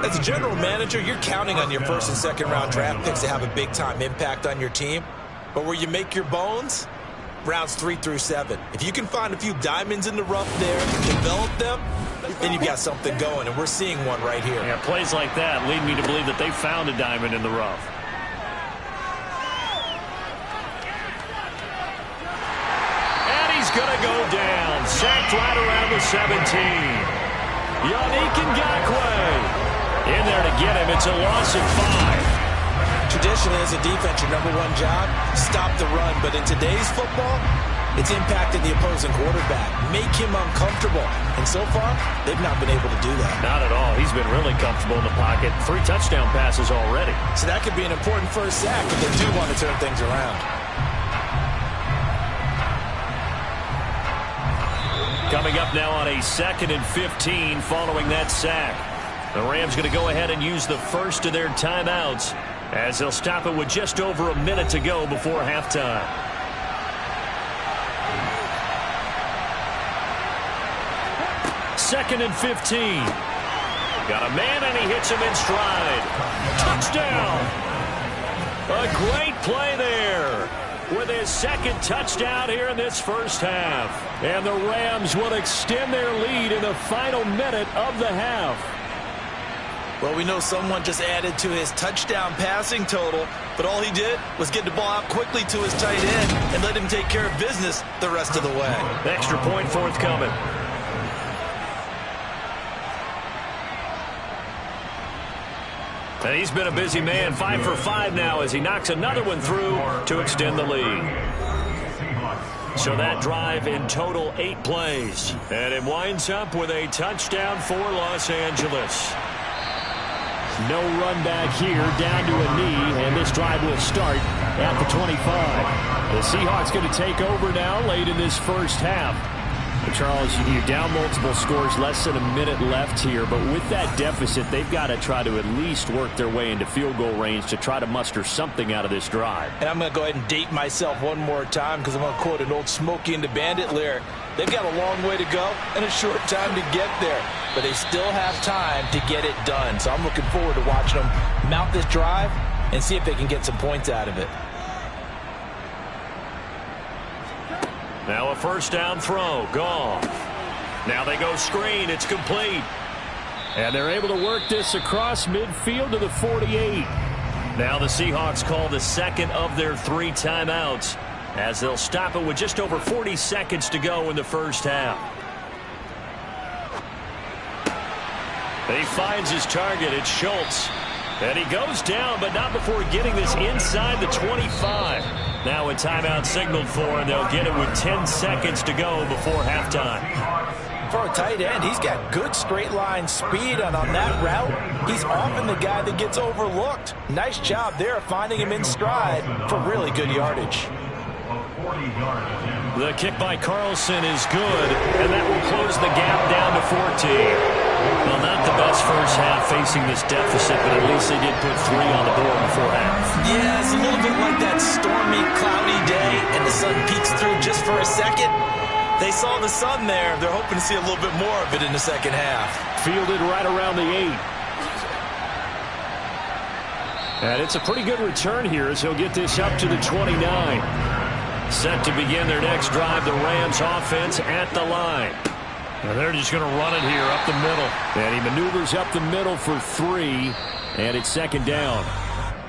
As a general manager, you're counting on your first and second round draft picks to have a big-time impact on your team. But where you make your bones, rounds 3 through 7. If you can find a few diamonds in the rough there, develop them, then you've got something going, and we're seeing one right here. Yeah, plays like that lead me to believe that they found a diamond in the rough. And he's going to go down. Sacked right around the 17. Yannick Ngakoue in there to get him. It's a loss of 5. Traditionally, as a defense, your number one job, stop the run. But in today's football, it's impacting the opposing quarterback. Make him uncomfortable. And so far, they've not been able to do that. Not at all. He's been really comfortable in the pocket. 3 touchdown passes already. So that could be an important first sack, but they do want to turn things around. Coming up now on a 2nd and 15 following that sack. The Rams going to go ahead and use the first of their timeouts as they'll stop it with just over a minute to go before halftime. Second and 15. Got a man, and he hits him in stride. Touchdown! A great play there with his second touchdown here in this first half. And the Rams will extend their lead in the final minute of the half. Well, we know someone just added to his touchdown passing total, but all he did was get the ball out quickly to his tight end and let him take care of business the rest of the way. Extra point forthcoming. And he's been a busy man, 5 for 5 now as he knocks another one through to extend the lead. So that drive in total 8 plays. And it winds up with a touchdown for Los Angeles. No run back here, down to a knee, and this drive will start at the 25. The Seahawks going to take over now late in this first half. Charles, you're down multiple scores, less than a minute left here, but with that deficit, they've got to try to at least work their way into field goal range to try to muster something out of this drive. And I'm going to go ahead and date myself one more time because I'm going to quote an old Smokey and the Bandit lyric. They've got a long way to go and a short time to get there, but they still have time to get it done. So I'm looking forward to watching them mount this drive and see if they can get some points out of it. Now a first down throw, gone. Now they go screen, it's complete. And they're able to work this across midfield to the 48. Now the Seahawks call the second of their 3 timeouts as they'll stop it with just over 40 seconds to go in the first half. He finds his target, it's Schultz. And he goes down, but not before getting this inside the 25. Now a timeout signaled for, and they'll get it with 10 seconds to go before halftime. For a tight end, he's got good straight line speed, and on that route, he's often the guy that gets overlooked. Nice job there finding him in stride for really good yardage. The kick by Carlson is good, and that will close the gap down to 14. Well, not the best first half facing this deficit, but at least they did put 3 on the board before half. Yeah, it's a little bit like that stormy, cloudy day, and the sun peeks through just for a second. They saw the sun there. They're hoping to see a little bit more of it in the second half. Fielded right around the 8. And it's a pretty good return here as he'll get this up to the 29. Set to begin their next drive, the Rams offense at the line. And they're just going to run it here up the middle. And he maneuvers up the middle for 3, and it's second down.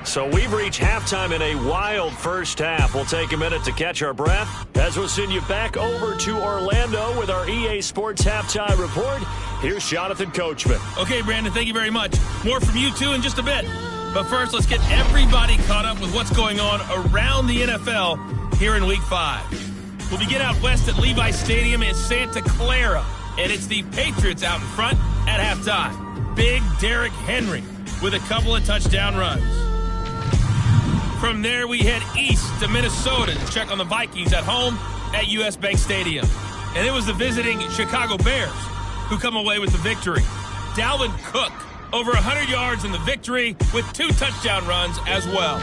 So we've reached halftime in a wild first half. We'll take a minute to catch our breath as we'll send you back over to Orlando with our EA Sports Halftime Report. Here's Jonathan Coachman. Okay, Brandon, thank you very much. More from you, too, in just a bit. But first, let's get everybody caught up with what's going on around the NFL here in Week 5. We'll begin out west at Levi Stadium in Santa Clara. and it's the Patriots out in front at halftime. Big Derrick Henry with a couple of touchdown runs. From there, we head east to Minnesota to check on the Vikings at home at U.S. Bank Stadium. And it was the visiting Chicago Bears who come away with the victory. Dalvin Cook, over 100 yards in the victory with 2 touchdown runs as well.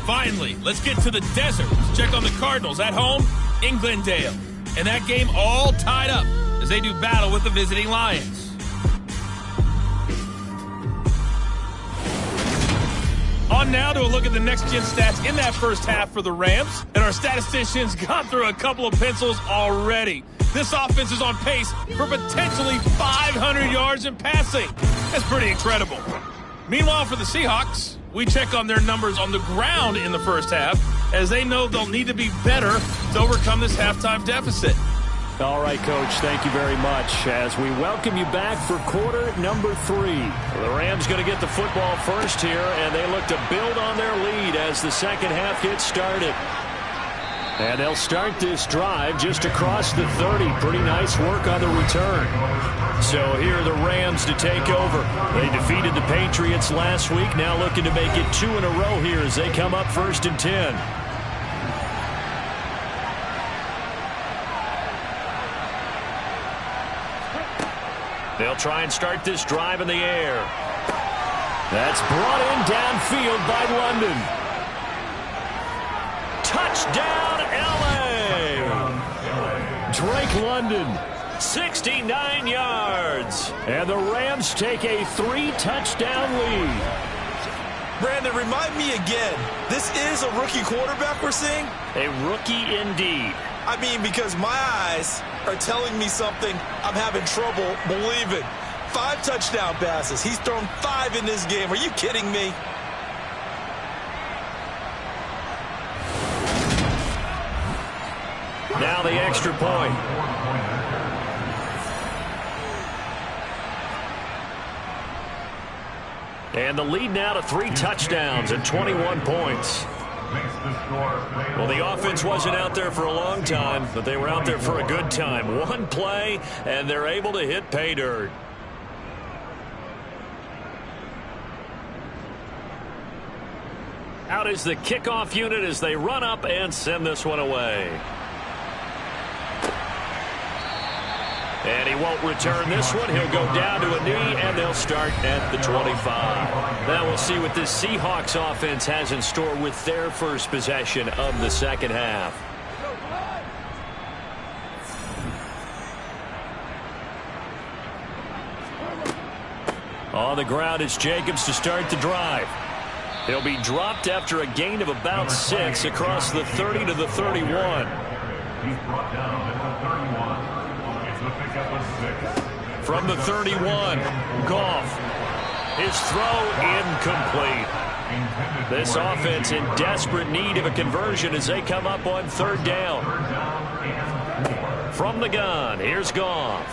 Finally, let's get to the desert to check on the Cardinals at home in Glendale. And that game all tied up as they do battle with the visiting Lions. On now to a look at the next-gen stats in that first half for the Rams. And our statisticians got through a couple of pencils already. This offense is on pace for potentially 500 yards in passing. That's pretty incredible. Meanwhile, for the Seahawks, we check on their numbers on the ground in the first half, as they know they'll need to be better to overcome this halftime deficit. All right, Coach, thank you very much as we welcome you back for quarter number 3. The Rams going to get the football first here, and they look to build on their lead as the second half gets started. And they'll start this drive just across the 30. Pretty nice work on the return. So here are the Rams to take over. They defeated the Patriots last week, now looking to make it 2 in a row here as they come up 1st and 10. They'll try and start this drive in the air. That's brought in downfield by London. Touchdown, L.A. Drake London, 69 yards. And the Rams take a 3-touchdown lead. Brandon, remind me again, this is a rookie quarterback we're seeing? A rookie indeed. I mean, because my eyes are telling me something I'm having trouble believing. 5 touchdown passes. He's thrown 5 in this game. Are you kidding me? Now the extra point. And the lead now to 3 touchdowns and 21 points. Well, the offense wasn't out there for a long time, but they were out there for a good time. 1 play, and they're able to hit pay dirt. Out is the kickoff unit as they run up and send this one away. And he won't return this one. He'll go down to a knee, and they'll start at the 25. Now we'll see what this Seahawks offense has in store with their first possession of the second half. On the ground is Jacobs to start the drive. He'll be dropped after a gain of about 6 across the 30 to the 31. He's brought down at the 31. From the 31, Goff. His throw incomplete. This offense in desperate need of a conversion as they come up on 3rd down. From the gun, here's Goff.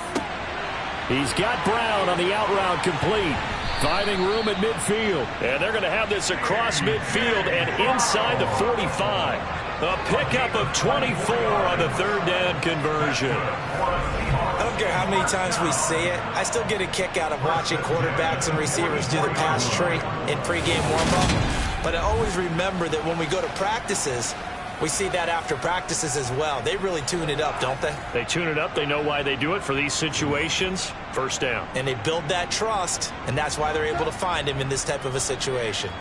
He's got Brown on the out route complete. Finding room at midfield. And they're going to have this across midfield and inside the 45. A pickup of 24 on the 3rd down conversion. I don't care how many times we see it. I still get a kick out of watching quarterbacks and receivers do the pass tree in pregame warm-up. But I always remember that when we go to practices, we see that after practices as well. They really tune it up, don't they? They tune it up. They know why they do it for these situations. 1st down. And they build that trust, and that's why they're able to find him in this type of a situation.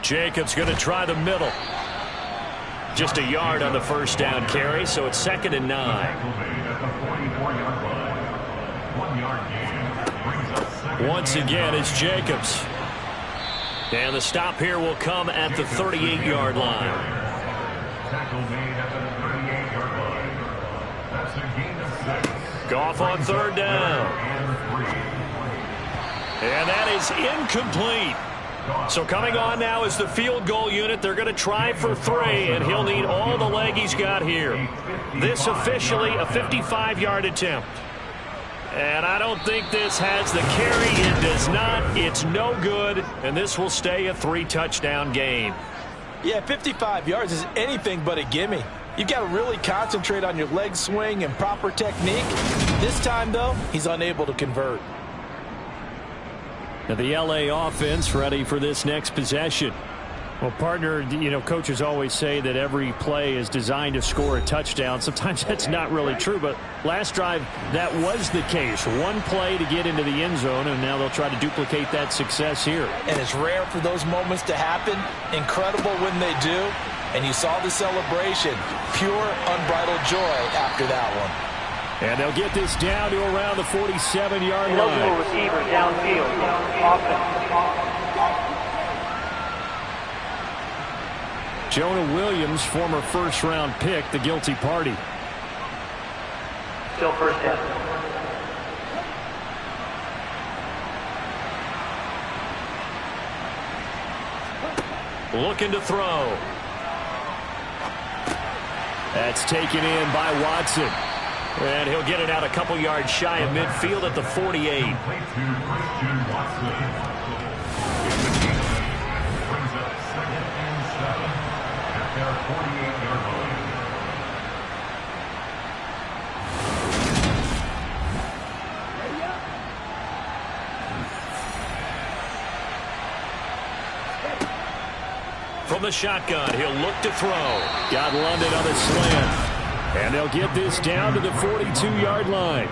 Jacobs going to try the middle. Just a yard on the 1st down carry, so it's 2nd and 9. Once again, it's Jacobs. And the stop here will come at the 38-yard line. Goff on 3rd down. And that is incomplete. So coming on now is the field goal unit. They're going to try for 3, and he'll need all the leg he's got here. This officially a 55-yard attempt. And I don't think this has the carry. It does not. It's no good, and this will stay a 3-touchdown game. Yeah, 55 yards is anything but a gimme. You've got to really concentrate on your leg swing and proper technique. This time, though, he's unable to convert. Now the LA offense ready for this next possession. Well, partner, coaches always say that every play is designed to score a touchdown. Sometimes that's not really true, but last drive, that was the case. One play to get into the end zone, and now they'll try to duplicate that success here. And it's rare for those moments to happen. Incredible when they do. And you saw the celebration. Pure, unbridled joy after that one. And they'll get this down to around the 47-yard line. Eligible receiver downfield. Offense. Jonah Williams, former first-round pick, the guilty party. Still first down. Looking to throw. That's taken in by Watson. And he'll get it out a couple yards shy of midfield at the 48. From the shotgun, he'll look to throw. Got London on the slant. And they'll get this down to the 42-yard line.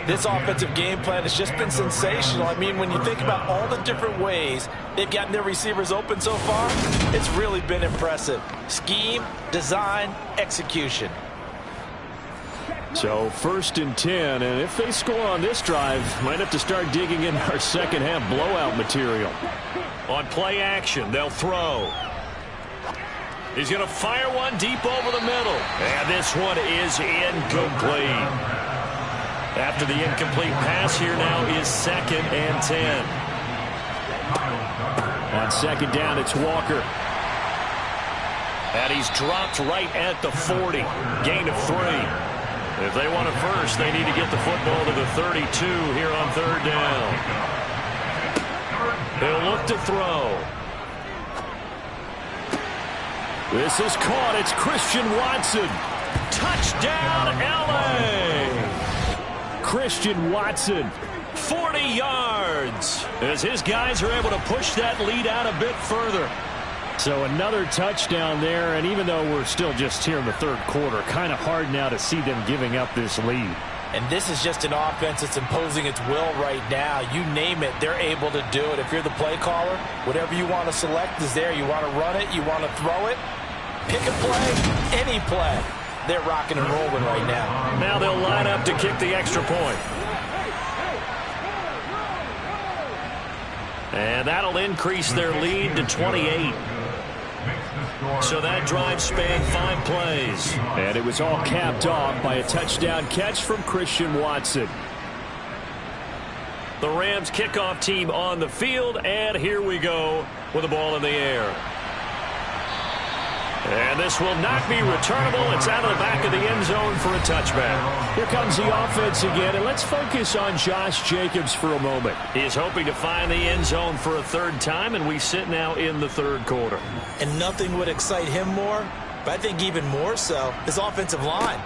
This offensive game plan has just been sensational. I mean, when you think about all the different ways they've gotten their receivers open so far, it's really been impressive. Scheme, design, execution. So 1st and 10, and if they score on this drive, might have to start digging in our second half blowout material. On play action, they'll throw. He's going to fire one deep over the middle. And this one is incomplete. After the incomplete pass, here now is 2nd and 10. On 2nd down, it's Walker. And he's dropped right at the 40. Gain of 3. If they want it first, they need to get the football to the 32 here on 3rd down. They'll look to throw. This is caught. It's Christian Watson. Touchdown, L.A. Christian Watson. 40 yards as his guys are able to push that lead out a bit further. So another touchdown there, and even though we're still just here in the 3rd quarter, kind of hard now to see them giving up this lead. And this is just an offense that's imposing its will right now. You name it, they're able to do it. If you're the play caller, whatever you want to select is there. You want to run it, you want to throw it, pick a play, any play. They're rocking and rolling right now. Now they'll line up to kick the extra point. And that'll increase their lead to 28. So that drive spanned 5 plays. And it was all capped off by a touchdown catch from Christian Watson. The Rams kickoff team on the field, and here we go with the ball in the air. And this will not be returnable. It's out of the back of the end zone for a touchback. Here comes the offense again, and let's focus on Josh Jacobs for a moment. He's hoping to find the end zone for a 3rd time, and we sit now in the 3rd quarter. And nothing would excite him more, but I think even more so, his offensive line.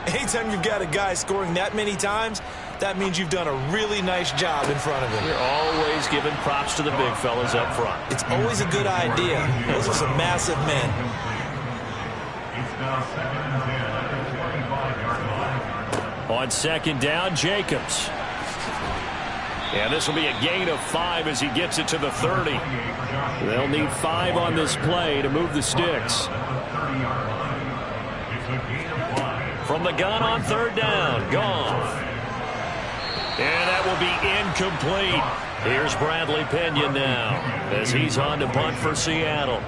Anytime you've got a guy scoring that many times, that means you've done a really nice job in front of him. You're always giving props to the big fellas up front. It's always a good idea. Those are some massive men. Now 2nd and 10 at the 25-yard line. On 2nd down, Jacobs. And this will be a gain of 5 as he gets it to the 30. They'll need 5 on this play to move the sticks. From the gun on 3rd down, Goff. And that will be incomplete. Here's Bradley Pinion now as he's on to punt for Seattle.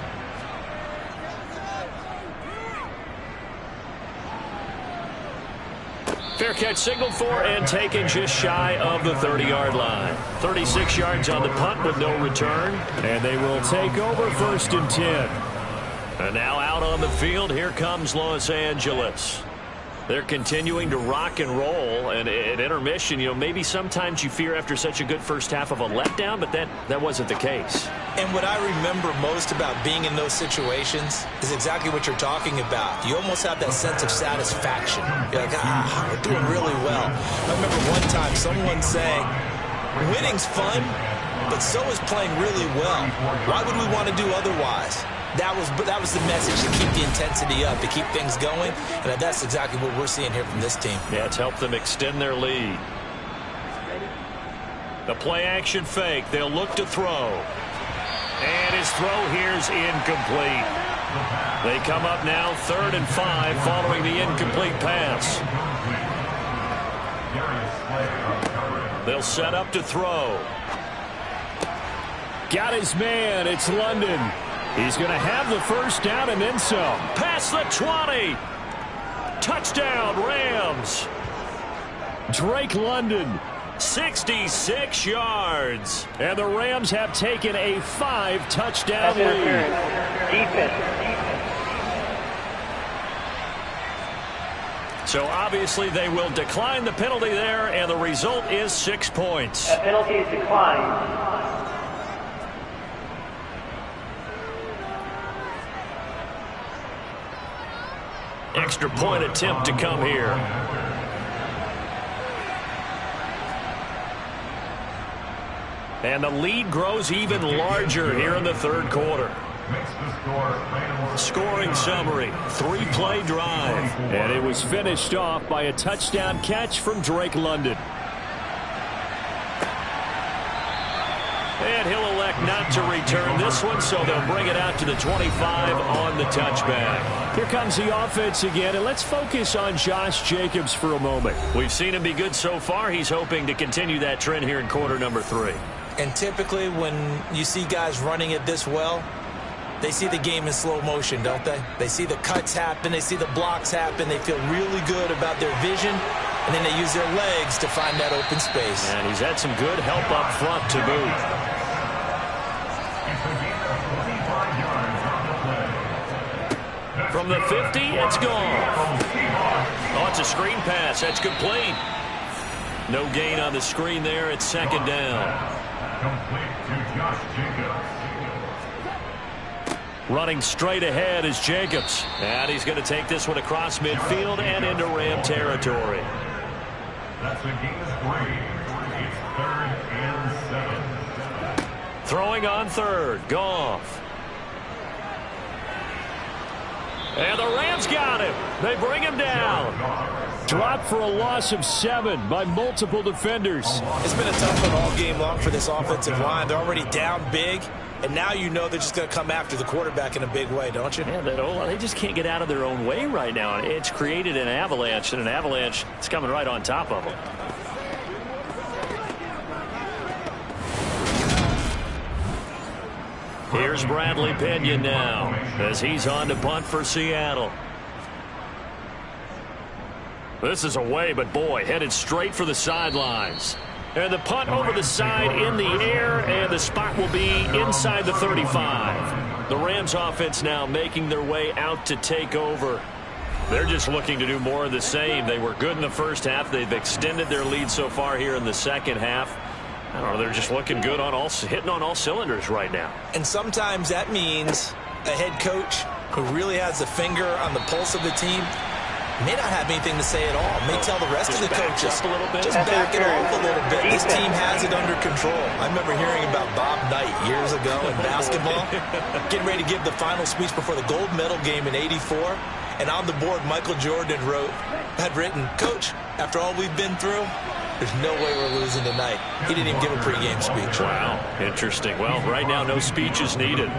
Fair catch signaled for and taken just shy of the 30-yard line. 36 yards on the punt with no return. And they will take over 1st and 10. And now out on the field, here comes Los Angeles. They're continuing to rock and roll, and at intermission, maybe sometimes you fear after such a good first half of a letdown, but that wasn't the case. And what I remember most about being in those situations is exactly what you're talking about. You almost have that sense of satisfaction. You're like, we're doing really well. I remember one time someone saying, winning's fun, but so is playing really well. Why would we want to do otherwise? That was the message, to keep the intensity up, to keep things going, and that's exactly what we're seeing here from this team. Yeah, it's helped them extend their lead. The play-action fake. They'll look to throw. And his throw here's incomplete. They come up now 3rd and 5 following the incomplete pass. They'll set up to throw. Got his man. It's London. He's going to have the first down and then some. Past the 20. Touchdown, Rams. Drake London. 66 yards. And the Rams have taken a 5-touchdown lead. So obviously they will decline the penalty there, and the result is 6 points. That penalty is declined. Extra point attempt to come here. And the lead grows even larger here in the 3rd quarter. Scoring summary, 3-play drive. And it was finished off by a touchdown catch from Drake London. And he'll elect not to return this one, so they'll bring it out to the 25 on the touchback. Here comes the offense again, and let's focus on Josh Jacobs for a moment. We've seen him be good so far. He's hoping to continue that trend here in quarter number 3. And typically when you see guys running it this well, they see the game in slow motion, don't they? They see the cuts happen. They see the blocks happen. They feel really good about their vision. And then they use their legs to find that open space. And he's had some good help up front to boot. From the 50, it's gone. Oh, it's a screen pass. That's complete. No gain on the screen there. It's 2nd down. Complete to Josh Jacobs. Running straight ahead is Jacobs. And he's going to take this one across midfield and into Ram territory. That's a gain of 3. It's 3rd and 7. Throwing on 3rd. Goff. And the Rams got him. They bring him down. Dropped for a loss of 7 by multiple defenders. It's been a tough one all game long for this offensive line. They're already down big, and now you know they're just going to come after the quarterback in a big way, don't you? Yeah, they just can't get out of their own way right now. It's created an avalanche, and an avalanche is coming right on top of them. Here's Bradley Pinion now as he's on to punt for Seattle. This is away, but boy, headed straight for the sidelines. And the punt over the side in the air, and the spot will be inside the 35. The Rams offense now making their way out to take over. They're just looking to do more of the same. They were good in the first half. They've extended their lead so far here in the second half. I don't know, they're just looking good on hitting on all cylinders right now. And sometimes that means a head coach who really has a finger on the pulse of the team may not have anything to say at all. May tell the rest of the coaches, a little bit. just back it off a little bit. This team has it under control. I remember hearing about Bob Knight years ago in basketball, getting ready to give the final speech before the gold medal game in '84. And on the board, Michael Jordan had written, "Coach, after all we've been through, there's no way we're losing tonight." He didn't even give a pregame speech. Wow, interesting. Well, right now, no speech is needed.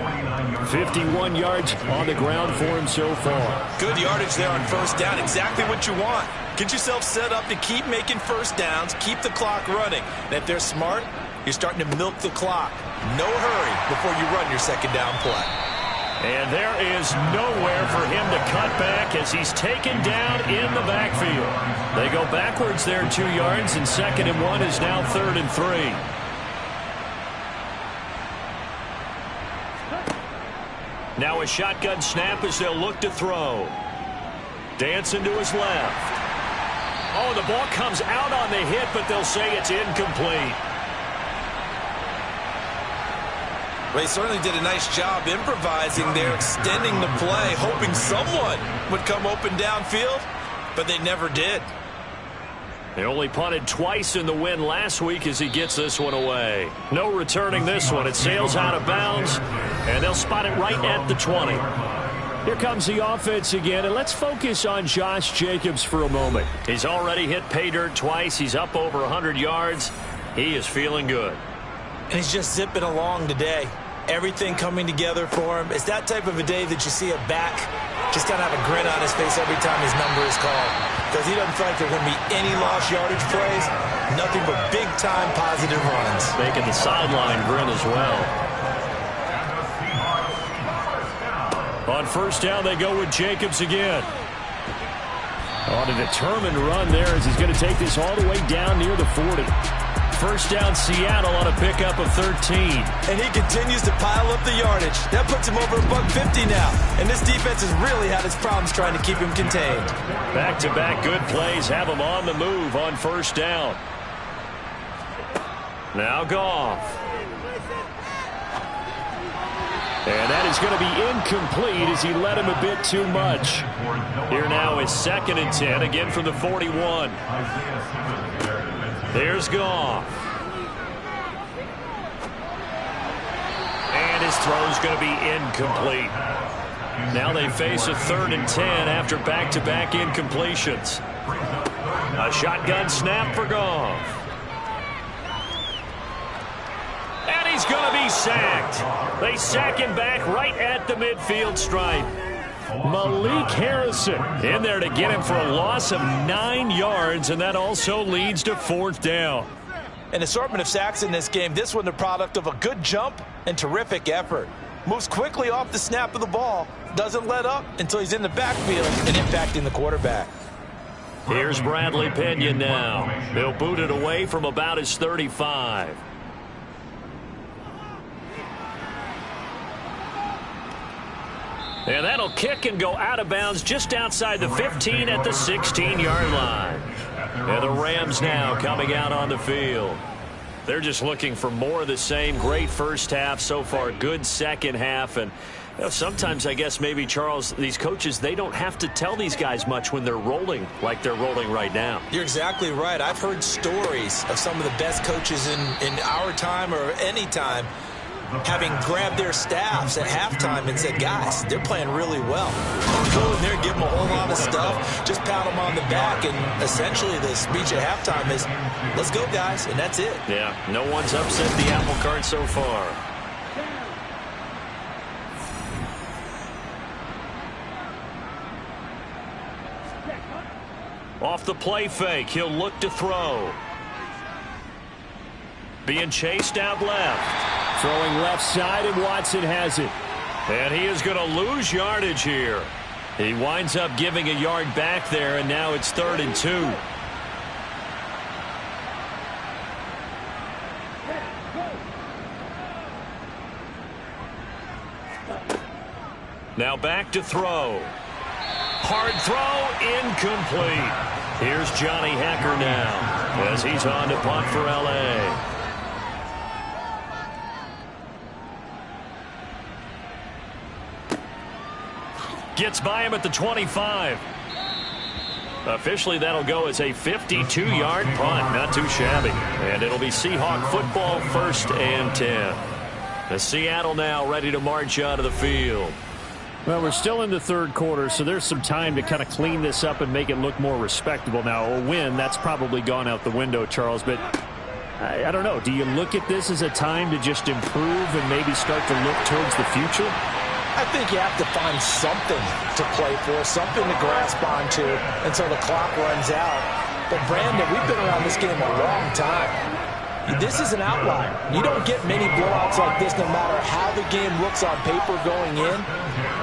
51 yards on the ground for him so far. Good yardage there on first down. Exactly what you want. Get yourself set up to keep making first downs, keep the clock running. And if they're smart, you're starting to milk the clock. No hurry before you run your second down play. And there is nowhere for him to cut back as he's taken down in the backfield. They go backwards there 2 yards, and 2nd and 1 is now 3rd and 3. Now a shotgun snap as they'll look to throw. Dancing to his left. Oh, the ball comes out on the hit, but they'll say it's incomplete. Well, he certainly did a nice job improvising there, extending the play, hoping someone would come open downfield, but they never did. They only punted twice in the win last week as he gets this one away. No returning this one. It sails out of bounds, and they'll spot it right at the 20. Here comes the offense again, and let's focus on Josh Jacobs for a moment. He's already hit pay dirt twice. He's up over 100 yards. He is feeling good. And he's just zipping along today. Everything coming together for him. It's that type of a day that you see a back just kind of have a grin on his face every time his number is called. Because he doesn't feel like there's going to be any lost yardage plays. Nothing but big-time positive runs. Making the sideline grin as well. On first down, they go with Jacobs again. On a determined run there as he's going to take this all the way down near the 40. First down, Seattle on a pickup of 13. And he continues to pile up the yardage. That puts him over $150 now. And this defense has really had its problems trying to keep him contained. Back-to-back good plays have him on the move on first down. Now Goff. And that is going to be incomplete as he led him a bit too much. Here now is 2nd and 10, again from the 41. There's Goff. And his throw's going to be incomplete. Now they face a 3rd and 10 after back-to-back incompletions. A shotgun snap for Goff. And he's going to be sacked. They sack him back right at the midfield stripe. Malik Harrison in there to get him for a loss of 9 yards, and that also leads to 4th down. An assortment of sacks in this game. This one the product of a good jump and terrific effort. Moves quickly off the snap of the ball. Doesn't let up until he's in the backfield and impacting the quarterback. Here's Bradley Pinion now. He'll boot it away from about his 35. And that'll kick and go out of bounds just outside the 15 at the 16-yard line. And the Rams now coming out on the field. They're just looking for more of the same. Great first half so far. Good second half. And you know, sometimes I guess maybe, Charles, these coaches, they don't have to tell these guys much when they're rolling like they're rolling right now. You're exactly right. I've heard stories of some of the best coaches in our time or any time having grabbed their staffs at halftime and said, guys, they're playing really well. Go in there, give them a whole lot of stuff, just pat them on the back, and essentially the speech at halftime is, let's go, guys, and that's it. Yeah, no one's upset the apple cart so far. Off the play fake, he'll look to throw. Being chased out left. Throwing left side, and Watson has it. And he is going to lose yardage here. He winds up giving a yard back there, and now it's 3rd and 2. Now back to throw. Hard throw, incomplete. Here's Johnny Hekker now as he's on to punt for L.A. Gets by him at the 25. Officially, that'll go as a 52-yard punt. Not too shabby. And it'll be Seahawk football, 1st and 10. The Seattle now ready to march out of the field. Well, we're still in the 3rd quarter, so there's some time to kind of clean this up and make it look more respectable. Now, a win, that's probably gone out the window, Charles, but I don't know. Do you look at this as a time to just improve and maybe start to look towards the future? I think you have to find something to play for, something to grasp onto until the clock runs out. But, Brandon, we've been around this game a long time. This is an outlier. You don't get many blowouts like this no matter how the game looks on paper going in.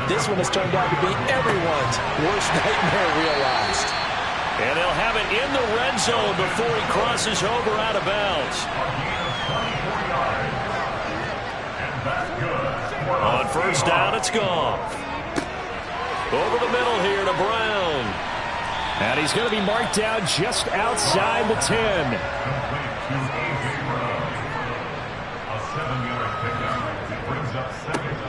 This one has turned out to be everyone's worst nightmare realized. And they'll have it in the red zone before he crosses over out of bounds. On first down, it's Goff. Over the middle here to Brown. And he's going to be marked down just outside the 10.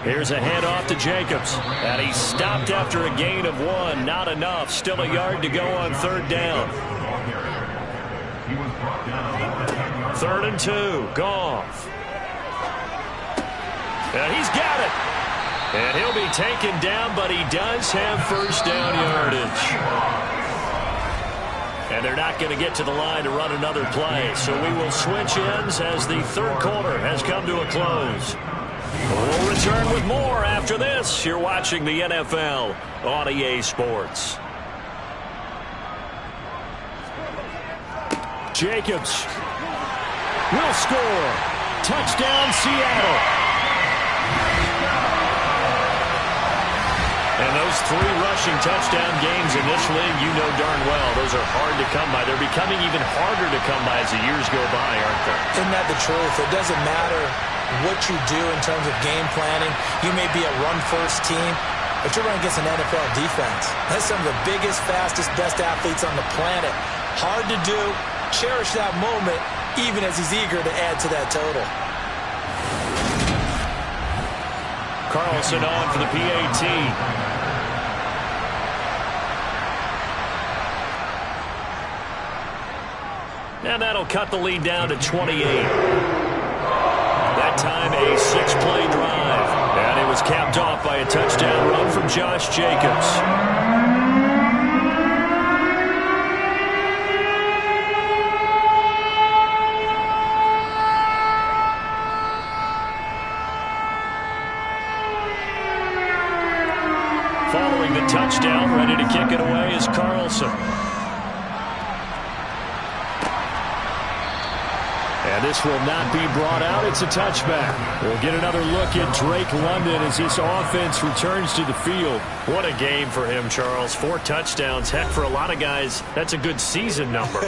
Here's a handoff to Jacobs. And he's stopped after a gain of 1. Not enough. Still a yard to go on 3rd down. 3rd and 2. Goff. And he's got it. And he'll be taken down, but he does have 1st down yardage. And they're not going to get to the line to run another play. So we will switch ends as the 3rd quarter has come to a close. We'll return with more after this. You're watching the NFL on EA Sports. Jacobs will score. Touchdown, Seattle. And those 3 rushing touchdown games in this league, you know darn well, those are hard to come by. They're becoming even harder to come by as the years go by, aren't they? Isn't that the truth? It doesn't matter what you do in terms of game planning. You may be a run-first team, but you're running against an NFL defense. That's some of the biggest, fastest, best athletes on the planet. Hard to do. Cherish that moment, even as he's eager to add to that total. Carlson on for the PAT. And that'll cut the lead down to 28. That time a 6-play drive. And it was capped off by a touchdown run from Josh Jacobs. Following the touchdown, ready to kick it away is Carlson. And this will not be brought out. It's a touchback. We'll get another look at Drake London as this offense returns to the field. What a game for him, Charles. 4 touchdowns. Heck, for a lot of guys, that's a good season number.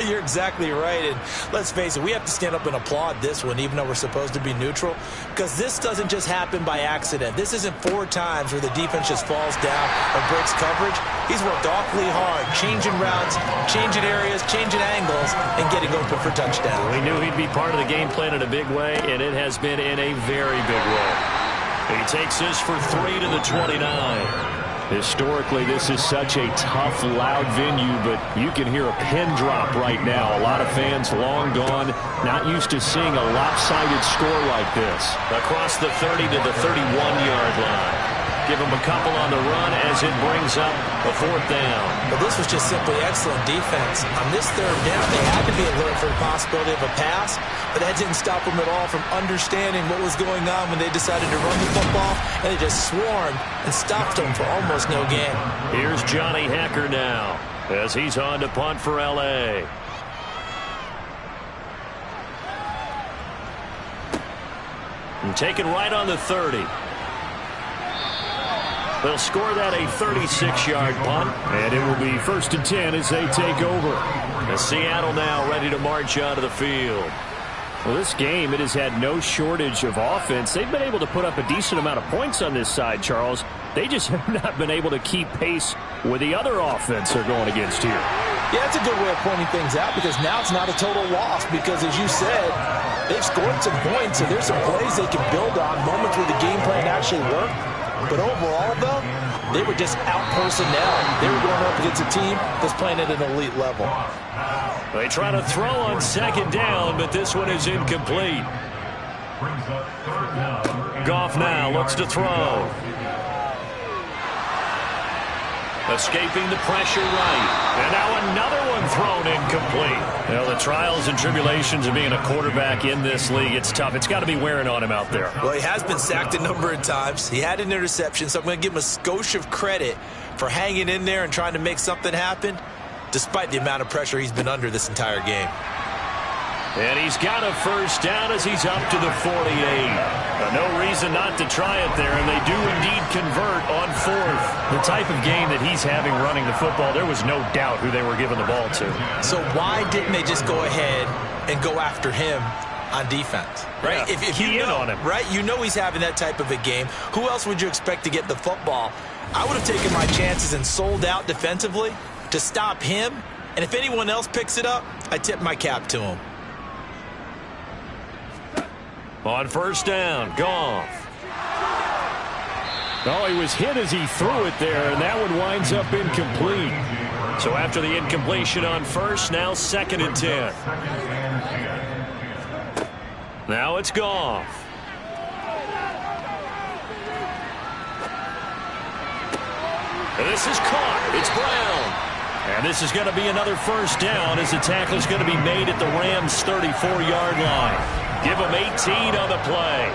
You're exactly right. And let's face it, we have to stand up and applaud this one, even though we're supposed to be neutral, because this doesn't just happen by accident. This isn't 4 times where the defense just falls down or breaks coverage. He's worked awfully hard, changing routes, changing areas, changing angles, and getting open for touchdowns. We knew he'd be part of the game plan in a big way, and it has been in a very big way. He takes this for 3 to the 29. Historically, this is such a tough, loud venue, but you can hear a pin drop right now. A lot of fans long gone, not used to seeing a lopsided score like this. Across the 30 to the 31-yard line. Give him a couple on the run as it brings up a 4th down. But this was just simply excellent defense. On this 3rd down, they had to be alert for the possibility of a pass, but that didn't stop them at all from understanding what was going on when they decided to run the football, and they just swarmed and stopped them for almost no gain. Here's Johnny Hekker now as he's on to punt for L.A. And taken right on the 30. They'll score that a 36-yard punt, and it will be 1st and 10 as they take over. And Seattle now ready to march out of the field. Well, this game, it has had no shortage of offense. They've been able to put up a decent amount of points on this side, Charles. They just have not been able to keep pace with the other offense they're going against here. Yeah, that's a good way of pointing things out, because now it's not a total loss, because as you said, they've scored some points, and there's some plays they can build on, moments where the game plan actually worked. But overall, though, they were just out personnel. They were going up against a team that's playing at an elite level. They try to throw on 2nd down, but this one is incomplete. Goff now looks to throw. Escaping the pressure right. And now another one thrown incomplete. Well, the trials and tribulations of being a quarterback in this league, it's tough. It's got to be wearing on him out there. Well, he has been sacked a number of times. He had an interception, so I'm going to give him a skosh of credit for hanging in there and trying to make something happen, despite the amount of pressure he's been under this entire game. And he's got a 1st down as he's up to the 48. No reason not to try it there, and they do indeed convert on 4th. The type of game that he's having running the football, there was no doubt who they were giving the ball to. So why didn't they just go ahead and go after him on defense? Right? Yeah, if you know, on him. Right? You know he's having that type of a game. Who else would you expect to get the football? I would have taken my chances and sold out defensively to stop him. And if anyone else picks it up, I tip my cap to him. On first down, Goff. Oh, he was hit as he threw it there, and that one winds up incomplete. So after the incompletion on first, now 2nd and 10. Now it's Goff. This is caught. It's Brown. And this is going to be another first down as the tackle is going to be made at the Rams' 34-yard line. Give them 18 on the play.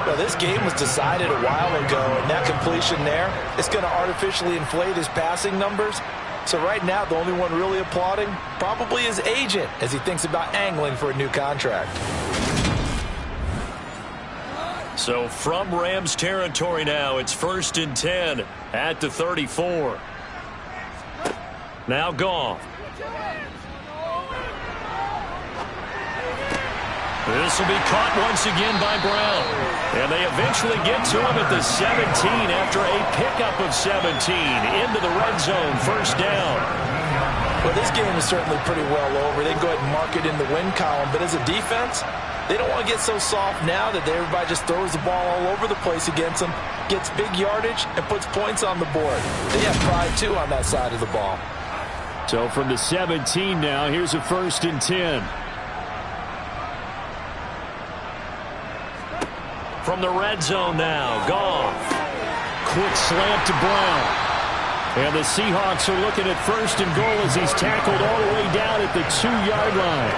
Well, this game was decided a while ago, and that completion there is going to artificially inflate his passing numbers. So right now, the only one really applauding probably his agent as he thinks about angling for a new contract. So from Rams territory now, it's 1st and 10 at the 34. Now Goff. This will be caught once again by Brown. And they eventually get to him at the 17 after a pickup of 17 into the red zone. First down. Well, this game is certainly pretty well over. They can go ahead and mark it in the win column. But as a defense, they don't want to get so soft now that everybody just throws the ball all over the place against them, gets big yardage, and puts points on the board. They have pride, too, on that side of the ball. So from the 17 now, here's a 1st and 10. From the red zone now, Goff. Quick slant to Brown. And the Seahawks are looking at 1st and goal as he's tackled all the way down at the 2-yard line.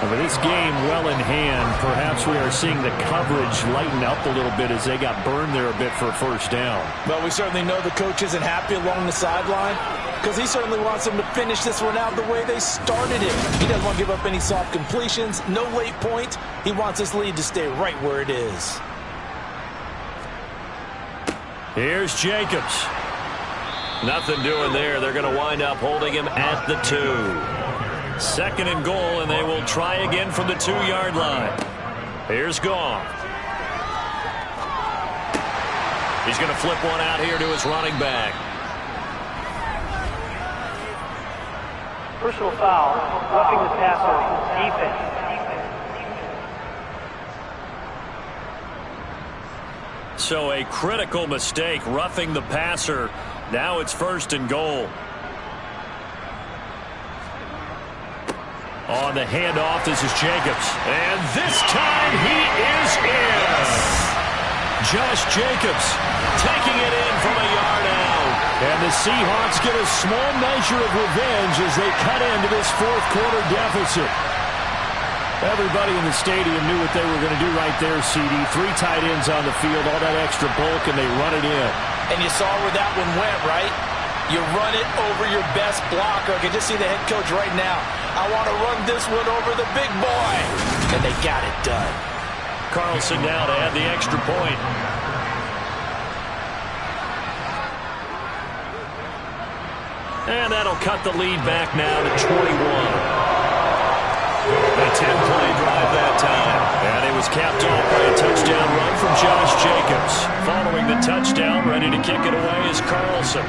But this game well in hand. Perhaps we are seeing the coverage lighten up a little bit as they got burned there a bit for a first down. Well, we certainly know the coach isn't happy along the sideline because he certainly wants them to finish this one out the way they started it. He doesn't want to give up any soft completions, no late points. He wants this lead to stay right where it is. Here's Jacobs. Nothing doing there. They're going to wind up holding him at the 2. 2nd and goal, and they will try again from the 2-yard line. Here's Goff. He's going to flip one out here to his running back. Personal foul, roughing the passer, defense. So a critical mistake, roughing the passer. Now it's 1st and goal. On the handoff, this is Jacobs. And this time he is in. Josh Jacobs taking it in from a yard out. And the Seahawks get a small measure of revenge as they cut into this 4th quarter deficit. Everybody in the stadium knew what they were going to do right there, CD. 3 tight ends on the field, all that extra bulk, and they run it in. And you saw where that one went, right? You run it over your best blocker. I can just see the head coach right now. I want to run this one over the big boy. And they got it done. Carlson now to add the extra point. And that'll cut the lead back now to 21. A 10-play drive that time. And it was capped off by a touchdown run from Josh Jacobs. Following the touchdown, ready to kick it away is Carlson.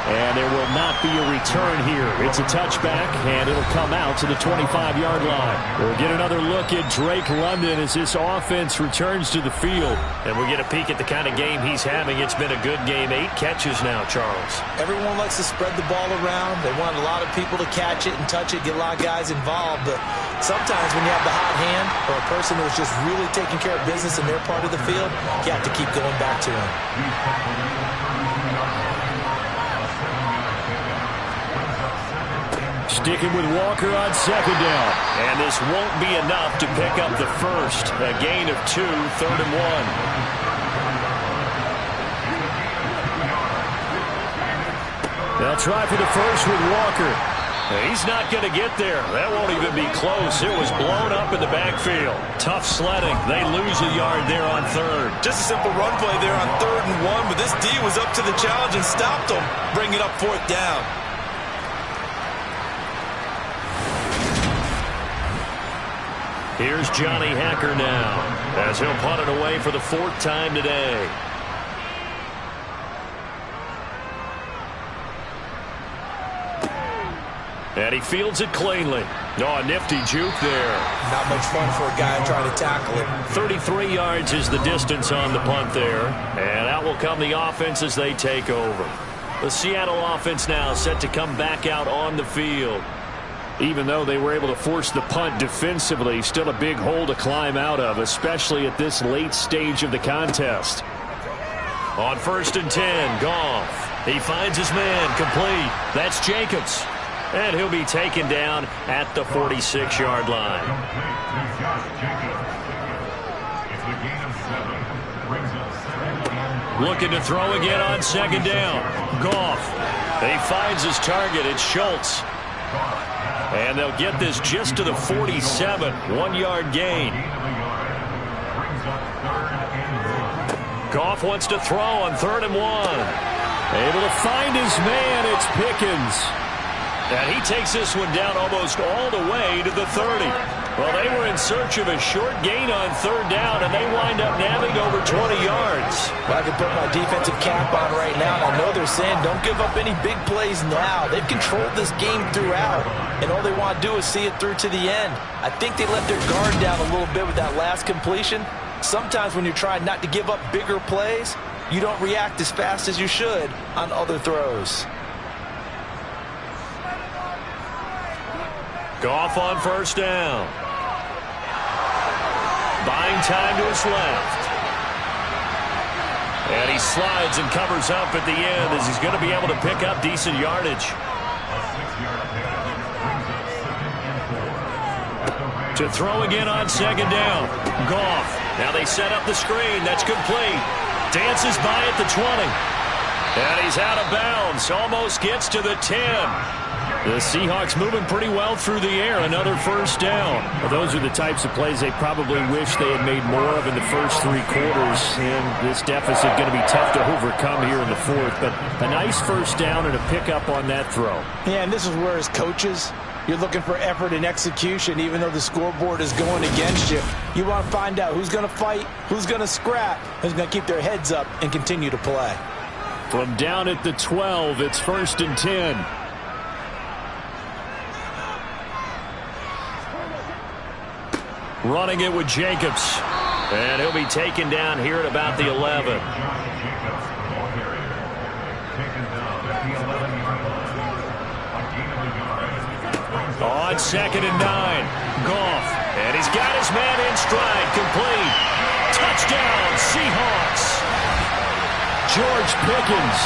And there will not be a return here. It's a touchback, and it'll come out to the 25-yard line. We'll get another look at Drake London as this offense returns to the field. And we get a peek at the kind of game he's having. It's been a good game. 8 catches now, Charles. Everyone likes to spread the ball around. They want a lot of people to catch it and touch it, get a lot of guys involved. But sometimes when you have the hot hand or a person who's just really taking care of business in their part of the field, you have to keep going back to him. Sticking with Walker on 2nd down. And this won't be enough to pick up the first. A gain of 2, 3rd and 1. They'll try for the first with Walker. He's not going to get there. That won't even be close. It was blown up in the backfield. Tough sledding. They lose a yard there on 3rd. Just a simple run play there on 3rd and 1, but this D was up to the challenge and stopped them, bringing up 4th down. Here's Johnny Hacker now as he'll punt it away for the 4th time today. And he fields it cleanly. Oh, a nifty juke there. Not much fun for a guy trying to tackle it. 33 yards is the distance on the punt there. And out will come the offense as they take over. The Seattle offense now set to come back out on the field. Even though they were able to force the punt defensively, still a big hole to climb out of, especially at this late stage of the contest. On 1st and 10, Goff. He finds his man, complete. That's Jacobs. And he'll be taken down at the 46-yard line. Looking to throw again on 2nd down. Goff. He finds his target. It's Schultz. And they'll get this just to the 47. 1-yard gain. Goff wants to throw on 3rd and 1. Able to find his man. It's Pickens. And he takes this one down almost all the way to the 30. Well, they were in search of a short gain on 3rd down, and they wind up nabbing over 20 yards. Well, I can put my defensive cap on right now, and I know they're saying don't give up any big plays now. They've controlled this game throughout, and all they want to do is see it through to the end. I think they let their guard down a little bit with that last completion. Sometimes when you're trying not to give up bigger plays, you don't react as fast as you should on other throws. Goff on 1st down. Buying time to his left. And he slides and covers up at the end as he's going to be able to pick up decent yardage. To throw again on 2nd down. Goff. Now they set up the screen. That's complete. Dances by at the 20. And he's out of bounds. Almost gets to the 10. The Seahawks moving pretty well through the air. Another 1st down. Well, those are the types of plays they probably wish they had made more of in the first 3 quarters. And this deficit going to be tough to overcome here in the 4th. But a nice 1st down and a pickup on that throw. Yeah, and this is where as coaches, you're looking for effort and execution. Even though the scoreboard is going against you, you want to find out who's going to fight, who's going to scrap, who's going to keep their heads up and continue to play. From down at the 12, it's 1st and 10. Running it with Jacobs. And he'll be taken down here at about the 11. On 2nd and 9. Goff. And he's got his man in stride. Complete. Touchdown, Seahawks. George Pickens.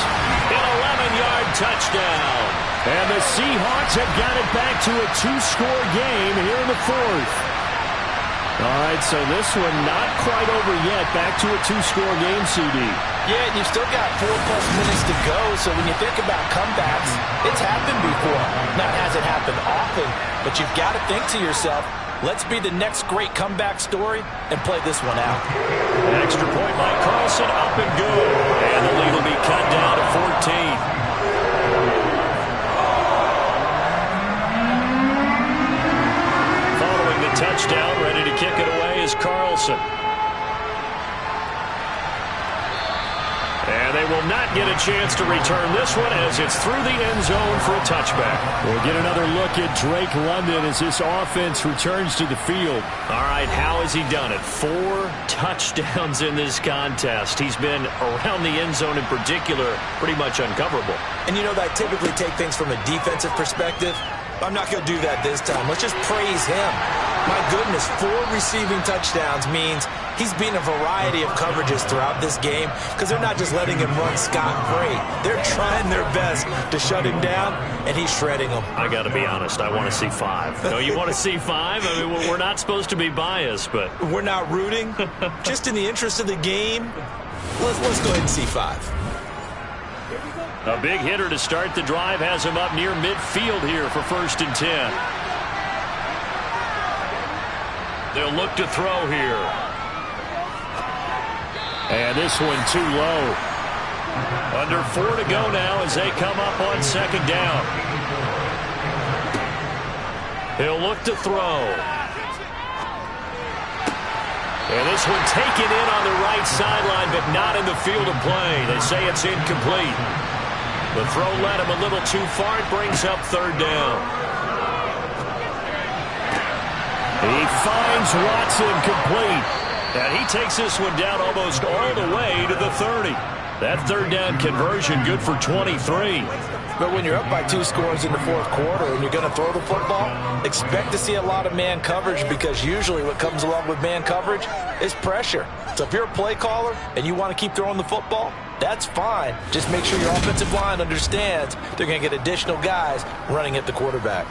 An 11-yard touchdown. And the Seahawks have got it back to a 2-score game here in the 4th. All right, so this one not quite over yet. Back to a 2-score game, CD. Yeah, and you've still got 4+ minutes to go, so when you think about comebacks, it's happened before. Not has it happened often, but you've got to think to yourself, let's be the next great comeback story and play this one out. An extra point by Carlson, up and good. And the lead will be cut down to 14. Touchdown, ready to kick it away is Carlson. And they will not get a chance to return this one as it's through the end zone for a touchback. We'll get another look at Drake London as this offense returns to the field. All right, how has he done it? 4 touchdowns in this contest. He's been around the end zone in particular, pretty much uncoverable. And you know that I typically take things from a defensive perspective. I'm not going to do that this time. Let's just praise him. My goodness, 4 receiving touchdowns means he's been a variety of coverages throughout this game because they're not just letting him run scot-free. They're trying their best to shut him down, and he's shredding them. I got to be honest, I want to see 5. No, you want to see 5? I mean, we're not supposed to be biased, but... We're not rooting. Just in the interest of the game, let's go ahead and see 5. A big hitter to start the drive has him up near midfield here for 1st and 10. They'll look to throw here. And this one too low. Under 4 to go now as they come up on 2nd down. He'll look to throw. And this one taken in on the right sideline, but not in the field of play. They say it's incomplete. The throw led him a little too far. It brings up 3rd down. He finds Watson complete. And he takes this one down almost all the way to the 30. That third down conversion good for 23. But when you're up by 2 scores in the fourth quarter and you're going to throw the football, expect to see a lot of man coverage, because usually what comes along with man coverage is pressure. So if you're a play caller and you want to keep throwing the football, that's fine. Just make sure your offensive line understands they're going to get additional guys running at the quarterback.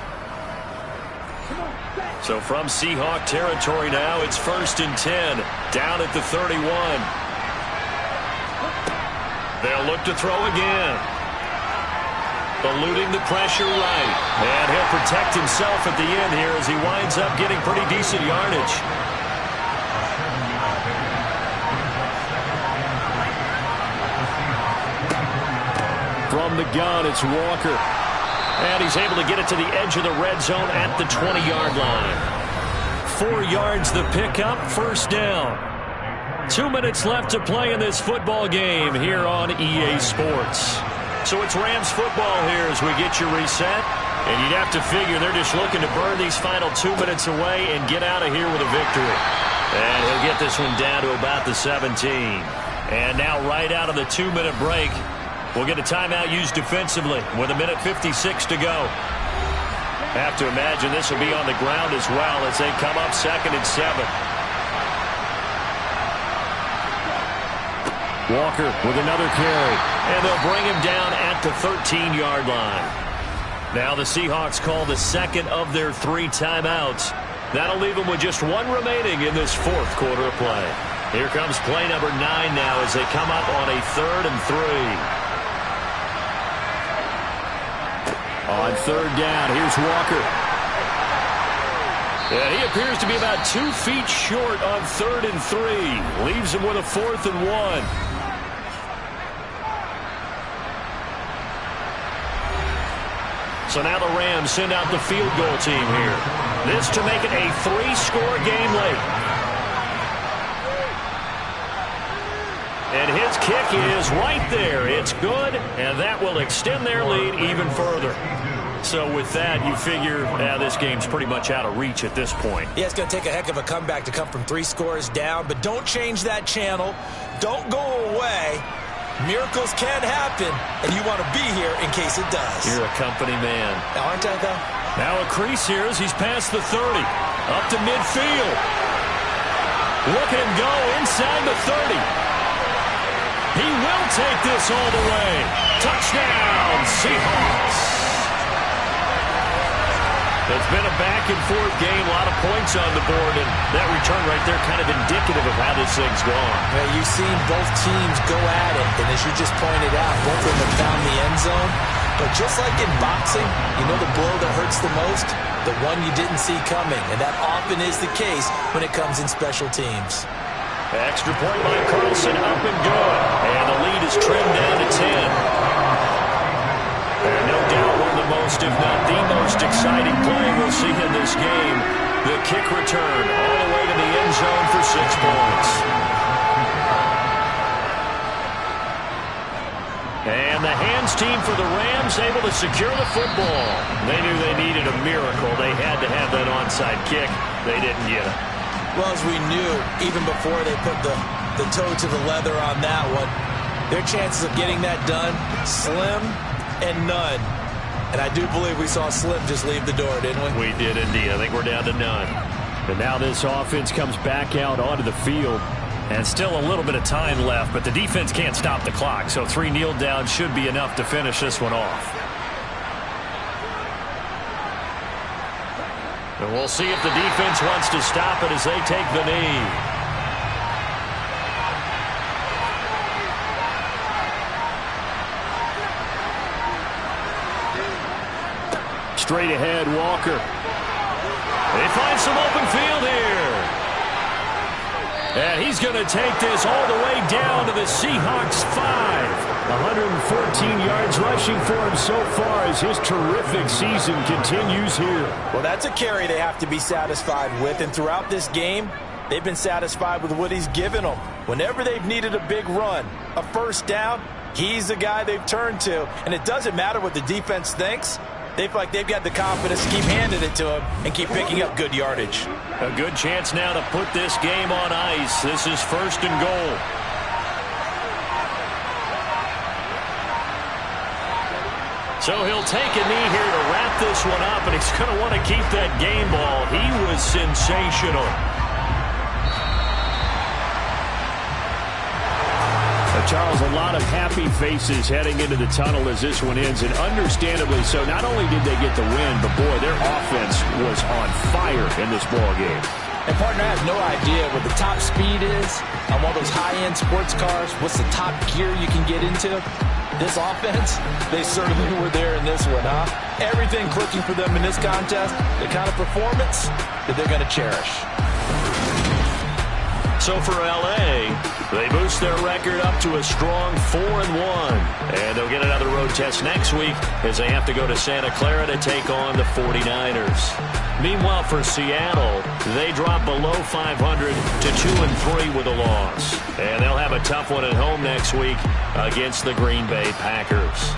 So from Seahawk territory now, it's 1st and 10, down at the 31. They'll look to throw again. Eluding the pressure right. And he'll protect himself at the end here as he winds up getting pretty decent yardage. From the gun, it's Walker. And he's able to get it to the edge of the red zone at the 20-yard line. 4 yards the pickup, 1st down. 2 minutes left to play in this football game here on EA Sports. So it's Rams football here as we get you reset. And you'd have to figure they're just looking to burn these final 2 minutes away and get out of here with a victory. And he'll get this one down to about the 17. And now right out of the 2-minute break, we'll get a timeout used defensively with 1:56 to go. Have to imagine this will be on the ground as well as they come up 2nd and 7. Walker with another carry, and they'll bring him down at the 13-yard line. Now the Seahawks call the 2nd of their 3 timeouts. That'll leave them with just 1 remaining in this 4th quarter of play. Here comes play number 9 now as they come up on a 3rd and 3. On 3rd down, here's Walker. And he appears to be about 2 feet short on 3rd and 3. Leaves him with a 4th and 1. So now the Rams send out the field goal team here. This to make it a 3-score game late. And his kick is right there. It's good, and that will extend their lead even further. So with that, you figure this game's pretty much out of reach at this point. Yeah, it's going to take a heck of a comeback to come from 3 scores down, but don't change that channel. Don't go away. Miracles can happen, and you want to be here in case it does. You're a company man. Aren't I, though? Now a crease here as he's past the 30. Up to midfield. Look at him go inside the 30. He will take this all the way. Touchdown, Seahawks. It's been a back-and-forth game, a lot of points on the board, and that return right there kind of indicative of how this thing's gone. Well, you've seen both teams go at it, and as you just pointed out, both of them have found the end zone. But just like in boxing, you know the blow that hurts the most? The one you didn't see coming, and that often is the case when it comes in special teams. Extra point by Carlson, up and good. And the lead is trimmed down to 10. And no doubt one of the most, if not the most exciting play we'll see in this game. The kick return all the way to the end zone for 6 points. And the hands team for the Rams able to secure the football. They knew they needed a miracle. They had to have that onside kick. They didn't get it. Well, as we knew, even before they put the toe to the leather on that one, their chances of getting that done, slim and none. And I do believe we saw Slim just leave the door, didn't we? We did indeed. I think we're down to none. And now this offense comes back out onto the field. And still a little bit of time left, but the defense can't stop the clock. So 3 kneel downs should be enough to finish this one off. And we'll see if the defense wants to stop it as they take the knee. Straight ahead, Walker. They find some open field here. And he's going to take this all the way down to the Seahawks 5. 114 yards rushing for him so far as his terrific season continues here. Well, that's a carry they have to be satisfied with. And throughout this game, they've been satisfied with what he's given them. Whenever they've needed a big run, a first down, he's the guy they've turned to. And it doesn't matter what the defense thinks. They feel like they've got the confidence to keep handing it to him and keep picking up good yardage. A good chance now to put this game on ice. This is 1st and goal. So he'll take a knee here to wrap this one up, and he's going to want to keep that game ball. He was sensational. Charles, a lot of happy faces heading into the tunnel as this one ends, and understandably so. Not only did they get the win, but boy, their offense was on fire in this ball game. And partner, I have no idea what the top speed is on one of those high-end sports cars. What's the top gear you can get into? This offense, they certainly were there in this one, huh? Everything clicking for them in this contest, the kind of performance that they're going to cherish. So for L.A., they boost their record up to a strong 4-1. And they'll get another road test next week as they have to go to Santa Clara to take on the 49ers. Meanwhile, for Seattle, they drop below 500 to 2-3 with a loss. And they'll have a tough one at home next week against the Green Bay Packers.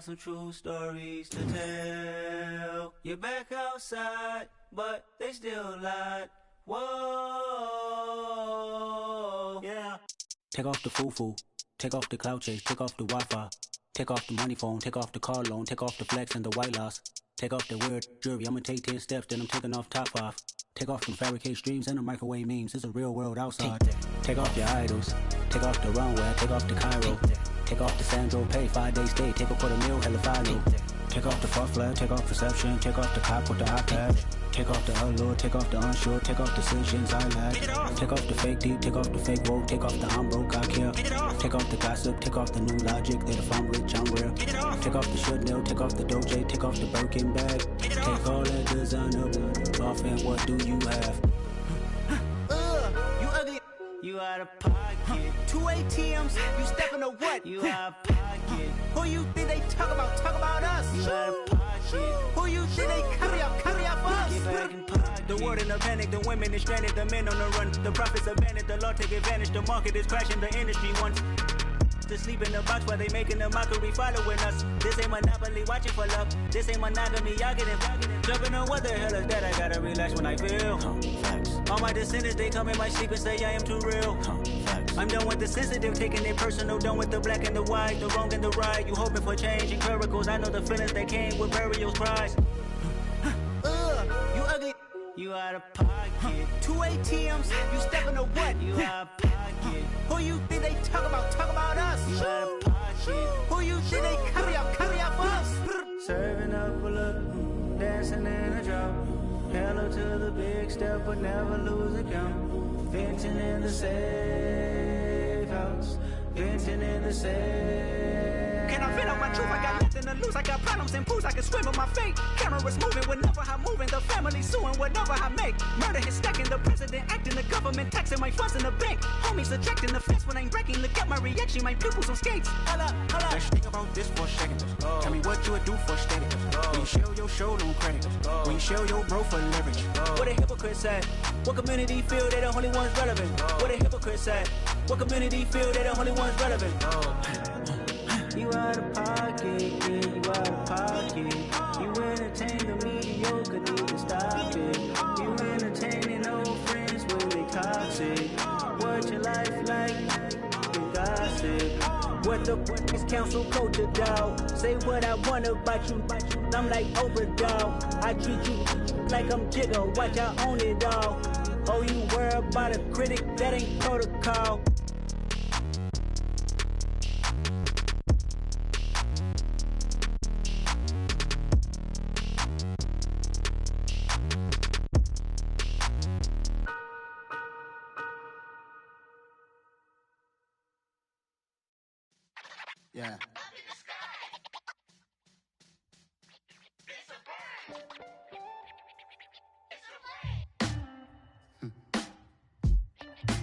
some true stories to tell. You're back outside, but they still lied. Whoa, yeah. Take off the foo-foo, take off the cloud chase, take off the Wi-Fi, take off the money phone, take off the car loan, take off the flex and the white loss, take off the weird jewelry. I'ma take 10 steps, then I'm taking off top off. Take off them fabricated streams and the microwave memes. It's a real world outside. Take off your idols, take off the runway, take off the Cairo, take off the Sandro Pay, 5-day stay, take a $250,000, hella final. Take off the fuck flag, take off perception, take off the cop with the iPad. Take off the allure, take off the unsure, take off decisions I lack. Take off the fake deep, take off the fake woke, take off the I'm broke, I care. Take off the gossip, take off the new logic that if I'm rich, I'm real. Take off the Chanel, take off the Doja, take off the Birkin bag. Take all that designer off and what do you have? You ugly. You out of pocket. 2 ATMs, you stepping to what? You out of pocket. Who you think they talk about? Talk about us. You out of pocket. Who you think they carry up for us? Get back in pocket. The world in a panic, the women is stranded, the men on the run. The profits abandoned, the law take advantage. The market is crashing, the industry wants to sleep in the box while they making a mockery following us. This ain't Monopoly, watching for love. This ain't monogamy, y'all getting jumping on what the hell is that? I gotta relax when I feel. All my descendants, they come in my sleep and say I am too real. I'm done with the sensitive, taking it personal. Done with the black and the white, the wrong and the right. You hoping for change and miracles. I know the feelings that came with burials, cries. You ugly. You out of pocket. 2 ATMs, you stepping to what? You out of pocket. Who you think they talk about? Talk about us. You out of pocket. Who you think they carry up for us? Serving up a look, dancing in a drop. Hello to the big step, but never lose a count. Venting in the safe house. Venting in the safe. Can I vent out my truth? I got nothing to lose. I got problems and pools. I can swim with my fate. Cameras moving whenever I'm moving. The family suing whatever I make. Murder is stacking. The president acting. The government taxing my funds in the bank. Homies ejecting the fence when I'm breaking. Look at my reaction. My pupils on skates. Holla, holla. Let's think about this for a second. Tell me what you would do for static. When you show your show, no credit. When you show your bro for leverage. What a hypocrite said. What community feel they the only ones relevant? What a hypocrite said. What community feel they the only ones relevant? You out of pocket, yeah, you out of pocket. You entertain the mediocre, need to stop it. You entertaining old friends when they toxic. What your life like? You gossip. What the is council culture, dog? Say what I want about you. I'm like overdog. I treat you like I'm Jigga. Watch I own it all. Oh, you worry about a critic? That ain't protocol. Yeah.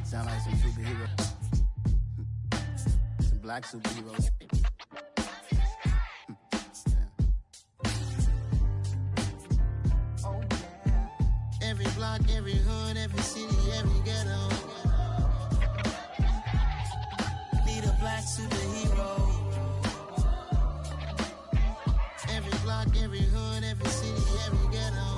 Sound like some superheroes. Some black superheroes. Oh, yeah. Every block, every hood, every city, every ghetto. Need a black superhero. Every block, every hood, every city, every ghetto.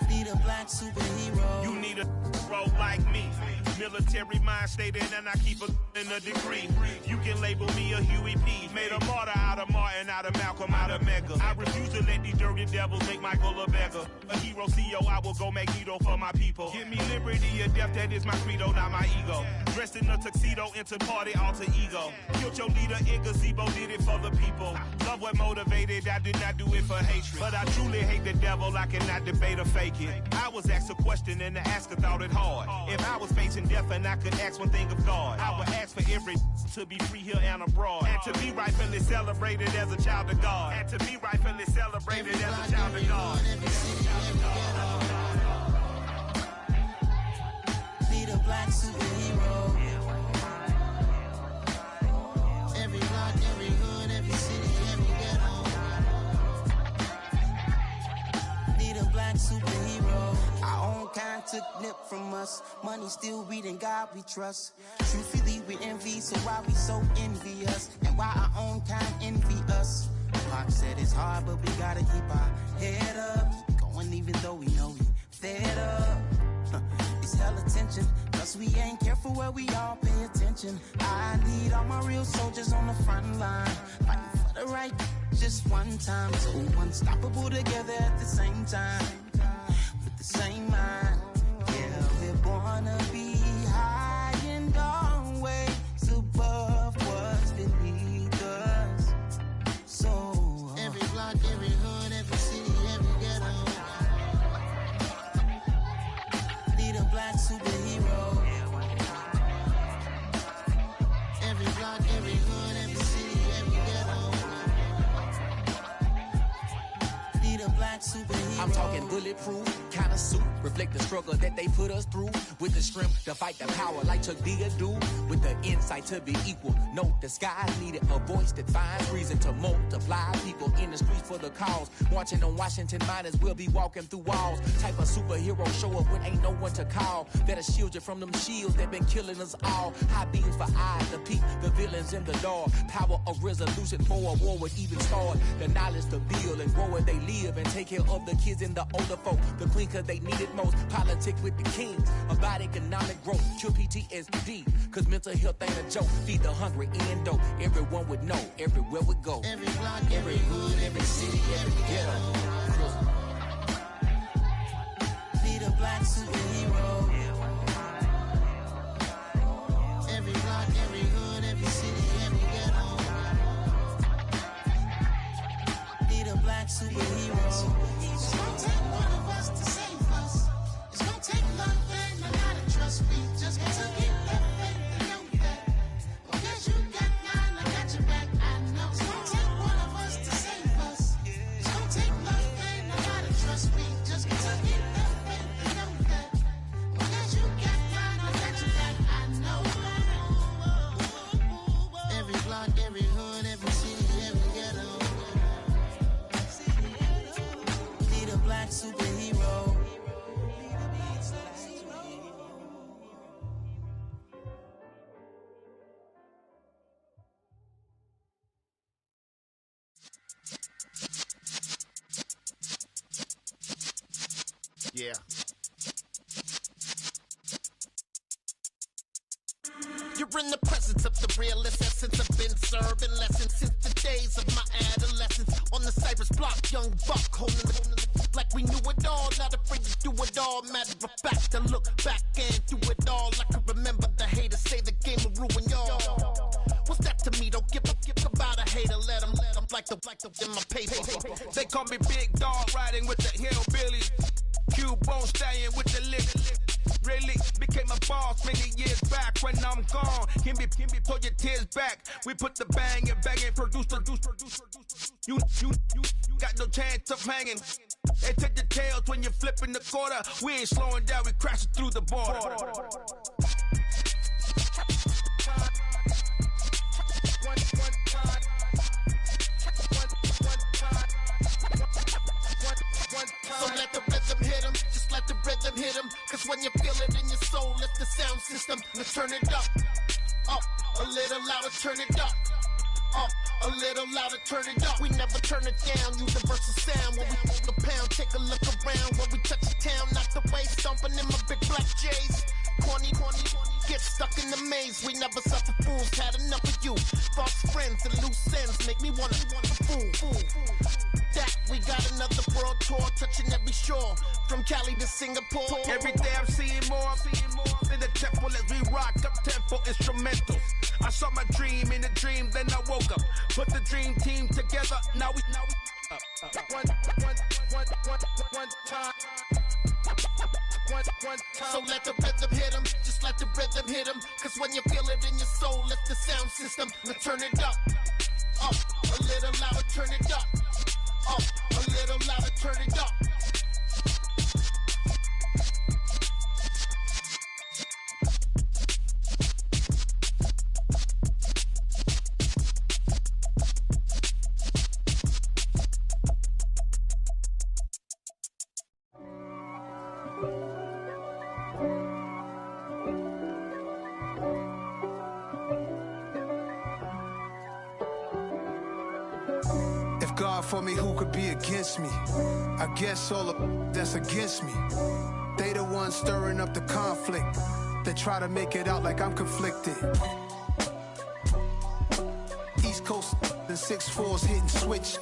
Need a black superhero. You need a role like me. Military mind stated, and I keep a in a degree. You can label me a Huey P. Made a martyr out of Martin, out of Malcolm, out of Mega. I refuse to let these dirty devils make Michael a beggar. A hero CEO, I will go Magneto for my people. Give me liberty or death, that is my credo, not my ego. Dressed in a tuxedo, into party, alter ego. Killed your leader in gazebo, did it for the people. Love what motivated, I did not do it for hatred. But I truly hate the devil, I cannot debate or fake it. I was asked a question and the asker thought it hard. If I was facing death and I could ask one thing of God, I would ask for every to be free here and abroad. And to be rightfully celebrated as a child of God. And to be rightfully celebrated as a child of God. Need a black superhero. Every block, every hood, every city, every ghetto. Need a black superhero. Our own kind took nip from us. Money still reading God we trust. Truthfully, with envy, so why we so envious? And why our own kind envy us? Pac said it's hard, but we gotta keep our head up. Going even though we know we fed up. It's hell attention, cause we ain't careful where we all pay attention. I need all my real soldiers on the front line, fighting for the right just one time. So unstoppable together at the same time, with the same mind. Yeah, we're born to be high and always above what's beneath us. So every block, every hood, every city, every ghetto need a black superhero. Every block, every hood, every city, every ghetto need a black superhero. I'm talking bulletproof kind of suit, reflect the struggle that they put us through, with the strength to fight the power like Chuck Digger do, with the insight to be equal. No disguise needed, a voice that finds reason to multiply people in the streets for the cause. Marching on Washington miners, we'll be walking through walls. Type of superhero show up when ain't no one to call. That'll shield you from them shields that been killing us all. High beams for eyes to peep the villains in the dark. Power of resolution for a war would even start. The knowledge to build and grow where they live and take care of the kids and the older folk. The queen cause they need it most. Politic with the kings about economic growth. Cure PTSD cause mental health ain't a joke. Feed the hungry and dope. Everyone would know everywhere we go. Every block, every hood, every city, every ghetto need a black superhero. Every block, every hood, every city, every ghetto need a black superhero. It's gonna take one of us to save us. It's gonna take love and a lot of trust. We just gotta get that faith and know that. Because you got mine, I got your back, I know. It's gonna take one of us to save us. It's gonna take love and a lot of trust. We just gotta get that faith and know that. Because you got mine, I got your back, I know. Every block, every hood, every city, every ghetto need a black superhero. Yeah. You're in the presence of the realest essence. I've been serving lessons since the days of my adolescence. On the Cypress block, young buck holding the like we knew it all. Not afraid to do it all. Matter of fact, I look back and do it all. I can remember the haters say the game will ruin y'all. What's that to me? Don't give about a hater. Let them like the in my paper. They call me Big Dog, riding with the hillbillies. Q-Bone stallion with the lick. Really became a boss many years back. When I'm gone, can be pull your tears back. We put the bang and produce. You got no chance of hanging. They take the tails when you're flipping the quarter. We ain't slowing down, we crashing through the border. So let the rhythm hit him, just let the rhythm hit him. Cause when you feel it in your soul, lift the sound system and turn it up. Up, a little louder, turn it up. Up, a little louder, turn it up. We never turn it down, universal sound. When we move the pound, take a look around. When we touch the town, knock the way, stomping in my big black J's. Corny, get stuck in the maze. We never suffer fools, had enough of you. False friends and loose ends make me wanna fool. That we got another world tour, touching every shore, from Cali to Singapore. Every day I'm seeing more in the temple as we rock up tempo instrumentals. I saw my dream in a dream, then I woke up. Put the dream team together, now we one time. So let the rhythm hit him, just let the rhythm hit him. Cause when you feel it in your soul, lift the sound system and turn it up. Up, a little louder, turn it up. Up, a little louder, turn it up. for me, who could be against me? I guess all the that's against me. They the ones stirring up the conflict. They try to make it out like I'm conflicted. East Coast and 6'4's hitting switch.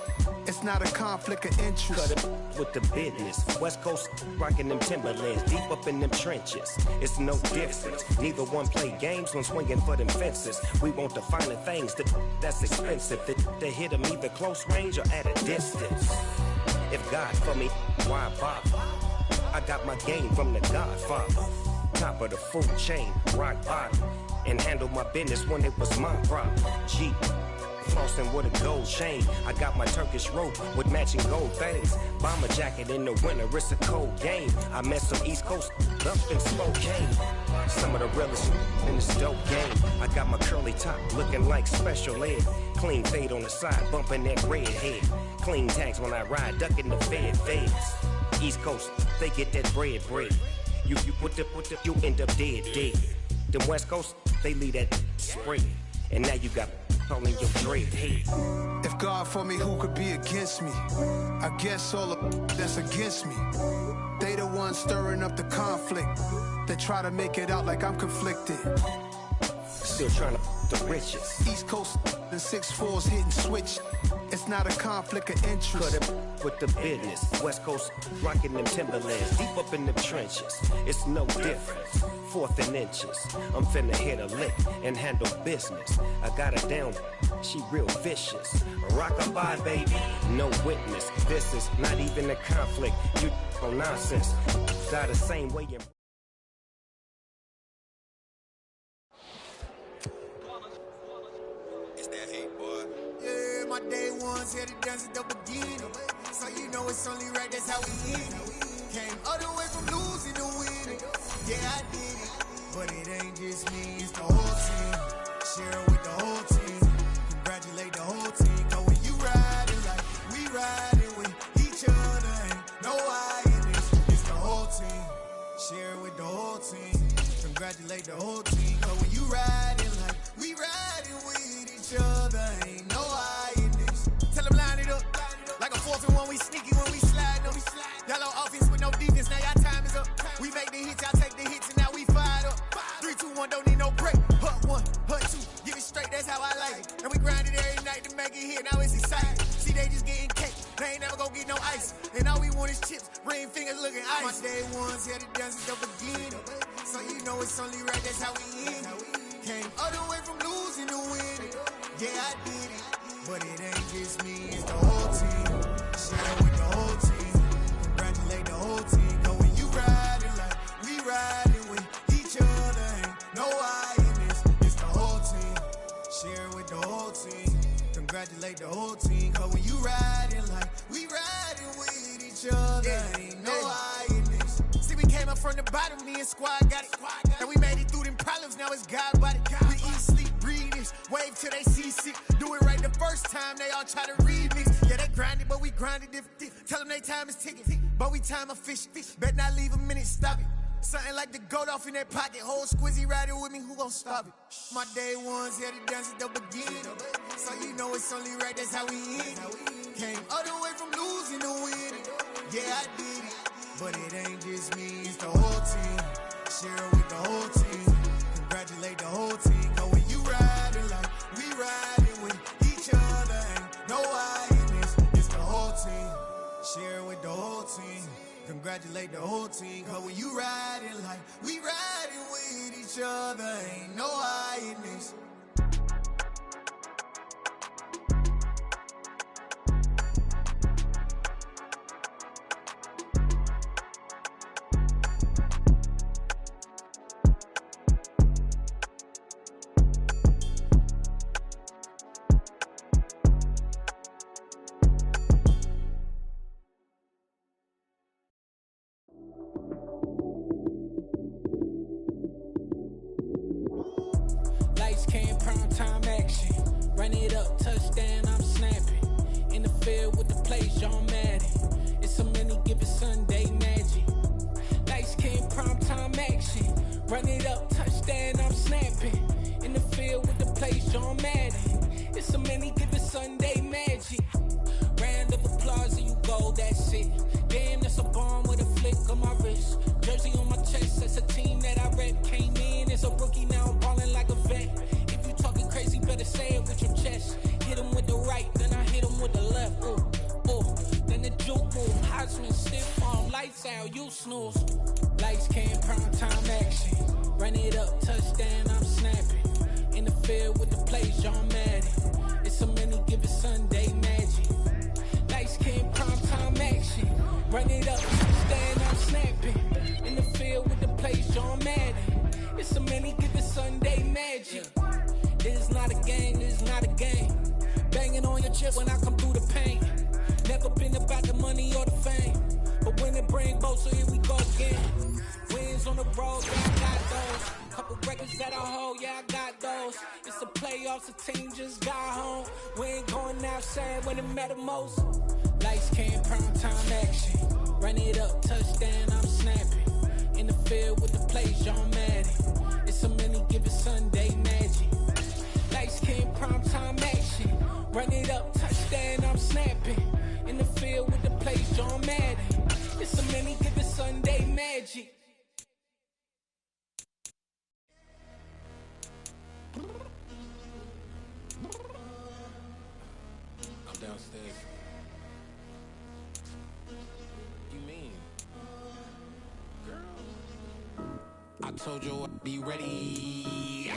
It's not a conflict of interest. Cut it with the business. West Coast rocking them Timberlands, deep up in them trenches. It's no difference. Neither one play games when swinging for them fences. We want the finer things that's expensive. That hit them either close range or at a distance. If God for me, why bother? I got my game from the Godfather. Top of the food chain, rock bottom. And handle my business when it was my problem. G. Flossing with a gold chain. I got my Turkish rope with matching gold things. Bomber jacket in the winter, it's a cold game. I met some East Coast up in Spokane. Some of the realest in this dope game. I got my curly top looking like special ed. Clean fade on the side, bumping that red head. Clean tags when I ride, ducking the feds. East Coast, they get that bread. You you end up dead. Them West Coast, they leave that spread. And now you got on your dread head. If God for me, who could be against me? I guess all the that's against me. They the ones stirring up the conflict. They try to make it out like I'm conflicted. Still trying to the riches. East Coast and 6'4's hitting switch. It's not a conflict of interest. Cut it with the business. West Coast rocking them Timberlands, deep up in them trenches. It's no difference. 4th and inches. I'm finna hit a lick and handle business. I got her down, she real vicious. Rock-a-bye, baby, no witness. This is not even a conflict. You on nonsense. Die the same way you. It's that hate, boy. Yeah, my day ones here to dance at the beginning. So you know it's only right, that's how we end it. Came all the way from losing to winning. Yeah, I did it. But it ain't just me, it's the whole team. Share it with the whole team. Congratulate the whole team. Cause when you riding like we riding with each other, ain't no I in this. It's the whole team. Share it with the whole team. Congratulate the whole team. Cause when you riding like we riding with each other, ain't no I in this. Tell them line it up. Like a 4th and 1, we sneaky when we slide them. Yellow offense with no defense, now y'all time is up. We make the hits, y'all take the hits, and now we fired up. 3, 2, 1, don't need no break. Hut 1, hut 2, give it straight, that's how I like it. And we grind it every night to make it hit, now it's exciting. See, they just getting cake, they ain't never gonna get no ice. And all we want is chips, ring fingers looking ice. My day ones here to dance at the beginning. So you know it's only right, that's how we end it. Came all the way from losing to winning. Yeah, I did it. But it ain't just me, it's the whole team. Share with the whole team. Congratulate the whole team. Cause when you riding like we riding with each other, ain't no I in this. It's the whole team. Share with the whole team. Congratulate the whole team. Cause when you riding like we riding with each other, ain't no I in this. See, we came up from the bottom, me and squad got it. And we made it through them problems, now it's God body. We eat, sleep, breathe this. Wave till they seasick. Do it right the first time, they all try to remix. Yeah, they grinded, but we grinded different. Tell them they time is ticking, but we time a fish. Bet not leave a minute, stop it. Something like the goat off in their pocket. Whole squizzy riding with me, who gon' stop it? My day ones here to dance at the beginning. So you know it's only right, that's how we end it. Came all the way from losing to winning. Yeah, I did it. But it ain't just me, it's the whole team. Share it with the whole team. Congratulate the whole team. Cause when you riding like we riding with each other, ain't no I in this. It's the whole team. Share it with the whole team. Congratulate the whole team. Cause when you riding like we riding with each other, ain't no I in this. Lights came, prime time action. Run it up, touchdown, I'm snapping. In the field with the plays, John Madden. It's a many given Sunday magic. Lights came, prime time action. Run it up, touchdown, I'm snapping. In the field with the plays, John Madden. It's a many given Sunday magic. Ran the stars and you go, that's it. Damn, that's a bomb with a flick on my wrist. Jersey on my chest, that's a team that I rep. Came in as a rookie, now I'm ballin' like a vet. If you talking crazy, better say it with your chest. Hit him with the right, then I hit him with the left. Then the juke move, Heisman stiff on, lights out, you snooze. Lights came, prime time action. Run it up, touchdown, I'm snapping. In the field with the plays, John Madden. It's a many given Sunday magic. Lights came, prime time action. Run it up, touchdown, I'm snapping. In the field with the plays, John Madden. It's a many given Sunday magic. This is not a game, this is not a game. Banging on your chest when I come through the paint. Never been about the money or the fame. But when it bring both, so here we go again. Wins on the road, yeah, I got those. Couple records that I hold, yeah, I got those. It's the playoffs, the team just got home. We ain't going outside when it matter most. Lights came, prime time action. Run it up, touchdown, I'm snapping. In the field with the plays, John Madden. It's a many given Sunday magic. Lights came, prime time action. Run it up, touchdown, I'm snapping. In the field with the plays, John Madden. It's a many given Sunday magic. I'm downstairs. You mean? Girl. I told you I'd be ready.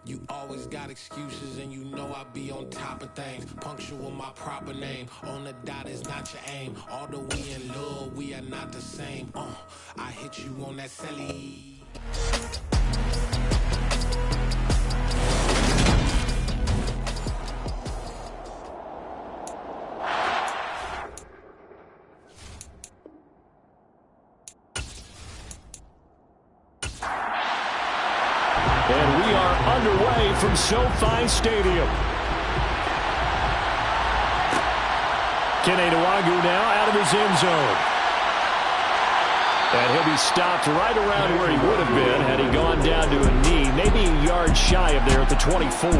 You always got excuses and you know I be on top of things. Punctual my proper name. On the dot is not your aim. Although we in love, we are not the same. I hit you on that celly. And we are underway from SoFi Stadium. Kenny Nwagu now out of his end zone. And he'll be stopped right around where he would have been had he gone down to a knee, maybe a yard shy of there at the 24.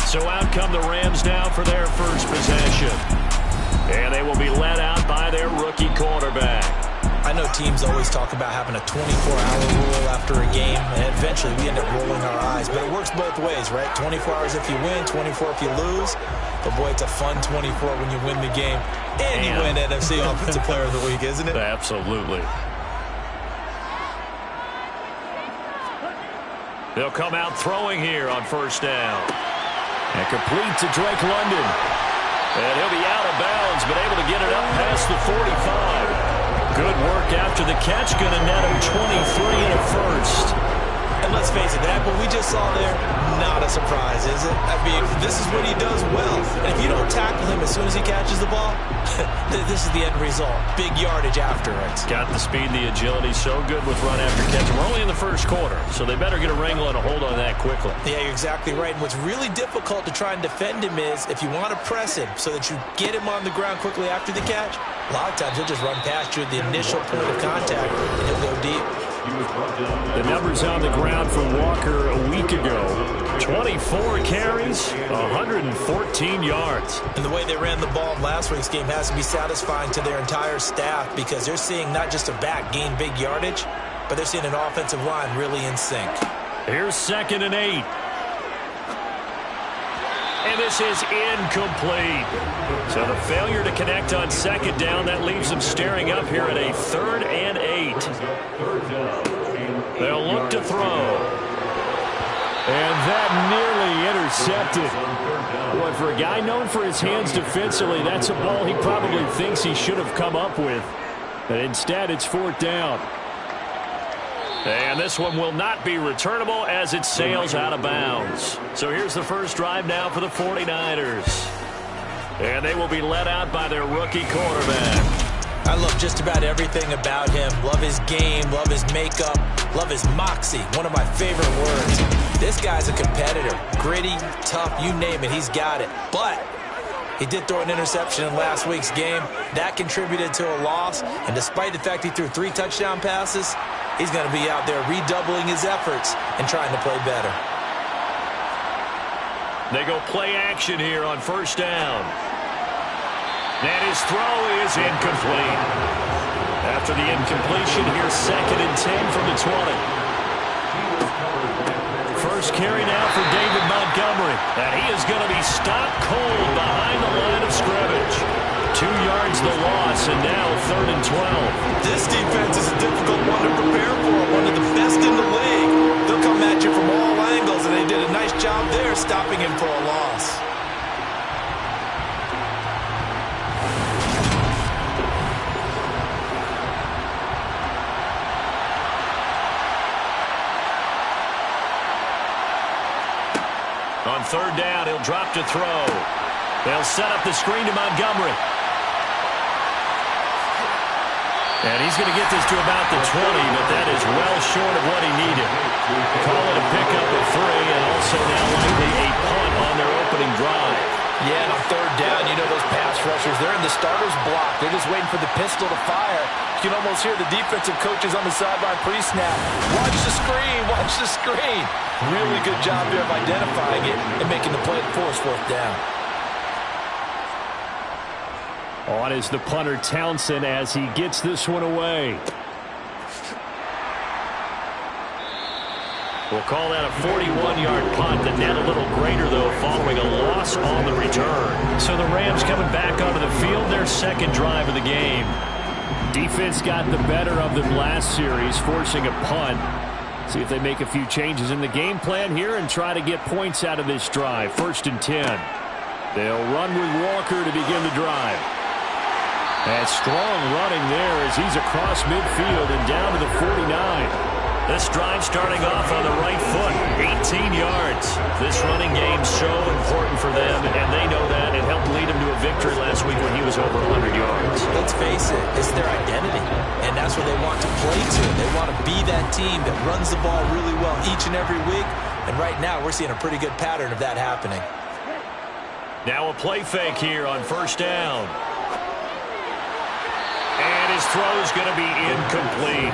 So out come the Rams now for their first possession. And they will be led out by their rookie quarterback. I know teams always talk about having a 24-hour rule after a game, and eventually we end up rolling our eyes. But it works both ways, right? 24 hours if you win, 24 if you lose. But, boy, it's a fun 24 when you win the game. And you win NFC Offensive Player of the Week, isn't it? Absolutely. They'll come out throwing here on first down. And complete to Drake London. And he'll be out of bounds, but able to get it up past the 45. Good work after the catch. Going to net him 23 and a first. And let's face it, that what we just saw there, not a surprise, is it? I mean, this is what he does well. And if you don't tackle him as soon as he catches the ball, this is the end result. Big yardage after it. Got the speed, the agility, so good with run after catch. We're only in the first quarter, so they better get a wrangle and a hold on that quickly. Yeah, you're exactly right. And what's really difficult to try and defend him is if you want to press him so that you get him on the ground quickly after the catch, a lot of times he'll just run past you at the initial point of contact, and he'll go deep. The numbers on the ground for Walker a week ago. 24 carries, 114 yards. And the way they ran the ball in last week's game has to be satisfying to their entire staff because they're seeing not just a back gain big yardage, but they're seeing an offensive line really in sync. Here's 2nd and 8. And this is incomplete. So the failure to connect on 2nd down, that leaves them staring up here at a 3rd and 8. They'll look to throw. And that nearly intercepted. Boy, for a guy known for his hands defensively, that's a ball he probably thinks he should have come up with. But instead, it's 4th down. And this one will not be returnable as it sails out of bounds. So here's the first drive now for the 49ers. And they will be led out by their rookie quarterback. I love just about everything about him. Love his game, love his makeup, love his moxie. One of my favorite words. This guy's a competitor. Gritty, tough, you name it, he's got it. But he did throw an interception in last week's game. That contributed to a loss. And despite the fact he threw 3 touchdown passes, he's going to be out there redoubling his efforts and trying to play better. They go play action here on first down. And his throw is incomplete. After the incompletion, here's 2nd and 10 from the 20. First carry now for David Montgomery. And he is going to be stopped cold behind the line of scrimmage. 2 yards the loss, and now 3rd and 12. This defense is a difficult one to prepare for, one of the best in the league. They'll come at you from all angles, and they did a nice job there stopping him for a loss. On 3rd down, he'll drop to throw. They'll set up the screen to Montgomery. And he's going to get this to about the 20, but that is well short of what he needed. Call it a pickup of 3, and also now likely a punt on their opening drive. Yeah, and on 3rd down, you know those pass rushers, they're in the starter's block. They're just waiting for the pistol to fire. You can almost hear the defensive coaches on the sideline pre-snap. Watch the screen, watch the screen. Really good job there of identifying it and making the play to force 4th down. On is the punter Townsend as he gets this one away. We'll call that a 41-yard punt. The net a little greater, though, following a loss on the return. So the Rams coming back onto the field, their 2nd drive of the game. Defense got the better of them last series, forcing a punt. See if they make a few changes in the game plan here and try to get points out of this drive. 1st and 10. They'll run with Walker to begin the drive. And strong running there as he's across midfield and down to the 49. This drive starting off on the right foot, 18 yards. This running game so important for them, and they know that. It helped lead them to a victory last week when he was over 100 yards. Let's face it, it's their identity, and that's what they want to play to. They want to be that team that runs the ball really well each and every week, and right now we're seeing a pretty good pattern of that happening. Now a play fake here on 1st down. And his throw is going to be incomplete.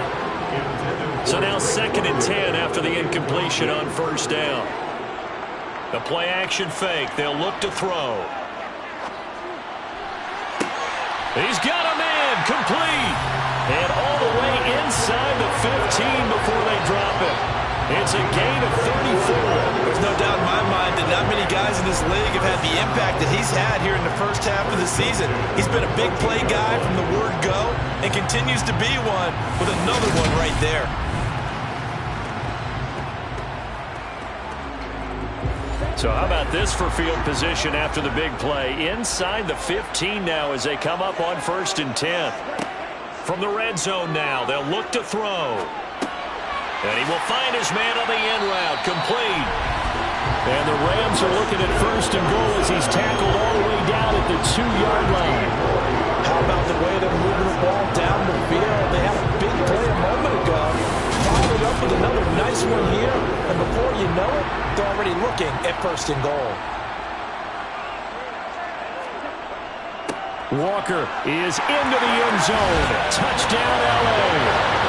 So now 2nd and 10 after the incompletion on 1st down. The play action fake. They'll look to throw. He's got a man complete. And all the way inside the 15 before they drop it. It's a gain of 34. There's no doubt in my mind that not many guys in this league have had the impact that he's had here in the first half of the season. He's been a big play guy from the word go and continues to be one with another one right there. So how about this for field position after the big play? Inside the 15 now as they come up on 1st and 10. From the red zone now, they'll look to throw. And he will find his man on the end route, complete. And the Rams are looking at 1st and goal as he's tackled all the way down at the 2-yard line. How about the way they're moving the ball down the field? They had a big play a moment ago. Followed up with another nice one here. And before you know it, they're already looking at 1st and goal. Walker is into the end zone. Touchdown, L.A.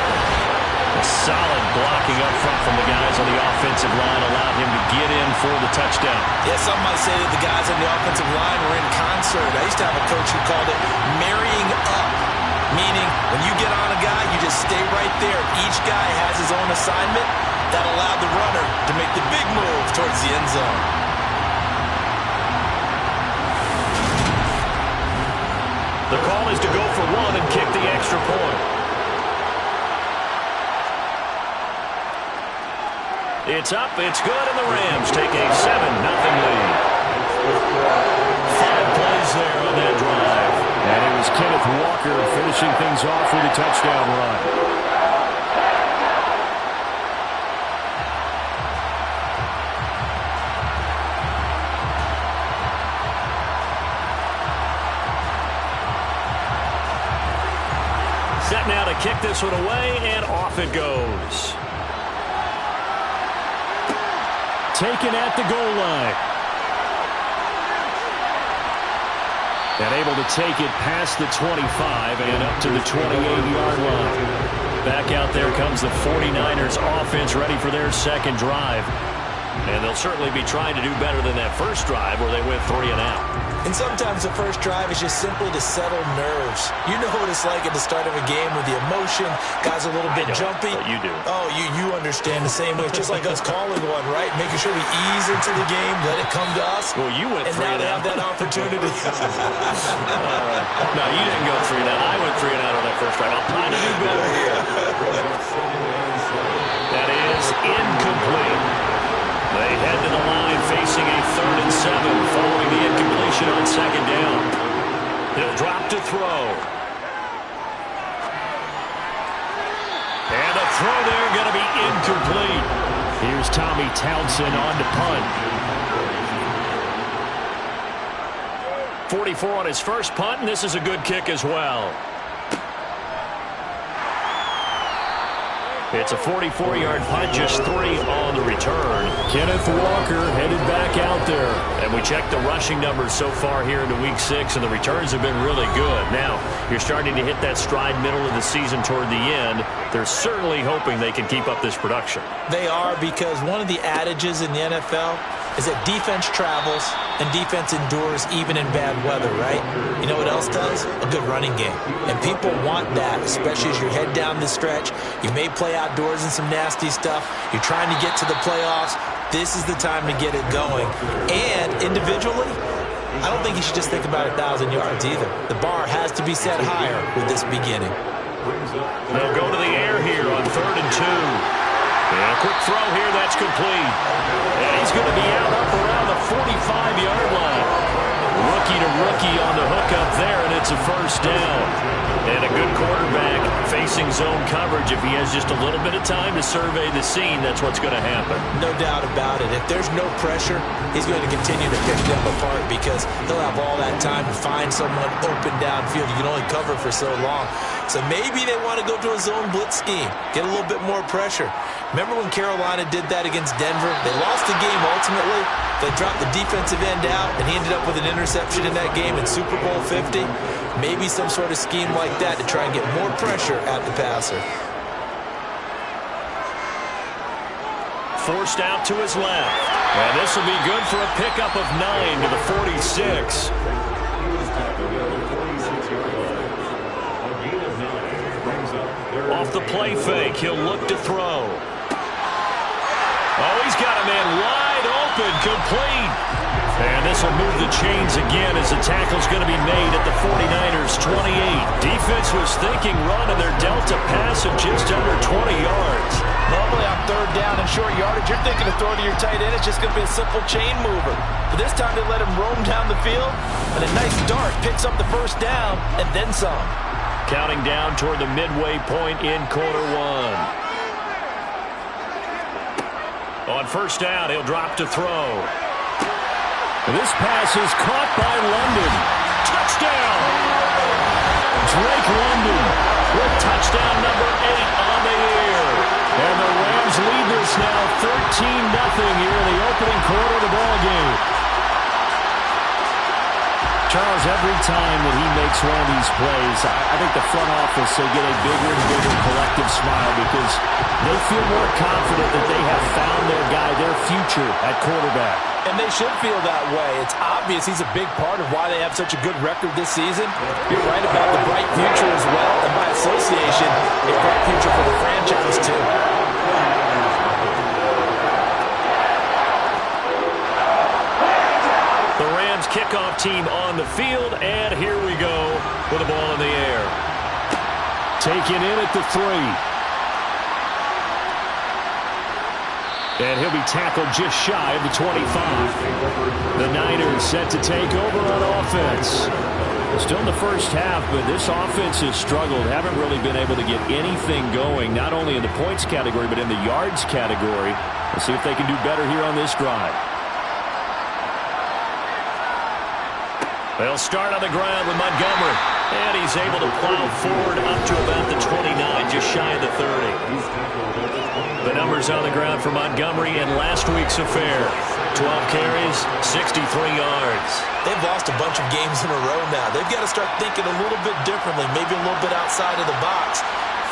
Solid blocking up front from the guys on the offensive line allowed him to get in for the touchdown. Yeah, some might say that the guys on the offensive line were in concert. I used to have a coach who called it marrying up, meaning when you get on a guy, you just stay right there. Each guy has his own assignment. That allowed the runner to make the big move towards the end zone. The call is to go for 1 and kick the extra point. It's up, it's good, and the Rams take a 7-0 lead. 5 plays there on that drive. And it was Kenneth Walker finishing things off with a touchdown run. Set now to kick this one away, and off it goes. Taken at the goal line. And able to take it past the 25 and up to the 28-yard line. Back out there comes the 49ers offense ready for their 2nd drive. And they'll certainly be trying to do better than that first drive where they went 3 and out. And sometimes the first drive is just simply to settle nerves. You know what it's like at the start of a game with the emotion. Guys are a little bit jumpy. But you do. Oh, you understand the same way. It's just like us calling one, right? Making sure we ease into the game, let it come to us. Well, you went 3 and out. And now they have that opportunity. No, you didn't go 3 and out. I went 3 and out on that first drive. I'm trying to do better here. That is incomplete. They head to the line facing a 3rd and 7 following the incompletion on 2nd down. He'll drop to throw. And a throw there going to be incomplete. Here's Tommy Townsend on to punt. 44 on his first punt, and this is a good kick as well. It's a 44-yard punt, just 3 on the return. Kenneth Walker headed back out there. And we checked the rushing numbers so far here into Week 6, and the returns have been really good. Now, you're starting to hit that stride middle of the season toward the end. They're certainly hoping they can keep up this production. They are, because one of the adages in the NFL is that defense travels and defense endures even in bad weather, right? You know what else does? A good running game. And people want that, especially as you head down the stretch. You may play outdoors in some nasty stuff. You're trying to get to the playoffs. This is the time to get it going. And individually, I don't think you should just think about 1,000 yards either. The bar has to be set higher with this beginning. They'll go to the air here on 3rd and 2. And a quick throw here, that's complete. And he's going to be out up around the 45-yard line. Rookie to rookie on the hook up there, and it's a first down. And a good quarterback facing zone coverage. If he has just a little bit of time to survey the scene, that's what's going to happen. No doubt about it. If there's no pressure, he's going to continue to pick them apart because he'll have all that time to find someone open downfield. You can only cover for so long. So maybe they want to go to a zone blitz scheme, get a little bit more pressure. Remember when Carolina did that against Denver? They lost the game ultimately. They dropped the defensive end out, and he ended up with an interception in that game in Super Bowl 50. Maybe some sort of scheme like that to try and get more pressure at the passer. Forced out to his left. And this will be good for a pickup of 9 to the 46. Off the play fake, he'll look to throw. Oh, he's got a man wide open, complete. And this will move the chains again as the tackle's going to be made at the 49ers' 28. Defense was thinking run, and they're dealt a pass of just under 20 yards. Normally on 3rd down and short yardage, you're thinking of throwing to your tight end. It's just going to be a simple chain mover. But this time they let him roam down the field, and a nice dart picks up the first down and then some. Counting down toward the midway point in quarter 1. On first down, he'll drop to throw. This pass is caught by London. Touchdown! Drake London with touchdown number 8 on the year. And the Rams lead this now 13-0 here in the opening quarter of the ball game. Charles, every time that he makes one of these plays, I think the front office, they get a bigger and bigger collective smile because they feel more confident that they have found their guy, their future at quarterback. And they should feel that way. It's obvious he's a big part of why they have such a good record this season. You're right about the bright future as well, and by association, a bright future for the franchise too. The Rams kickoff team on the field, and here we go with the ball in the air. Taken in at the 3. And he'll be tackled just shy of the 25. The Niners set to take over on offense. Still in the first half, but this offense has struggled. Haven't really been able to get anything going, not only in the points category, but in the yards category. Let's see if they can do better here on this drive. They'll start on the ground with Montgomery. And he's able to plow forward up to about the 29, just shy of the 30. The numbers on the ground for Montgomery in last week's affair. 12 carries, 63 yards. They've lost a bunch of games in a row now. They've got to start thinking a little bit differently, maybe a little bit outside of the box.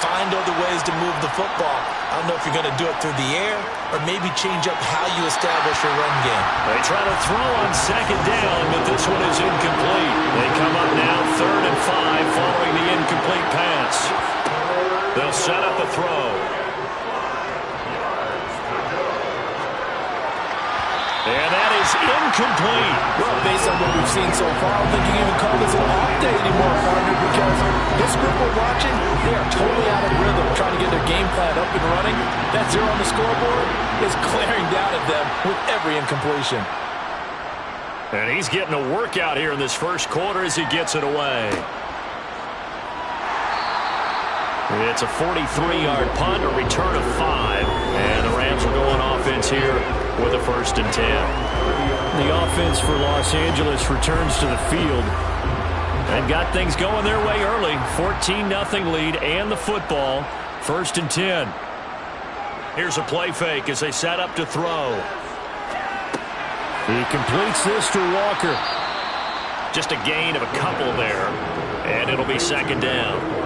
find other ways to move the football. I don't know if you're going to do it through the air or maybe change up how you establish your run game. They try to throw on second down, but this one is incomplete. They come up now 3rd and 5 following the incomplete pass. They'll set up a throw. And that is incomplete. Well, based on what we've seen so far, I don't think you can even call this an off day anymore, partner, because this group we're watching, they are totally out of rhythm, trying to get their game plan up and running. That 0 on the scoreboard is glaring down at them with every incompletion. And he's getting a workout here in this first quarter as he gets it away. It's a 43-yard punt, a return of 5, and the Rams are going offense here with a 1st and 10. The offense for Los Angeles returns to the field and got things going their way early. 14-0 lead and the football. 1st and 10. Here's a play fake as they set up to throw. He completes this to Walker. Just a gain of a couple there, and it'll be 2nd down.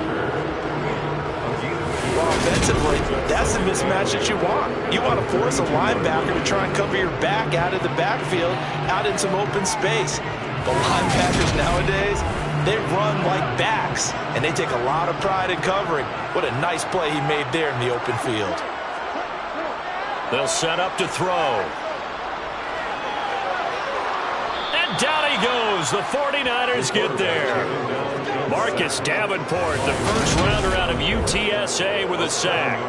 Offensively, that's the mismatch that you want. You want to force a linebacker to try and cover your back out of the backfield, out in some open space. The linebackers nowadays, they run like backs, and they take a lot of pride in covering. What a nice play he made there in the open field. They'll set up to throw. And down he goes. The 49ers get there. Marcus Davenport, the first rounder out of UTSA with a sack.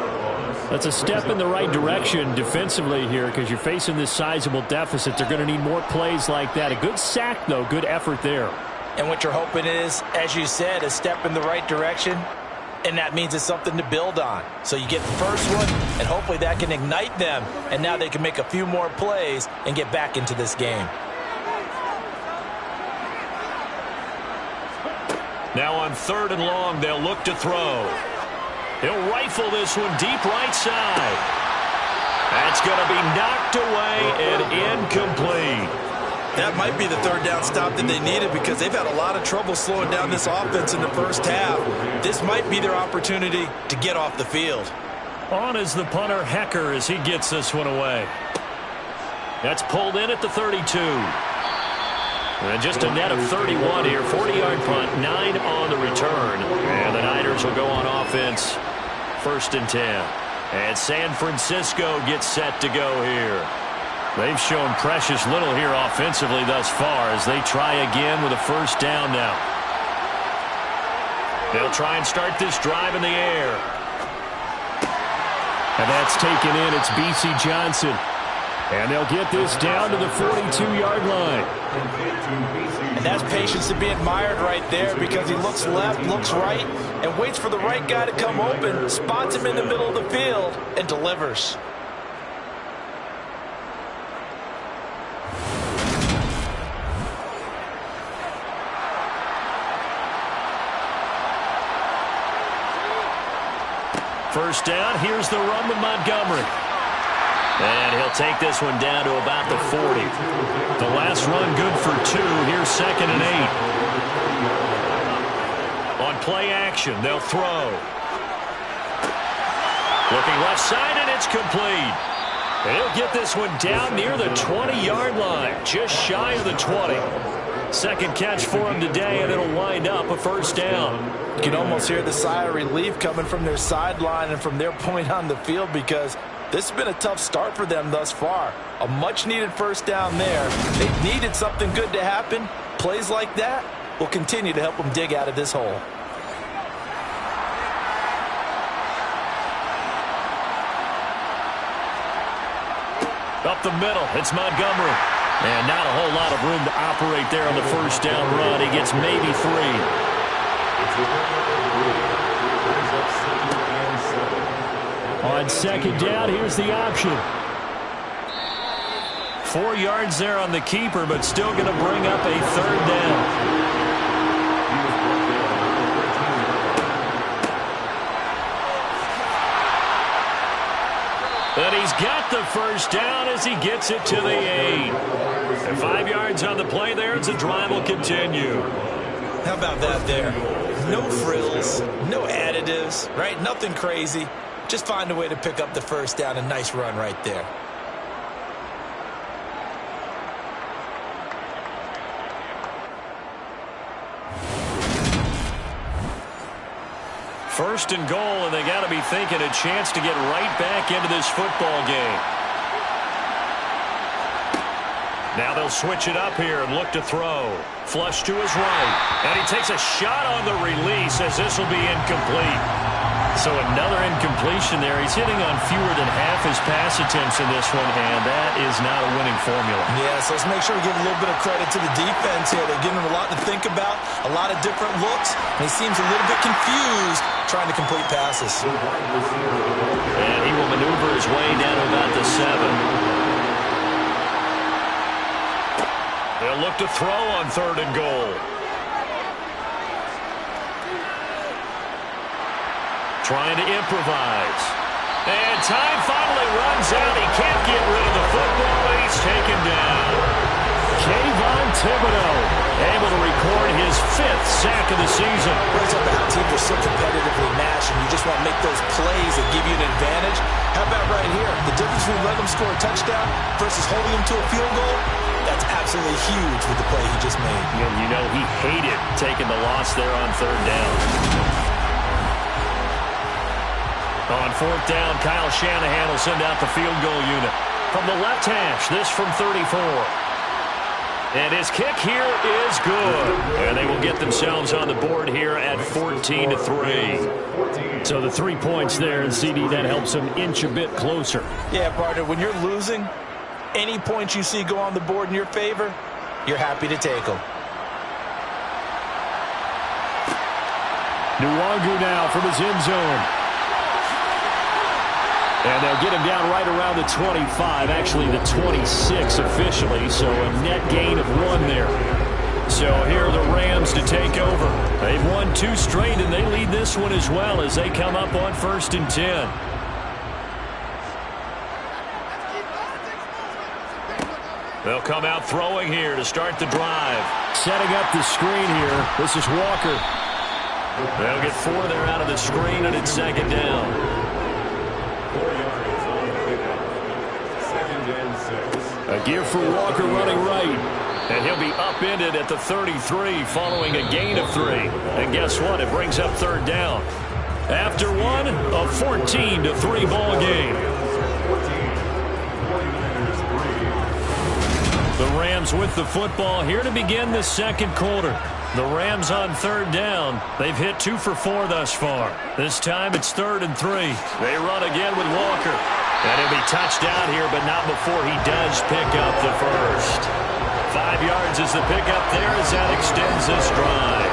That's a step in the right direction defensively here because you're facing this sizable deficit. They're going to need more plays like that. A good sack, though. Good effort there. And what you're hoping is, as you said, a step in the right direction, and that means it's something to build on. So you get the first one, and hopefully that can ignite them, and now they can make a few more plays and get back into this game. Now on 3rd and long, they'll look to throw. He'll rifle this one deep right side. That's going to be knocked away and incomplete. That might be the 3rd down stop that they needed because they've had a lot of trouble slowing down this offense in the first half. This might be their opportunity to get off the field. On is the punter, Hecker, as he gets this one away. That's pulled in at the 32. And just a net of 31 here. 40-yard punt, 9 on the return. And the Niners will go on offense. 1st and 10. And San Francisco gets set to go here. They've shown precious little here offensively thus far as they try again with a 1st down now. They'll try and start this drive in the air. And that's taken in. It's B.C. Johnson. And they'll get this down to the 42-yard line. And that's patience to be admired right there because he looks left, looks right, and waits for the right guy to come open, spots him in the middle of the field, and delivers. First down, here's the run with Montgomery. And he'll take this one down to about the 40. The last run good for 2. Here's 2nd and 8. On play action, they'll throw. Looking left side, and it's complete. And he'll get this one down near the 20-yard line, just shy of the 20. Second catch for him today, and it'll wind up a 1st down. You can almost hear the sigh of relief coming from their sideline and from their point on the field because this has been a tough start for them thus far. A much-needed 1st down there. They needed something good to happen. Plays like that will continue to help them dig out of this hole. Up the middle, it's Montgomery. And not a whole lot of room to operate there on the 1st down run. He gets maybe 3. On 2nd down, here's the option. 4 yards there on the keeper, but still going to bring up a 3rd down. And he's got the 1st down as he gets it to the 8. And 5 yards on the play there as the drive will continue. How about that there? no frills, no additives, right? Nothing crazy. Just find a way to pick up the first down. A nice run right there. First and goal, and they got to be thinking a chance to get right back into this football game. Now they'll switch it up here and look to throw. Flush to his right. And he takes a shot on the release as this will be incomplete. So another incompletion there. He's hitting on fewer than half his pass attempts in this one, and that is not a winning formula. Yeah, so let's make sure we give a little bit of credit to the defense here. They're giving him a lot to think about, a lot of different looks, and he seems a little bit confused trying to complete passes. And he will maneuver his way down to about the 7. They'll look to throw on 3rd and goal. Trying to improvise. And time finally runs out. He can't get rid of the football. He's taken down. Kayvon Thibodeau able to record his 5th sack of the season. Brings up how teams are so competitively matched, and you just want to make those plays that give you an advantage. How about right here? The difference between letting them score a touchdown versus holding them to a field goal, that's absolutely huge with the play he just made. And you know he hated taking the loss there on 3rd down. On 4th down, Kyle Shanahan will send out the field goal unit. From the left hash, this from 34. And his kick here is good. And they will get themselves on the board here at 14-3. So the 3 points there, and CD, that helps them inch a bit closer. Yeah, partner, when you're losing, any points you see go on the board in your favor, you're happy to take them. Nwangu now from his end zone. And they'll get him down right around the 25, actually the 26 officially, so a net gain of 1 there. So here are the Rams to take over. They've won 2 straight, and they lead this one as well as they come up on 1st and 10. They'll come out throwing here to start the drive. Setting up the screen here. This is Walker. They'll get 4 there out of the screen, and it's 2nd down. A give for Walker running right. And he'll be upended at the 33 following a gain of 3. And guess what? It brings up 3rd down. After one, a 14-3 ball game. The Rams with the football here to begin the 2nd quarter. The Rams on 3rd down. They've hit 2 for 4 thus far. This time it's 3rd and 3. They run again with Walker. And he'll be touched down here, but not before he does pick up the first. 5 yards is the pickup there as that extends this drive.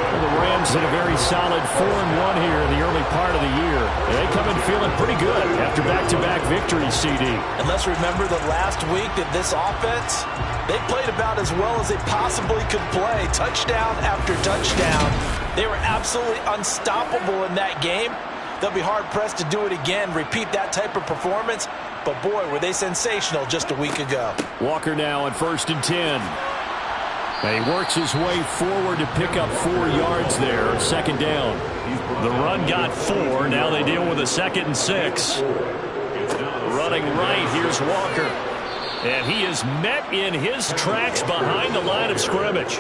Well, the Rams hit a very solid 4-1 here in the early part of the year. They come in feeling pretty good after back-to-back victories, CD. And let's remember that last week that this offense, they played about as well as they possibly could play. Touchdown after touchdown. They were absolutely unstoppable in that game. They'll be hard-pressed to do it again, repeat that type of performance. But, boy, were they sensational just a week ago. Walker now on 1st and 10. And he works his way forward to pick up 4 yards there, 2nd down. The run got 4. Now they deal with a 2nd and 6. Running right, here's Walker. And he is met in his tracks behind the line of scrimmage.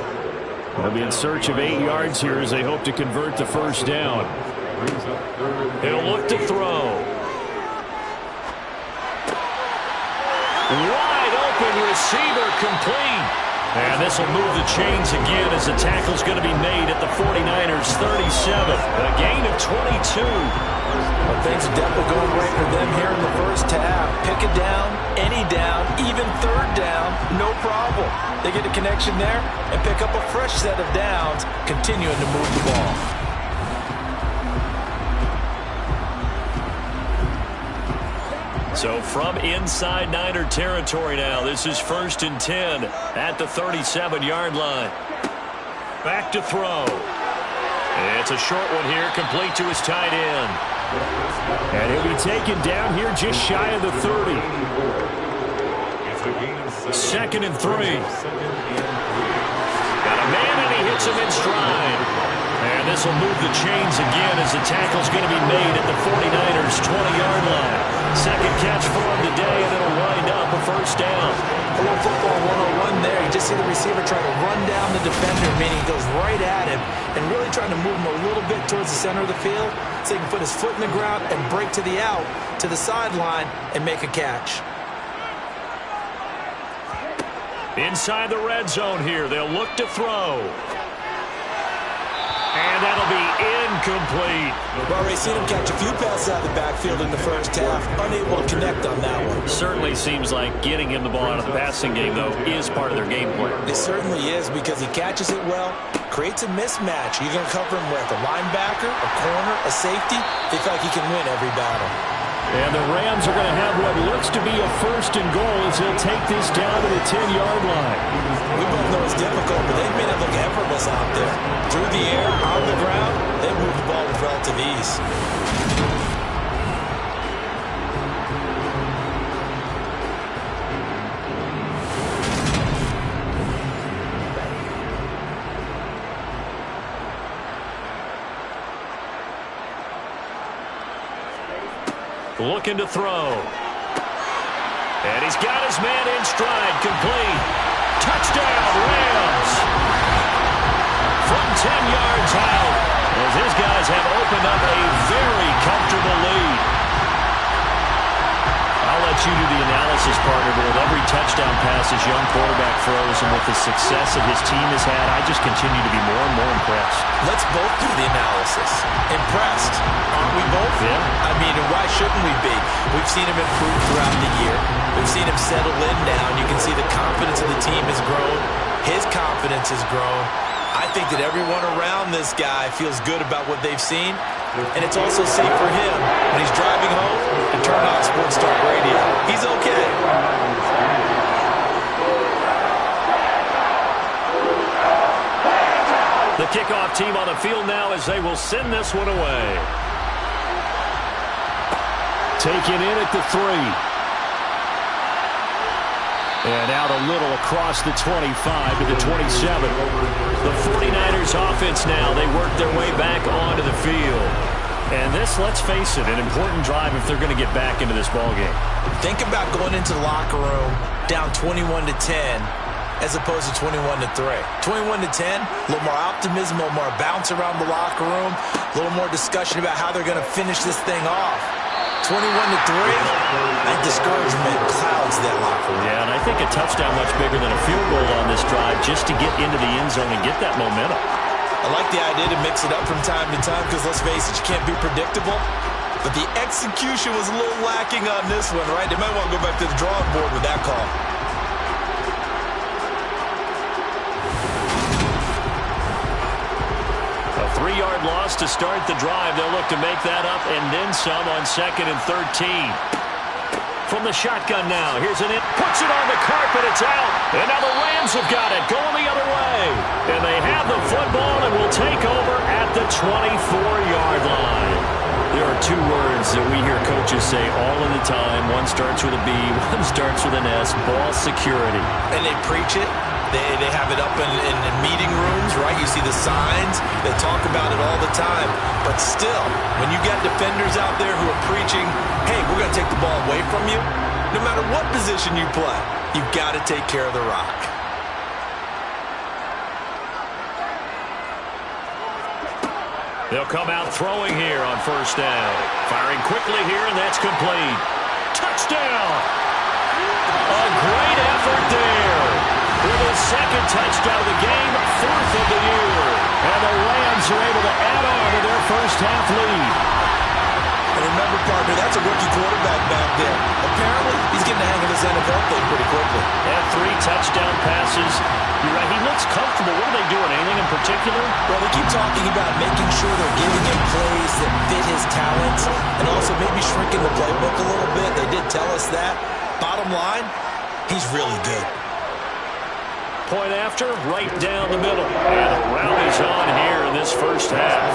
They'll be in search of 8 yards here as they hope to convert the 1st down. He'll look to throw. Wide open receiver complete. And this will move the chains again as the tackle's going to be made at the 49ers 37. A gain of 22. Well, things are definitely going right for them here in the first half. Pick it down, any down, even 3rd down, no problem. They get a connection there and pick up a fresh set of downs, continuing to move the ball. So from inside Niner territory now, this is 1st and 10 at the 37-yard line. Back to throw. It's a short one here, complete to his tight end. And he'll be taken down here just shy of the 30. 2nd and 3. Got a man and he hits him in stride. And And this will move the chains again as the tackle's going to be made at the 49ers' 20-yard line. Second catch for him today, and it'll wind up a first down. A little football 101 there. You just see the receiver try to run down the defender, meaning he goes right at him and really trying to move him a little bit towards the center of the field so he can put his foot in the ground and break to the out, to the sideline, and make a catch. Inside the red zone here, they'll look to throw. And that'll be incomplete. Well, we've seen him catch a few passes out of the backfield in the first half. Unable to connect on that one. Certainly seems like getting him the ball out of the passing game, though, is part of their game plan. It certainly is because he catches it well, creates a mismatch. You're going to cover him with a linebacker, a corner, a safety. They feel like he can win every battle. And the Rams are going to have what looks to be a first and goal as they'll take this down to the 10-yard line. We both know it's difficult, but they've made it look effortless out there. Through the air, on the ground, they move the ball with relative ease. Looking to throw. And he's got his man in stride, complete. Touchdown, Rams. From 10 yards out, as his guys have opened up a very comfortable lead. I'll let you do the analysis, partner, but with every touchdown pass his young quarterback throws and with the success that his team has had, I just continue to be more and more impressed. Let's both do the analysis. Impressed. Aren't we both? Yeah. I mean, and why shouldn't we be? We've seen him improve throughout the year. We've seen him settle in now. You can see the confidence of the team has grown. His confidence has grown. I think that everyone around this guy feels good about what they've seen. And it's also safe for him when he's driving home to turn on Sports Talk Radio. He's okay. The kickoff team on the field now as they will send this one away. Taken in at the 3. And out a little across the 25 to the 27. The 49ers offense now, they work their way back onto the field. And this, let's face it, an important drive if they're going to get back into this ballgame. Think about going into the locker room down 21-10 as opposed to 21-3. 21-10, a little more optimism, a little more bounce around the locker room, a little more discussion about how they're going to finish this thing off. 21-3, that discouragement clouds that locker room. Yeah, and I think a touchdown much bigger than a field goal on this drive just to get into the end zone and get that momentum. I like the idea to mix it up from time to time because, let's face it, you can't be predictable. But the execution was a little lacking on this one, right? They might want to go back to the drawing board with that call. A 3-yard loss to start the drive. They'll look to make that up and then some on 2nd and 13. From the shotgun now. Here's an in. Puts it on the carpet. It's out. And now the Rams have got it. Going the other way. And they have the football and will take over at the 24-yard line. There are 2 words that we hear coaches say all of the time. One starts with a B. One starts with an S. Ball security. And they preach it. They have it up in meeting rooms, right? You see the signs. They talk about it all the time. But still, when you got defenders out there who are preaching, hey, we're going to take the ball away from you, no matter what position you play, you've got to take care of the rock. They'll come out throwing here on first down. Firing quickly here, and that's complete. Touchdown! A great effort there. With his 2nd touchdown of the game, 4th of the year. And the Rams are able to add on to their first half lead. And remember, partner, that's a rookie quarterback back there. Apparently, he's getting the hang of this NFL thing pretty quickly. And 3 touchdown passes. You're right, he looks comfortable. What are they doing? Anything in particular? Well, they keep talking about making sure they're giving him plays that fit his talents and also maybe shrinking the playbook a little bit. They did tell us that. Bottom line, he's really good. Point after, right down the middle. And a rally's on here in this first half.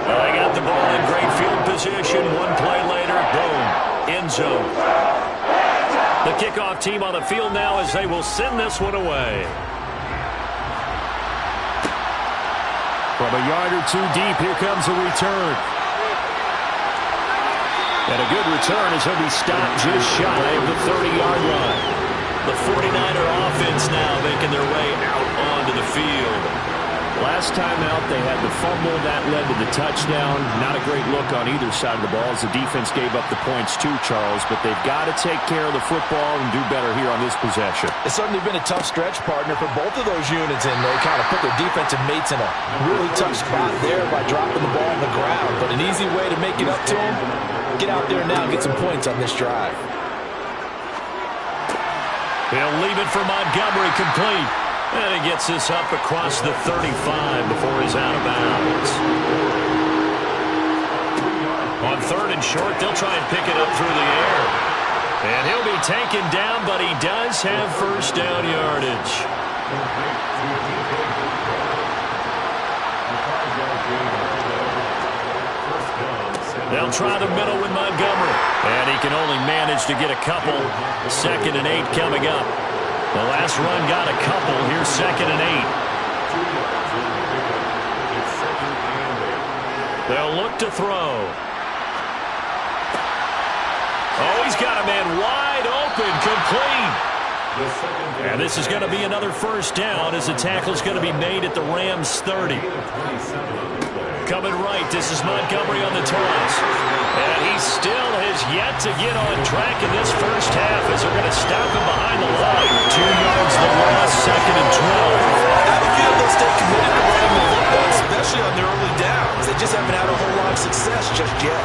Well, they got the ball in great field position. 1 play later, boom, end zone. The kickoff team on the field now as they will send this one away. From a yard or two deep, here comes a return. And a good return as he'll be stopped just shy of the 30-yard line. The 49er offense now making their way out onto the field. Last time out, they had the fumble. That led to the touchdown. Not a great look on either side of the ball as the defense gave up the points too, Charles. But they've got to take care of the football and do better here on this possession. It's certainly been a tough stretch, partner, for both of those units, and they kind of put their defensive mates in a really tough spot there by dropping the ball on the ground. But an easy way to make it up to them, get out there now and get some points on this drive. He'll leave it for Montgomery, complete. And he gets this up across the 35 before he's out of bounds. On 3rd and short, they'll try and pick it up through the air. And he'll be taken down, but he does have first down yardage. They'll try the middle with Montgomery. And he can only manage to get a couple. 2nd and 8 coming up. The last run got a couple. Here's 2nd and 8. They'll look to throw. Oh, he's got a man wide open, complete. And this is going to be another first down as the tackle's going to be made at the Rams' 30. Coming right, this is Montgomery on the toss. And he still has yet to get on track in this first half as they're going to stop him behind the line. 2 yards the loss, 2nd and 12. I feel they'll stay committed to running the football, especially on their early downs. They just haven't had a whole lot of success just yet.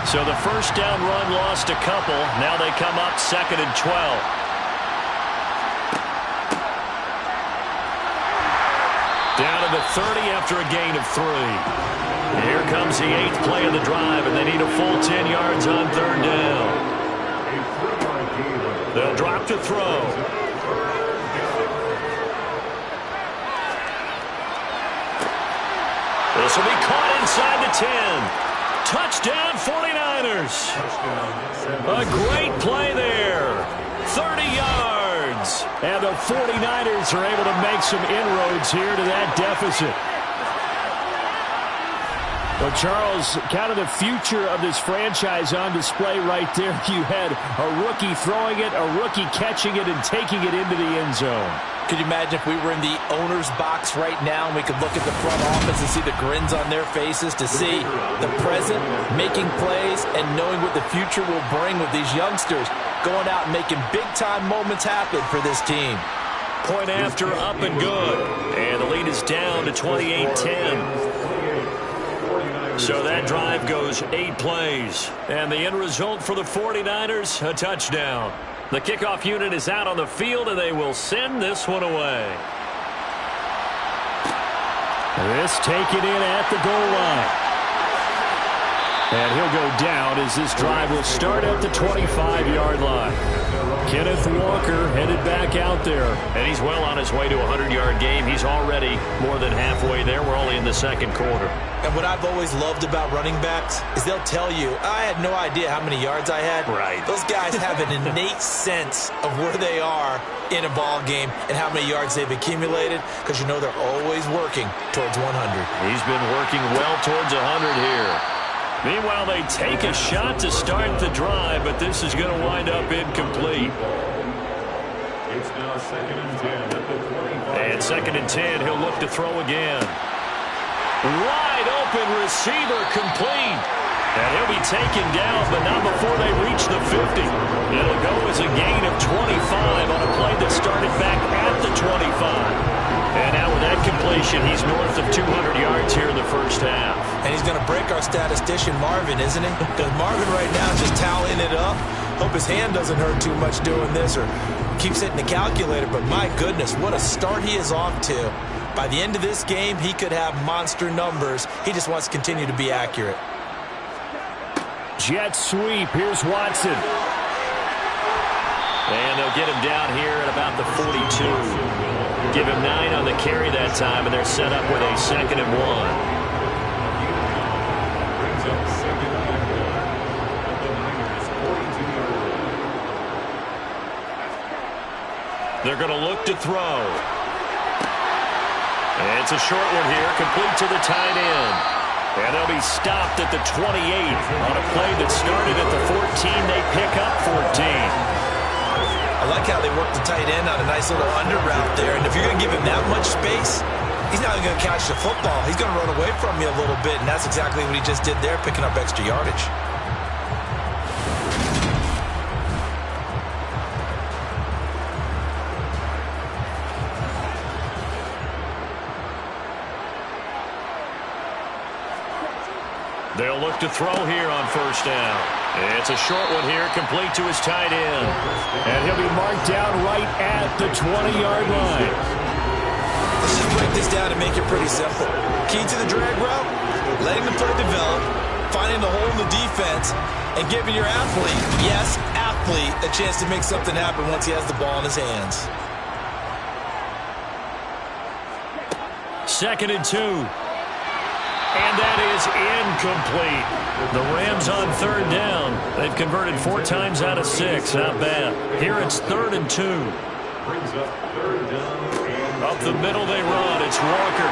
So the first down run lost a couple. Now they come up 2nd and 12. Down to the 30 after a gain of 3. Here comes the 8th play of the drive, and they need a full 10 yards on 3rd down. They'll drop to throw. This will be caught inside the 10. Touchdown 49ers. A great play there. 30 yards. And the 49ers are able to make some inroads here to that deficit. Well, Charles, kind of the future of this franchise on display right there. You had a rookie throwing it, a rookie catching it, and taking it into the end zone. Could you imagine if we were in the owner's box right now and we could look at the front office and see the grins on their faces, to see the present making plays and knowing what the future will bring with these youngsters going out and making big-time moments happen for this team. Point after, up and good. And the lead is down to 28-10. So that drive goes 8 plays. And the end result for the 49ers, a touchdown. The kickoff unit is out on the field, and they will send this one away. This taken in at the goal line. And he'll go down as this drive will start at the 25-yard line. Kenneth Walker headed back out there. And he's well on his way to a 100-yard game. He's already more than halfway there. We're only in the 2nd quarter. And what I've always loved about running backs is they'll tell you, I had no idea how many yards I had. Right. Those guys have an innate sense of where they are in a ball game and how many yards they've accumulated, because you know they're always working towards 100. He's been working well towards 100 here. Meanwhile, they take a shot to start the drive, but this is going to wind up incomplete. It's now 2nd and 10 at the 25. And 2nd and 10, he'll look to throw again. Wide open receiver, complete. And he'll be taken down, but not before they reach the 50. It'll go as a gain of 25 on a play that started back at the 25. And now with that completion, he's north of 200 yards here in the first half. And he's going to break our statistician Marvin, isn't he? Because Marvin right now is just tallying it up. Hope his hand doesn't hurt too much doing this or keeps hitting the calculator. But my goodness, what a start he is off to. By the end of this game, he could have monster numbers. He just wants to continue to be accurate. Jet sweep. Here's Watson. And they'll get him down here at about the 42. Give him 9 on the carry that time, and they're set up with a 2nd and 1. They're going to look to throw. It's a short one here, complete to the tight end. And they'll be stopped at the 28 on a play that started at the 14. They pick up 14. I like how they work the tight end on a nice little under route there. And if you're going to give him that much space, he's not going to catch the football. He's going to run away from you a little bit, and that's exactly what he just did there, picking up extra yardage. They'll look to throw here on first down. It's a short one here, complete to his tight end. And he'll be marked down right at the 20-yard line. Let's just break this down and make it pretty simple. Key to the drag route, letting the play develop, finding the hole in the defense, and giving your athlete, yes, athlete, a chance to make something happen once he has the ball in his hands. 2nd and 2. And that is incomplete. The Rams on 3rd down. They've converted 4 times out of 6. Not bad. Here it's 3rd and 2. Brings up 3rd down. Up the middle they run. It's Walker.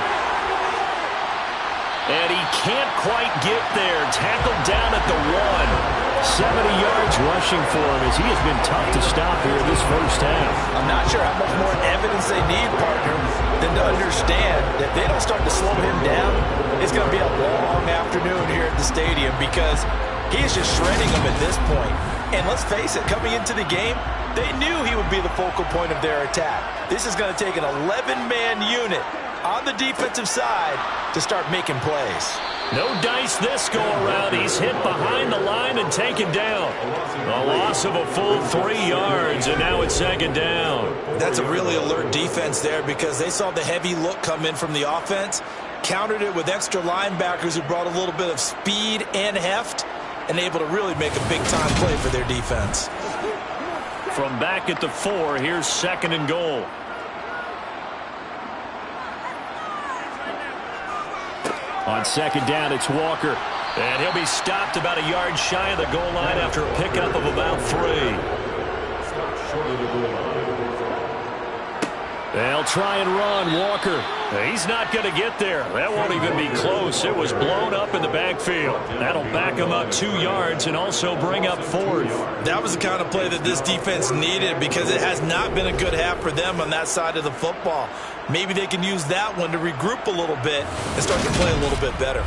And he can't quite get there. Tackled down at the 1. 70 yards rushing for him as he has been tough to stop here this first half. I'm not sure how much more evidence they need, partner, than to understand that if they don't start to slow him down, it's going to be a long afternoon here at the stadium because he's just shredding them at this point. And let's face it, coming into the game, they knew he would be the focal point of their attack. This is going to take an 11-man unit on the defensive side to start making plays. No dice this go-around. He's hit behind the line and taken down. A loss of a full 3 yards, and now it's 2nd down. That's a really alert defense there because they saw the heavy look come in from the offense, countered it with extra linebackers who brought a little bit of speed and heft, and able to really make a big-time play for their defense. From back at the 4, here's 2nd and goal. On 2nd down, it's Walker. And he'll be stopped about a yard shy of the goal line after a pickup of about 3. They'll try and run. Walker. He's not going to get there. That won't even be close. It was blown up in the backfield. That'll back him up 2 yards and also bring up 4th. That was the kind of play that this defense needed because it has not been a good half for them on that side of the football. Maybe they can use that one to regroup a little bit and start to play a little bit better.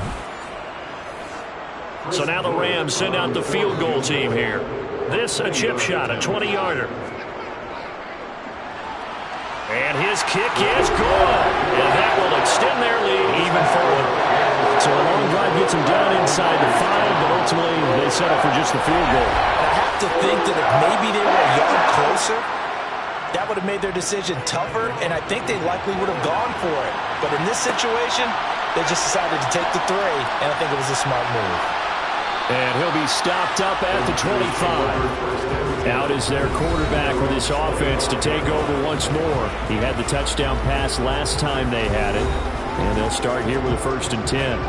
So now the Rams send out the field goal team here. This a chip shot, a 20-yarder. And his kick is good. And that will extend their lead even further. So a long drive gets them down inside the 5, but ultimately they settle for just the field goal. I have to think that if maybe they were a yard closer, that would have made their decision tougher, and I think they likely would have gone for it. But in this situation, they just decided to take the 3, and I think it was a smart move. And he'll be stopped up at the 25. Out is their quarterback for this offense to take over once more. He had the touchdown pass last time they had it. And they'll start here with a 1st and 10.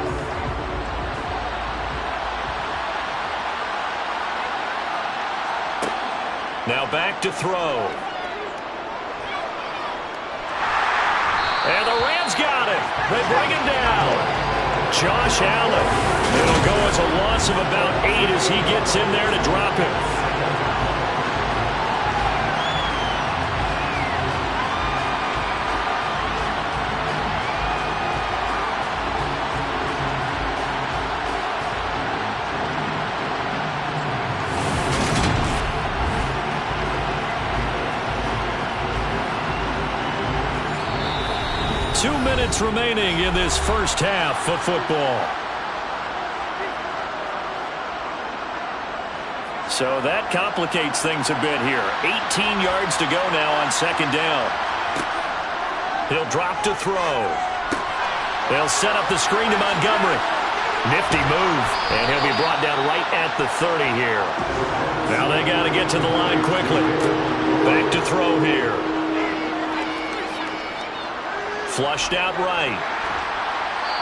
Now back to throw. And the Rams got it. They bring him down. Josh Allen. It'll go as a loss of about 8 as he gets in there to drop him. Remaining in this first half of football. So that complicates things a bit here. 18 yards to go now on 2nd down. He'll drop to throw. They'll set up the screen to Montgomery. Nifty move. And he'll be brought down right at the 30 here. Now they got to get to the line quickly. Back to throw here. Flushed out right.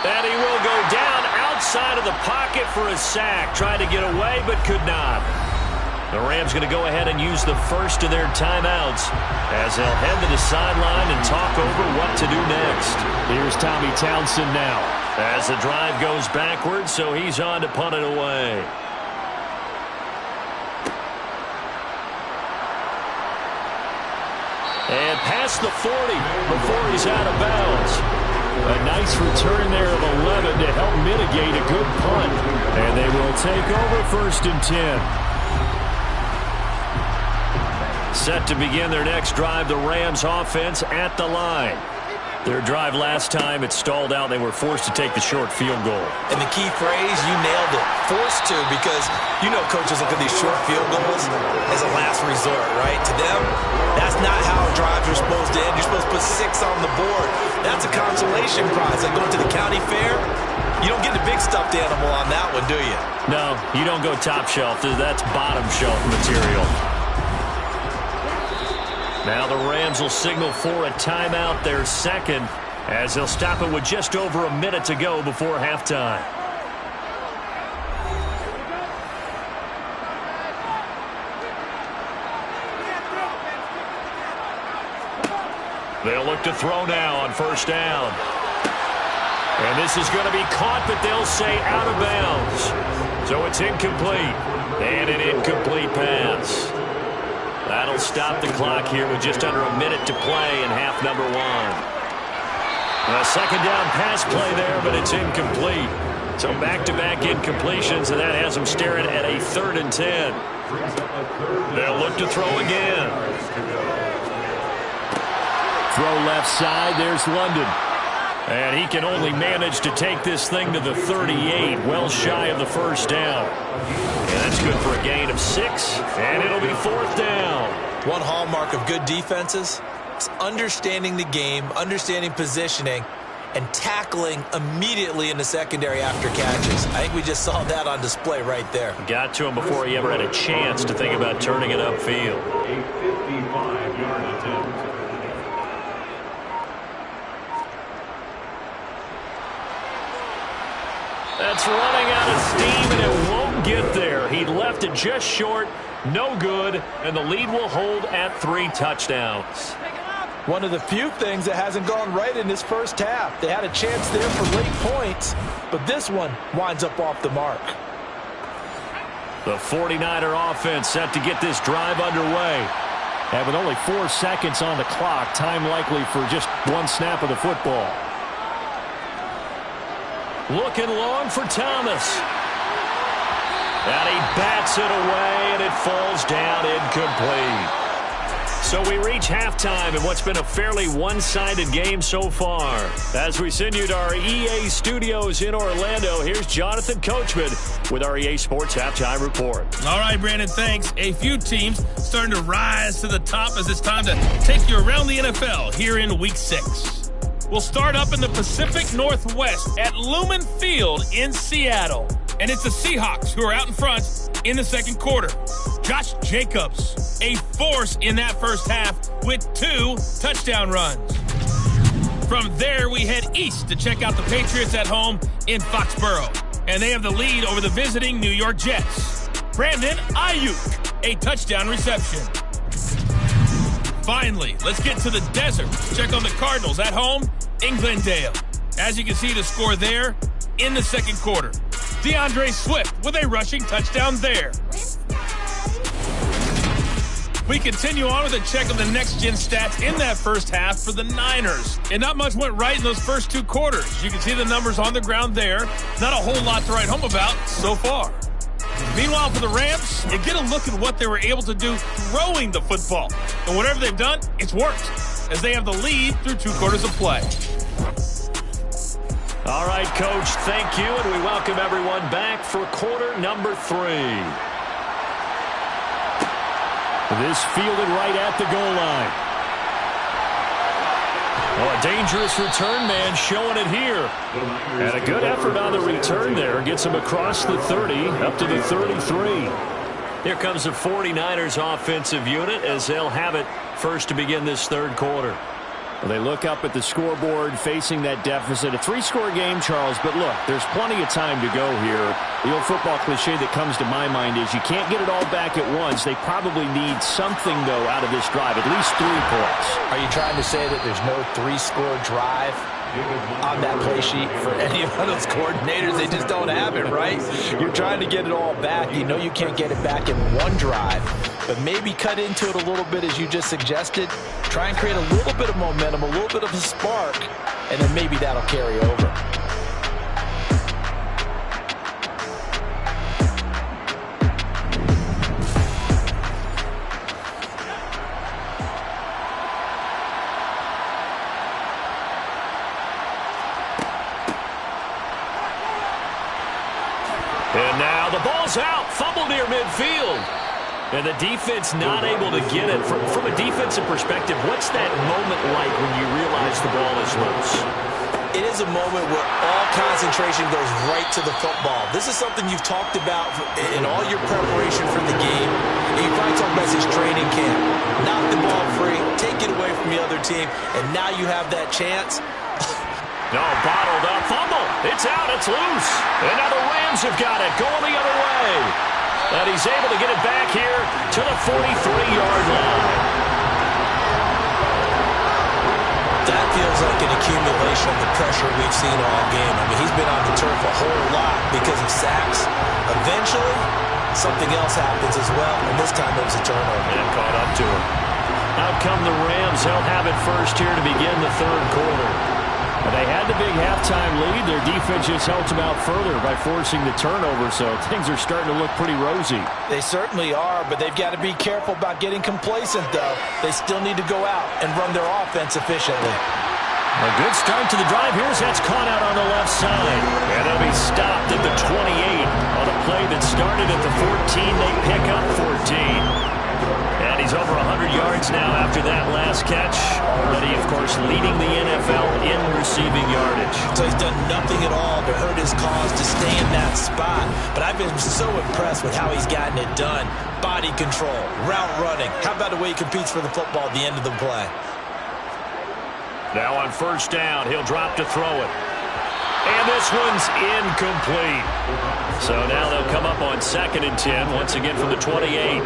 And he will go down outside of the pocket for a sack. Tried to get away, but could not. The Rams going to go ahead and use the first of their timeouts as they'll head to the sideline and talk over what to do next. Here's Tommy Townsend now. As the drive goes backwards, so he's on to punt it away. And past the 40 before he's out of bounds. A nice return there of 11 to help mitigate a good punt. And they will take over 1st and 10. Set to begin their next drive, the Rams offense at the line. Their drive last time, it stalled out. They were forced to take the short field goal. And the key phrase, you nailed it, forced to, because you know coaches look at these short field goals as a last resort, right? To them, that's not how drives are supposed to end. You're supposed to put 6 on the board. That's a consolation prize. Like going to the county fair, you don't get the big stuffed animal on that one, do you? No, you don't go top shelf. That's bottom shelf material. Now the Rams will signal for a timeout, their second, as they'll stop it with just over a minute to go before halftime. They'll look to throw now on 1st down. And this is going to be caught, but they'll say out of bounds. So it's incomplete. And an incomplete pass. That'll stop the clock here with just under a minute to play in half number 1. A 2nd down pass play there, but it's incomplete. So back-to-back incompletions, and that has them staring at a 3rd and 10. They'll look to throw again. Throw left side. There's London. And he can only manage to take this thing to the 38, well shy of the 1st down. And that's good for a gain of 6, and it'll be 4th down. One hallmark of good defenses is understanding the game, understanding positioning, and tackling immediately in the secondary after catches. I think we just saw that on display right there. Got to him before he ever had a chance to think about turning it upfield. A 55-yard attempt. That's running out of steam, and it won't get there. He left it just short, no good, and the lead will hold at 3 touchdowns. One of the few things that hasn't gone right in this first half. They had a chance there for late points, but this one winds up off the mark. The 49er offense set to get this drive underway. And with only 4 seconds on the clock, time likely for just 1 snap of the football. Looking long for Thomas. And he bats it away, and it falls down incomplete. So we reach halftime in what's been a fairly one-sided game so far. As we send you to our EA studios in Orlando, here's Jonathan Coachman with our EA Sports Halftime Report. All right, Brandon, thanks. A few teams starting to rise to the top as it's time to take you around the NFL here in Week 6. We'll start up in the Pacific Northwest at Lumen Field in Seattle. And it's the Seahawks who are out in front in the second quarter. Josh Jacobs, a force in that first half with 2 touchdown runs. From there, we head east to check out the Patriots at home in Foxborough. And they have the lead over the visiting New York Jets. Brandon Ayuk, a touchdown reception. Finally, let's get to the desert. Check on the Cardinals at home in Glendale. As you can see, the score there in the second quarter. DeAndre Swift with a rushing touchdown there. We continue on with a check of the next-gen stats in that first half for the Niners. And not much went right in those first 2 quarters. You can see the numbers on the ground there. Not a whole lot to write home about so far. Meanwhile, for the Rams, you get a look at what they were able to do throwing the football. And whatever they've done, it's worked, as they have the lead through 2 quarters of play. All right, Coach, thank you, and we welcome everyone back for quarter number 3. This fielded right at the goal line. Oh, a dangerous return man showing it here. And a good effort on the return there. Gets him across the 30, up to the 33. Here comes the 49ers offensive unit as they'll have it first to begin this third quarter. Well, they look up at the scoreboard facing that deficit. A 3-score game, Charles, but look, there's plenty of time to go here. The old football cliche that comes to my mind is you can't get it all back at once. They probably need something, though, out of this drive, at least 3 points. Are you trying to say that there's no 3-score drive on that play sheet for any of those coordinators? They just don't have it, right? You're trying to get it all back. You know you can't get it back in one drive, but maybe cut into it a little bit as you just suggested. Try and create a little bit of momentum, a little bit of a spark, and then maybe that'll carry over. And now the ball's out. Fumble near midfield. And the defense not able to get it. From a defensive perspective, what's that moment like when you realize the ball is loose? It is a moment where all concentration goes right to the football. This is something you've talked about in all your preparation for the game. And you probably talked about this training camp. Knock the ball free, take it away from the other team, and now you have that chance. No, bottled up. Fumble. It's out. It's loose. And now the Rams have got it. Going the other way. And he's able to get it back here to the 43-yard line. That feels like an accumulation of the pressure we've seen all game. I mean, he's been on the turf a whole lot because of sacks. Eventually, something else happens as well, and this time it was a turnover. And caught up to him. Out come the Rams. They'll have it first here to begin the third quarter. They had the big halftime lead. Their defense just helped them out further by forcing the turnover, so things are starting to look pretty rosy. They certainly are, but they've got to be careful about getting complacent, though. They still need to go out and run their offense efficiently. A good start to the drive. Here's that's caught out on the left side. And they'll be stopped at the 28 on a play that started at the 14. They pick up 14. And he's over 100 yards now after that last catch. Already, of course, leading the NFL in receiving yardage. So he's done nothing at all to hurt his cause to stay in that spot. But I've been so impressed with how he's gotten it done. Body control, route running. How about the way he competes for the football at the end of the play? Now on first down, he'll drop to throw it. And this one's incomplete. So now they'll come up on 2nd and 10, once again from the 28.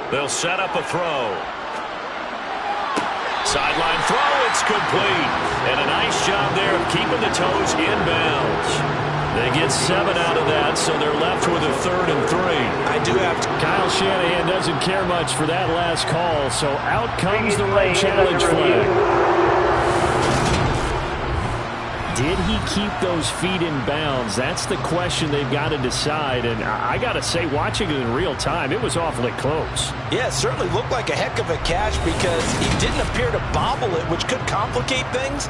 They'll set up a throw. Sideline throw, it's complete. And a nice job there of keeping the toes inbounds. They get 7 out of that, so they're left with a 3rd and 3. I do have to. Kyle Shanahan doesn't care much for that last call, so out comes the red challenge flag. Did he keep those feet in bounds? That's the question they've got to decide. And I got to say, watching it in real time, it was awfully close. Yeah, it certainly looked like a heck of a catch because he didn't appear to bobble it, which could complicate things.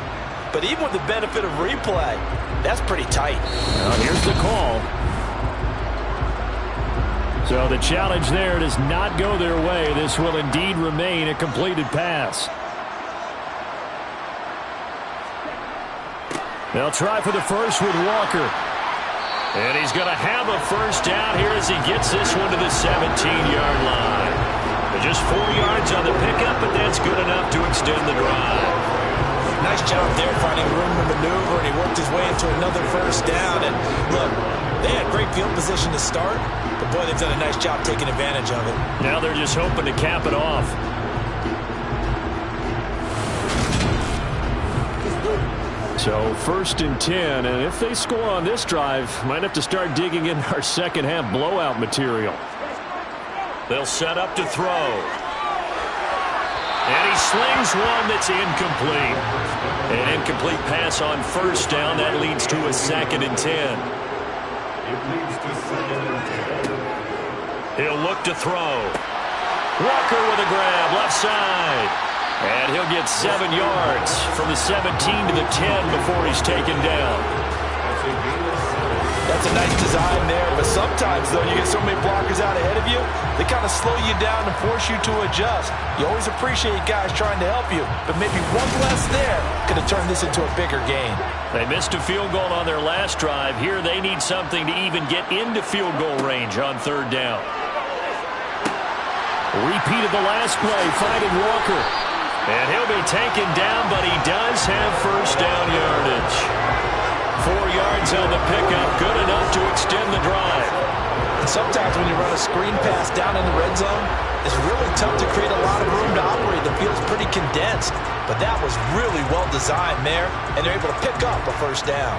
But even with the benefit of replay, that's pretty tight. Well, here's the call. So the challenge there does not go their way. This will indeed remain a completed pass. They'll try for the first with Walker. And he's going to have a first down here as he gets this one to the 17-yard line. Just 4 yards on the pickup, but that's good enough to extend the drive. Nice job there finding room to maneuver, and he worked his way into another first down. And look, they had great field position to start, but boy, they've done a nice job taking advantage of it. Now they're just hoping to cap it off. So 1st and 10, and if they score on this drive, might have to start digging in our second half blowout material. They'll set up to throw. And he slings one that's incomplete. An incomplete pass on first down. That leads to a 2nd and 10. It leads to 2nd and 10. He'll look to throw. Walker with a grab, left side. And he'll get 7 yards from the 17 to the 10 before he's taken down. That's a nice design there, but sometimes, though, you get so many blockers out ahead of you, they kind of slow you down and force you to adjust. You always appreciate guys trying to help you, but maybe one less there could have turned this into a bigger gain. They missed a field goal on their last drive. Here they need something to even get into field goal range on 3rd down. Repeat of the last play, finding Walker. And he'll be taken down, but he does have first down yardage. 4 yards on the pickup, good enough to extend the drive. And sometimes when you run a screen pass down in the red zone, it's really tough to create a lot of room to operate. The field's pretty condensed, but that was really well designed there, and they're able to pick up a first down.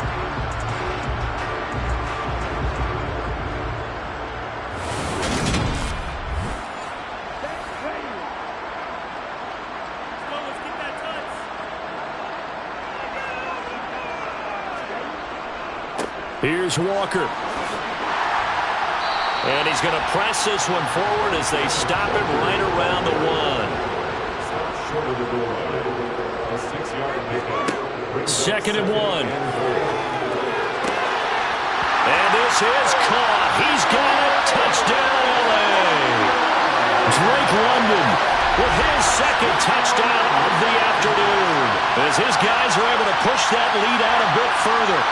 Here's Walker. And he's going to press this one forward as they stop it right around the 1. 2nd and 1. And this is caught. He's got it. Touchdown, LA. Drake London with his 2nd touchdown of the afternoon, as his guys are able to push that lead out a bit further.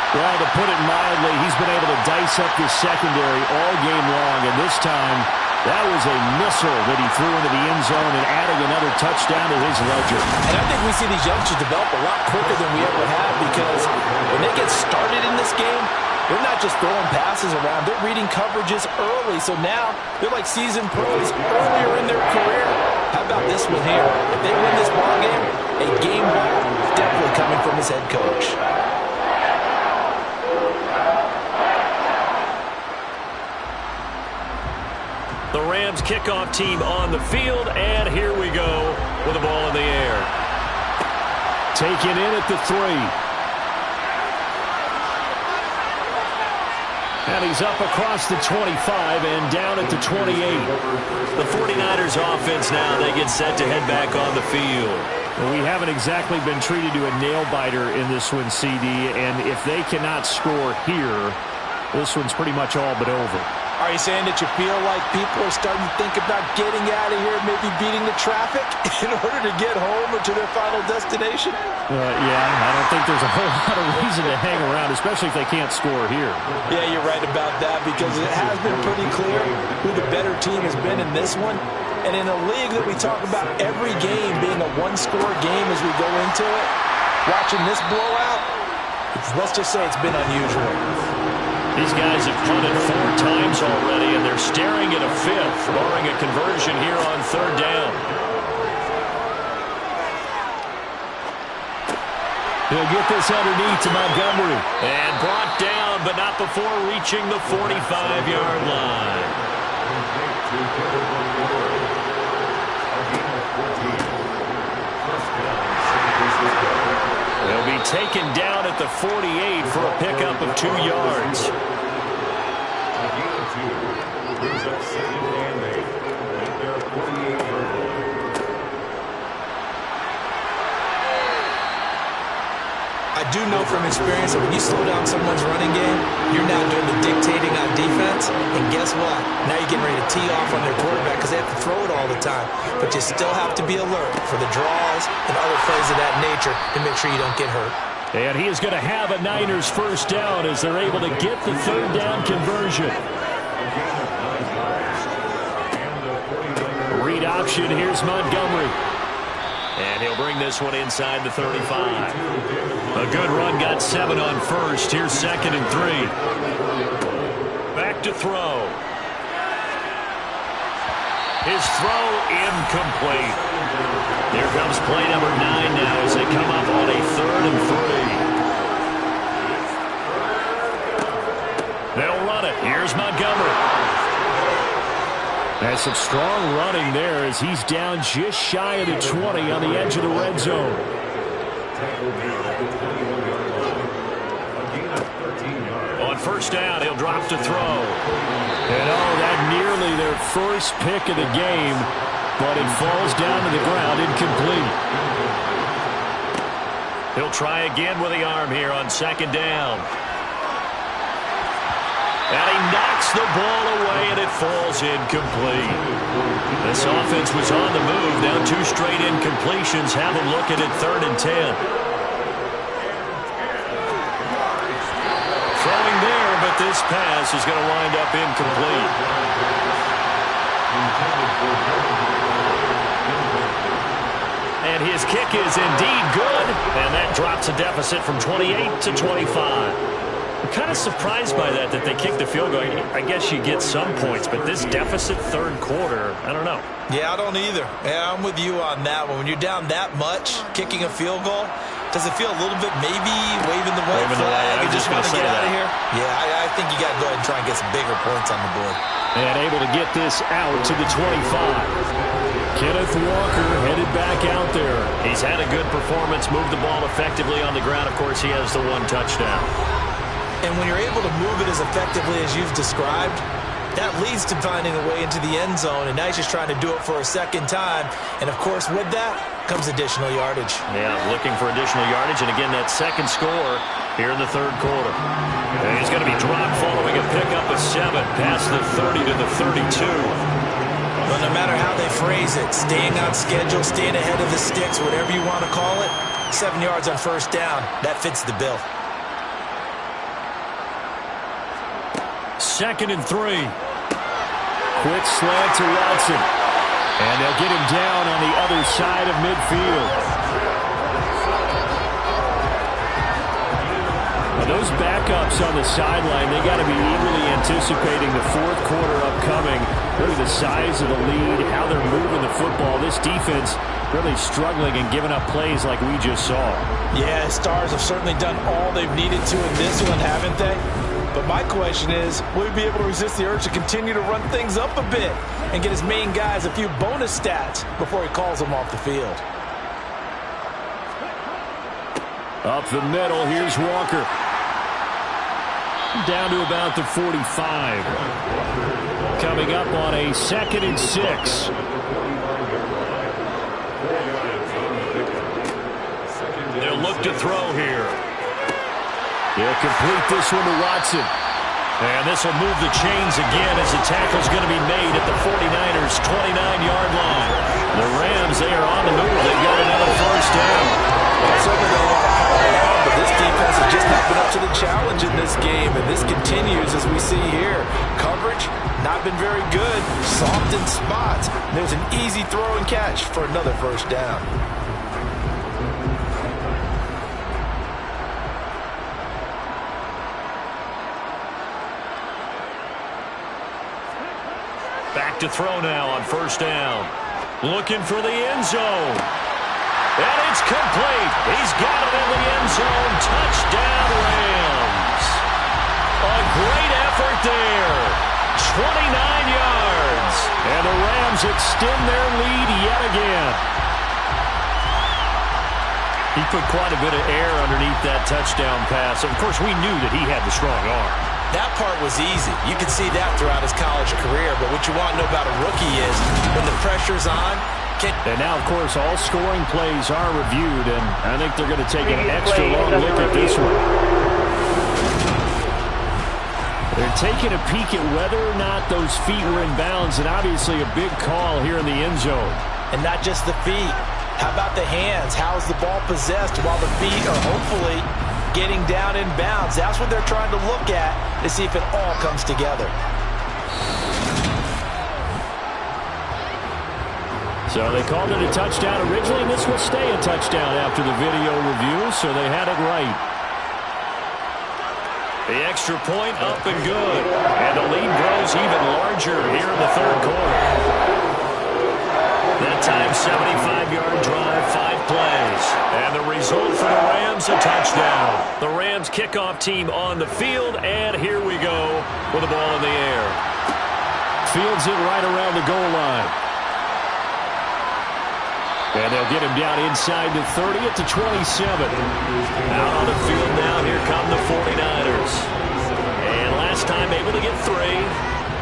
Well, to put it mildly, he's been able to dice up this secondary all game long, and this time that was a missile that he threw into the end zone and adding another touchdown to his ledger. And I think we see these youngsters develop a lot quicker than we ever have, because when they get started in this game, they're not just throwing passes around, they're reading coverages early, so now they're like seasoned pros earlier in their career. How about this one here? If they win this ball game, a game ball is definitely coming from his head coach. The Rams kickoff team on the field, and here we go with the ball in the air. Taken in at the 3. And he's up across the 25 and down at the 28. The 49ers offense now, they get set to head back on the field. Well, we haven't exactly been treated to a nail-biter in this one, CD, and if they cannot score here, this one's pretty much all but over. Are you saying that you feel like people are starting to think about getting out of here, maybe beating the traffic in order to get home or to their final destination? Yeah, I don't think there's a whole lot of reason to hang around, especially if they can't score here. Yeah, you're right about that, because it has been pretty clear who the better team has been in this one. And in a league that we talk about every game being a one-score game as we go into it, watching this blowout, let's just say it's been unusual. These guys have punted 4 times already, and they're staring at a 5th, barring a conversion here on 3rd down. He'll get this underneath to Montgomery. And brought down, but not before reaching the 45-yard line. They'll be taken down at the 48 for a pickup of 2 yards. I do know from experience that when you slow down someone's running game, you're now doing the dictating on defense. And guess what? Now you're getting ready to tee off on their quarterback because they have to throw it all the time. But you still have to be alert for the draws and other plays of that nature to make sure you don't get hurt. And he is going to have a Niners first down as they're able to get the 3rd down conversion. Read option. Here's Montgomery. And he'll bring this one inside the 35. A good run, got 7 on first. Here's 2nd and 3. Back to throw. His throw incomplete. Here comes play number 9 now as they come up on a 3rd and 3. They'll run it. Here's Montgomery. That's some strong running there as he's down just shy of the 20 on the edge of the red zone. On first down, he'll drop to throw. And that nearly their first pick of the game, but it falls down to the ground incomplete. He'll try again with the arm here on 2nd down. And he knocks the ball away, and it falls incomplete. This offense was on the move. Now 2 straight incompletions. Have them looking at 3rd and 10. Throwing there, but this pass is going to wind up incomplete. And his kick is indeed good, and that drops a deficit from 28 to 25. I'm kind of surprised by that they kicked the field goal. I guess you get some points, but this deficit third quarter, I don't know. Yeah, I don't either. Yeah, I'm with you on that one. When you're down that much, kicking a field goal, does it feel a little bit maybe waving the white flag and just want to get out of here? Yeah, I think you got to go ahead and try and get some bigger points on the board. And able to get this out to the 25. Kenneth Walker headed back out there. He's had a good performance, moved the ball effectively on the ground. Of course, he has the one touchdown. And when you're able to move it as effectively as you've described, that leads to finding a way into the end zone, and now he's just trying to do it for a second time. And, of course, with that comes additional yardage. Yeah, looking for additional yardage, and again, that second score here in the third quarter. And he's going to be dropped following a pickup of 7 past the 30 to the 32. Well, no matter how they phrase it, staying on schedule, staying ahead of the sticks, whatever you want to call it, 7 yards on first down, that fits the bill. 2nd and 3. Quick slant to Watson. And they'll get him down on the other side of midfield. Now those backups on the sideline, they got to be eagerly anticipating the fourth quarter upcoming. Look at the size of the lead, how they're moving the football. This defense really struggling and giving up plays like we just saw. Yeah, Stars have certainly done all they've needed to in this one, haven't they? But my question is, will he be able to resist the urge to continue to run things up a bit and get his main guys a few bonus stats before he calls them off the field? Up the middle, here's Walker. Down to about the 45. Coming up on a 2nd and 6. They'll look to throw here. He'll complete this one to Watson. And this will move the chains again as the tackle's going to be made at the 49ers' 29-yard line. The Rams, they are on the move. They've got another first down. Well, certainly don't want to pile on, but this defense has just not been up to the challenge in this game, and this continues as we see here. Coverage, not been very good. Soft in spots. There's an easy throw and catch for another first down. Back to throw now on first down. Looking for the end zone. And it's complete. He's got it in the end zone. Touchdown, Rams. A great effort there. 29 yards. And the Rams extend their lead yet again. He put quite a bit of air underneath that touchdown pass. Of course, we knew that he had the strong arm. That part was easy. You could see that throughout his college career. But what you want to know about a rookie is when the pressure's on. And now, of course, all scoring plays are reviewed, and I think they're going to take an extra long look at this one. They're taking a peek at whether or not those feet were in bounds, and obviously a big call here in the end zone. And not just the feet. How about the hands? How is the ball possessed while the feet are hopefully getting down in bounds? That's what they're trying to look at to see if it all comes together. So they called it a touchdown originally, and this will stay a touchdown after the video review, so they had it right. The extra point up and good. And the lead grows even larger here in the third quarter. That time, 75-yard drive, 5 plays. And the result for the Rams, a touchdown. The Rams kickoff team on the field, and here we go with the ball in the air. Fields it right around the goal line. And they'll get him down inside the 30 at the 27. Out on the field now, here come the 49ers. And last time able to get 3.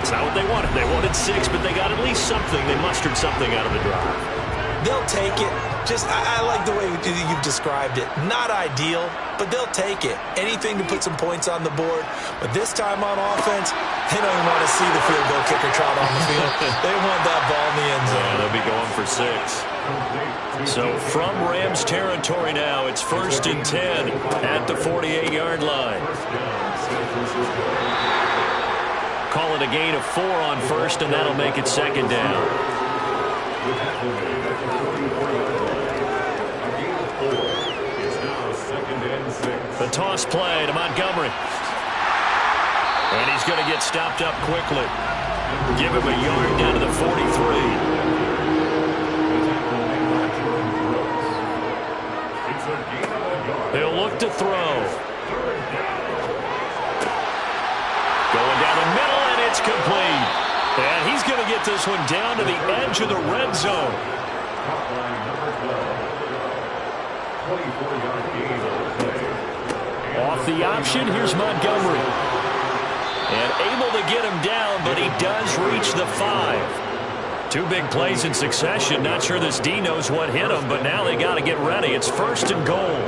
It's not what they wanted. They wanted 6, but they got at least something. They mustered something out of the drive. They'll take it. I like the way you've described it. Not ideal, but they'll take it. Anything to put some points on the board. But this time on offense, they don't even want to see the field goal kicker trot on the field. They want that ball in the end zone. Yeah, they'll be going for 6. So from Rams territory now, it's 1st and 10 at the 48-yard line. Call it a gain of 4 on first, and that'll make it 2nd down. The toss play to Montgomery. And he's going to get stopped up quickly. Give him a yard down to the 43. He'll look to throw. Going down the middle, and it's complete. And he's going to get this one down to the edge of the red zone. 24-yard gain on the play. Off the option, here's Montgomery. And able to get him down, but he does reach the 5. 2 big plays in succession. Not sure this D knows what hit him, but now they got to get ready. It's 1st and goal.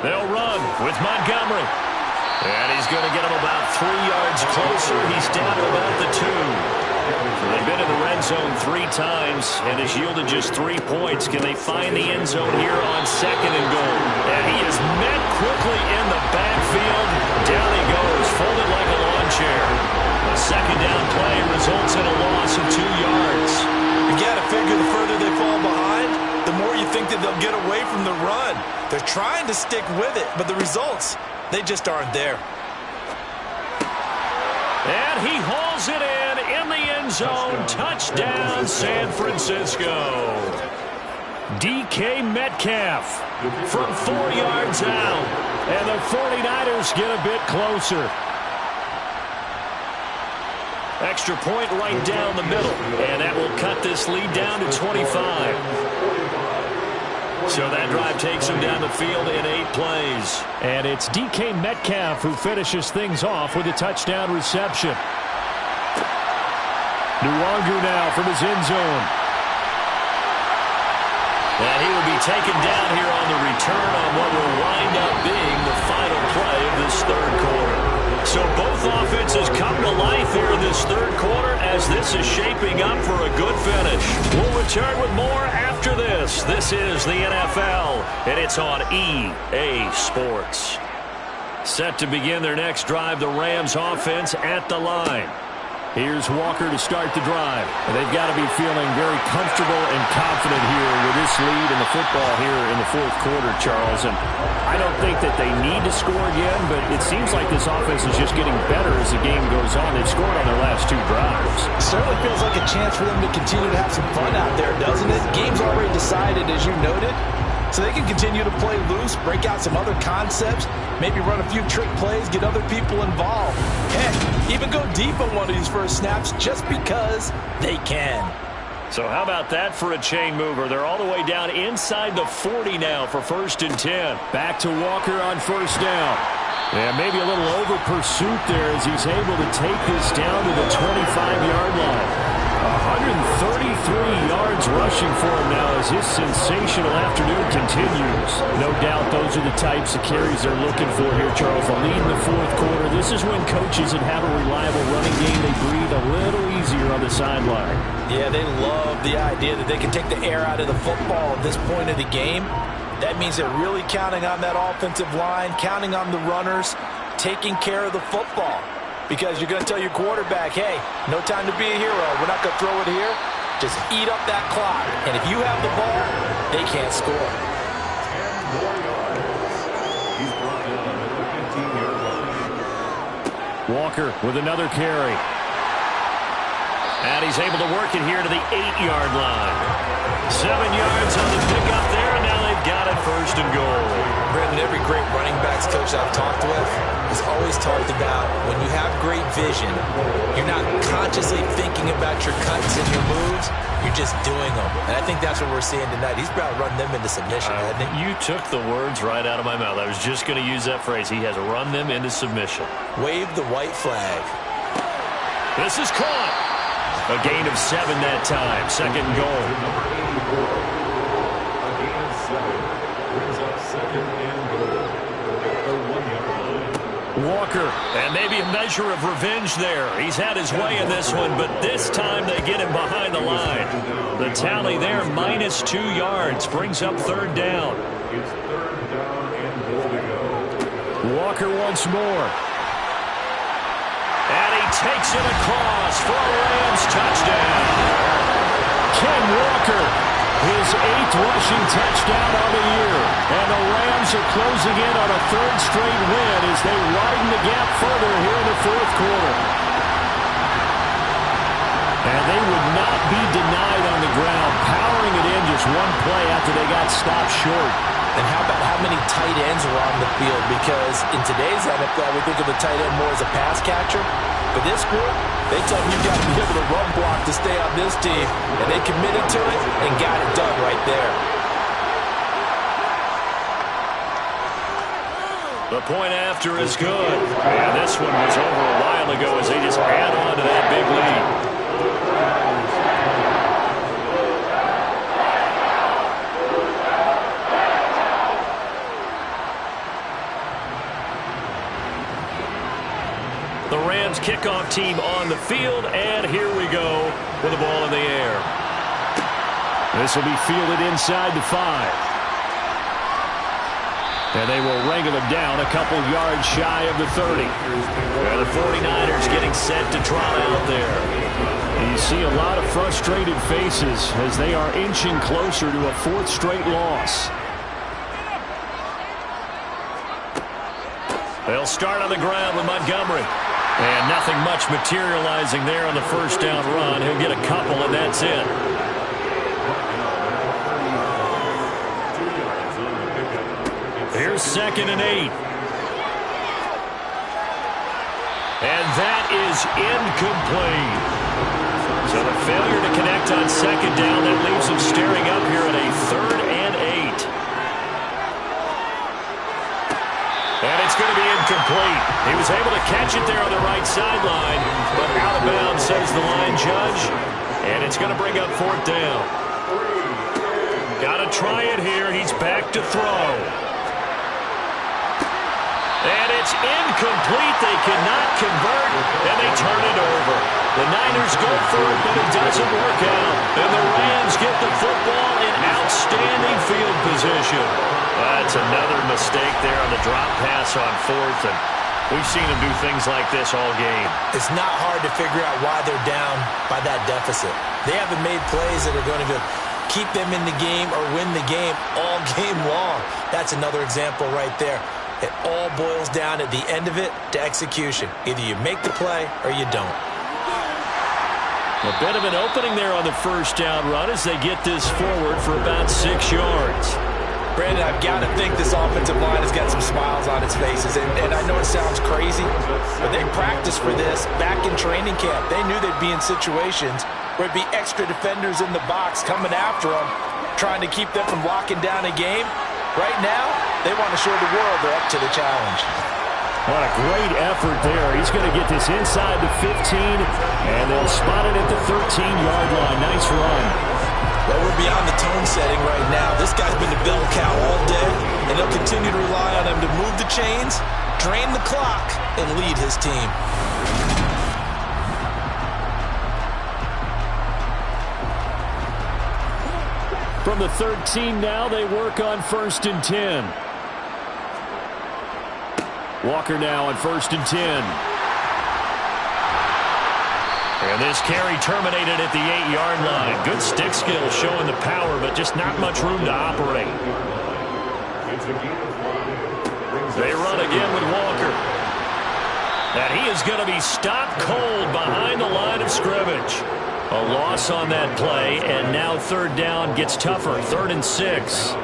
They'll run with Montgomery. And he's going to get him about 3 yards closer. He's down to about the 2. They've been in the red zone 3 times and has yielded just 3 points. Can they find the end zone here on 2nd and goal? And he is met quickly in the backfield. Down he goes, folded like a lawn chair. A 2nd down play results in a loss of 2 yards. You got to figure the further they fall behind, the more you think that they'll get away from the run. They're trying to stick with it, but the results, they just aren't there. And he hauls it in the end zone. Touchdown, San Francisco. DK Metcalf from 4 yards out. And the 49ers get a bit closer. Extra point right down the middle. And that will cut this lead down to 25. So that drive takes him down the field in 8 plays. And it's DK Metcalf who finishes things off with a touchdown reception. Nwangu now from his end zone. And he will be taken down here on the return on what will wind up being the final play of this 3rd quarter. So both offenses come to life here in this 3rd quarter as this is shaping up for a good finish. We'll return with more after this. This is the NFL, and it's on EA Sports. Set to begin their next drive, the Rams offense at the line. Here's Walker to start the drive. And they've got to be feeling very comfortable and confident here with this lead in the football here in the 4th quarter, Charles. And I don't think that they need to score again, but it seems like this offense is just getting better as the game goes on. They've scored on their last 2 drives. It certainly feels like a chance for them to continue to have some fun out there, doesn't it? Game's already decided, as you noted. So they can continue to play loose, break out some other concepts, maybe run a few trick plays, get other people involved. Heck, even go deep on one of these first snaps just because they can. So how about that for a chain mover? They're all the way down inside the 40 now for 1st and 10. Back to Walker on 1st down. And maybe a little over pursuit there as he's able to take this down to the 25-yard line. 133 yards rushing for him now as his sensational afternoon continues. No doubt those are the types of carries they're looking for here, Charles. A lead in the 4th quarter. This is when coaches that have a reliable running game, they breathe a little easier on the sideline. Yeah, they love the idea that they can take the air out of the football at this point of the game. That means they're really counting on that offensive line, counting on the runners, taking care of the football. Because you're going to tell your quarterback, hey, no time to be a hero. We're not going to throw it here. Just eat up that clock. And if you have the ball, they can't score. 10 more yards. He's brought down at the 15-yard line. Walker with another carry. And he's able to work it here to the 8-yard line. 7 yards on the pickup there, and now they've got it 1st and goal. Brendan, every great running backs coach I've talked with has always talked about when you have great vision, you're not consciously thinking about your cuts and your moves, you're just doing them. And I think that's what we're seeing tonight. He's about running them into submission, hasn't he? You took the words right out of my mouth. I was just going to use that phrase. He has run them into submission. Wave the white flag. This is caught. A gain of 7 that time. 2nd and goal. Number 84. A gain of 7. Brings up 2nd and goal. The 1-yard line. Walker, and maybe a measure of revenge there. He's had his way in this one, but this time they get him behind the line. The tally there, -2 yards, brings up 3rd down. It's 3rd down and goal to go. Walker once more. And he takes it across for a Rams touchdown. Ken Walker His 8th rushing touchdown on the year. And the Rams are closing in on a 3rd straight win as they widen the gap further here in the 4th quarter. And they would not be denied on the ground, powering it in just one play after they got stopped short. And how about how many tight ends were on the field? Because in today's NFL, we think of the tight end more as a pass catcher. But this group, they tell them you've got to be able to run block to stay on this team. And they committed to it and got it done right there. The point after is good. And this one was over a while ago as they just add on to that big lead. The Rams kickoff team on the field, and here we go with the ball in the air. This will be fielded inside the 5. And they will wrangle him down a couple yards shy of the 30. And the 49ers getting set to trot out there. You see a lot of frustrated faces as they are inching closer to a 4th straight loss. They'll start on the ground with Montgomery. And nothing much materializing there on the first down run. He'll get a couple, and that's it. Here's 2nd and 8. And that is incomplete. So the failure to connect on 2nd down, that leaves him staring up here at a 3rd and 8. And it's going to be incomplete. He was able to catch it there on the right sideline, but out of bounds, says the line judge. And it's going to bring up 4th down. Got to try it here. He's back to throw. And it's incomplete. They cannot convert, and they turn it over. The Niners go for it, but it doesn't work out. And the Rams get the football in outstanding field position. That's another mistake there on the drop pass on 4th, and we've seen them do things like this all game. It's not hard to figure out why they're down by that deficit. They haven't made plays that are going to keep them in the game or win the game all game long. That's another example right there. It all boils down at the end of it to execution. Either you make the play or you don't. A bit of an opening there on the first down run as they get this forward for about 6 yards. Brandon, I've got to think this offensive line has got some smiles on its faces. And I know it sounds crazy, but they practiced for this back in training camp. They knew they'd be in situations where it'd be extra defenders in the box coming after them, trying to keep them from locking down a game. Right now, they want to show the world they're up to the challenge. What a great effort there. He's going to get this inside the 15, and they'll spot it at the 13-yard line. Nice run. Well, we're beyond the tone setting right now. This guy's been a bell cow all day, and they'll continue to rely on him to move the chains, drain the clock, and lead his team. From the 13 now, they work on 1st and 10. Walker now on 1st and 10. And this carry terminated at the 8-yard line. Good stick skill showing the power, but just not much room to operate. They run again with Walker. And he is going to be stopped cold behind the line of scrimmage. A loss on that play, and now 3rd down gets tougher. 3rd and 6.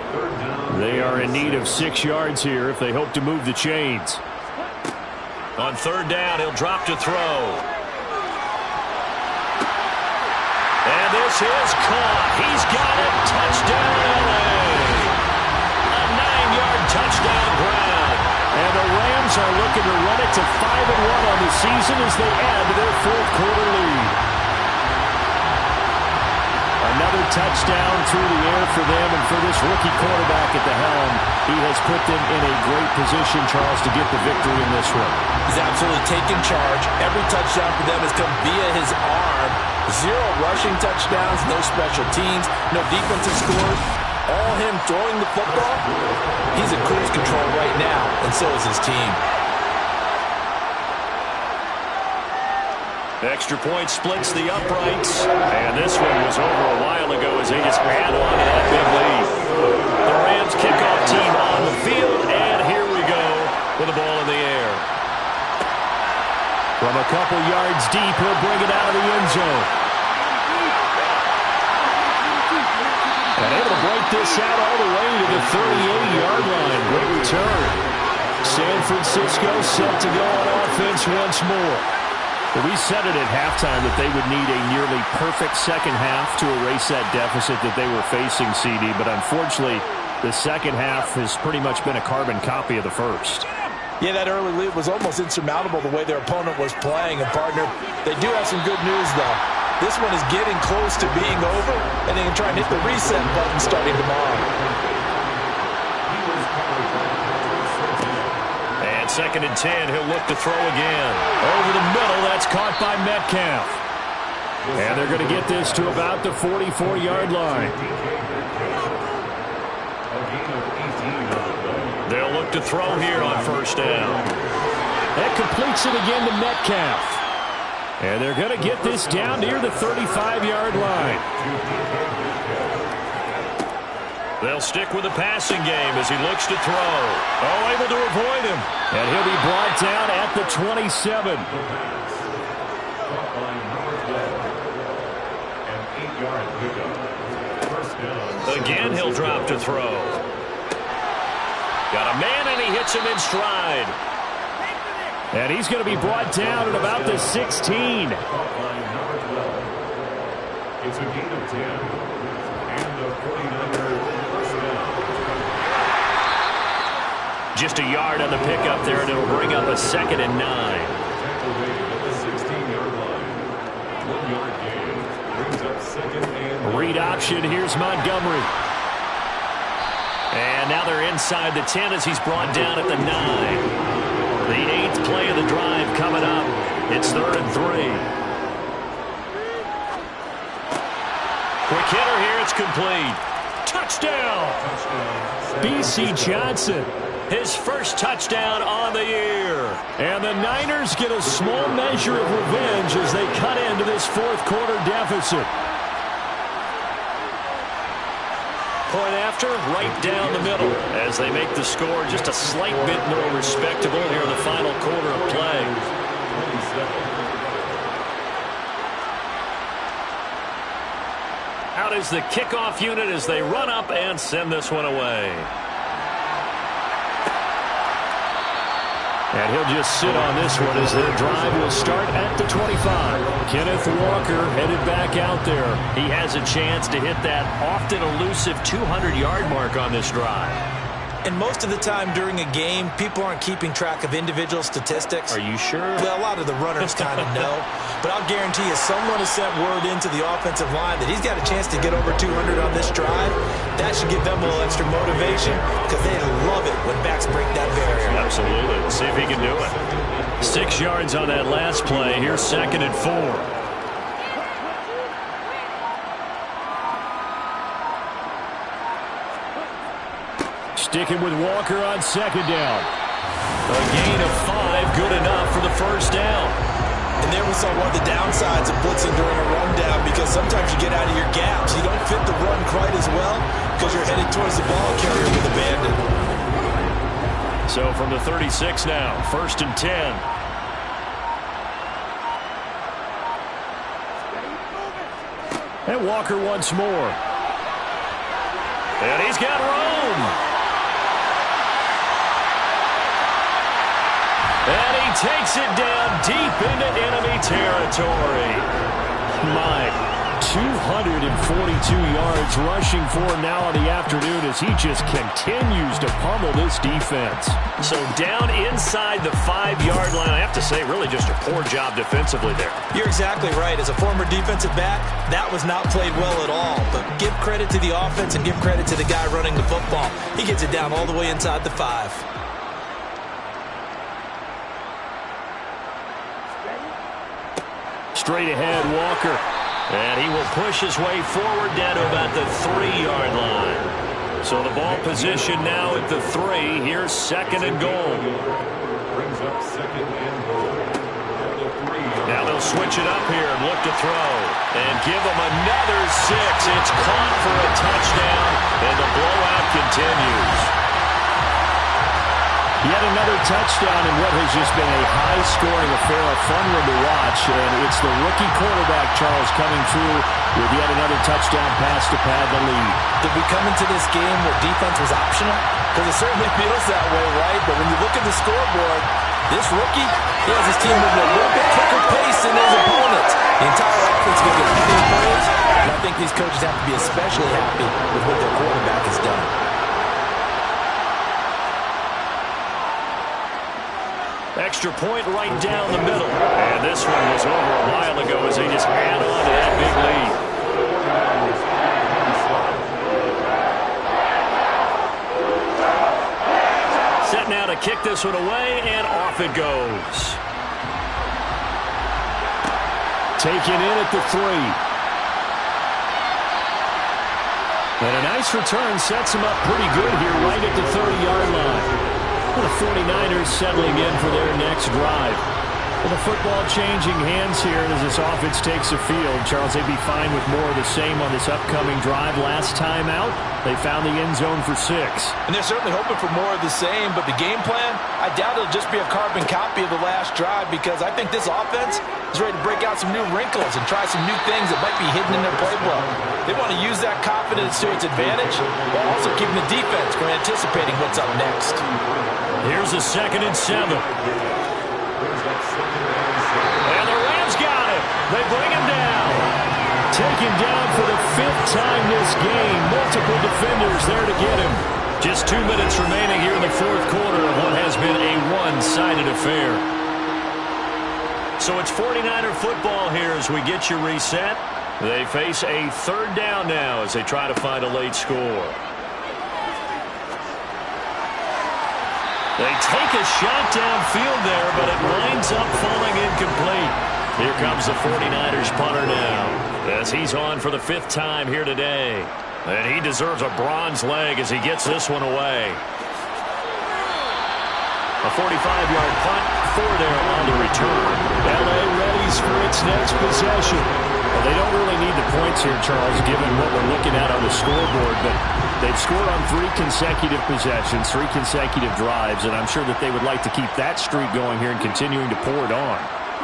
They are in need of 6 yards here if they hope to move the chains. On 3rd down, he'll drop to throw. And this is caught. He's got it. Touchdown, LA. A 9-yard touchdown ground. And the Rams are looking to run it to 5-1 on the season as they add to their 4th quarter lead. Another touchdown through the air for them, and for this rookie quarterback at the helm, he has put them in a great position, Charles, to get the victory in this one. He's absolutely taken charge. Every touchdown for them has come via his arm. 0 rushing touchdowns, no special teams, no defensive scores. All him throwing the football. He's in cruise control right now, and so is his team. Extra point splits the uprights. And this one was over a while ago as they just add on to that big lead. The Rams kickoff team on the field, and here we go with the ball in the air. From a couple yards deep, he'll bring it out of the end zone. And able to break this out all the way to the 38-yard line. Great return. San Francisco set to go on offense once more. Well, we said it at halftime that they would need a nearly perfect second half to erase that deficit that they were facing, CD. But unfortunately, the second half has pretty much been a carbon copy of the first. Yeah, that early lead was almost insurmountable the way their opponent was playing. And, partner, they do have some good news, though. This one is getting close to being over, and they can try and hit the reset button starting tomorrow. And 2nd and 10, he'll look to throw again. Over the middle, that's caught by Metcalf. And they're going to get this to about the 44-yard line. They'll look to throw here on 1st down. That completes it again to Metcalf. And they're going to get this down near the 35-yard line. They'll stick with the passing game as he looks to throw. Oh, able to avoid him. And he'll be brought down at the 27. Again, he'll drop to throw. Got a man, and he hits him in stride. And he's going to be brought down at about the 16. It's a gain of 10. And the 49er first down. Just a yard on the pickup there, and it'll bring up a 2nd and 9. Tackle made at the 16-yard line. 1-yard gain. Brings up 2nd and 9. Read option. Here's Montgomery. And now they're inside the 10 as he's brought down at the 9. The 8th play of the drive coming up. It's 3rd and 3. Quick hitter here. It's complete. Touchdown. B.C. Johnson. His first touchdown on the year. And the Niners get a small measure of revenge as they cut into this 4th quarter deficit. Point after, right down the middle as they make the score just a slight bit more respectable here in the final quarter of play. Out is the kickoff unit as they run up and send this one away. And he'll just sit on this one as their drive will start at the 25. Kenneth Walker headed back out there. He has a chance to hit that often elusive 200-yard mark on this drive. And most of the time during a game, people aren't keeping track of individual statistics. Are you sure? Well, a lot of the runners kind of know. But I'll guarantee you someone has sent word into the offensive line that he's got a chance to get over 200 on this drive. That should give them a little extra motivation because they love it when backs break that barrier. Absolutely. Let's see if he can do it. 6 yards on that last play. Here's 2nd and 4. Sticking with Walker on 2nd down. A gain of 5, good enough for the 1st down. And there we saw one of the downsides of blitzing during a rundown because sometimes you get out of your gaps. You don't fit the run quite as well because you're headed towards the ball carrier with a bandit. So from the 36 now, 1st and 10. And Walker once more. And he's got room. And he takes it down deep into enemy territory. My 242 yards rushing for him now on the afternoon as he just continues to pummel this defense. So down inside the 5-yard line, I have to say, really just a poor job defensively there. You're exactly right. As a former defensive back, that was not played well at all. But give credit to the offense and give credit to the guy running the football. He gets it down all the way inside the 5. Straight ahead, Walker. And he will push his way forward down to about the 3-yard line. So the ball position now at the 3. Here's 2nd and goal. Brings up 2nd and goal. Now they'll They'll switch it up here and look to throw. And give them another 6. It's caught for a touchdown, and the blowout continues. Yet another touchdown in what has just been a high-scoring affair, a fun one to watch. And it's the rookie quarterback, Charles, coming through with yet another touchdown pass to pad the lead. Did we come into this game where defense was optional? Because it certainly feels that way, right? But when you look at the scoreboard, this rookie, he has his team moving a little bit quicker pace than his opponents. The entire offense will get plenty of praise, and I think these coaches have to be especially happy with what their quarterback has done. Extra point right down the middle. And this one was over a while ago as they just add on to that big lead. Set now to kick this one away, and off it goes. Taken in at the 3. And a nice return sets him up pretty good here right at the 30-yard line. The 49ers settling in for their next drive. With the football changing hands here as this offense takes the field. Charles, they'd be fine with more of the same on this upcoming drive. Last time out, they found the end zone for 6. And they're certainly hoping for more of the same, but the game plan, I doubt it'll just be a carbon copy of the last drive, because I think this offense is ready to break out some new wrinkles and try some new things that might be hidden in their playbook. They want to use that confidence to its advantage while also keeping the defense from anticipating what's up next. Here's a 2nd and 7. And the Rams got him. They bring him down. Taken down for the 5th time this game. Multiple defenders there to get him. Just 2 minutes remaining here in the 4th quarter of what has been a one-sided affair. So it's 49er football here as we get you reset. They face a 3rd down now as they try to find a late score. They take a shot downfield there, but it winds up falling incomplete. Here comes the 49ers punter now as he's on for the 5th time here today. And he deserves a bronze leg as he gets this one away. A 45-yard punt, 4 there on the return. L.A. readies for its next possession. Well, they don't really need the points here, Charles, given what we're looking at on the scoreboard, but they've scored on 3 consecutive possessions, 3 consecutive drives, and I'm sure that they would like to keep that streak going here and continuing to pour it on.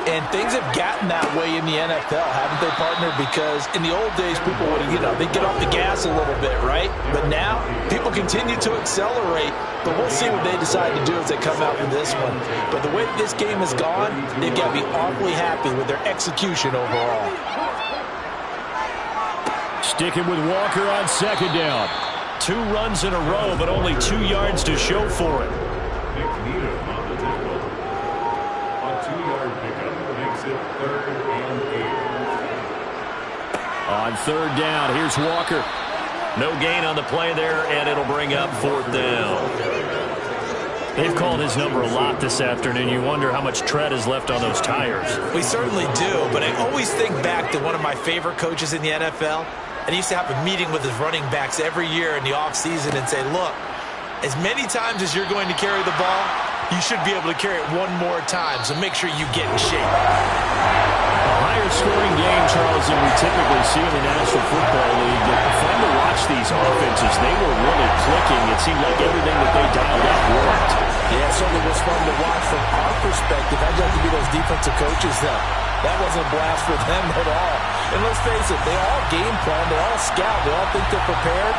And things have gotten that way in the NFL, haven't they, partner? Because in the old days, people would, they'd get off the gas a little bit, right? But now, people continue to accelerate. But we'll see what they decide to do as they come out with this one. But the way this game has gone, they've got to be awfully happy with their execution overall. Sticking with Walker on 2nd down. 2 runs in a row, but only 2 yards to show for it. On 3rd down, here's Walker. No gain on the play there, and it'll bring up 4th down. They've called his number a lot this afternoon. You wonder how much tread is left on those tires. We certainly do, but I always think back to one of my favorite coaches in the NFL, and he used to have a meeting with his running backs every year in the offseason and say, look, as many times as you're going to carry the ball, you should be able to carry it 1 more time, so make sure you get in shape. A higher scoring game, Charles, than we typically see in the National Football League. But fun to watch these offenses. They were really clicking. It seemed like everything that they dialed up worked. Yeah, it certainly was fun to watch from our perspective. I'd like to be those defensive coaches that wasn't a blast for them at all. And let's face it, they all game plan, they all scout, they all think they're prepared.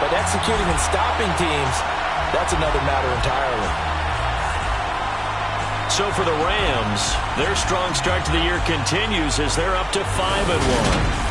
But executing and stopping teams, that's another matter entirely. So for the Rams, their strong start to the year continues as they're up to 5-1.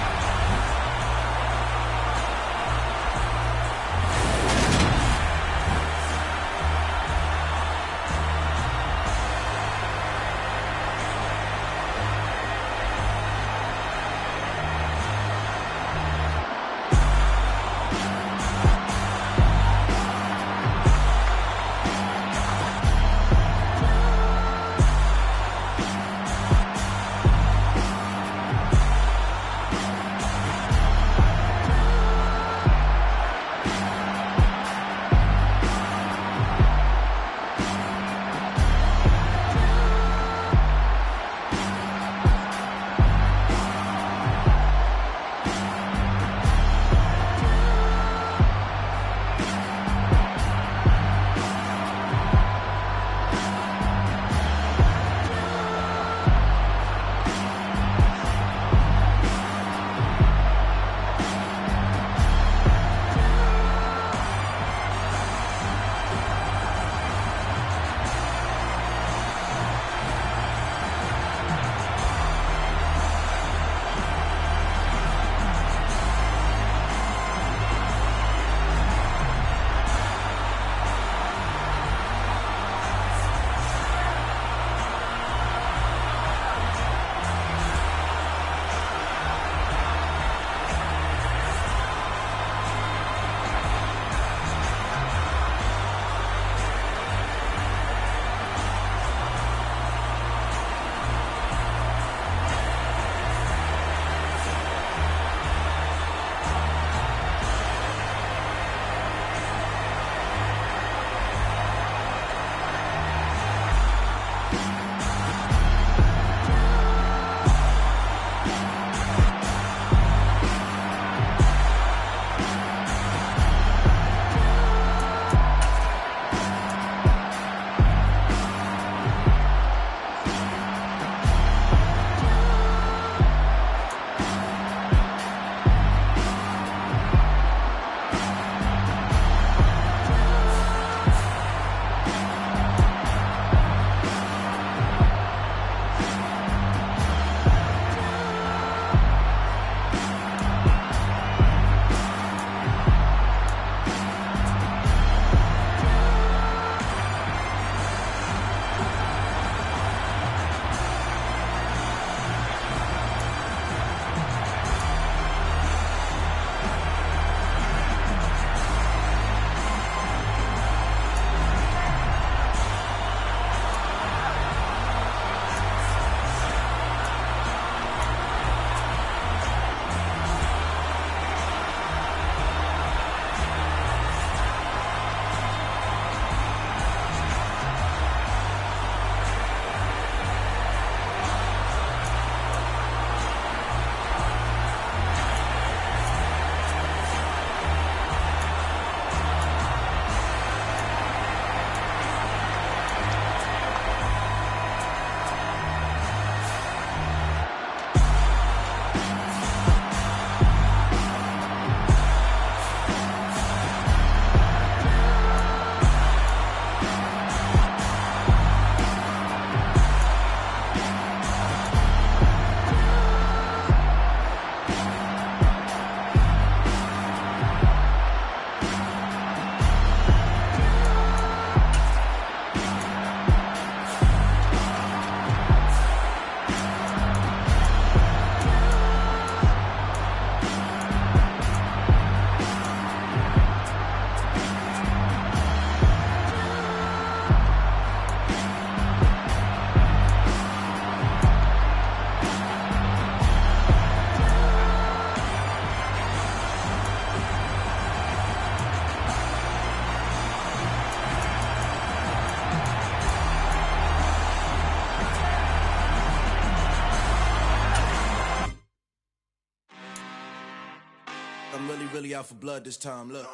really out for blood this time, look.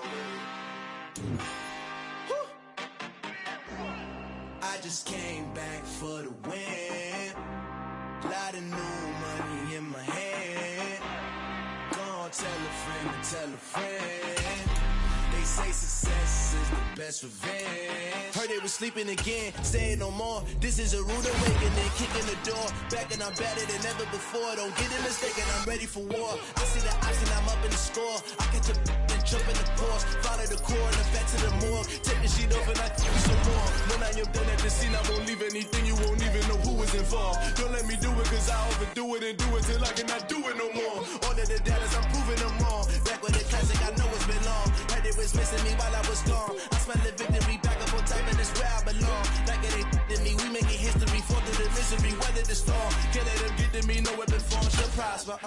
I just came back for the win. Lot of new money in my hand. Gonna tell a friend to tell a friend. They say success is the best revenge. Heard they was sleeping again, saying no more. This is a rude awakening, kicking the door. Back and I'm better than ever before. Don't get it mistaken, I'm ready for war. I see the option, I'm up in the score. I catch a and jump in the course. Follow the core and the back to the morgue. Take the sheet off and I think some more. When I am done at the scene, I won't leave anything. You won't even know who was involved. Don't let me do it, cause I overdo it and do it till I cannot do it no more. All of the dallas, I'm proving them wrong. Back with the classic, I know it's been long. Heard it was missing me while I was gone. I smell the victory back up on top, and it's where I belong. Like it ain't to me, we making history. Fall through the misery, weather the storm. Can't let them get to me, no weapon form shall prosper.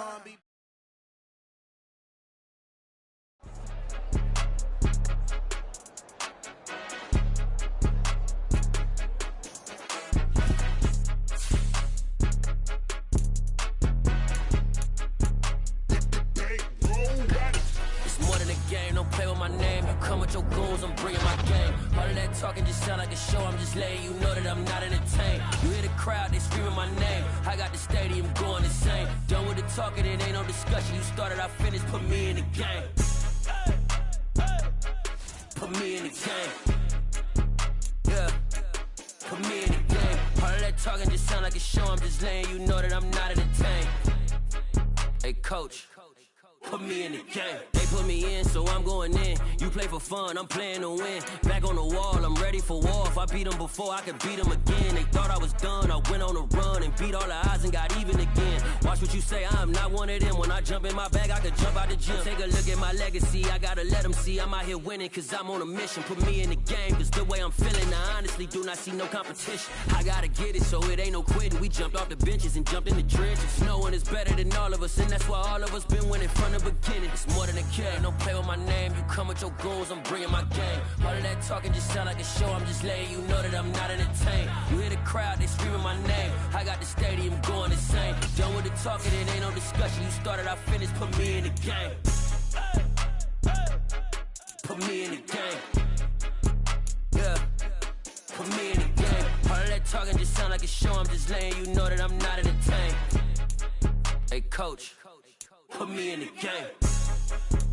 Don't play with my name, you come with your goons, I'm bringing my game. All of that talking just sound like a show, I'm just letting you know that I'm not entertained. You hear the crowd, they screaming my name, I got the stadium going insane. Done with the talking, it ain't no discussion, you started, I finished, put me in the game. Put me in the game. Yeah, put me in the game. All of that talking just sound like a show, I'm just letting you know that I'm not entertained. Hey coach, put me in the game. They put me in, so I'm going in. You play for fun, I'm playing to win. Back on the wall, I'm ready for war. If I beat them before, I could beat them again. They thought I was done, I went on a run and beat all the odds and got even again. Watch what you say, I'm not one of them. When I jump in my bag, I could jump out the gym. Take a look at my legacy, I gotta let them see I'm out here winning, cause I'm on a mission. Put me in the game, cause the way I'm feeling, I honestly do not see no competition. I gotta get it, so it ain't no quitting. We jumped off the benches and jumped in the trenches. No one is better than all of us, and that's why all of us been winning from the beginning. It's more than a kid, don't play with my name. You come with your goons, I'm bringing my game. All of that talking just sound like a show, I'm just letting you know that I'm not entertained. You hear the crowd, they screaming my name, I got the stadium going insane. Done with the talking, it ain't no discussion. You started, I finished, put me in the game. Put me in the game. Yeah, put me in the game. All of that talking just sound like a show, I'm just letting you know that I'm not entertained. Hey coach, put me in the game.